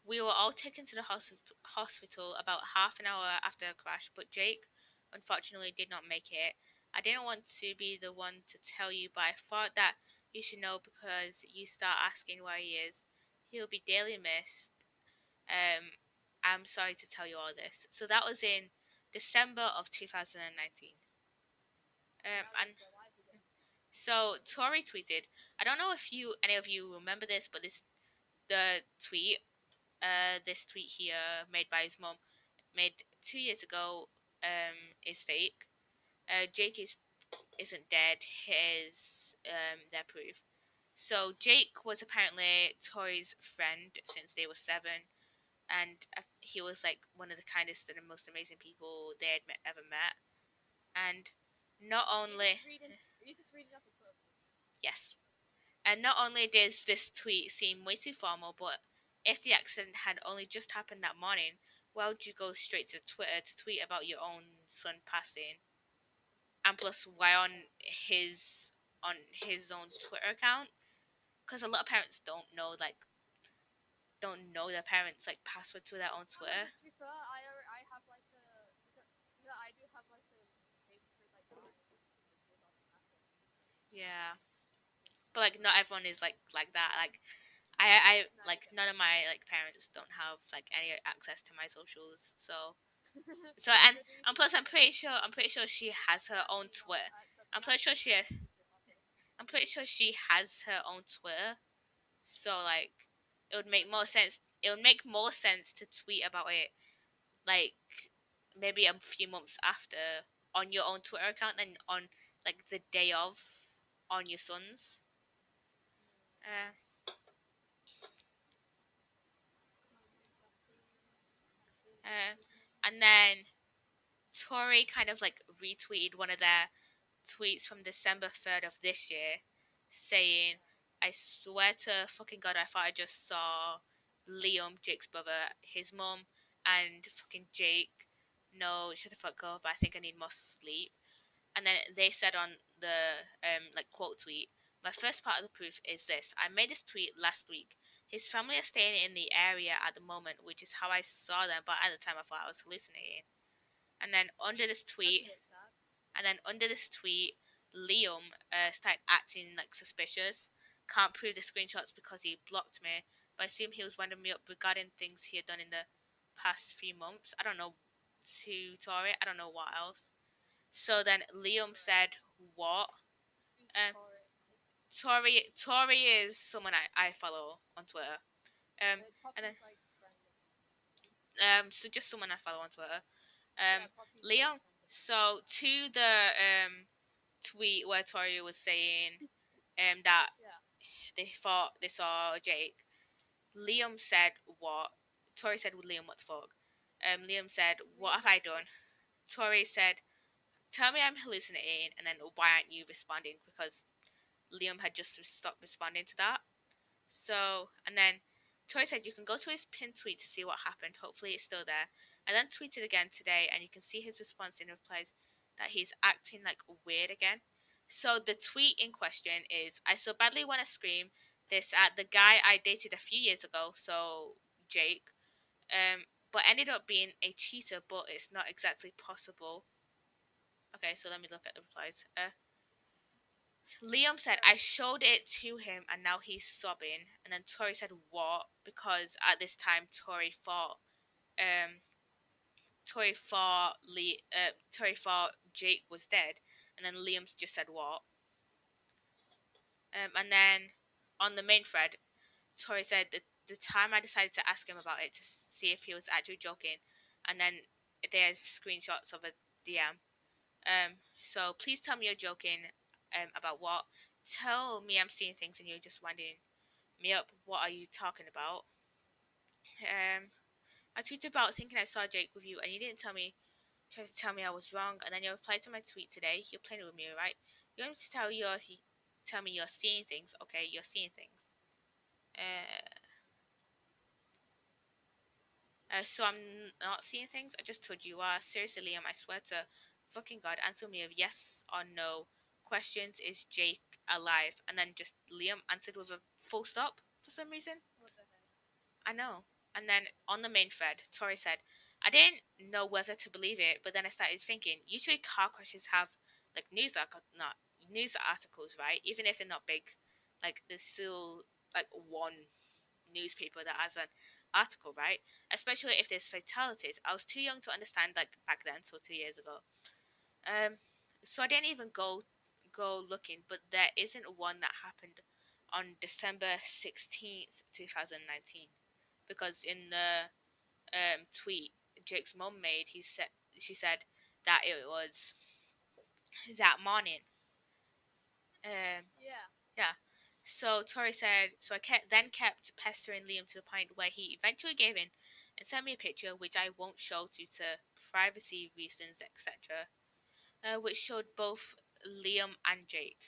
we were all taken to the hospital about half an hour after the crash, but Jake unfortunately did not make it. I didn't want to be the one to tell you, but I thought that you should know because you start asking where he is. He'll be dearly missed. Um, I'm sorry to tell you all this. So that was in December of 2019. Now And that he's alive again. so Tori tweeted, I don't know if you any of you remember this, but the tweet this tweet here made by his mom made 2 years ago is fake. Jake isn't dead. Here's their proof. So Jake was apparently Tori's friend since they were 7, and he was like one of the kindest and most amazing people they had ever met. And not only Are you just reading off a purpose? yes, and not only does this tweet seem way too formal, but if the accident had only just happened that morning, why would you go straight to Twitter to tweet about your own son passing? And plus, why on his own Twitter account? Because a lot of parents don't know their parents like password to their own Twitter. To be fair, I have like a because I do have like a page for like my without the password and stuff. Yeah, but like not everyone is like that. Like I No, I like get none it. of my like parents don't have like any access to my socials, so so Neither and do plus mine. I'm pretty sure she has her own Actually, no. Twitter. I'm pretty That's sure she has, because your mother. I'm pretty sure she has her own Twitter. So like it would make more sense. It would make more sense to tweet about it like maybe a few months after on your own Twitter account than on like the day of on your son's. Uh, uh, and then Tori kind of like retweeted one of their tweets from December 3rd of this year saying, I swear to fucking God, I thought I just saw Liam, Jake's brother, his mum, and fucking Jake. No, shut the fuck up. I think I need more sleep. And then they said on the like quote tweet, my first part of the proof is this. I made this tweet last week. His family are staying in the area at the moment, which is how I saw them, but at the time I thought I was hallucinating. And then under this tweet, That's a bit sad. and then under this tweet, Liam started acting like suspicious. Can't prove the screenshots because he blocked me, but I assume he was winding me up regarding things he had done in the past few months. I don't know to Tori. I don't know what else. So then Liam said, "What?" Who's Um, Tori? Tori is someone I follow on Twitter. And then Poppy's like friend or something. so just someone I follow on Twitter. Yeah, Poppy's Liam. best friend. So to the tweet where Tori was saying that Yeah. they thought they saw Jake. Liam said what? Tori said with Liam, what the fuck? Liam said, what have I done? Tori said, tell me I'm hallucinating, and then why aren't you responding? Because Liam had just stopped responding to that. So, and then Tori said you can go to his pinned tweet to see what happened. Hopefully it's still there. I then tweeted again today, and you can see his response in replies that he's acting like weird again. So the tweet in question is, I so badly want to scream this at the guy I dated a few years ago, so Jake. but ended up being a cheater, but it's not exactly possible. Okay, so let me look at the replies. Liam said, I showed it to him and now he's sobbing. And then Tori said, what? Because at this time, um, Tori thought Jake was dead. And then Liam just said, what? And then on the main thread, Tori said that the time I decided to ask him about it to see if he was actually joking. And then there's screenshots of a DM. So please tell me you're joking. About what? Tell me I'm seeing things and you're just winding me up. What are you talking about? I tweeted about thinking I saw Jake with you and you didn't tell me. Tried to tell me I was wrong, and then you replied to my tweet today. You're playing with me, right? You want me to tell me you're seeing things. Okay, you're seeing things. Uh, so I'm not seeing things. I just told you are. Seriously, Liam, I swear to fucking God, answer me with yes or no questions. Is Jake alive? And then just Liam answered with a full stop for some reason. What the heck? I know. And then on the main thread, Tori said, I didn't know whether to believe it, but then I started thinking, usually car crashes have like not news articles, right? Even if they're not big, like there's still like one newspaper that has an article, right? Especially if there's fatalities. I was too young to understand like back then, so 2 years ago. Um, so I didn't even go looking, but there isn't one that happened on December 16th, 2019, because in the tweet Jake's mom made, she said that it was that morning. Yeah. Yeah. So Tori said, so I kept pestering Liam to the point where he eventually gave in and sent me a picture, which I won't show due to privacy reasons, etc., which showed both Liam and Jake.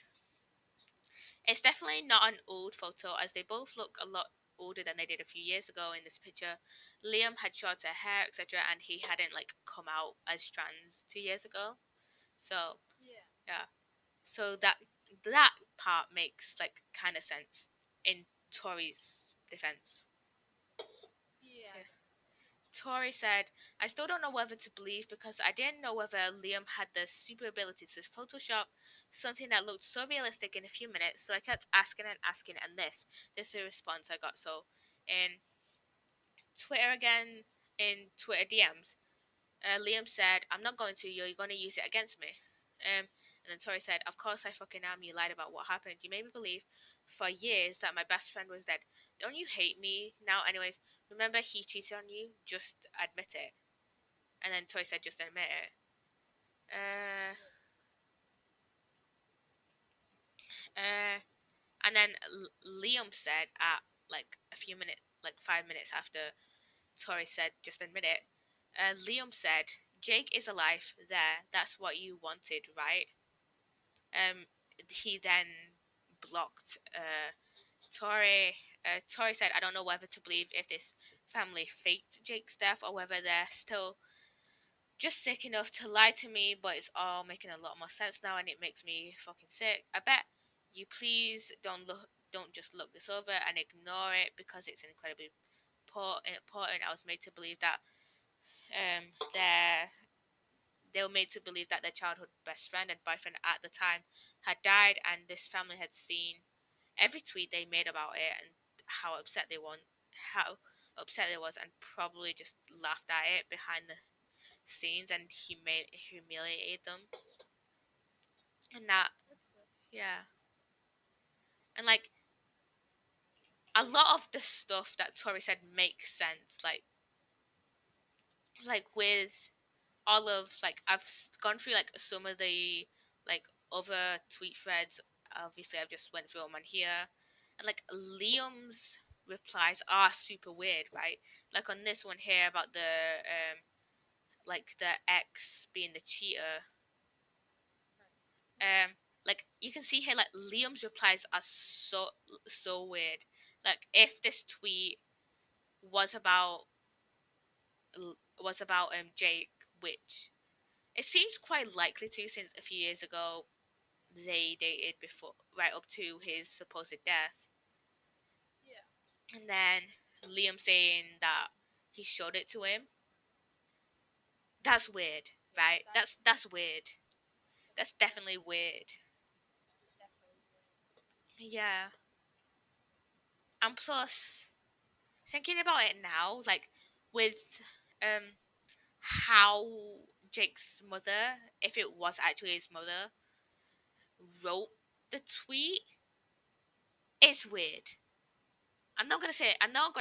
It's definitely not an old photo, as they both look a lot older than they did a few years ago in this picture. Liam had shorter hair, etc., and he hadn't like come out as trans 2 years ago. So Yeah. yeah, so that part makes like kind of sense in Tori's defense. Yeah. Yeah. Tori said, I still don't know whether to believe because I didn't know whether Liam had the super ability to Photoshop something that looked so realistic in a few minutes, so I kept asking and asking, and this is the response I got. So, in Twitter again, in Twitter DMs, Liam said, I'm not going to, you're going to use it against me. And then Tori said, Of course I fucking am, you lied about what happened. You made me believe for years that my best friend was dead. Don't you hate me now? Anyways, remember he cheated on you? Just admit it. And then Tori said, Just admit it. Uh, uh, and then Liam said at like a few minutes, like 5 minutes after Tori said, Just admit it. Liam said, Jake is alive there. That's what you wanted, right? He then blocked Tori. Tori said, I don't know whether to believe if this family faked Jake's death or whether they're still just sick enough to lie to me, but it's all making a lot more sense now and it makes me fucking sick. I bet you please don't just look this over and ignore it because it's incredibly important. I was made to believe that um their they were made to believe that their childhood best friend and boyfriend at the time had died, and this family had seen every tweet they made about it and how upset how upset they was, and probably just laughed at it behind the scenes and humiliated them. And that, That sucks. yeah, and like a lot of the stuff that Tori said makes sense. Like with all of like gone through like some of the like other tweet threads. Obviously, I've just went through them on here, and like Liam's replies are super weird, right? Like on this one here about the ex being the cheater. Yeah. Like you can see here, like Liam's replies are so weird. Like if this tweet was about Jake, which it seems quite likely to, since a few years ago they dated before, right up to his supposed death. Yeah. And then Liam saying that he showed it to him. That's weird, So right? That's weird. That's definitely weird. weird. Definitely weird. Yeah. And plus, thinking about it now, like with um how Jake's mother, if it was actually his mother, wrote the tweet, it's weird. I'm not gonna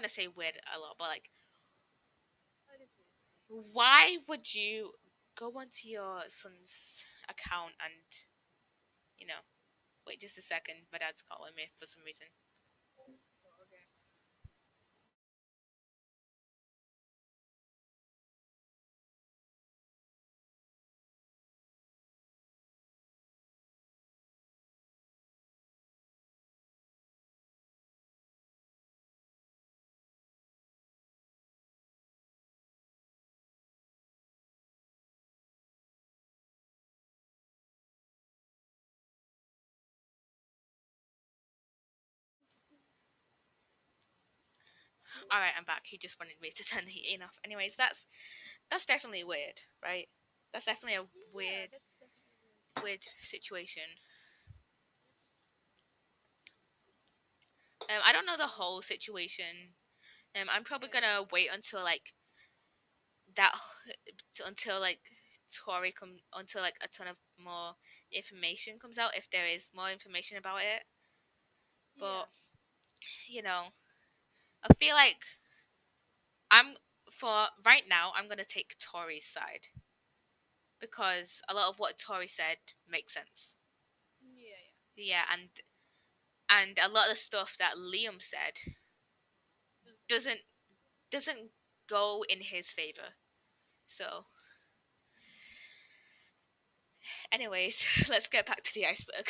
say weird a lot, but like, That is weird. why would you go onto your son's account and, you know, wait just a second, my dad's calling me for some reason. Oh, okay. All right, I'm back. He just wanted me to turn the heating off. Anyways, that's definitely weird, right? That's definitely a Yeah, weird that's definitely weird. weird situation. I don't know the whole situation. I'm probably gonna wait until like that until like Tori come until like a ton of more information comes out if there is more information about it. Yeah. But you know, I feel like I'm for right now. I'm gonna take Tori's side because a lot of what Tori said makes sense. Yeah, yeah. Yeah, and a lot of the stuff that Liam said doesn't doesn't go in his favor. So, anyways, let's get back to the iceberg.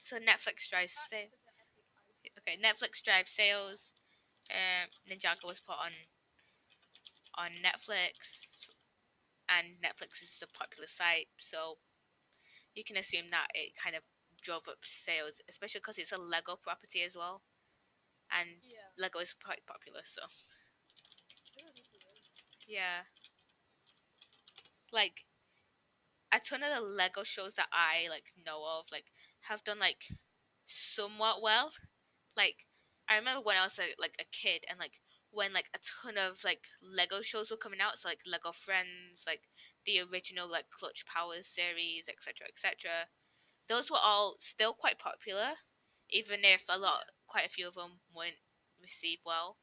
So Netflix drives Back sale. to the epic iceberg. Okay, Netflix drives sales. Ninjago was put on Netflix, and Netflix is a popular site, so you can assume that it kind of drove up sales, especially because it's a Lego property as well, and Yeah. Lego is quite popular. So Yeah, this is it. yeah, like a ton of the Lego shows that I like know of, like have done like somewhat well. Like I remember when I was like a kid, and like when like a ton of like Lego shows were coming out, so like Lego Friends, like the original like Clutch Powers series, etc., etc. Those were all still quite popular, even if quite a few of them weren't received well.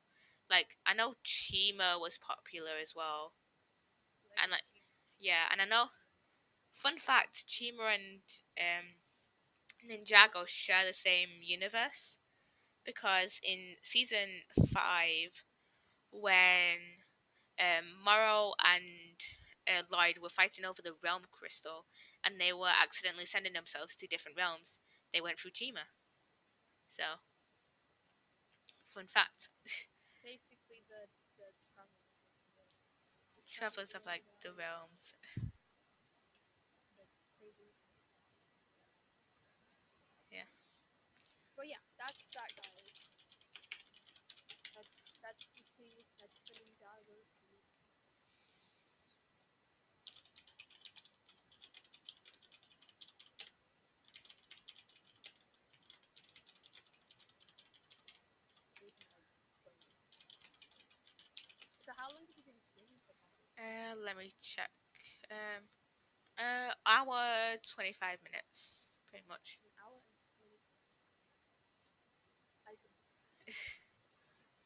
Like I know Chima was popular as well, and Lego like team. yeah, and I know fun fact, Chima and Ninjago share the same universe because in season 5, when Morrow and Lloyd were fighting over the realm crystal and they were accidentally sending themselves to different realms, they went through Chima. So, fun fact. Basically, the travelers of the world. They travel Travelers of around like the the realms. the crazy. Yeah. But yeah, that's that, guys. That's the tea. That's the Ninjago tea. Reading like slowly. So how long have you been streaming for, Bobby? Let me check. Um, hour 25 minutes, pretty much. An hour and 25. I could.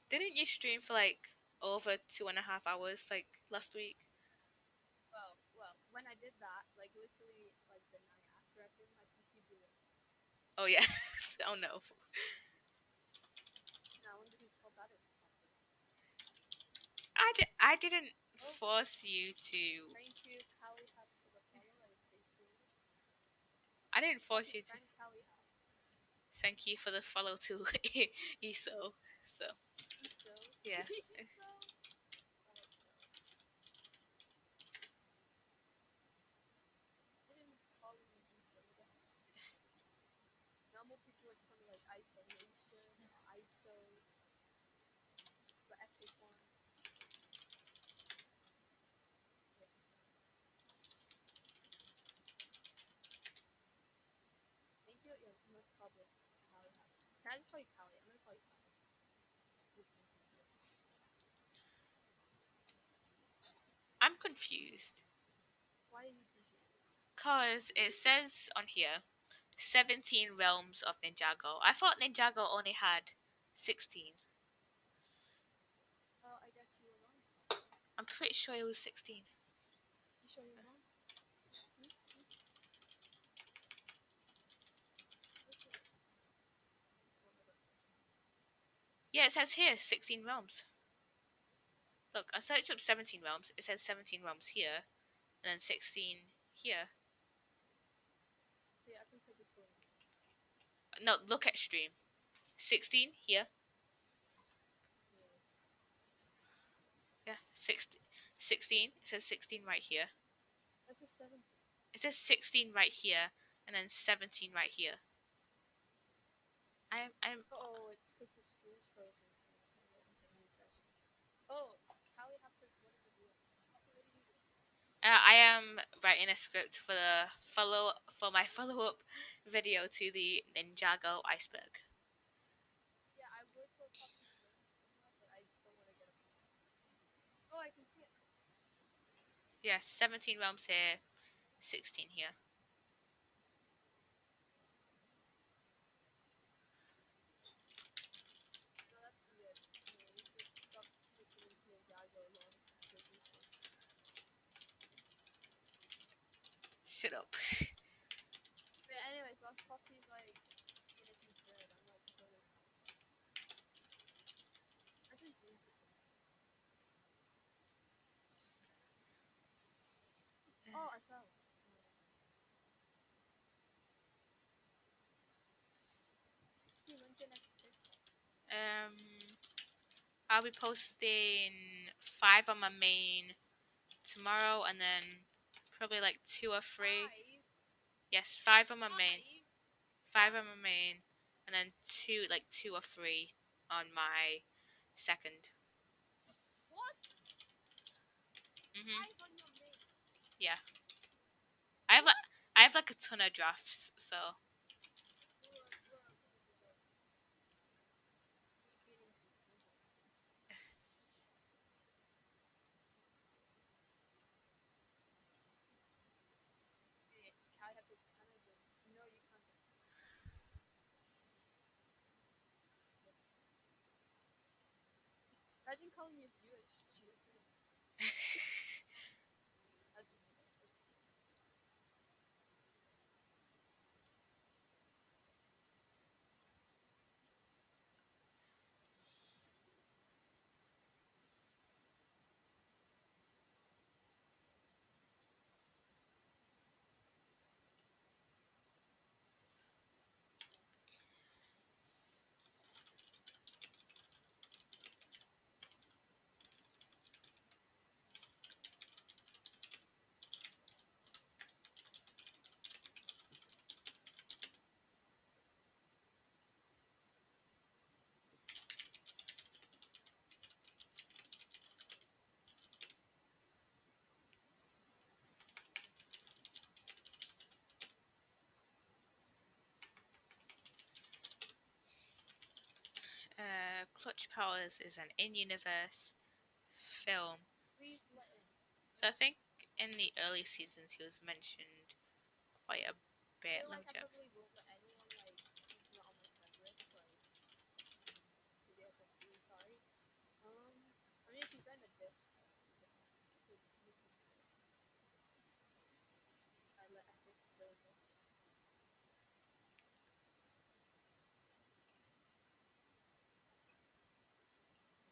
Didn't you stream for like over 2.5 hours like last week? Well, when I did that, like literally, like the night after, I think my PC blew up. Oh yeah. Oh no. And I wonder whose fault that is, probably. I didn't Oh, force you to. thank you, Callie Hat, for the follow. I appreciate it. I didn't Call force me you to. friend Callie Hat. Thank you for the follow to ESO. So Eso. yeah. Eso. Let's go. I didn't call him Eso. What the heck? Normal people would call me like isolation or ISO, the epic one. Can I just call you Callie? I'm gonna call you Callie. This thing's easier. I'm confused. Why are you confused? Cause it says on here 17 realms of Ninjago. I thought Ninjago only had 16. Oh, I guess you were wrong. I'm pretty sure it was 16. You sure you're wrong? What's your... Oh, hold on. Yeah, it says here 16 realms. Look, I searched up 17 realms. It says 17 realms here, and then 16 here. Yeah, I think I just go in this. No, look at stream. 16 here. Yeah. Yeah, 16. It says 16 right here. That's a 17. It says 16 right here, and then 17 right here. I'm. Oh, it's because the stream's frozen for me. Hold on, second refresh. Oh, Callie Hop says, what are you doing? Poppy, what are you doing? I am writing a script for my follow-up video to the Ninjago Iceberg. Yeah, I would put Poppy's link somewhere, but I just don't want to get a phone. Oh, I can see it. Yes, 17 realms here, 16 here. No, that's weird. No, we should stop looking into Ninjago alone. So deeply. Shut up. But anyways, whilst Poppy's like in a concern, I'm like building a house. I drink music. Oh, I fell. Hey, when's your next TikTok? um, I'll be posting 5 on my main tomorrow, and then probably like 2 or 3. 5? Yes, 5 on my main. 5? 5 on my main, and then 2 or 3 on my second. What? Mhm. 5 on your main? Yeah. I have What? like I have like a ton of drafts, so Feeling confusing. Hey, Callie Hop says, can I join? No, you can't join. Imagine calling your viewers stupid. That's true. That's true. Clutch Powers is an in-universe film. Please let in. So I think in the early seasons he was mentioned quite a I bit. feel Let like me I check. probably won't let anyone like into that on my friend list, like to be like really sorry. I mean if you've been a Discord, you can I let epic server.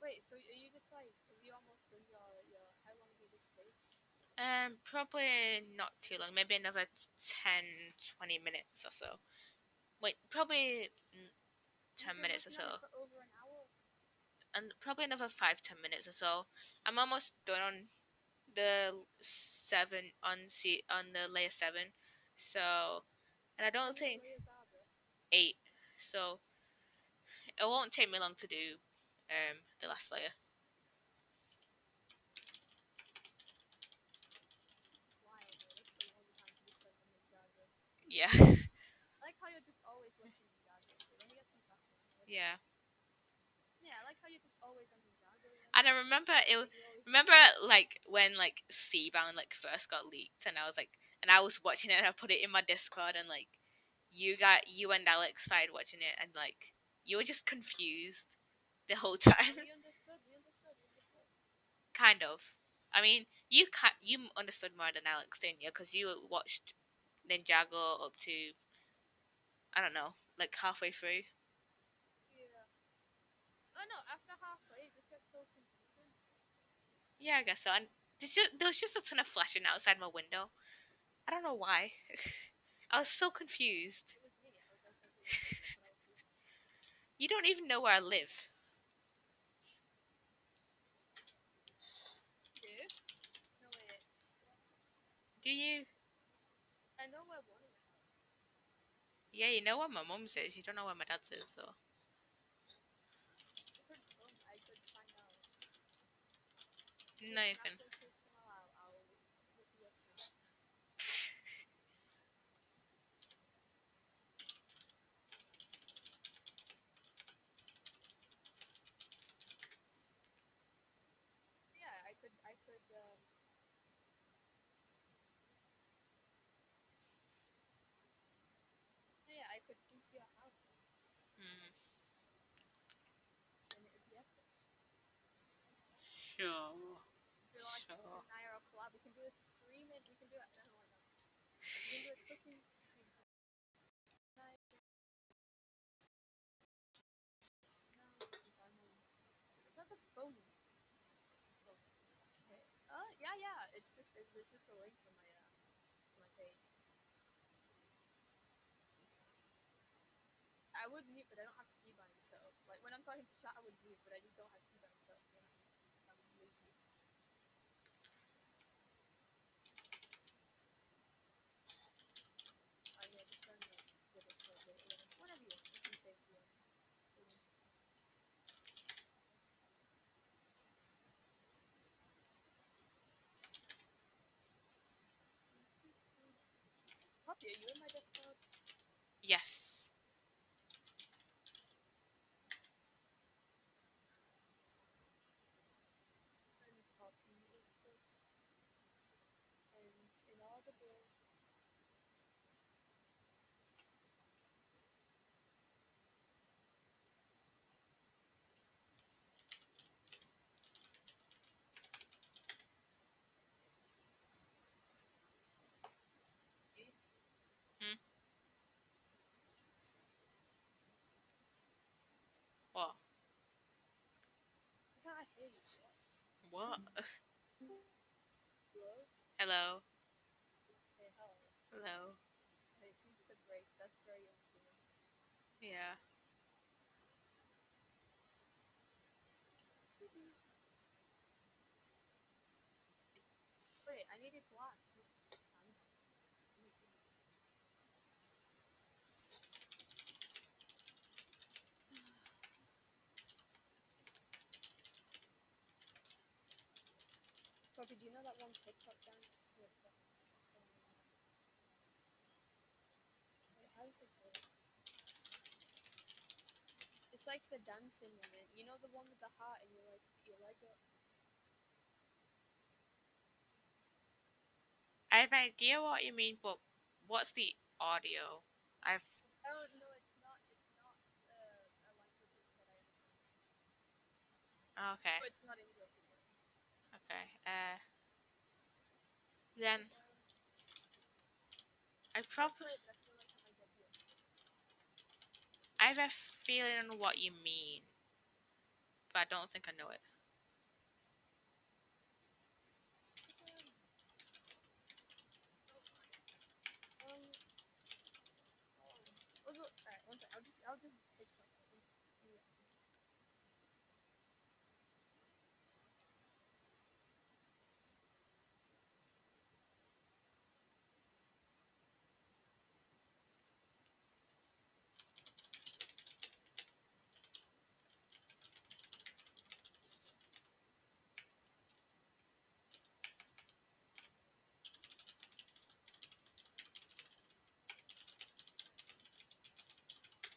Wait, so are you just like have you almost done your how long did this take? Probably not too long. Maybe another 10, 20 minutes or so. Wait, probably 10 You've been minutes or working on it so. for over an hour? And probably another 5, 10 minutes or so. I'm almost done on the 7 on the layer 7. So, and I How don't many think layers are there? 8. So, it won't take me long to do the last layer. It's wild though, that's a long time to be spent on Ninjago. Yeah. I like how you're just always watching Ninjago. Let me get some glasses. Yeah. Yeah, I like how you're just always on Ninjago. And I remember remember like when like Seabound like first got leaked, and I was like, and I was watching it, and I put it in my Discord, and like you and Alex started watching it, and like you were just confused the whole time. We understood. We understood. We understood. Kind of. I mean, you understood more than Alex, didn't you? Because you watched Ninjago up to, I don't know, like halfway through. Yeah. Oh no! After halfway, it just gets so confusing. Yeah, I guess so. And there was just a ton of flashing outside my window. I don't know why. I was so confused. It was me. I was like jumping around. That's what I was doing. You don't even know where I live, Dude. No wait. do you? I know where one of your houses is. Yeah, you know where my mum's is. You don't know where my dad's is, so. You could come. I could find out. No, Your you snap can. location. I'll look at your snap. Yeah, I could. Yeah, I could come to your house, Mm, and it would be epic. sure. Be like Sure. an IRL collab. We can do a streaming. We can do it. No, why not? We can do a cooking stream tonight. No, because I'm on. Is that the phone? Oh, okay. Yeah, yeah. It's just a link from my page. I would mute, but I don't have keybind, so like when I'm talking to chat, I would mute, but I just don't have keybind, so you know, I'm lazy. Yeah, just join the Discord whenever you want. You can say if you want. Poppy, are you in my Discord? Yes. And Poppy is so and inaudible. Hmm? What? I can't hear you. What? Hello? Hello. Hey, hello. Hello. It seems to break. That's very uncool. Yeah. Wait, I needed glass. Times. Poppy, do you know that one TikTok dance that's wait, how does it go? It's like the dancing one. You know the one with the heart and your leg up. I have an idea what you mean, but what's the audio? I've. Oh no, it's not. It's not a language that I understand. Okay. Oh, it's not English. It's not English. Okay. Then I I probably. play it, but I feel like I might get BS. I have a feeling on what you mean, but I don't think I know it. Um. Also, alright. One sec. I'll just TikTok it. One sec. Yeah.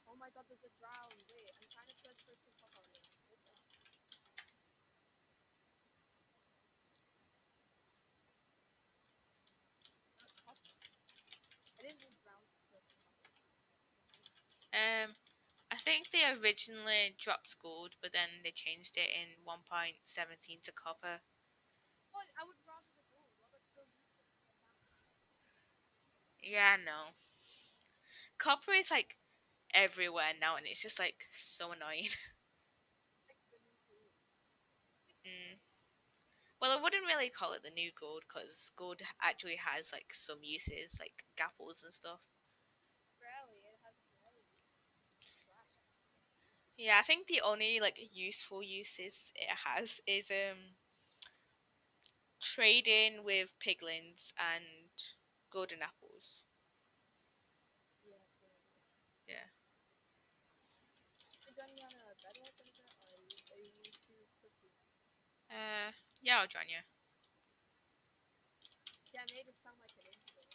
Oh my god, there's a drown. Wait, I'm trying to search for a TikTok audio. What's up? Copper. I didn't know drown for copper. I think they originally dropped gold, but then they changed it in 1.17 to copper. Well, I would rather the gold. Well, that's so useless. I can't. Yeah, no. Copper is like everywhere now, and it's just like so annoying. Like the new gold. mm. Well, I wouldn't really call it the new gold because gold actually has like some uses, like gapples and stuff. Rarely, it has rarely. Trash, actually. Yeah, I think the only like useful uses it has is trading with piglins and golden apples. Yeah, clearly. Yeah. Hey, Johnny, you on a bed watch anything, or are you too pussy? Yeah, I'll join you. See, I made it sound like an insult.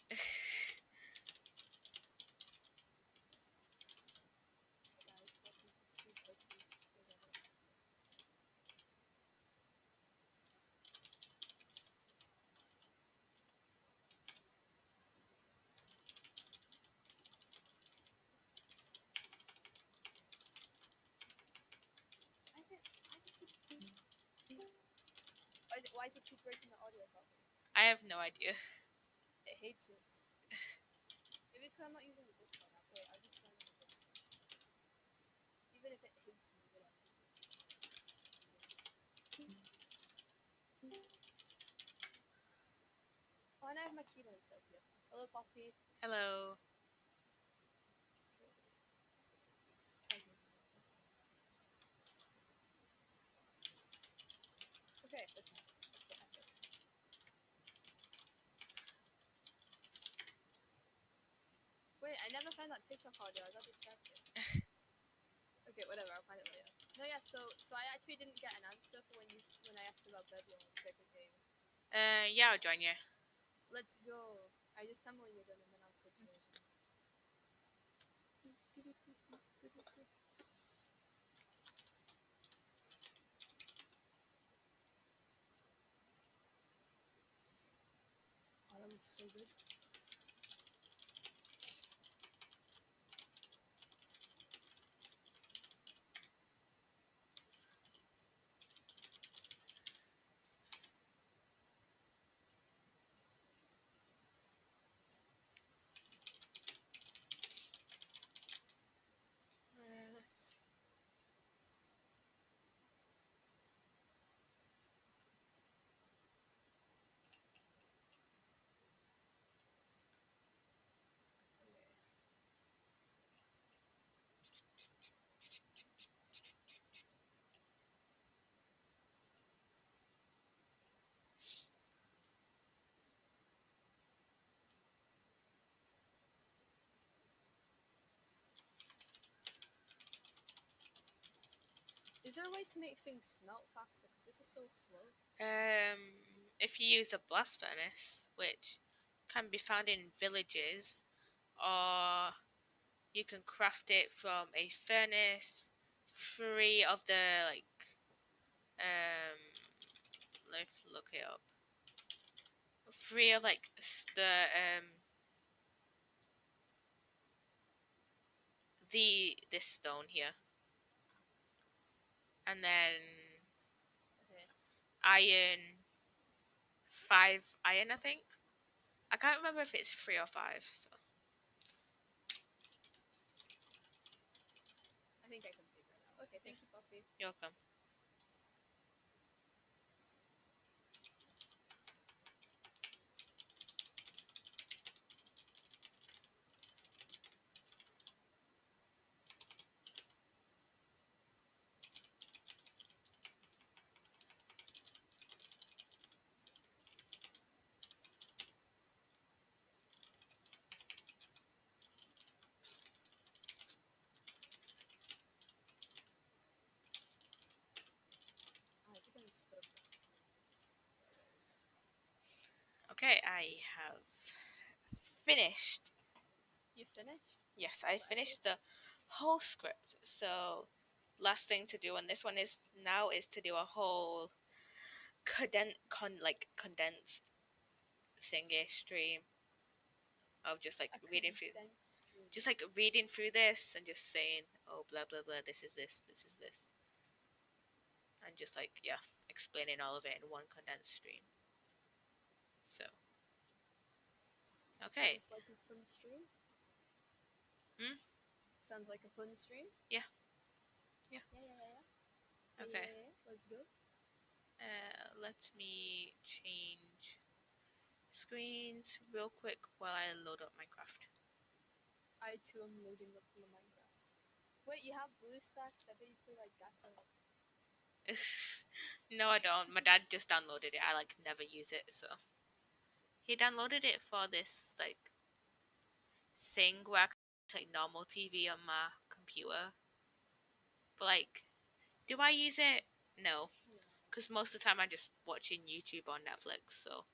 Guys, Poppy's just too pussy. Whatever. Why is it keep why is it keep breaking the audio, Poppy? I have no idea. It hates us. Maybe it's 'cause I'm not using the Discord app. Wait, I'll just join the Discord. Even if it hates me, whatever. Oh, and I have my keyboard set here. Hello, Poppy. Hello. Okay, that's fine. That's the epic. Wait, I never found that TikTok audio. I got distracted. Okay, whatever. I'll find it later. No, yeah. So I actually didn't get an answer for when I asked about Bed Wars pick a game. Yeah, I'll join you. Let's go. I just tell me when you're done, and then I'll switch versions. Oh, that looks so good. Let's see. Is there a way to make things smelt faster? Because this is so slow. If you use a blast furnace, which can be found in villages, or you can craft it from a furnace free of the um let's look it up. Free of the this stone here. And then Okay. iron 5 iron, I think. I can't remember if it's 3 or 5, so I think I can figure it out. Okay, thank you, Poppy. you're welcome. Oh, I think I'm stuck. There it is. Okay, I have finished. You finished? Yes, I Oh, finished epic. whole script. So last thing to do on this one is now is to do a whole condensed thingy stream of just like A reading through condensed stream. just like reading through this and just saying, oh, blah blah blah, this is this, this is this, and just like yeah, explaining all of it in one condensed stream. So okay. Sounds like a fun stream. Hmm? Sounds like a fun stream. Yeah. Yeah. Yeah. Okay. Yeah. Let's go. Let me change screens real quick while I load up Minecraft. I too am loading up the Minecraft. Wait, you have BlueStacks? I bet you play like gacha. No, I don't. My dad just downloaded it. I like never use it, so he downloaded it for this like thing where I can watch, like normal TV on my computer. But like, do I use it? No, No. because most of the time I'm just watching YouTube on Netflix. So